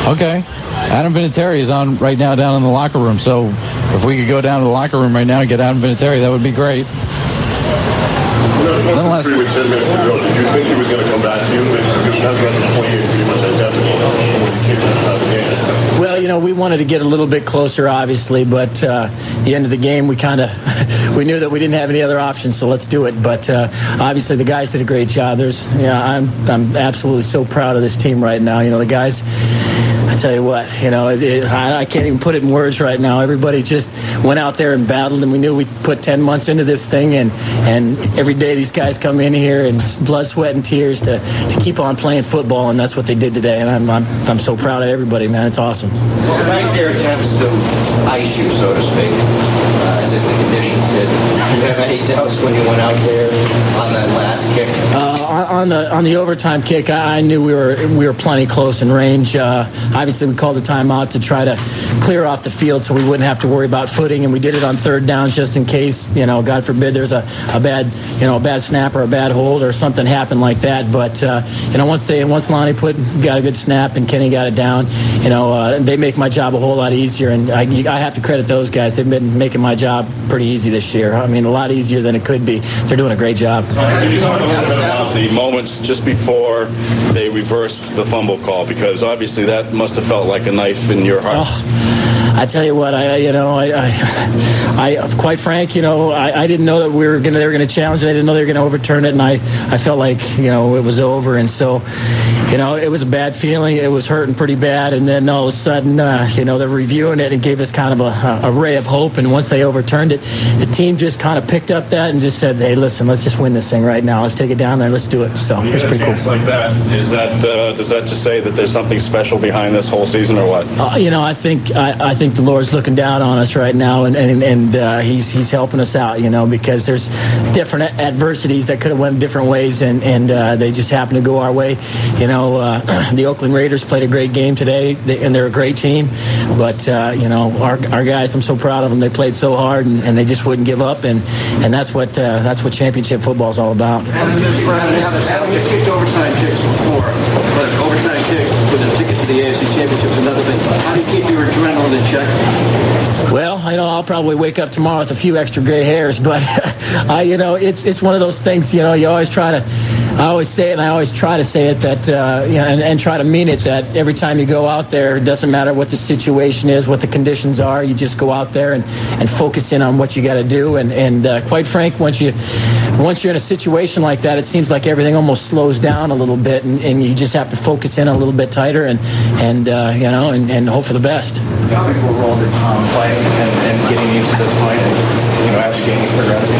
Okay. Adam Vinatieri is on right now down in the locker room, so if we could go down to the locker room right now and get Adam Vinatieri, that would be great. 3 weeks, 10 minutes ago, did you think he was going to come back to you? Because now you're at the point pretty much identical when you came out of the game. Well, you know, we wanted to get a little bit closer, obviously, but at the end of the game, we knew that we didn't have any other options, so let's do it. But obviously, the guys did a great job. I'm absolutely so proud of this team right now. You know, the guys, I tell you what, you know, I can't even put it in words right now. Everybody just went out there and battled, and we knew we put 10 months into this thing, and every day these guys come in here and blood, sweat, and tears to keep on playing football, and that's what they did today. And I'm so proud of everybody, man. It's awesome. Well, back there attempts to ice you, so to speak, as if the conditions did. Did you have any doubts when you went out there on that last kick? On the overtime kick, I knew we were plenty close in range. Obviously, we called the timeout to try to clear off the field so we wouldn't have to worry about footing, and we did it on third down just in case, you know, God forbid there's a bad snap or a bad hold or something happened like that. But you know, once Lonnie got a good snap and Kenny got it down, you know, they make my job a whole lot easier, and I have to credit those guys. They've been making my job pretty easy this year. I mean, a lot easier than it could be. They're doing a great job. Can you talk a little bit about the moments just before they reversed the fumble call? Because obviously that must have felt like a knife in your heart. I tell you what, I quite frank, I didn't know that they were going to challenge it. I didn't know they were going to overturn it, and I felt like, it was over. And so, it was a bad feeling. It was hurting pretty bad. And then all of a sudden, they're reviewing it and gave us kind of a ray of hope. And once they overturned it, the team just kind of picked up that and just said, hey, listen, let's just win this thing right now. Let's take it down there. Let's do it. So it was pretty cool. Like that, does that just say that there's something special behind this whole season, or what? I think the Lord's looking down on us right now, and he's helping us out, because there's different adversities that could have went different ways, and they just happen to go our way. The Oakland Raiders played a great game today, and they're a great team. But our guys, I'm so proud of them. They played so hard, and they just wouldn't give up, and that's what championship football is all about. Adam, you kicked overtime kicks before, but an overtime kick with a ticket to the AFC Championship is another thing. How do you keep your adrenaline in check? Well, I'll probably wake up tomorrow with a few extra gray hairs, but it's one of those things. You always try to. I always say it, and I always try to say it that and try to mean it, that every time you go out there, it doesn't matter what the situation is, what the conditions are. You just go out there and focus in on what you got to do. And quite frank, once you're in a situation like that, it seems like everything almost slows down a little bit, and you just have to focus in a little bit tighter and hope for the best. How big of a role did Tom play and getting you to this point, as the game's progressing?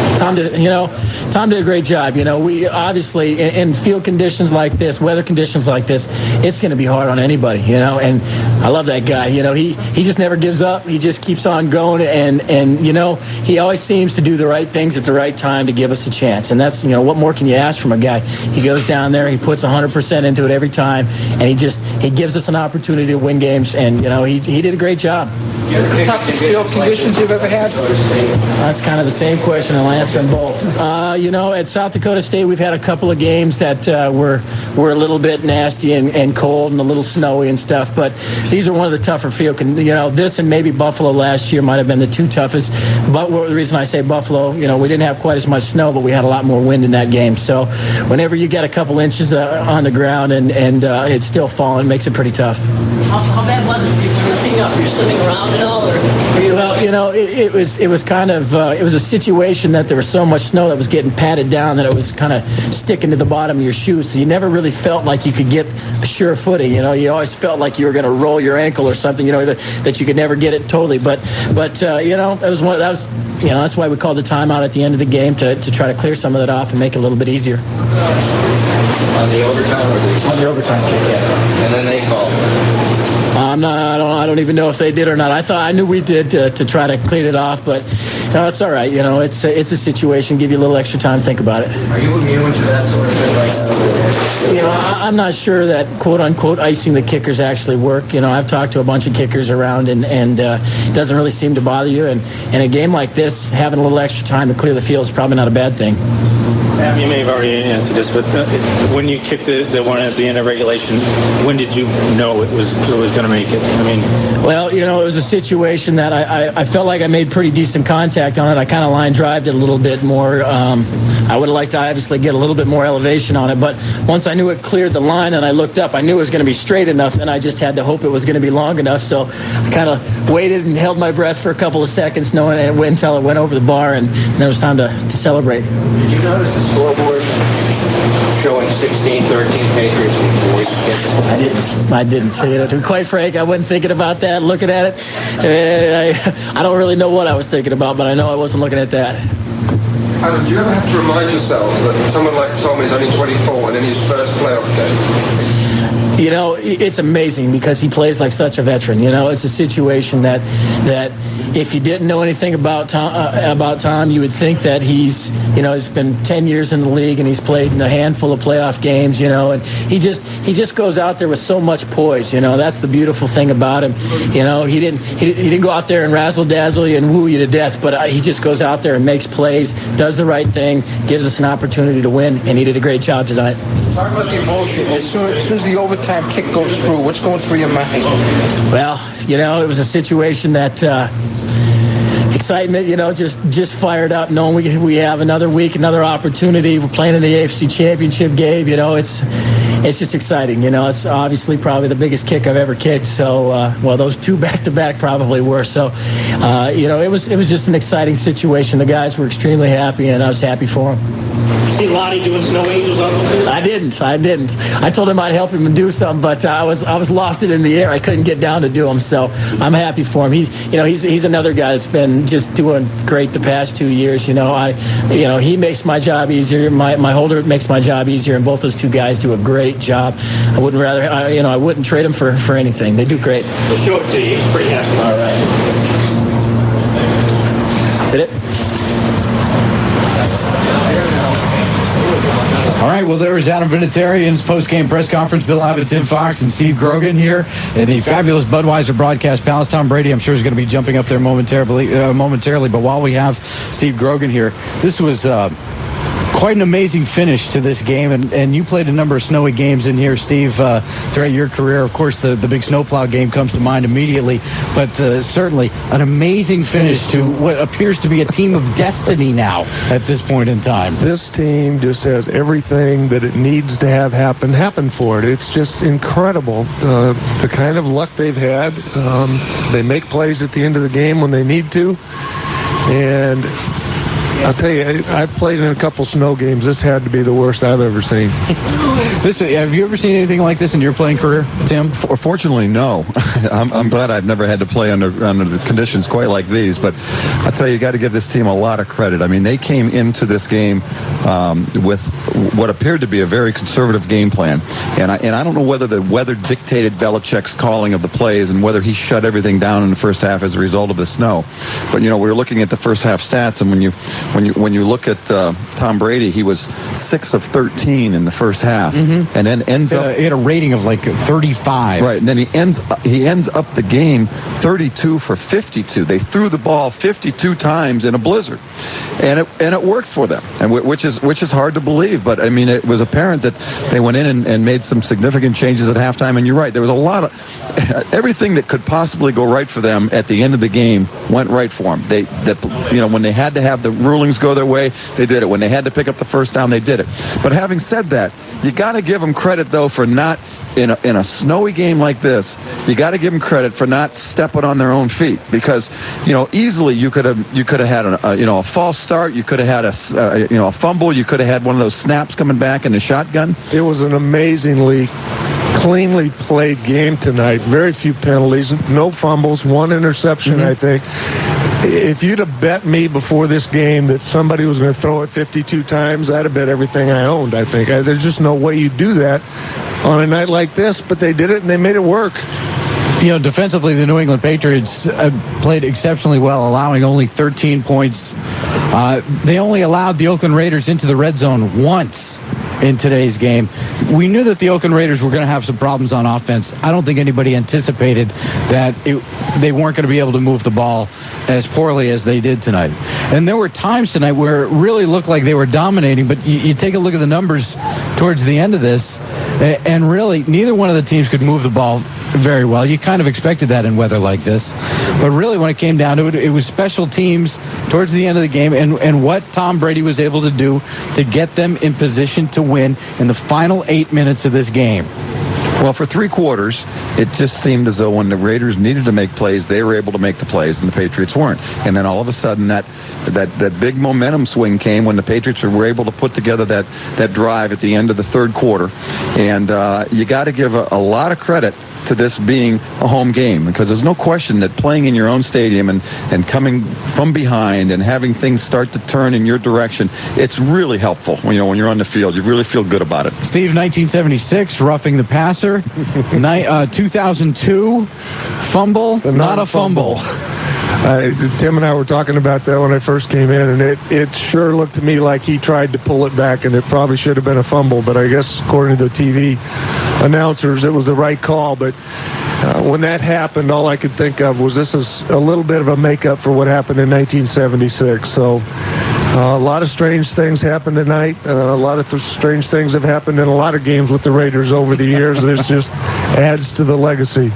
Tom did a great job. We obviously in field conditions like this, weather conditions like this, it's going to be hard on anybody. And I love that guy. He just never gives up. He just keeps on going, and he always seems to do the right things at the right time to give us a chance. And that's what more can you ask from a guy? He goes down there, he puts 100% into it every time, and he gives us an opportunity to win games. And he did a great job. The toughest field conditions you've ever had? That's kind of the same question. I'll answer them both. At South Dakota State, we've had a couple of games that were a little bit nasty and cold and a little snowy and stuff. But these are one of the tougher field. This and maybe Buffalo last year might have been the two toughest. But the reason I say Buffalo, we didn't have quite as much snow, but we had a lot more wind in that game. So whenever you get a couple inches on the ground and it's still falling, it makes it pretty tough. How bad was it for you lifting up? You're slipping around at all? Well, it was kind of it was a situation that there was so much snow that was getting patted down that it was kind of sticking to the bottom of your shoes. So you never really felt like you could get a sure footing. You always felt like you were going to roll your ankle or something. That you could never get it totally. But that's why we called the timeout at the end of the game to try to clear some of that off and make it a little bit easier. On the overtime, on the overtime kick, yeah. And then they called. I don't even know if they did or not. I knew we did to try to clean it off, but it's all right. It's a situation. Give you a little extra time to think about it. Are you immune to that sort of thing? I'm not sure that quote unquote icing the kickers actually work. I've talked to a bunch of kickers around, and it doesn't really seem to bother you. And in a game like this, having a little extra time to clear the field is probably not a bad thing. You may have already answered this, but when you kicked the one at the end of regulation, when did you know it was going to make it? Well, it was a situation that I felt like I made pretty decent contact on it. I kind of line drived it a little bit more. I would have liked to obviously get a little bit more elevation on it, but once I knew it cleared the line and I looked up, I knew it was going to be straight enough, and I just had to hope it was going to be long enough. So I kind of waited and held my breath for a couple of seconds, knowing it went until it went over the bar, and then it was time to celebrate. Did you notice the scoreboard showing 16-13 Patriots before you kicked it? I didn't see it. To be quite frank, I wasn't thinking about that, looking at it. I don't really know what I was thinking about, but I know I wasn't looking at that. Adam, do you ever have to remind yourself that someone like Tom is only 24 and in his first playoff game? It's amazing because he plays like such a veteran. It's a situation that if you didn't know anything about Tom, you would think that he's been 10 years in the league and he's played in a handful of playoff games, and he just goes out there with so much poise. That's the beautiful thing about him. He didn't go out there and razzle dazzle you and woo you to death, but he just goes out there and makes plays, does the right thing, gives us an opportunity to win, and he did a great job tonight. Talk about the emotion. As soon as the overtime kick goes through, what's going through your mind? Well, it was a situation that excitement, just fired up, knowing we have another week, another opportunity. We're playing in the AFC Championship game. it's just exciting. You know, it's obviously probably the biggest kick I've ever kicked. So, well, those two back-to-back probably were. So, you know, it was just an exciting situation. The guys were extremely happy, and I was happy for them. See Lottie doing snow angels on the field? I didn't. I told him I'd help him and do some, but I was lofted in the air. I couldn't get down to do them, so I'm happy for him. He's another guy that's been just doing great the past 2 years. You know, he makes my job easier. My holder makes my job easier, and both those two guys do a great job. I wouldn't trade them for anything. They do great. We'll show it to you. He's pretty happy. All right. Is that it? All right, well, there was Adam Vinatieri's post-game press conference. Bill Abbott, Tim Fox, and Steve Grogan here in the fabulous Budweiser broadcast palace. Tom Brady, I'm sure, is going to be jumping up there momentarily. But while we have Steve Grogan here, this was quite an amazing finish to this game, and you played a number of snowy games in here, Steve, throughout your career. Of course, the big snowplow game comes to mind immediately, but certainly an amazing finish to what appears to be a team of destiny now at this point in time. This team just has everything that it needs to have happen for it. It's just incredible, the kind of luck they've had. They make plays at the end of the game when they need to, and I'll tell you, I've played in a couple snow games. This had to be the worst I've ever seen. Have you ever seen anything like this in your playing career, Tim? Fortunately, no. I'm glad I've never had to play under the conditions quite like these. But I tell you got to give this team a lot of credit. I mean, they came into this game with what appeared to be a very conservative game plan. And I don't know whether the weather dictated Belichick's calling of the plays and whether he shut everything down in the first half as a result of the snow. But, you know, we were looking at the first half stats, and when you look at Tom Brady, he was 6 of 13 in the first half, and then ends up he had a rating of like 35. Right, and then he ends up the game 32 for 52. They threw the ball 52 times in a blizzard, and it worked for them, and which is hard to believe. But I mean, it was apparent that they went in and made some significant changes at halftime. And you're right, there was a lot of everything that could possibly go right for them at the end of the game went right for them. When they had to have the rulings go their way, they did it. When they had to pick up the first down, they did it. But having said that, you got to give them credit, though, for not, in a snowy game like this, you got to give them credit for not stepping on their own feet, because, you know, easily you could have had a false start, you could have had a fumble, you could have had one of those snaps coming back in the shotgun. It was an amazingly cleanly played game tonight. Very few penalties, no fumbles, one interception, I think. If you'd have bet me before this game that somebody was going to throw it 52 times, I'd have bet everything I owned, I think. There's just no way you do that on a night like this, but they did it and they made it work. You know, defensively, the New England Patriots played exceptionally well, allowing only 13 points. They only allowed the Oakland Raiders into the red zone once in today's game. We knew that the Oakland Raiders were going to have some problems on offense. I don't think anybody anticipated that they weren't going to be able to move the ball as poorly as they did tonight. And there were times tonight where it really looked like they were dominating, but you take a look at the numbers towards the end of this, and really neither one of the teams could move the ball very well. You kind of expected that in weather like this. But really, when it came down to it, it was special teams towards the end of the game and what Tom Brady was able to do to get them in position to win in the final 8 minutes of this game. Well, for 3 quarters, it just seemed as though when the Raiders needed to make plays, they were able to make the plays, and the Patriots weren't. And then all of a sudden, that big momentum swing came when the Patriots were able to put together that drive at the end of the third quarter. And you got to give a lot of credit to this being a home game, because there's no question that playing in your own stadium and coming from behind and having things start to turn in your direction, it's really helpful when you're on the field. You really feel good about it. Steve, 1976, roughing the passer. 2002, fumble, not a fumble. Tim and I were talking about that when I first came in, and it sure looked to me like he tried to pull it back, and it probably should have been a fumble, but I guess according to the TV announcers, it was the right call. But when that happened, all I could think of was this is a little bit of a makeup for what happened in 1976. So a lot of strange things happened tonight. A lot of strange things have happened in a lot of games with the Raiders over the years. This just adds to the legacy.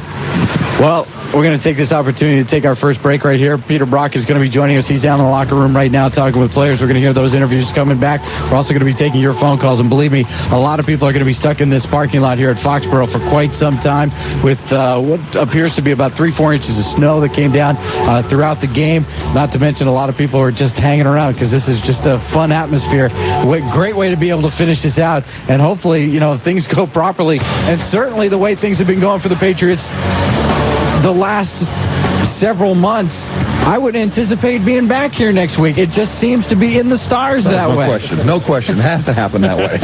Well, we're going to take this opportunity to take our first break right here. Peter Brock is going to be joining us. He's down in the locker room right now talking with players. We're going to hear those interviews coming back. We're also going to be taking your phone calls. And believe me, a lot of people are going to be stuck in this parking lot here at Foxboro for quite some time with what appears to be about 3-4 inches of snow that came down throughout the game. Not to mention a lot of people are just hanging around because this is just a fun atmosphere. Great way to be able to finish this out. And hopefully, if things go properly. And certainly the way things have been going for the Patriots the last several months, I would anticipate being back here next week. It just seems to be in the stars that way. No question. It has to happen that way.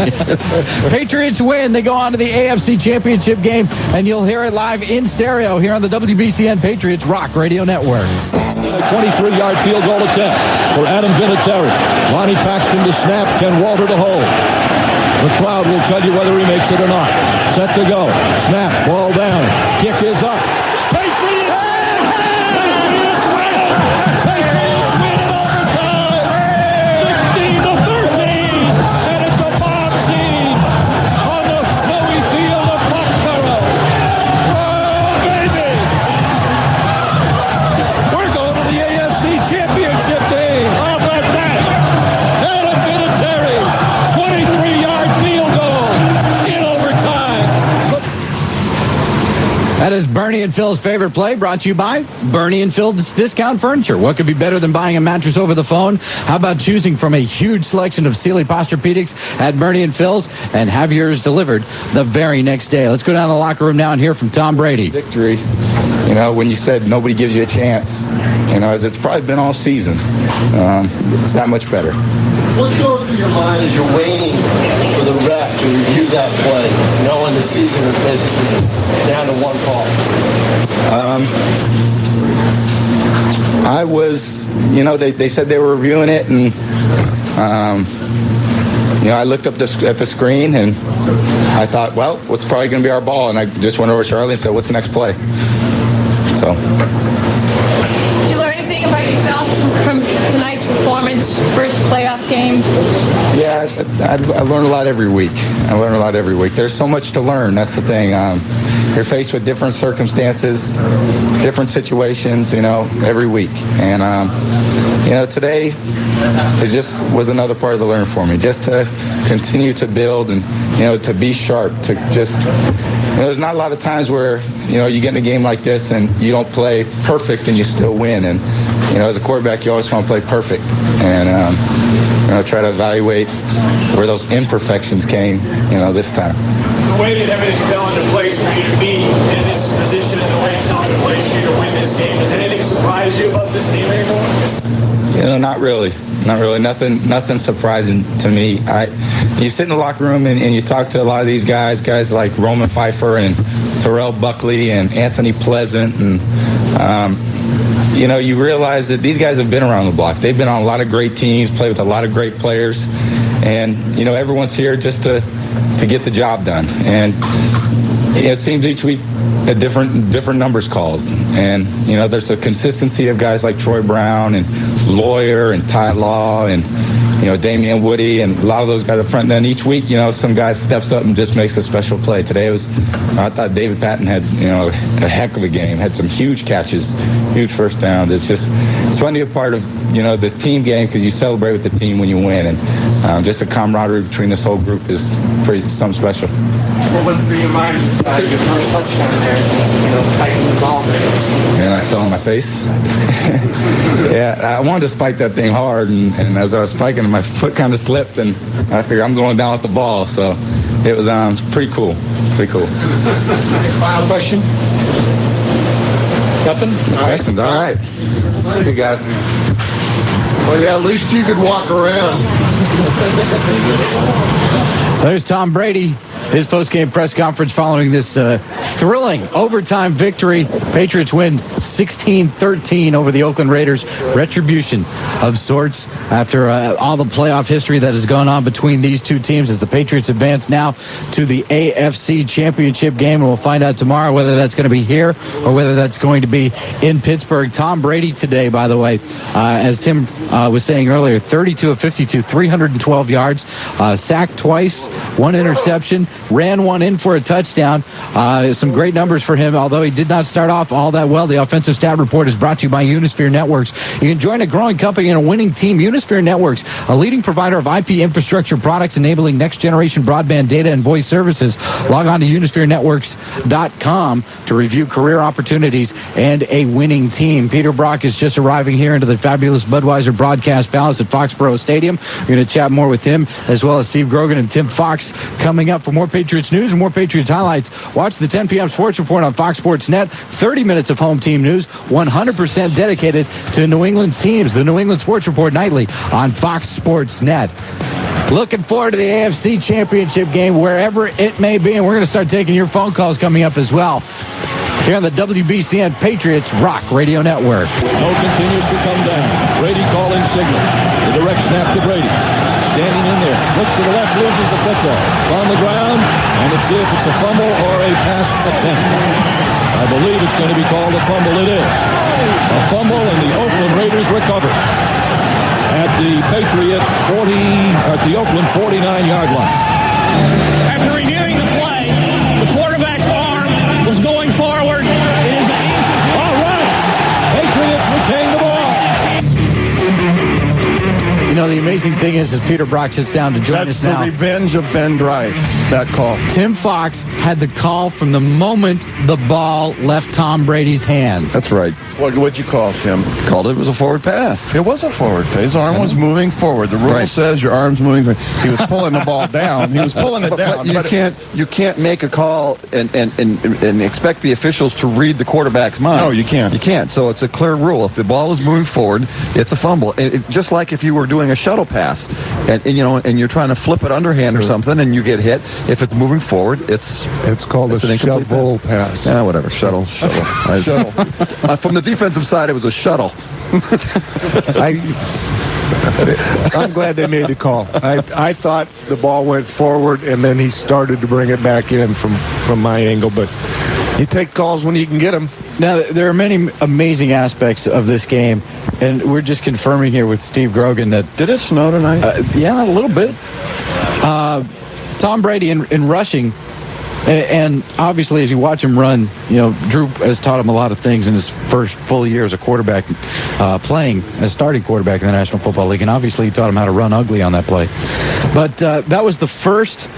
Patriots win. They go on to the AFC Championship game, and you'll hear it live in stereo here on the WBCN Patriots Rock Radio Network. A 23-yard field goal attempt for Adam Vinatieri. Lonnie Paxton to snap. Ken Walter to hold. The crowd will tell you whether he makes it or not. Set to go. Snap. Ball down. Kick is up. That is Bernie and Phil's favorite play, brought to you by Bernie and Phil's Discount Furniture. What could be better than buying a mattress over the phone? How about choosing from a huge selection of Sealy Posturepedics at Bernie and Phil's and have yours delivered the very next day? Let's go down to the locker room now and hear from Tom Brady. Victory, when you said nobody gives you a chance, as it's probably been all season, it's that much better. What's going through your mind as you're waiting for the ref to review that play, knowing the season is basically down to one call? I was, they said they were reviewing it, and, I looked up at the screen, and I thought, well, what's probably going to be our ball? And I just went over to Charlie and said, what's the next play? So. Did you learn anything about yourself from tonight's performance, first playoff game? Yeah, I learn a lot every week. There's so much to learn. That's the thing. You're faced with different circumstances, different situations, every week. And, today it just was another part of the learn for me, just to continue to build and, to be sharp, to just, there's not a lot of times where, you get in a game like this and you don't play perfect and you still win. And, as a quarterback, you always want to play perfect. And, try to evaluate where those imperfections came, this time. The way that everything fell into place for you to be in this position and the way it fell into place for you to win this game, does anything surprise you about this team anymore? Not really. Nothing surprising to me. You sit in the locker room and you talk to a lot of these guys like Roman Pfeiffer and Terrell Buckley and Anthony Pleasant, and you realize that these guys have been around the block. They've been on a lot of great teams, played with a lot of great players, and everyone's here just to get the job done. And it seems each week a different numbers called, and there's a consistency of guys like Troy Brown and Lawyer and Ty Law and Damian Woody and a lot of those guys up front. And then each week, some guy steps up and just makes a special play. Today I thought David Patton had a heck of a game, had some huge catches, huge first downs. It's fun to be a part of the team game because you celebrate with the team when you win, and just the camaraderie between this whole group is something special. What went through your mind your first touchdown there, spiking the ball? And I fell on my face. Yeah, I wanted to spike that thing hard, and as I was spiking, my foot kind of slipped, and I figured I'm going down with the ball. So it was pretty cool. Final question? Nothing? Questions? All right. See you guys. Well, yeah, at least you could walk around. There's Tom Brady. His post-game press conference following this thrilling overtime victory. Patriots win 16-13 over the Oakland Raiders. Retribution of sorts after all the playoff history that has gone on between these two teams as the Patriots advance now to the AFC Championship game. And we'll find out tomorrow whether that's going to be here or whether that's going to be in Pittsburgh. Tom Brady today, by the way, as Tim was saying earlier, 32 of 52, 312 yards, sacked twice, one interception, ran one in for a touchdown. Some great numbers for him, although he did not start off Kickoff, all that well. The Offensive Stat Report is brought to you by Unisphere Networks. You can join a growing company and a winning team. Unisphere Networks, a leading provider of IP infrastructure products enabling next-generation broadband data and voice services. Log on to unispherenetworks.com to review career opportunities and a winning team. Peter Brock is just arriving here into the fabulous Budweiser Broadcast Palace at Foxboro Stadium. We're going to chat more with him, as well as Steve Grogan and Tim Fox coming up. For more Patriots news and more Patriots highlights, watch the 10 p.m. Sports Report on Fox Sports Net. 30 minutes of home team news, 100% dedicated to New England's teams. The New England Sports Report nightly on Fox Sports Net. Looking forward to the AFC Championship game, wherever it may be, and we're going to start taking your phone calls coming up as well here on the WBCN Patriots Rock Radio Network. Snow continues to come down. Brady calling signal. The direct snap to Brady. Standing in there. Looks to the left, loses the football. On the ground, and let's see if it's a fumble or a pass attempt. I believe it's going to be called a fumble. It is. A fumble, and the Oakland Raiders recover at the Patriot 40, at the Oakland 49-yard line. After reviewing the play, the quarterback's arm was going forward. It is all right. Patriots retain the ball. You know, the amazing thing is, as Peter Brock sits down to join us now. That's the revenge of Ben Drive, that call. Tim Fox had the call from the moment the ball left Tom Brady's hands. That's right. What'd you call, Tim? Called it was a forward pass. It was a forward pass. His arm was moving forward. The rule says your arm's moving. He was pulling the ball down. He was pulling it down. But you can't make a call and expect the officials to read the quarterback's mind. No, you can't. You can't. So it's a clear rule. If the ball is moving forward, it's a fumble. Just like if you were doing a shuttle pass, and you're trying to flip it underhand or something, and you get hit. If it's moving forward, it's called a shovel pass. Yeah, whatever. Shuttle. Shuttle. From the defensive side, it was a shuttle. I'm glad they made the call. I thought the ball went forward, and then he started to bring it back in from my angle. But you take calls when you can get them. Now, there are many amazing aspects of this game, and we're just confirming here with Steve Grogan that... Did it snow tonight? Yeah, a little bit. Tom Brady in rushing, and obviously as you watch him run, Drew has taught him a lot of things in his first full year as a quarterback, playing as starting quarterback in the National Football League, and obviously he taught him how to run ugly on that play. But that was the first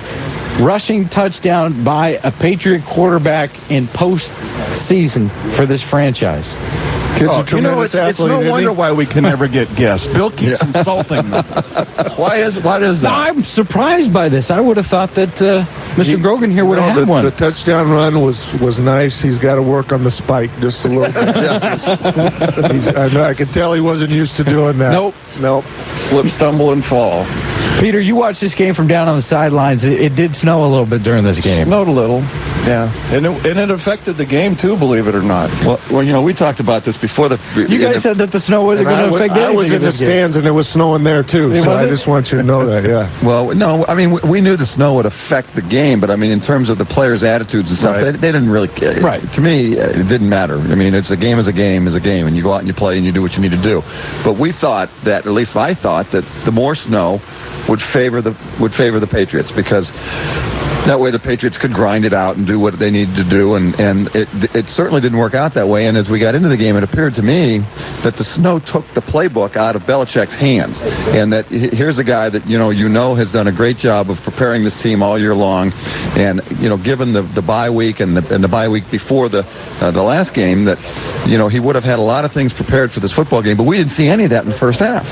rushing touchdown by a Patriot quarterback in postseason for this franchise. It's no wonder why we can never get guests. Bill keeps insulting them. Why is that? I'm surprised by this. I would have thought that Mr. Grogan here would have had one. The touchdown run was nice. He's got to work on the spike just a little bit. I could tell he wasn't used to doing that. Nope. Slip, stumble, and fall. Peter, you watched this game from down on the sidelines. It did snow a little bit during this game. Snowed a little, yeah. And it affected the game, too, believe it or not. Well, we talked about this before. You guys said that the snow wasn't going to affect anything. I was in the stands, and it was snowing there, too. So I just want you to know that, yeah. Well, no, I mean, we knew the snow would affect the game, but, I mean, in terms of the players' attitudes and stuff, they didn't really care. Right. To me, it didn't matter. I mean, it's a game is a game, and you go out and you play and you do what you need to do. But we thought that, at least I thought, that the more snow would favor the Patriots, because that way the Patriots could grind it out and do what they needed to do, and it certainly didn't work out that way. And as we got into the game, it appeared to me that the snow took the playbook out of Belichick's hands, and that here's a guy that has done a great job of preparing this team all year long, and given the bye week and the bye week before the last game, that he would have had a lot of things prepared for this football game, but we didn't see any of that in the first half.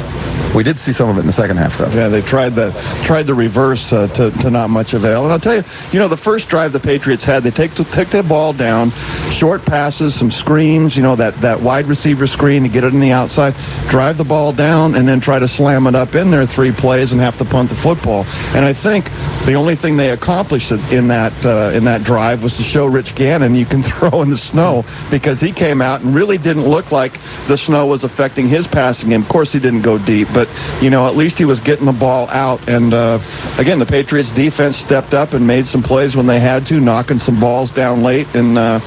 We did see some of it in the second half, though. Yeah, they tried the reverse to not much avail. And I'll tell you, the first drive the Patriots had, they take the ball down, short passes, some screens, that wide receiver screen to get it in the outside, drive the ball down, and then try to slam it up in there 3 plays and have to punt the football. And I think the only thing they accomplished in that drive was to show Rich Gannon you can throw in the snow, because he came out and really didn't look like the snow was affecting his passing game. Of course, he didn't go deep, but at least he was getting the ball out. And again, the Patriots defense stepped up and made some plays when they had to, knocking some balls down late. And I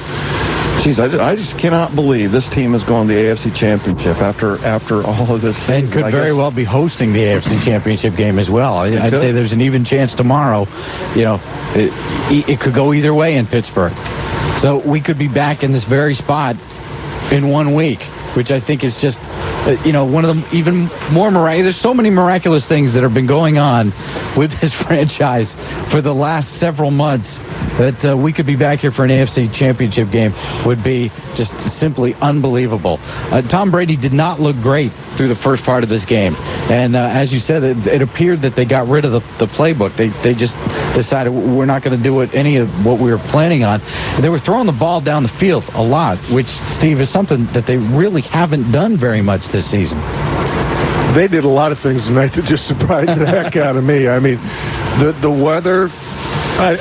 just cannot believe this team is going to the AFC Championship after all of this season. And could very well be hosting the AFC Championship game as well. I'd say there's an even chance tomorrow. It could go either way in Pittsburgh. So we could be back in this very spot in 1 week, which I think is just, one of the even more miraculous. There's so many miraculous things that have been going on with this franchise for the last several months that we could be back here for an AFC championship game would be just simply unbelievable. Tom Brady did not look great through the first part of this game. And as you said, it appeared that they got rid of the playbook. They just decided we're not going to do any of what we were planning on. They were throwing the ball down the field a lot, which, Steve, is something that they really haven't done very much this season. They did a lot of things tonight that just surprised the heck out of me. I mean, the weather,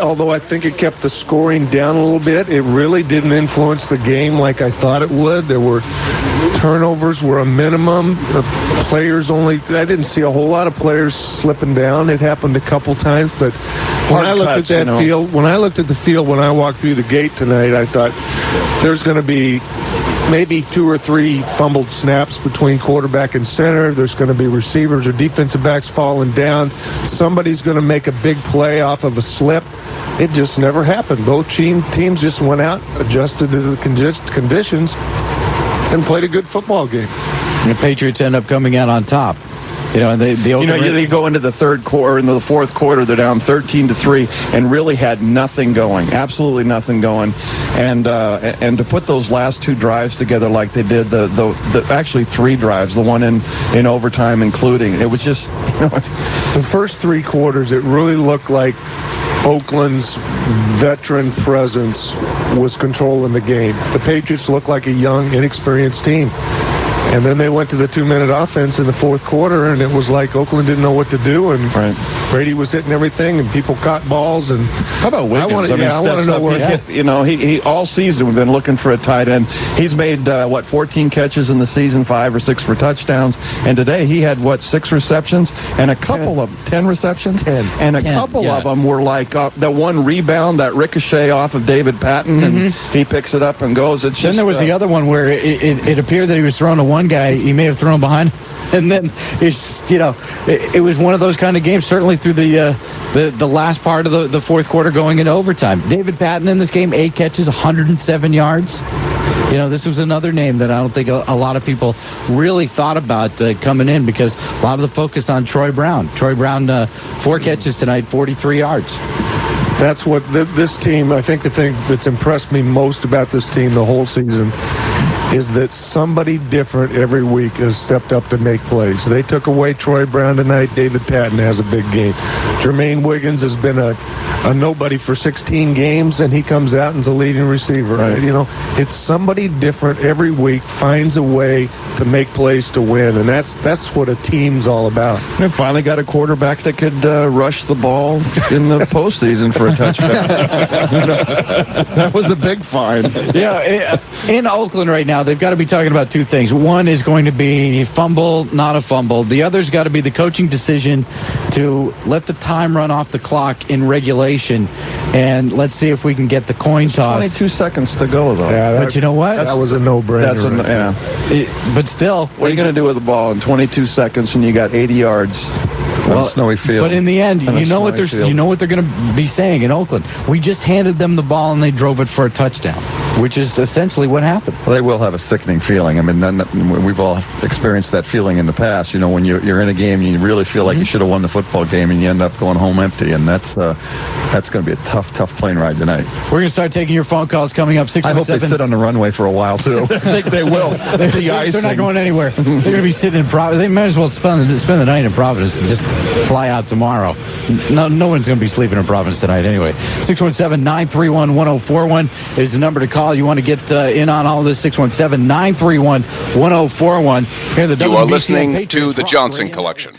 although I think it kept the scoring down a little bit, it really didn't influence the game like I thought it would. There were turnovers were a minimum. The players I didn't see a whole lot of players slipping down. It happened a couple times, but when I looked at that field, when I looked at the field when I walked through the gate tonight, I thought there's going to be maybe 2 or 3 fumbled snaps between quarterback and center. There's going to be receivers or defensive backs falling down. Somebody's going to make a big play off of a slip. It just never happened. Both teams just went out, adjusted to the conditions, and played a good football game. And the Patriots end up coming out on top. And they go into the third quarter, into the fourth quarter, they're down 13-3, and really had nothing going, absolutely nothing going. And to put those last 2 drives together like they did, the actually 3 drives, the one in overtime including, it was just, the first 3 quarters, it really looked like Oakland's veteran presence was controlling the game. The Patriots looked like a young, inexperienced team. And then they went to the 2-minute offense in the fourth quarter, and it was like Oakland didn't know what to do, and Brady was hitting everything, and people caught balls. And how about Wiggins? I want to know where he all season we've been looking for a tight end. He's made 14 catches in the season, 5 or 6 for touchdowns, and today he had 6 receptions and a couple of 10 receptions, and a couple of them were like the one rebound, that ricochet off of David Patton, and he picks it up and goes. Then there was the other one where it appeared that he was throwing to one guy, he may have thrown behind, and then it was one of those kind of games, certainly through the last part of the fourth quarter going into overtime. David Patton in this game, 8 catches, 107 yards. This was another name that I don't think a lot of people really thought about coming in, because a lot of the focus on Troy Brown. 4 catches tonight, 43 yards. That's what this team, I think the thing that's impressed me most about this team the whole season is that somebody different every week has stepped up to make plays. They took away Troy Brown tonight. David Patton has a big game. Jermaine Wiggins has been a nobody for 16 games, and he comes out and is a leading receiver. Right. It's somebody different every week, finds a way to make plays to win, and that's what a team's all about. They finally got a quarterback that could rush the ball in the postseason for a touchdown. That was a big find. In Oakland right now, they've got to be talking about 2 things. One is going to be fumble, not a fumble. The other's got to be the coaching decision to let the time run off the clock in regulation, and let's see if we can get the coin toss. 22 seconds to go, though. Yeah, but you know what? That was a no-brainer. But still, what are you going to do with the ball in 22 seconds when you got 80 yards? Well, snowy field. But in the end, you know what they're going to be saying in Oakland. We just handed them the ball and they drove it for a touchdown, which is essentially what happened. Well, they will have a sickening feeling. I mean, we've all experienced that feeling in the past. When you're in a game and you really feel like you should have won the football game, and you end up going home empty, and that's going to be a tough plane ride tonight. We're going to start taking your phone calls coming up. 617. I hope they sit on the runway for a while too. I think they will. They're not going anywhere. They're going to be sitting in Providence. They might as well spend the night in Providence and just fly out tomorrow. No one's going to be sleeping in Providence tonight anyway. 617-931-1041 is the number to call. You want to get in on all this, 617-931-1041. You are listening to the Johnson Collection.